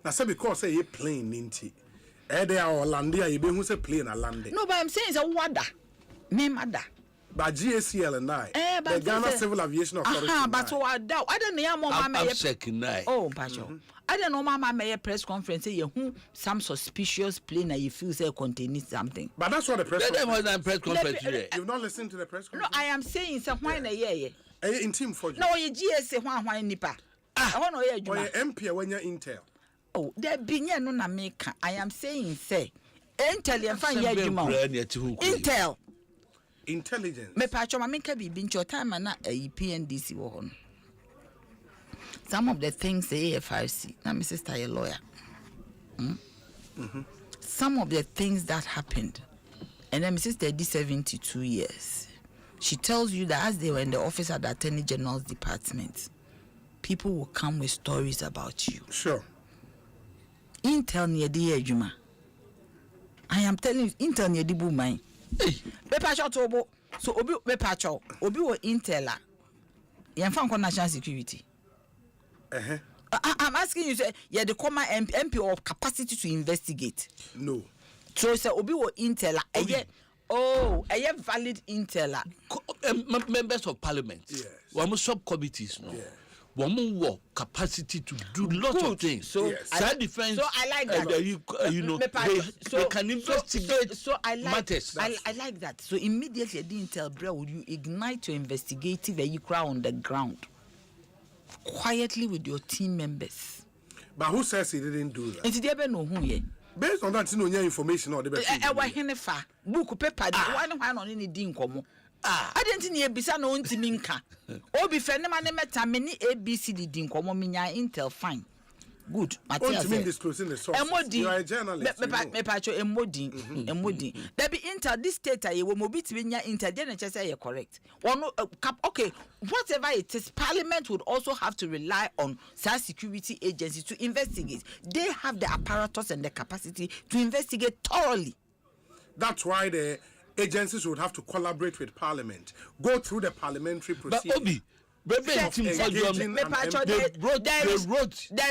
Na say because say ye plane ninti. E dey our land here ye be hu say plane a land.
No, but I'm saying say wada. Me mada.
But GACL and I, the Ghana Civil Aviation Authority.
But I don't know
I'm second night.
Oh, Pacho. I don't know, Mama, may a press conference say some suspicious plane you feel say containing something.
But that's what the press
conference.
You've not listened to the press conference?
No, I am saying some why na yeah.
In team for you.
No, you GSA why nipa. I want to hear you.
MP when you're Intel.
Oh, there be no na make. I am saying say Intel and find Intel.
Intelligence.
Me Pacho, I make a be your time and a PNDC one. Some of the things the AFRC, now my sister a lawyer. Some of the things that happened, and then my sister did 72 years. She tells you that as they were in the office at the Attorney General's department, people will come with stories about you.
Sure.
Intel near the Juma. I am telling you, Intel near the boom mine. So Obi Mepacho, Obi was Intel. You found national security. I'm asking you, say, yeah, the common MP of capacity to investigate.
No.
So, say, Obi was Intel. A valid Intel.
Members of Parliament.
Yes.
One subcommittees, no. One more capacity to do lots of things.
So,
defense.
So I like that.
They can investigate matters.
I like that. So immediately, the Intel, bro, would you ignite your investigative vehicle on the ground? Quietly with your team members.
But who says he didn't do that?
It's never know who ye.
Based on that, you know your information or the best.
Book paper. One on any dinkomo. I didn't need bisa no untiminka. Obi friend man meta many ABCD dinkomo minya Intel fine. Good.
Matthias. You mean disclosing the source? You are a journalist.
Me pacho emodi. There be Intel this state I will mobi to minya Intel then just say correct. Okay, whatever it is, Parliament would also have to rely on security agencies to investigate. They have the apparatus and the capacity to investigate thoroughly.
That's why the agencies would have to collaborate with Parliament, go through the parliamentary procedure.
But Obi, there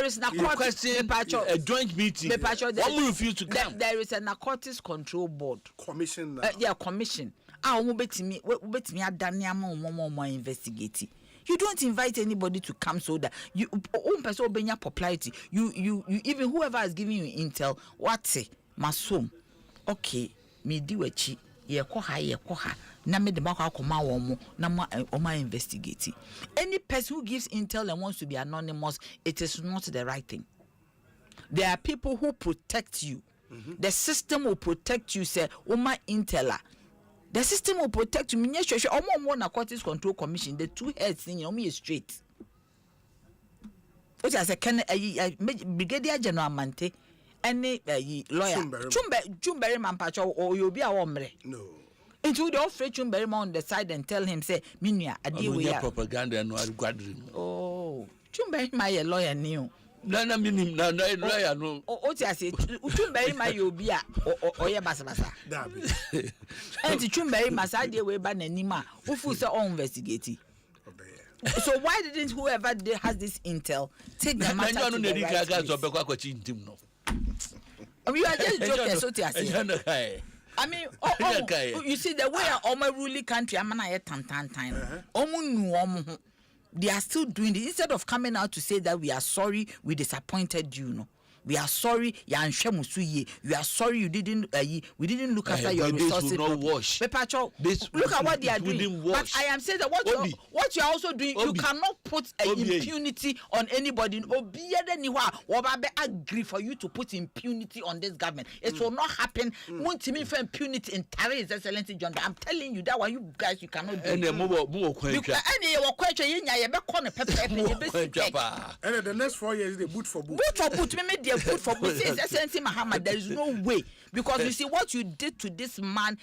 is narcotics
a joint meeting. One refuse to come.
There is a narcotics control board.
Commission.
Commission. Investigating. You don't invite anybody to come so that you own person popularity. You even whoever is giving you intel, what's it? Masum. Okay, me do a chi. Ye koha. Na me de bako akoma wo mo na ma investigate. Any person who gives intel and wants to be anonymous, it is not the right thing. There are people who protect you. The system will protect you. Say, Oma Intela. The system will protect you. Minya shosho omo narcotics control commission. The two heads thing you me straight. Which as a Brigadier General Mante. Any lawyer Chumberry Mampacho or you'll be a ombre.
No.
Into the off Chumberry on the side and tell him, say, Minya, a deal with
propaganda and no gathering.
Oh, Chumberry, my lawyer knew.
No, lawyer, no.
Oh, I say, Chumberry, my Yobia or your Basabasa. And the Chumberry Masadi way by Nima, who was their own investigating. So why didn't whoever has this intel take the matter to the right place? You are just joking, so I mean, you see the way all my ruling country, I'm not they are still doing it. Instead of coming out to say that we are sorry, we disappointed you, no. We are sorry, you are sorry we didn't look after your resources.
Look
at what they are doing. But I am saying that what you are also doing, you cannot put impunity on anybody. Agree for you to put impunity on this government. It will not happen. Won't mean for impunity in His Excellency John. I'm telling you that one, you guys, you cannot do. And the
next 4 years they boot for boot.
Put for His Excellency Muhammad, there is no way, because you see what you did to this man.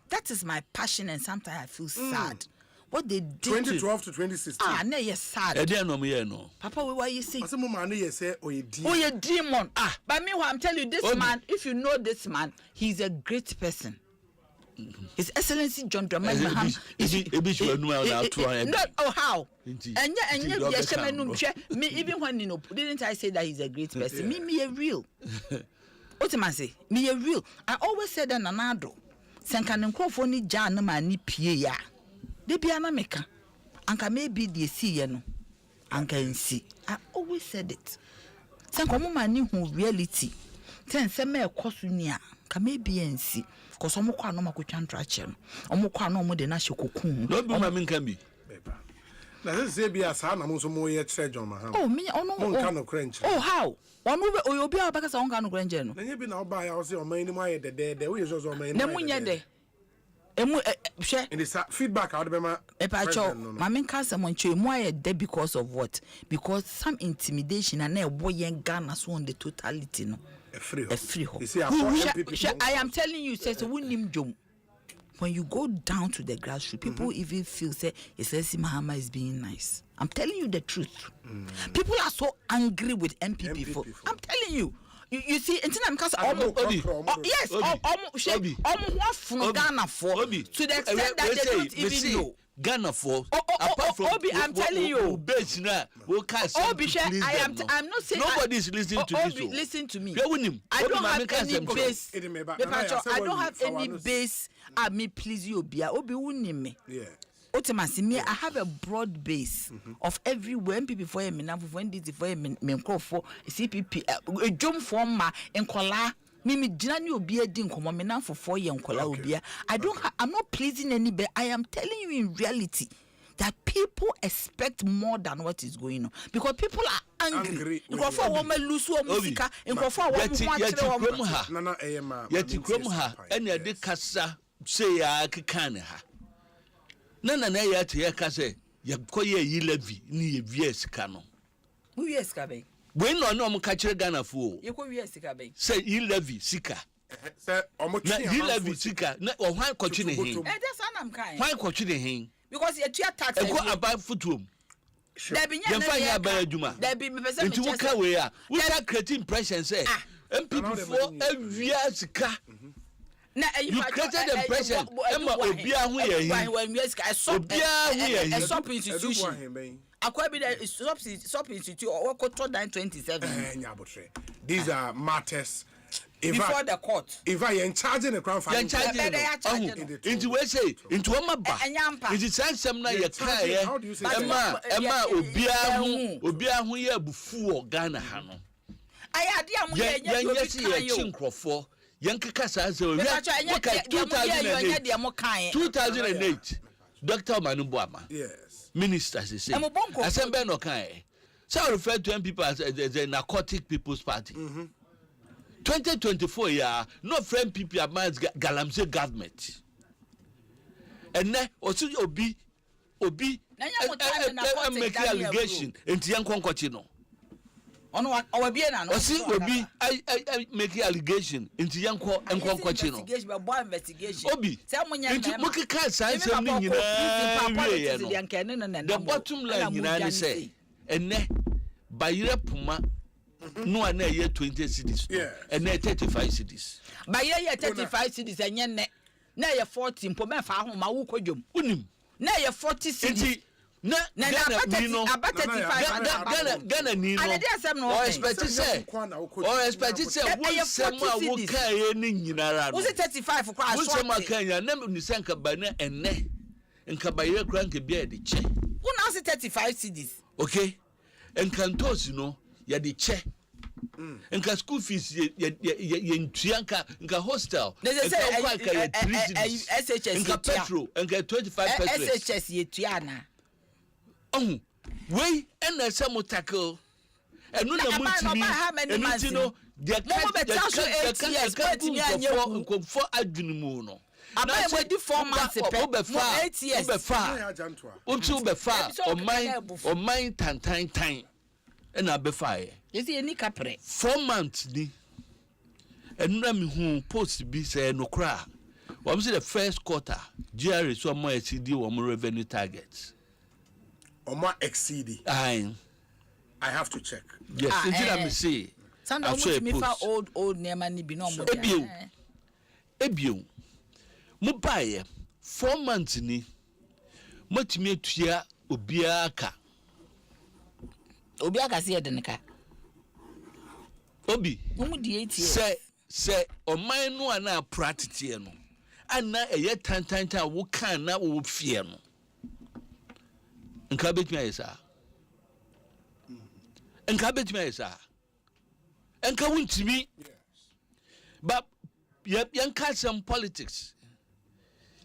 That is my passion, and sometimes I feel sad. What they did
2012 to 2016.
No, yes, sad. Papa, why you say?
Oh,
you demon. But meanwhile, I'm telling you, this man. If you know this man, he's a great person. His Excellency John Dramani Maham how? And me even when you know, didn't I say that he's a great person? Me a real. What am I say? Me a real. I always said that Nanado. senka ne nkrofo ni gya na ma ni pie ya de bia na meka anka maybe the see ye no anka nsi. I always said it. Senka mo ma ni hu reality ten se me ekosu ni a ka maybe nsi cause omo kwa no makotwa ntrache no omo kwa no omo de na hyekokun
no bi ma min kan bi
na se bia sa na mo so mo ye kire John Maham
oh me ono
mo kan no crench
oh how onu be obi a baka sa on kan no crench no
na nye bi na oba ya o se o man ni mo aye de we so o man ni
na munye de emu hwe
in the feedback out be ma
epacho mamen kan se mo nche mu aye de because of what? Because some intimidation and e boy Ghana so on the totality no
a free
ho. I am telling you say wunim jom. When you go down to the grassroots, people even feel say Esesi Mahama is being nice. I'm telling you the truth. People are so angry with MP people. I'm telling you. You see, until I'm yes, Ghana for to the extent that they don't even know.
Ghana for
apart from Obi, I'm telling you.
Obi,
I'm not saying
nobody is listening to this.
Listen to me.
I
don't have any base. I don't have any base. I me please you, Obi. Obi wouldn't me.
Yeah.
Ultimately, me, I have a broad base of everywhere. People for me now, when this for me, for CPP, a jump for ma and kola. Mimi Jinani Obi a din come me now for 4 years and kola Obi. I'm not pleasing anybody. I am telling you in reality that people expect more than what is going on because people are angry. Because for woman lose musica and for
Nana Ayama, yet Kromha, and ya de Cassa say ya Kikaneha. Nana ya to Yakase, Yakoya ye levy, ni vies cano.
Who yes, Cabe?
When no catch a Ghana fool.
You go yes, Cabe.
Say ye levy, Sika.
Say,
he levy, Sika, or why continuing?
That's I'm kind.
Why continuing?
Because you're tax
and go about footroom. There be no by Juma. There be into Wakawea. We are creating impression, say, and people for every Sika. You created the impression. Emma Obia, we are
stop institution. Akwabi the stop institute or Koto 927.
These are matters.
Before the court.
If I am charging the crown for
into we say into Omaba. It is some na ye kai Emma Obia hu ye bufu Ghana ha no.
Ayadia mu ye
chinkrofo yankeka sa say we 2008 Dr. Manubuama.
Yes.
Ministers say Asempa no kai. So refer to people as the narcotic people's party. 2024 yeah, no friend people amongst Galamsey government. And then also Obi make allegation into young Concochino.
On what our Biena
Obi I make allegation into young Concochino.
Investigation.
Obi into Mukika science the bottom line you say and then by your Puma. No, and year 20 cities, and 35 cities.
By year 35 cities, and yet, now you're 14 per month. My Ukojum. Now you're 40 cities. No, about 35.
Ghana, Nino, or expect to say, was it 35 for Christ? What's my Kenya? Never Nisanka Bana and Ne and Cabaya Cranky Bear the Che.
Who knows 35 cities?
Okay, and Cantos, you know. Ya di che nka school fees ye ntuanka nka hostel nka petrol nka 25%
SHS ye tuana
we na some tackle enu na mutimi enu ti no the for adwunumu no
Aba we di 4 months pe 8 years
obefa o mind tan and I be fire.
Is he any capre?
4 months ni. And na me hu post be say no cry. We say the first quarter, GRA so more exceed our revenue targets.
Or more exceed.
I
have to check.
Yes, did I say?
Sometimes me for old name and be no more.
Ebio. Mo buy 4 months ni. Mo timi tua obiaka.
Obi akasi edenka
Obi
umu di 8 years
say o man no ana practice no ana eye tantanta wo kan na wo fie no nka betumi ayesa nka wuntimi but yan ka some politics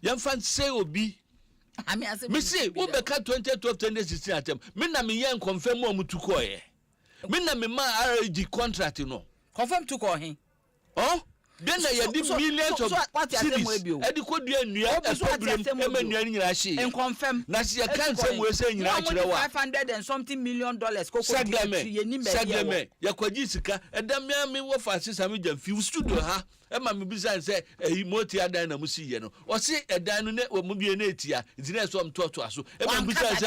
yan fan say obi me say wo be ka 2012 2016 atem me na me yan confirm o mutu ko ye me na me ma RG contract no
confirm to ko hin
then na yedi millions of cities edi ko dua nua problem ema nua nyina hye
en confirm
na se kan say we say nyina kire wa
$500 and something million koko
segame yakwaji sika edam me wo fa sisa me jam fi studio ha ema me bisan say moti adan na musi ye no o se edan no ne mo bie na etia ntina so mtoto aso ema bisan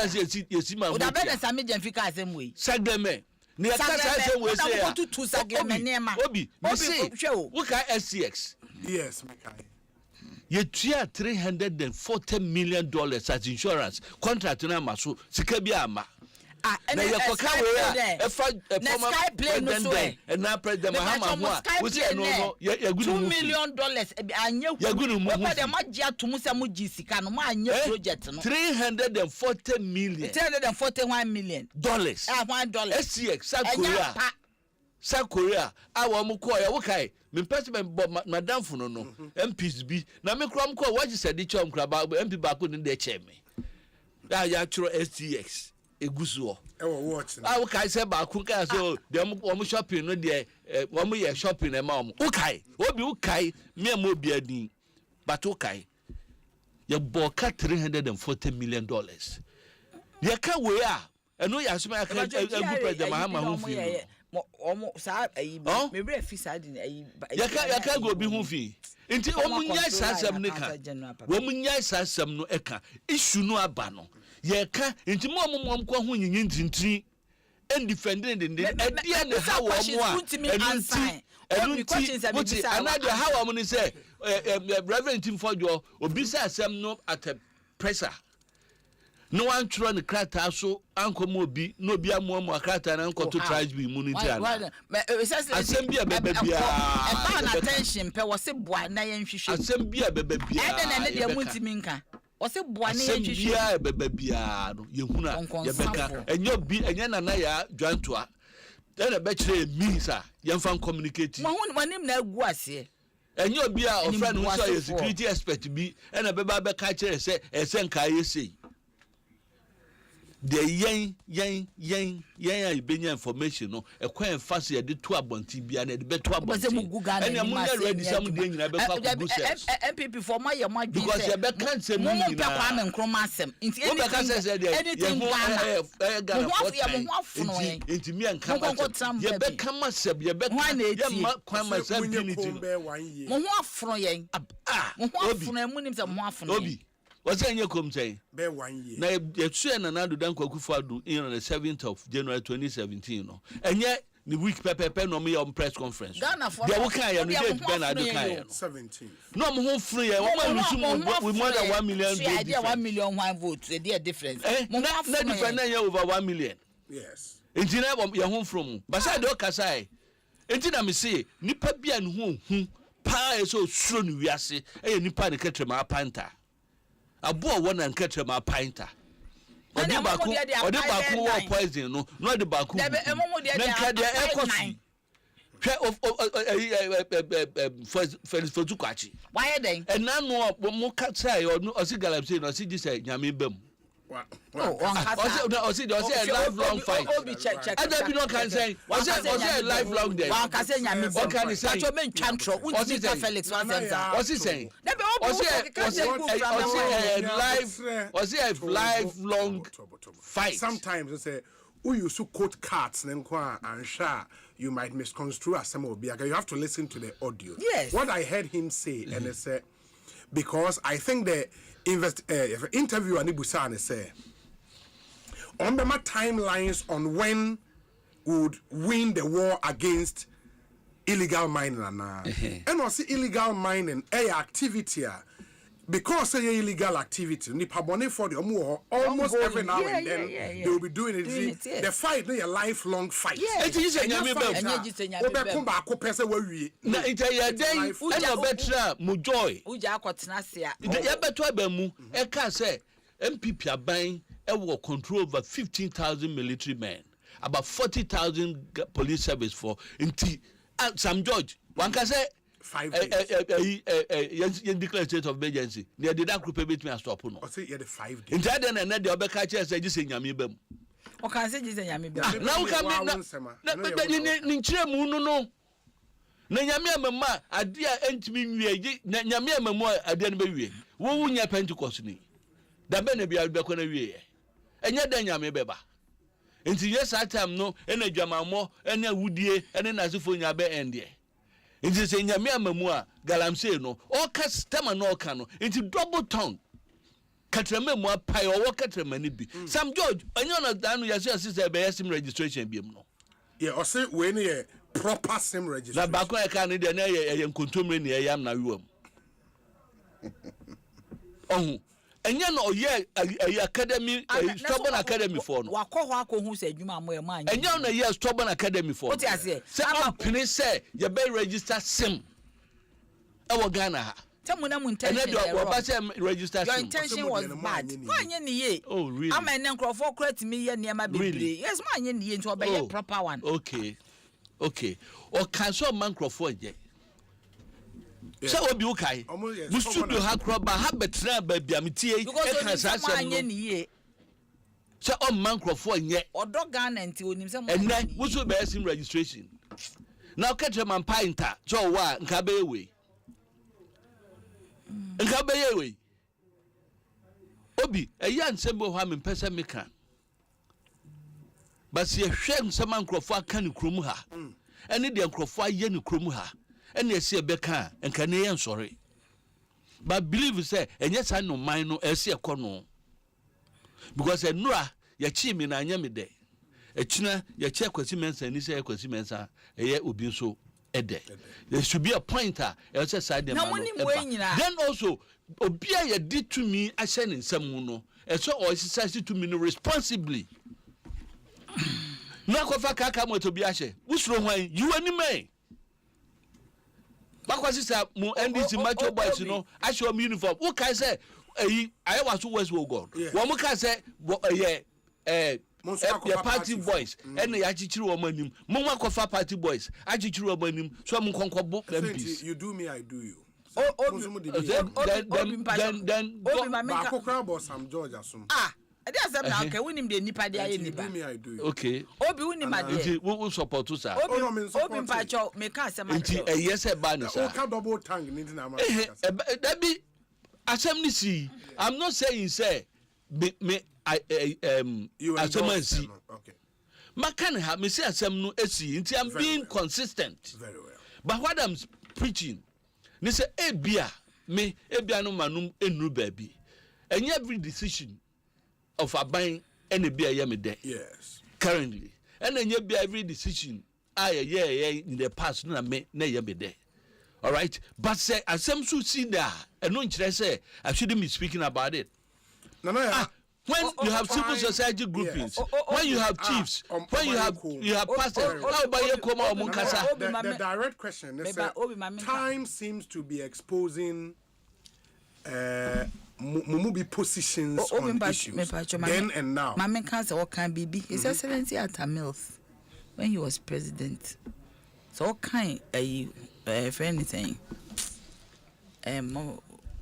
say yesi ma mo
da be na sami jam fi ka asem we
segame ni akasa say we say obi me say we ka SCX
yes me kai
ye tua $340 million as insurance contract na maso sika bi ama na ye koka we e fa former president and now president Mahama we say no ye gunu
$2 million anye we dem agya to mu se mu gi sika no ma anye project no
$340 million
$341 million $1
SCX South Korea awo mu ko ya wo kai me person madam fu no MPs bi na me krom ko waji sedi chom kra ba MP ba ko ni de che me ya churo STX eguso
watch
wo kai se ba ku kai so dem wo shopping no de wo mu ye shopping e ma wo kai obi wo kai me mo bi adin but wo kai ya boka $340 million ya ka we a eno ya suma ya ka egu president Mahama hu fi
omo sa ayi me bre fi sa di ayi
ya ka go bi hu fi nti omo nya sasam ne ka wo mu nya sasam no eka issue no aba no ye ka nti mo ko hu nyinyi ntintiri and defending the idea ne how wo mo a nti another how wo ni say Reverend Tim Fojo obi sa asem no at a pressure no one try the krata so anko mo bi no bi amomo krata na anko to tribe bi mu nti ana asem bi abebia
e attention pe wo se boa na yen hwehwe
asem bi abebia
e na ne de muntimi nka wo se boa na yen hwehwe
asem bi abebia no yehuna yebeka enyo bi enya na ya dwantoa na be kire means yen fan communicate
mo hu manim na agu ase
enyo bi a ofra no so security expert bi na be ba ka kire se ese nka yesei the yen ibenya information no e kwa fast ye de to abonti bia na de be to abonti ene mo na ready some de nyina be kwa Brussels
MPP for my your
because ye be kan se mu nyina
mo kwa me nkroma asem nti anything
nti mi anka ye be kan masem ye be ye ma kwa masem unity
mo ho afro yen mo ho afro mu nim se mo afro
obi was any complaint
be 1 year
na ye na nadu dan kwakufu adu on the 7th of January 2017 no enye the week pepe no me on press conference they will can ya no date ben adu kan
17
no mo ho free ya we more than 1 million votes
there 1 million votes there difference
mo na different na over 1 million
yes
entina ya ho from basa de okasai entina me say nipa bia ne ho hu pa eso suro no wiase nipa ne ketrema panta abo wona nketre ma pinter odi baku wo poison no odi baku na nkade ekosi hwe for tukwachi
why then
enanu mo ka sai osi galapse no osi dise nyame bam osi lifelong fight ada bi no kan say osi lifelong day
wa ka say nyame bam ka me ntwantro unti ka Felix wa senza
osi say lifelong fight
sometimes they say you so quote cards and sure you might misconstrue as some of you have to listen to the audio.
Yes.
What I heard him say and I said because I think the interview Anibusan say on the timelines on when would win the war against illegal mining and also illegal mining activity because say illegal activity, nipa money for the almost every now and then they will be doing it. The fight, no, a lifelong fight.
It is a nyame
come back, person where we.
Na entire day, I know better, Mujoy.
Uja Kotnasia.
The better Bemu, Eka say, MPP are buying will control over 15,000 military men, about 40,000 police service for Sam George. One can say
5 days.
Declare state of emergency. They did that group a bit me a stop. No,
say you had 5 days.
In Titan and then the other catcher said, just saying, Yamibem.
O can say, just Yamibem.
Now come in Ninchemu, no. Nanyamia Mamma, a dear Entmin, Nanyamia Mamma, a dear baby. Who won your Pentecost? The Benabi Albacona. And yet, then Yamibeba. Into yes, I time no, and a Jamamo, and a Woodie, and a Nazifonia be endie. It is in Yamia Memoir, Galamse no, or Castama no cano, into double tongue. Catramemoir pie or Catramani be. Sam George, and you're not done with your sister by SIM registration be no.
Yeah, or say when a proper SIM registration.
The Bawku I can't need an area and contumely near Yam na room. Oh. And you know, academy, stubborn academy for no.
Wako who said you are more man.
And you know, stubborn academy for.
What I say?
Some police say you better register SIM. Our Ghana.
Someone intention.
Register.
Your intention was bad. Oh, really? I'm an uncle for credit me near my baby. Yes, my into a proper one.
Okay. Or cancel man Crawford. So what be okay? We should do have crop, but habit now, baby. I'm tea.
Because
so on man Crawford yet.
Or dog gun until him some.
And then we should bear him registration. Now catch a man pinter. So what? Nkabe away. Nkabe away. Obi, a young symbol ham in Pesamica. But see a shame some man Crawford can crum her. And it then Crawford yen crum her. And they see a becca and Canadian sorry. But believe say, and yes, I know mine no see a corner. Because a Nora, your chim in a yammy day. A china, your check was immense and this Ekosiisen a year would be so a day. There should be a pointer, else aside them. Then also, Obia did to me, I send in some mono, and so I exercised to me responsibly. Nakofa Kaka to be ashe. What's wrong when you any may? Because it's a NDC macho boys, you know, I show me uniform. What can I say? I was always will go. One can say, the party boys, and the Achichu woman, Mama Kofa party boys, Achichu woman, some conquer MPs.
You do me, I do you.
Then
Bawku crowd or some George assume.
That's okay. We need the nipa there.
I do.
Okay.
Obi we need my
we will support us.
Obi pacho me can say my.
Yes, a ban.
Okay, double tongue.
That be assembly see. I'm not saying say me assembly.
Okay.
Makan have me say assembly see. I'm being consistent.
Very well.
But what I'm preaching, they say ebia me ebia no manum enu baby, and every decision of a buying any beer yammy day.
Yes.
Currently. And then you be every decision. In the past, no me yammy day. All right. But say, as some should see that, and no interest say, I shouldn't be speaking about it.
No.
When you have civil society groupings, when you have chiefs, when you have pastors, how about you come out Munkasa?
The direct question is time seems to be exposing Mumubi positions on issues then and now.
Mama can't say what can be. His Excellency at Mills when he was president. So what kind for anything?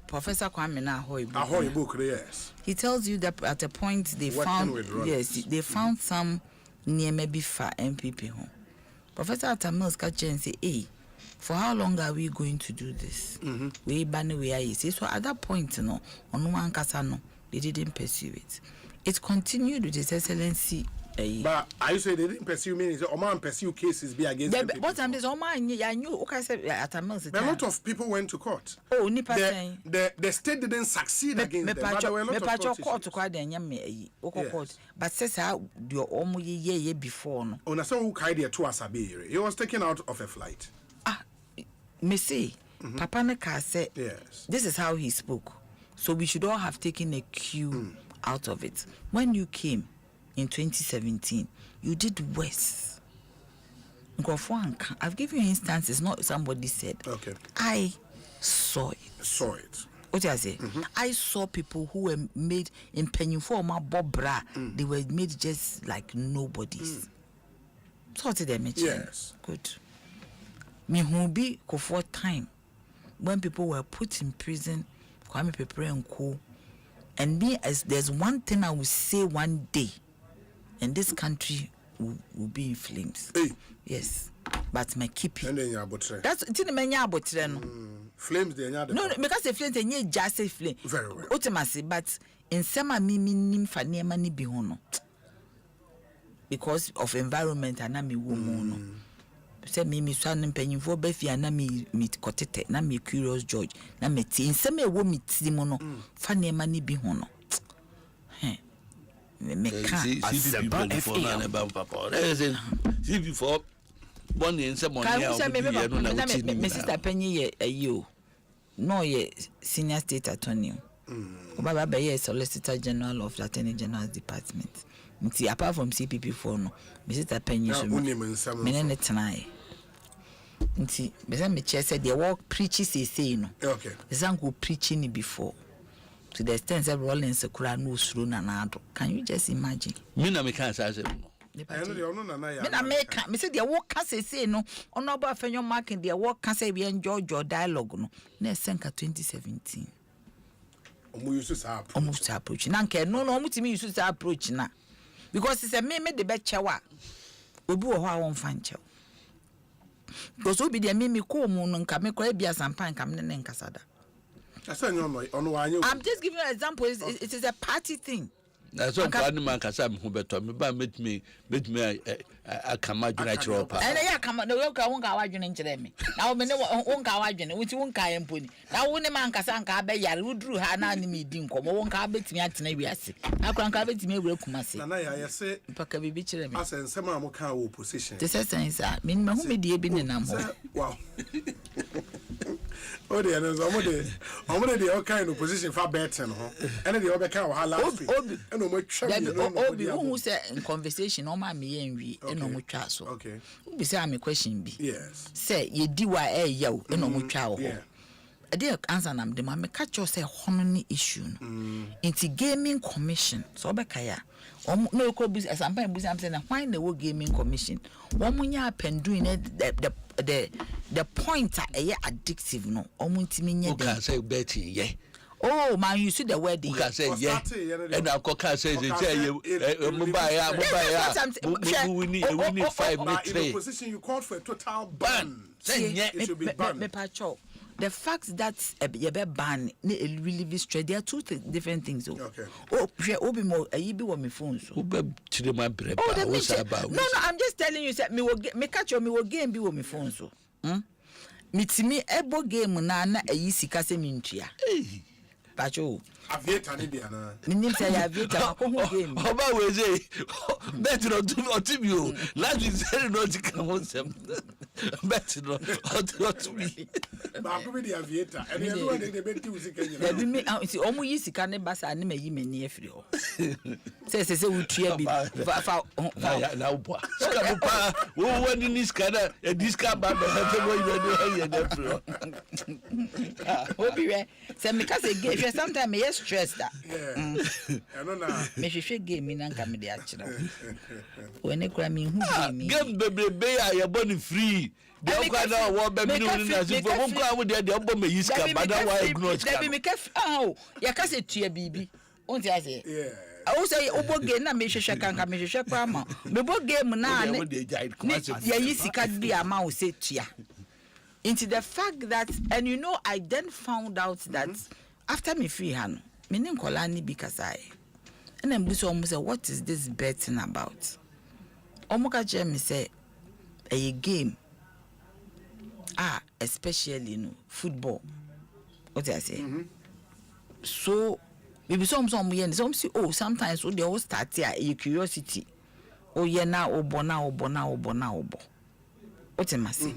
Professor Kwame Ahoy
book, yes.
He tells you that at a point they found some near maybe far MPP home. Professor Atamils catch and say, hey, for how long are we going to do this? We ban where is so at that point, on one casano, they didn't pursue it. It continued with His Excellency.
But I say they didn't pursue me. Oman pursue cases be against them.
But I'm just Oman. I knew. Okay, said at a
lot of people went to court.
Oh, Nipa saying
the state didn't succeed against them. But there were a lot of
court to quite court. But says how do almost year before no.
On a song who carried a 2 Asabi. He was taken out of a flight.
Me say, Papa Neka said,
yes.
This is how he spoke. So we should all have taken a cue out of it. When you came in 2017, you did worse. I've given you instances, not somebody said.
Okay.
I saw it. What did I say? I saw people who were made in Penyuforma Bobra. They were made just like nobodies. So what did they mention?
Yes.
Good. Me who be for time when people were put in prison, Kwame Pepe and Co. And me, as there's one thing I will say one day, and this country will be in flames.
Hey.
Yes. But my keep it.
And then you are botre.
That's it.
Flames, they are
no, because the flames they just say flame.
Very well.
Ultimately, but in some nim for near money be hono. Because of environment and me woman. Say me son penny for Befi and me cotete, na me curious George, na me tea in some way me timono, for near money be hono. Me can't.
Asempa FM. See before one in some money.
My sister Penny you. No ye senior state attorney. Baba be solicitor general of the attorney general's department. Apart from CPP for no, my sister Penny so me tonight. Nti beza me chair said the work preaches say no.
Okay.
Zango preaching before. To the extent that Rollins Kura no suru na nado. Can you just imagine?
Me na me can say no.
Me na make me say the work can say no. Ono ba fenyo mark the work can say we enjoy your dialogue no. Na senka 2017.
Omo use sa approach.
Omo sa approach. Na nke no omo timi use sa approach na. Because it's a me the be chewa. Obi wo ho a won fan chew. Because obi de me ko mu no nka me kwa bia sampan nka me ne nkasada. I'm just giving you an example. It is a party thing.
That's what I'm man can say. Who better me? But meet me. I come out natural.
And I come out. The work I won't go out in Jeremy. Now me no won't go out in which won't carry pony. Now when the man can say be yar who drew her na ni din come won't go bet me at na wiase. Now can go bet me we Kumasi.
Na ya say
paka bibi Jeremy.
As en sema mo kan opposition.
This is sense me who me die bi ne nam ho.
Wow. Oh, the others, they all kind of position for betting, and the other kind of halal. And no much
who said in conversation, no man, me and we, and no much so.
Okay.
Who beside me question be?
Yes.
Say, ye do I yo, and no much chow. A dear answer, I'm the man, me catch yourself honey issue. Into gaming commission, so Bekaya. No, could be as I'm saying, why the world gaming commission? One when you are pen doing it, the point are addictive no omunti me
can say betting yeah.
Oh man, you see the word you
can say yeah. And I can say we need 5 minutes.
In opposition you called for a total ban. It should be banned.
The fact that you be ban really be straight. There are two different things.
Okay.
Oh, obi mo you be on my phone so.
No, I'm
just telling you say me catch you me will game be on my phone so. Mitimi ebo game na sika se mintua. Pacho.
Aviator ni bia na.
Minim say aviator ko game.
Oba we say bet no to you. Last is very not come some. Bet no to me.
Ba ko be the aviator. And everyone dey bet you sika nyina.
Dey me see omo yi sika ne basa ne mayi mani afiri ho. Say we tua bi. Fa
na upo. Sika upa. Wo wani ni sika na diska ba be have we dey afiri ho.
Obi we say me ka say game sometimes me stress that.
Yeah. I don't know.
Me hwehwe game na nka me dey akira. When e kura me hu game.
Game bebe ya born free. The Okada wa be me no na so for won kwa wo dey obo me yiska but that why ignore scam.
Dey me kef ya ka say tua bibi. On ti ase.
Yeah.
I say obo game na me hwehwe kanka me hwehwe kwa ma. Me bo game na ne. Ya yisika bi ama wo say tua. Into the fact that and you know I then found out that after me free hand me nim kolani bi kasai. And then buso omo say what is this betting about? Omo ka je me say a game especially football. What I say? So maybe some yen some see sometimes they all start here a curiosity. Oh yeah na obo. What am I say?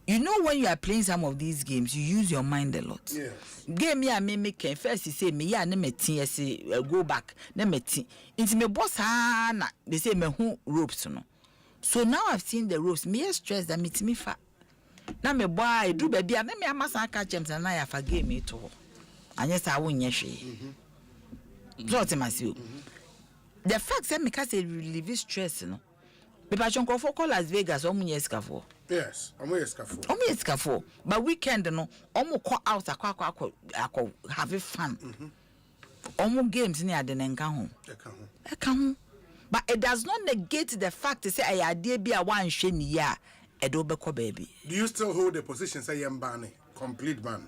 You know, when you are playing some of these games, you use your mind a lot.
Yes.
Game me can first say me ya ne say go back ne meti. Into me boss na they say me who ropes no. So now I've seen the ropes. Me stress that me fa. Na me boy do baby na me amasa catch them na ya fa game it to. Anya sa won nye hwe. So the fact that me can say relieve stress no. Me pa chonko for call Las Vegas omunye escafo.
Yes, omunye
escafo. But weekend no, omu call out akwa have fun. Omu games ni ade nenka ho. Eka ho. But it does not negate the fact to say I idea be a one hwe ni ya edo beko baby.
Do you still hold the position say yembane complete ban?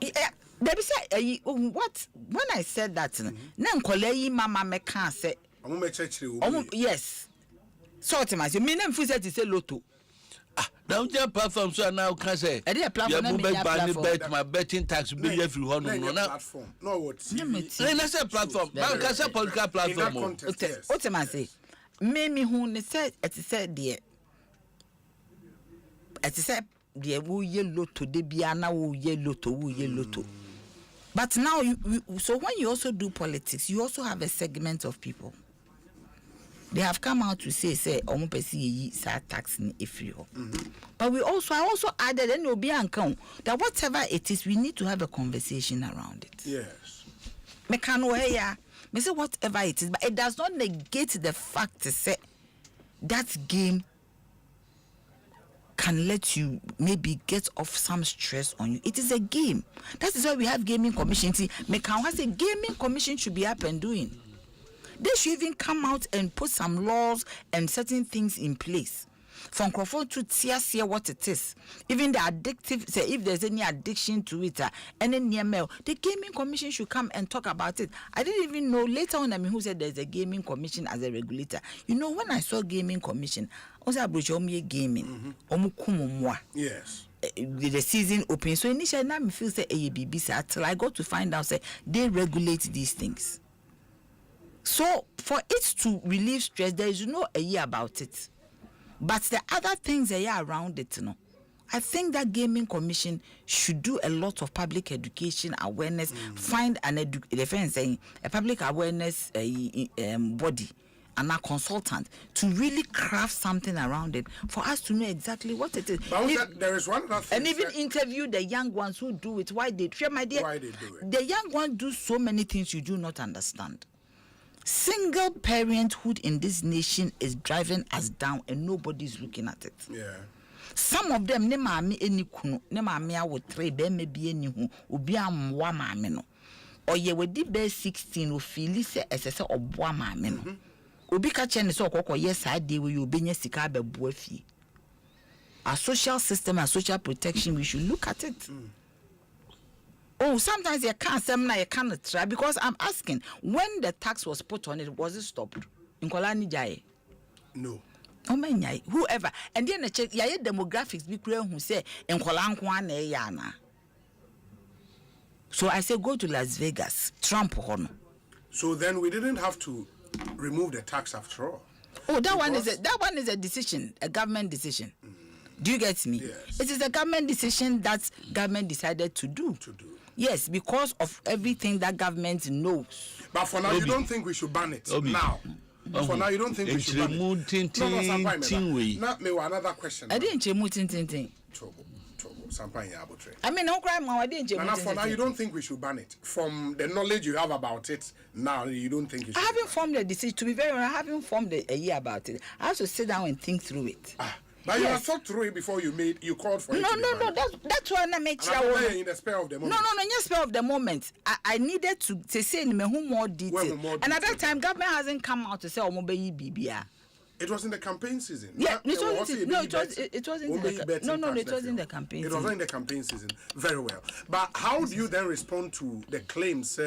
Yeah. They be say what when I said that na nkole yi mama me kan say
omu me chechire
omu yes. So what am I say? Me name fu say to say lotto.
Now the platform so now can say.
E dey platform na me
bet my betting tax be here free hon no na.
Platform. No what?
Let's say platform. But can say political platform.
What am I say? Me hu ne say it say there. It say there wo ye lotto de bia na wo ye lotto. But now so when you also do politics, you also have a segment of people. They have come out to say omo pesi yi sa tax ni efri ho. But I also added and will be uncount that whatever it is, we need to have a conversation around it.
Yes.
Me can ya me say whatever it is, but it does not negate the fact to say that game can let you maybe get off some stress on you. It is a game. That is why we have gaming commission. See, me can say gaming commission should be up and doing. They should even come out and put some laws and certain things in place. From Crawford to see what it is. Even the addictive, say if there's any addiction to it, and then near mail, the gaming commission should come and talk about it. I didn't even know later on. I mean, who said there's a gaming commission as a regulator? You know, when I saw gaming commission, I was about gaming.
Yes.
The season open. So initially, I feel say ABB until I got to find out say they regulate these things. So for it to relieve stress, there is no a year about it. But the other things around it, you know, I think that gaming commission should do a lot of public education awareness. Find a public awareness body and a consultant to really craft something around it for us to know exactly what it is.
But there is one other thing,
and even interview the young ones who do it. Why they do it? The young ones do so many things you do not understand. Single parenthood in this nation is driving us down and nobody's looking at it.
Yeah.
Some of them ne maami eni kunu, ne maami awo 3 be me bi eni hu, obi amwa maami no. Oye wedi be 16 ofili se esese obwa maami no. Obi ka che ne se okoko yes ade we obi nya sika be bo afie. Our social system and social protection, we should look at it. Oh, sometimes you can't say you cannot try because I'm asking when the tax was put on it, was it stopped? In Kolani Jai?
No.
Oh man, whoever. And then check demographics be clear who say in Kolan yana. So I say go to Las Vegas, Trump on.
So then we didn't have to remove the tax after all.
Oh, that one is a decision, a government decision. Do you get me?
Yes.
It is a government decision that government decided to do. Yes, because of everything that government knows.
But for now, you don't think we should ban it now? For now, you don't think we should ban it? No, me another question.
I didn't tin. I mean, no crime. I didn't.
For now, you don't think we should ban it? From the knowledge you have about it now, you don't think you should?
I haven't formed a decision. To be very honest, I haven't formed a year about it. I have to sit down and think through it.
But you have thought through it before you called for it.
No. That's why I make sure.
In the spare of the moment.
No, in the spare of the moment. I needed to say in more detail. And at that time, government hasn't come out to say, BBR.
It was in the campaign season.
Yeah, it was in the campaign season.
It was in the campaign season. Very well. But how do you then respond to the claims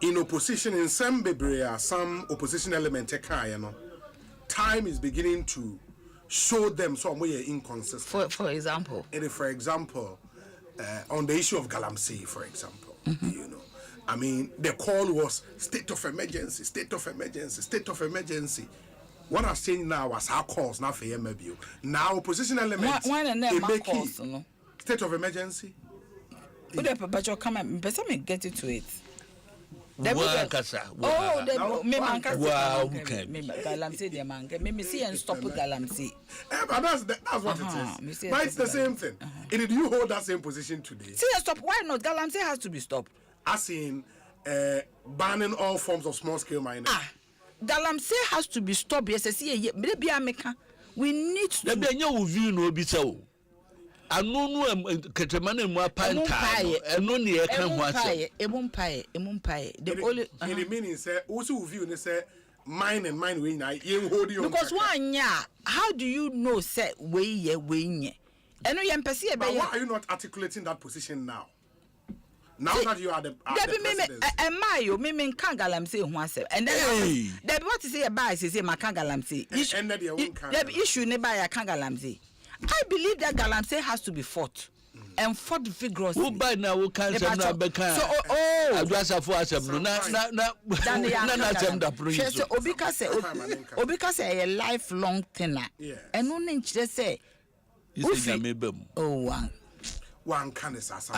in opposition, in some Bebrea, some opposition element, time is beginning to show them some way inconsistent.
For example?
For example, on the issue of Galamsey, for example, you know, I mean, the call was state of emergency. what I'm saying now was our calls now for maybe now opposition elements state of emergency.
But you come and get it to it.
Me
see and stop Galamsey.
But that's what it is. But it's the same thing. Did you hold that same position today?
See and stop. Why not? Galamsey has to be stopped.
As in banning all forms of small scale mining.
Galamsey has to be stopped. Yes, see, maybe we need to.
The meaning say also view say mine we na
because one how do you know say we and
why are you not articulating that position now? Now that you are the
can't galamsey who answer and then what to say about say my can't galamsey issue nearby I can't galamsey. I believe that Galamsey has to be fought and fought vigorously.
Who by now will cancel so
Obika say a lifelong thing. And no name just say
one can is
just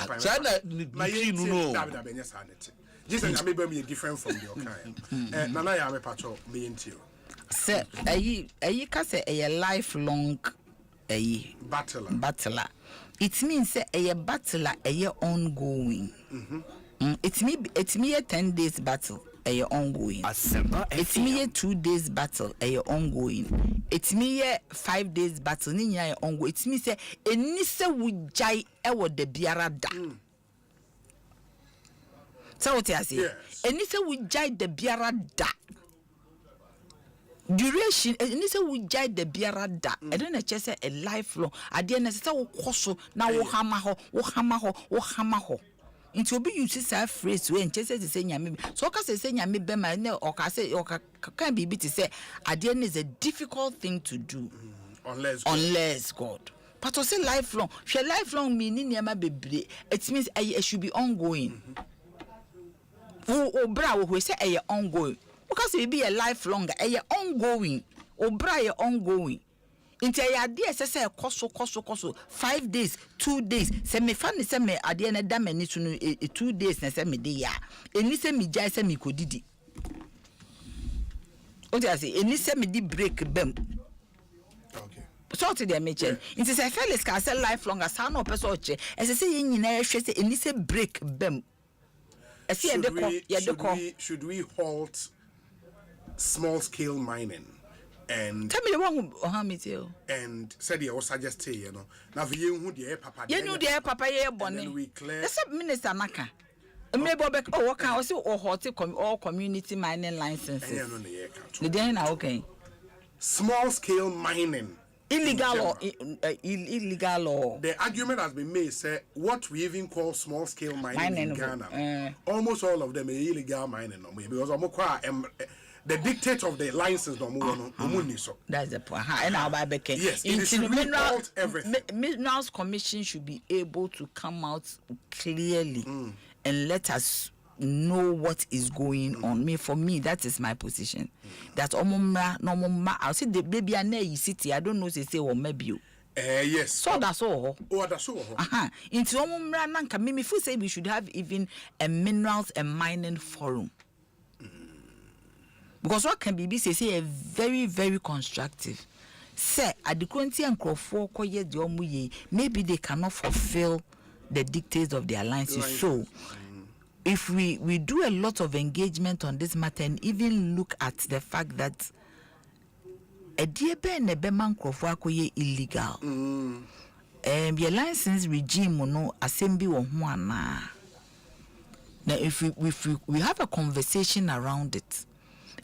different from your kind. Nana ya me patrol me into you.
Say a lifelong battler. It means a battler ongoing. It's me a 10 days battle ongoing. It's me a 2 days battle ongoing. It's me a 5 days battle ongoing. It's me say enise wujai ewo de biara da. So what I say? Enise wujai de biara da. Duration and this we jai the biara da I don't just a lifelong at the end of the now hamaho into be you say phrase when just say maybe so can say maybe bema or can say or can be to say at the end is a difficult thing to do unless God but to say lifelong meaning be it means it should be ongoing who say a ongoing because it be a lifelong, ongoing, or bright ongoing. Until your dear say koso 5 days, 2 days. Say me funny say me at the end of them need to know 2 days na say me dey ya. Eni say me jai say me kodidi. O dey say eni say me di break bem. Okay. So to dey mention. Until say Felix can say lifelong as no person oche. As say yin nyina hwe say eni say break bem.
Should we halt small scale mining and
tell me the one who me tell
and said you suggest now who the papa
bonne
we clear
the sub minister naka maybe what can also or all community mining licenses the day now okay
small scale mining
illegal or illegal or
the argument has been made say what we even call small scale mining in Ghana almost all of them are illegal mining because the dictate of the license
that's the point and our baby
yes
Minerals Commission should be able to come out clearly and let us know what is going on. For me that is my position that I'll say the baby and city I don't know say or maybe
yes
so that's all into nanka me feel say we should have even a minerals and mining forum. Because what can be say a very, very constructive. Say at the current and crofo koye diomuye, maybe they cannot fulfill the dictates of the alliances. So if we do a lot of engagement on this matter and even look at the fact that a dear ben man crofo koye illegal. The license regime no assembly or one. Now if we have a conversation around it,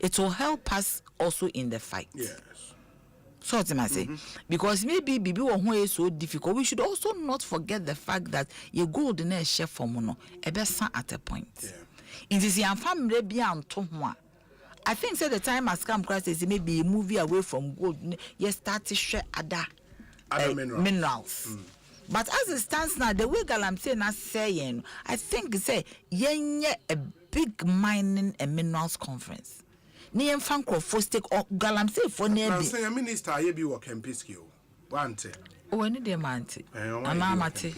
it will help us also in the fight.
Yes.
So what I say? Because maybe Bibi is so difficult. We should also not forget the fact that your gold in a chef for mono, a best at a point. In this young family, be on Tomwa. I think the time has come, Christ is maybe a movie away from gold. Yes, start to share other minerals. But as it stands now, the way Galamsey is saying, I think say a big mining and minerals conference. ni emfa nkrofo stake or galamsey for na bi
say minister ye bi wo Kempiski o wante
o ni de mante ana mate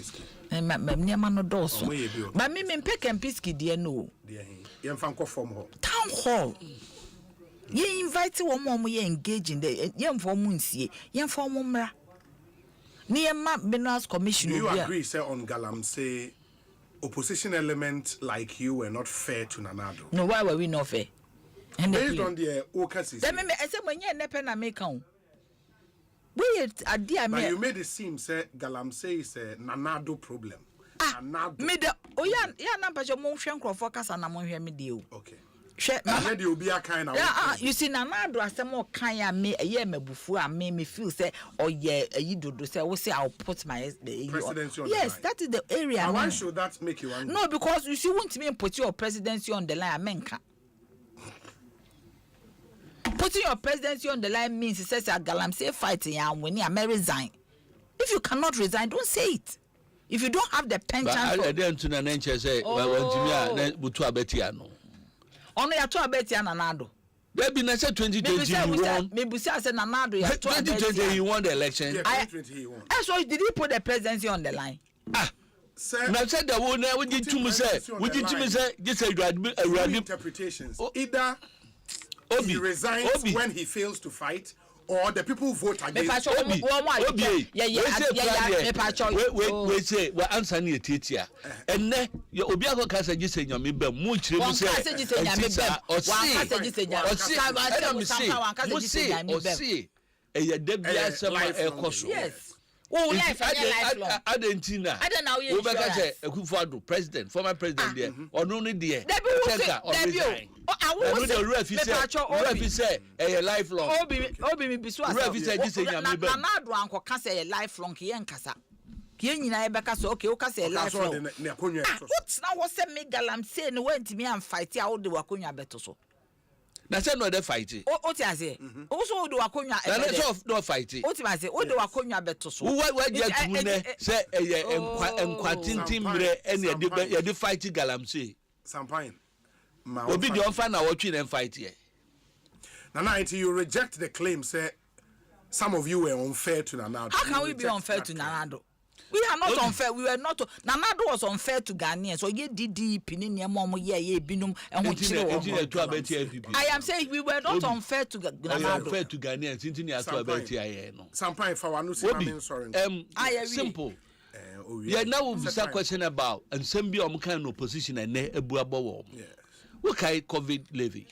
niema no doso ba me mpe Kempiski de no
ye mfa nkrofo mo
town hall ye invite wo mo ye engage in the ye mfo mo nsie ye mfo mo mra ni ema Minerals Commission.
Do you agree say on galamsey opposition elements like you were not fair to Nanado?
No, why were we not fair? And
based on the Okada.
Then I said when you never na make on. We idea me.
You made it seem say galamsey is a Nanado problem.
Nanado. Me the ya na pacho mo hwe nkrofo kasa na mo hwe me de o.
Okay. Hwe de obi akan na.
You see Nanado asem o kan ya me eye mabufu a me feel say oye ayidodo say we say I'll put my
presidency on
yes, that is the area.
And why should that make you angry?
No, because you see want me put your presidency on the line amenka. Putting your presidency on the line means it says a galamsey fighting and when you may resign. If you cannot resign, don't say it. If you don't have the penchant.
I didn't to the say butu abetiano.
Only a 2 abetiano Nanado.
There be na say 2020 he won.
Maybe say Nanado ya
2020 he won the election.
Yeah, 2020 he won.
So did he put the presidency on the line?
Now said the one we did to me say just a
interpretations. Either he resigns when he fails to fight, or the people vote against.
We say we answer ni etitia. Enne your obi akoka say just nyame bam mu chire mu say. Osi e da bia sama ekoso.
Yes. Oh, life
Adentina.
I don't know you.
Akufo-Addo president, former president there. Onu ni there.
Debi I will
say a lifelong.
Obi mi bisu asa. Nanado anko ka say a lifelong ye nkasa. Ki nyina e beka so okay o ka say lifelong. What now was say me galamsey no went me am fight ya wo de wakonwa beto so.
Na say no dey fight.
O ti ase. O so do wakonwa e.
Na so no fight.
O ti ma say o de wakonwa beto so.
Wa dia tumu ne say enkwa tintin mre ene ye dey fight galamsey.
Sampain.
Obi dey on fa na watch and fight here.
Nana, until you reject the claim say some of you were unfair to Nanado.
How can we be unfair to Nanado? We are not unfair. We were not. Nanado was unfair to Ghanaians. So ye DDP ni niamo ye binum and I am saying we were not unfair to Nanado.
Unfair to Ghanaians. Intini ato abeti aye no.
Sampain for wanu si mamin sorry.
Simple. Yeah, now we start question about and some be on kind of opposition and ne ebuabo. What kind COVID levy?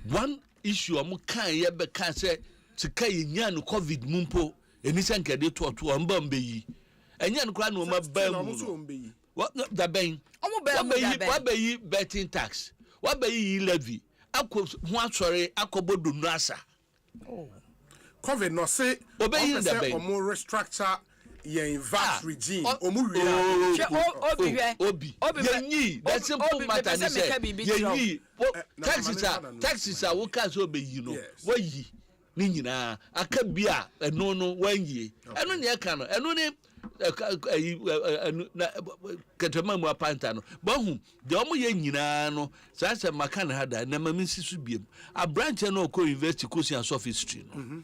One issue am kan ye be kan say to kai nya no COVID mumpo eni sanke de to amba mbeyi. Enya no kra no ma ba mu. What da ben? What be yi betting tax? What be yi levy? Akọ ho asore akobodo nu asa.
Oh. COVID no say obeyi da ben. Omo restructure ye VAT regime omu
obi yenyi that simple matter ni say yenyi taxes are wo ka so obeyi no wayi ni nyina aka bia eno no wanyi eno ne aka no eno ne na ketema mu apanta no bahu de omo ye nyina no sa se maka na hada na mamisi su biem a branch no ko university ko sian of history no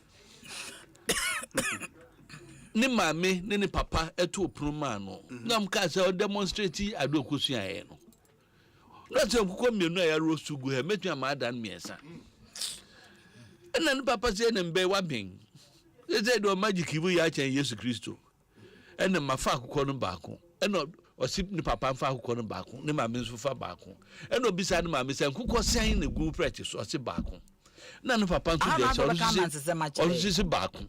ni mame ni papa eto opnuma no nam ka se o demonstrate adokosu aye no let's say kuko mienu ya roast go he metu ama adan miesa na ni papa se na mbe wa ben say do magic ibu ya chen Yesu Kristo na mafa kuko no baako na osip ni papa mfa kuko no baako ni mame nso fa baako na obisa ni mame se kuko sen na gu practice so se baako na ni papa nso de so baako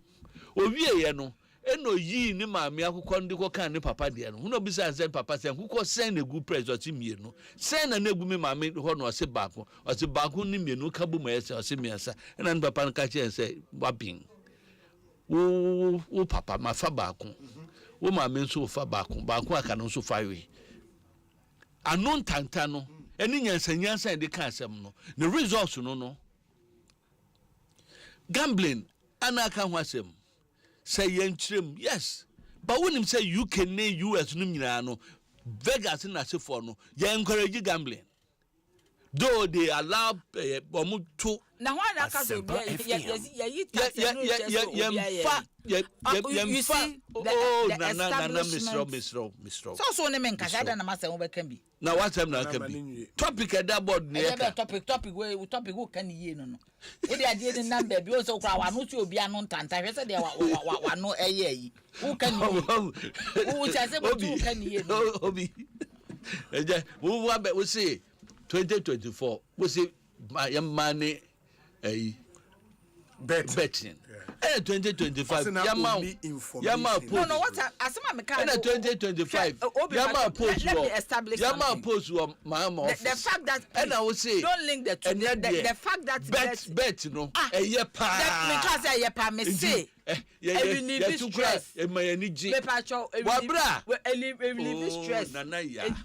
owie ye no eno yi ni maami akukọ ndi ko kan ni papa de no huno bisa say papa say akukọ sen na gu pressure ti mienu sen na egu mi maami ho no ose baako ni mienu ka bu ma ese ose miasa na papa nka che say wabin wo papa ma fa baako wo maami nso fa baako aka no nso fa we anon tanta no eni nyansanyansa de ka asem no the results no gambling anaka ho asem say yentrem yes but when him say UK ne US no nyina no Vegas na se for no ye encourage gambling though they allow omu to
now why that cause you see
Mr.
So name nkasa da na masa wo bekan bi
now what time na can be topic at that board near
topic who can ye no we dey ade number bi o so kra wa no ti obi anu ntanta hwe se de wa no eye yi who can who chase but who can ye no
obi eje we say 2024 we say money betting. And 2025, Yama post.
No, what Asema me can.
And 2025, Yama post.
Let me establish
Yama post my office.
The fact that
and I will say
don't link the two. The fact that
bet no. A pa.
Let me say a pa me say.
You need this stress.
Me pacho.
Wabra.
Relieve stress.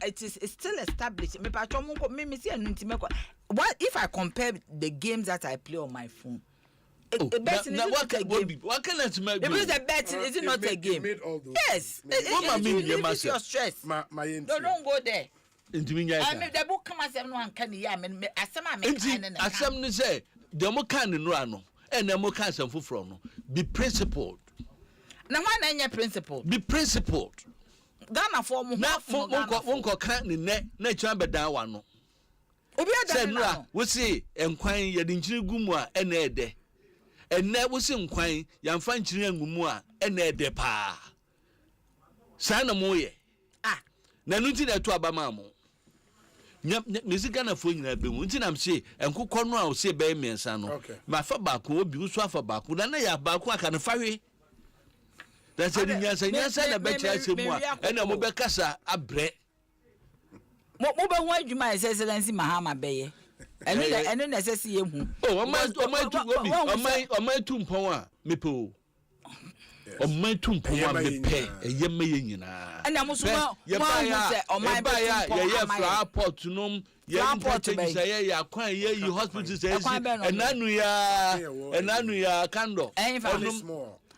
It is still established. Me pacho me say what if I compare the games that I play on my phone? Betting is not a game.
What can I make?
Because the betting is not a game. Yes. It's your stress. Don't go there. I mean, the book come as everyone can hear. I mean,
Asem say the mo can no ano, and the mo can some from be principled.
Now, why not principled?
Be principled.
Ghana for mo.
Na won ko kan ni na twa be dan wa no.
Obi
say no we say enkwan ye de nchiri gumu a na ede. Enne we say nkwan ya mfa nchiri angumu a na ede pa. Sa na mo ye. Na no ti na to abama mo. Music na fo nyina be mu nti na mse enkokọ no a o se be miensa no ma fa baako obi uso afa baako na ya baako aka no fawe da se nyansa na be cha asemu a na mo be kasa abre
mo be ho adwuma excellency mahama beye eno na sese ye hu
o my tu mpon a mepe o my tu mpon a mepe eyeme ye nyina
na mo so mo se o my be
ye fra port nom ye import say ya kwan ye yi hospital say enanu ya kando
na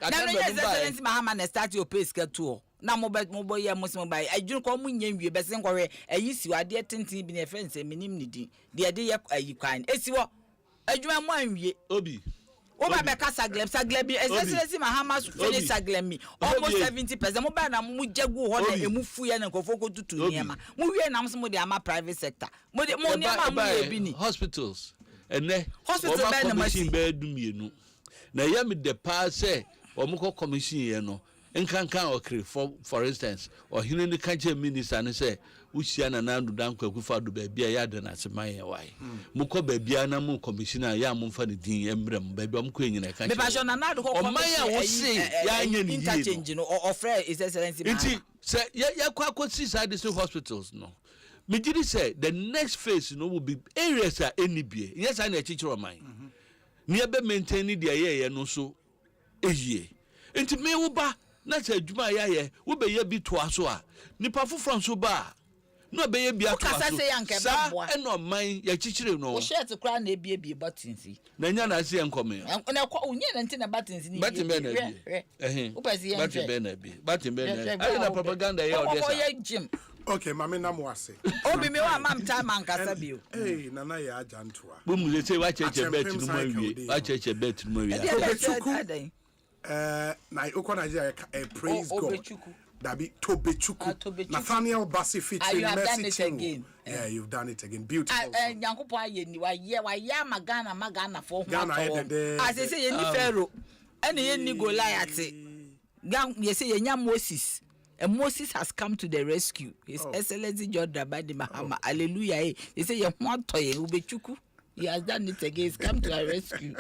no excellency mahama na start your pay schedule na mo ye mo bai adwun ko mo nyanwie be sen kwwe ayi si wade tenten bi na friends minim ni di de ye ayi kwan esi wo adwuma mo anwie
obi
Oba be ka saglem bi excellency mahama finish saglem mi almost 70% mo ba na mo jagu ho na emu fuye na nkofo ko tutu niema mo wie na mo de ama private sector mo niema mo ye bi ni
hospitals ene
hospital be na machine
be dumienu na ye me de pa say omko commission ye no nkankan okre for instance or hinu ni kanche minister ne say usia na nandu dan kwakufa do ba bia ya de na seman ye wai mukọ ba bia na mu commissioner ya mu fa ne din embrem ba bia mukọ enyina kanche
me ba so na nandu ko
commissioner wo se ya nya ni
interchange no offer is excellency man
nti say ya kwa side hospitals no me did say the next phase no will be areas are anybie yes I na chichiro man ni ebe maintain the ye no so ehie nti me wo ba na say adwuma ye wo be ye bi to aso a nipa foforo so ba no be ye bi ato aso sa eno man ya chichire no
wo shirt kra na ebie buttons
na nya na se enkome
na unye na nti na buttons ni
button be na bi
wo pese ye
button be na bi ayi na propaganda ye odesa
ye gym
okay mama na mo ase
obi me wa mam time ankasa bio
nana ya ajantoa
bo mu le say wa cheche bet no ma wie wa cheche bet no ma wie
na uko Nigeria praise God Dabi Tobechuku Nathaniel Bassi featuring Mercy Chingu. Yeah, you've done it again. Beautiful.
Nyankopo aye ni wa ya magana for Ghana as they say any pharaoh any Goliath gang you say nya Moses and Moses has come to the rescue. His Excellency John Dramani Mahama. Hallelujah. They say you want to Ubechuku. He has done it again. He's come to our rescue.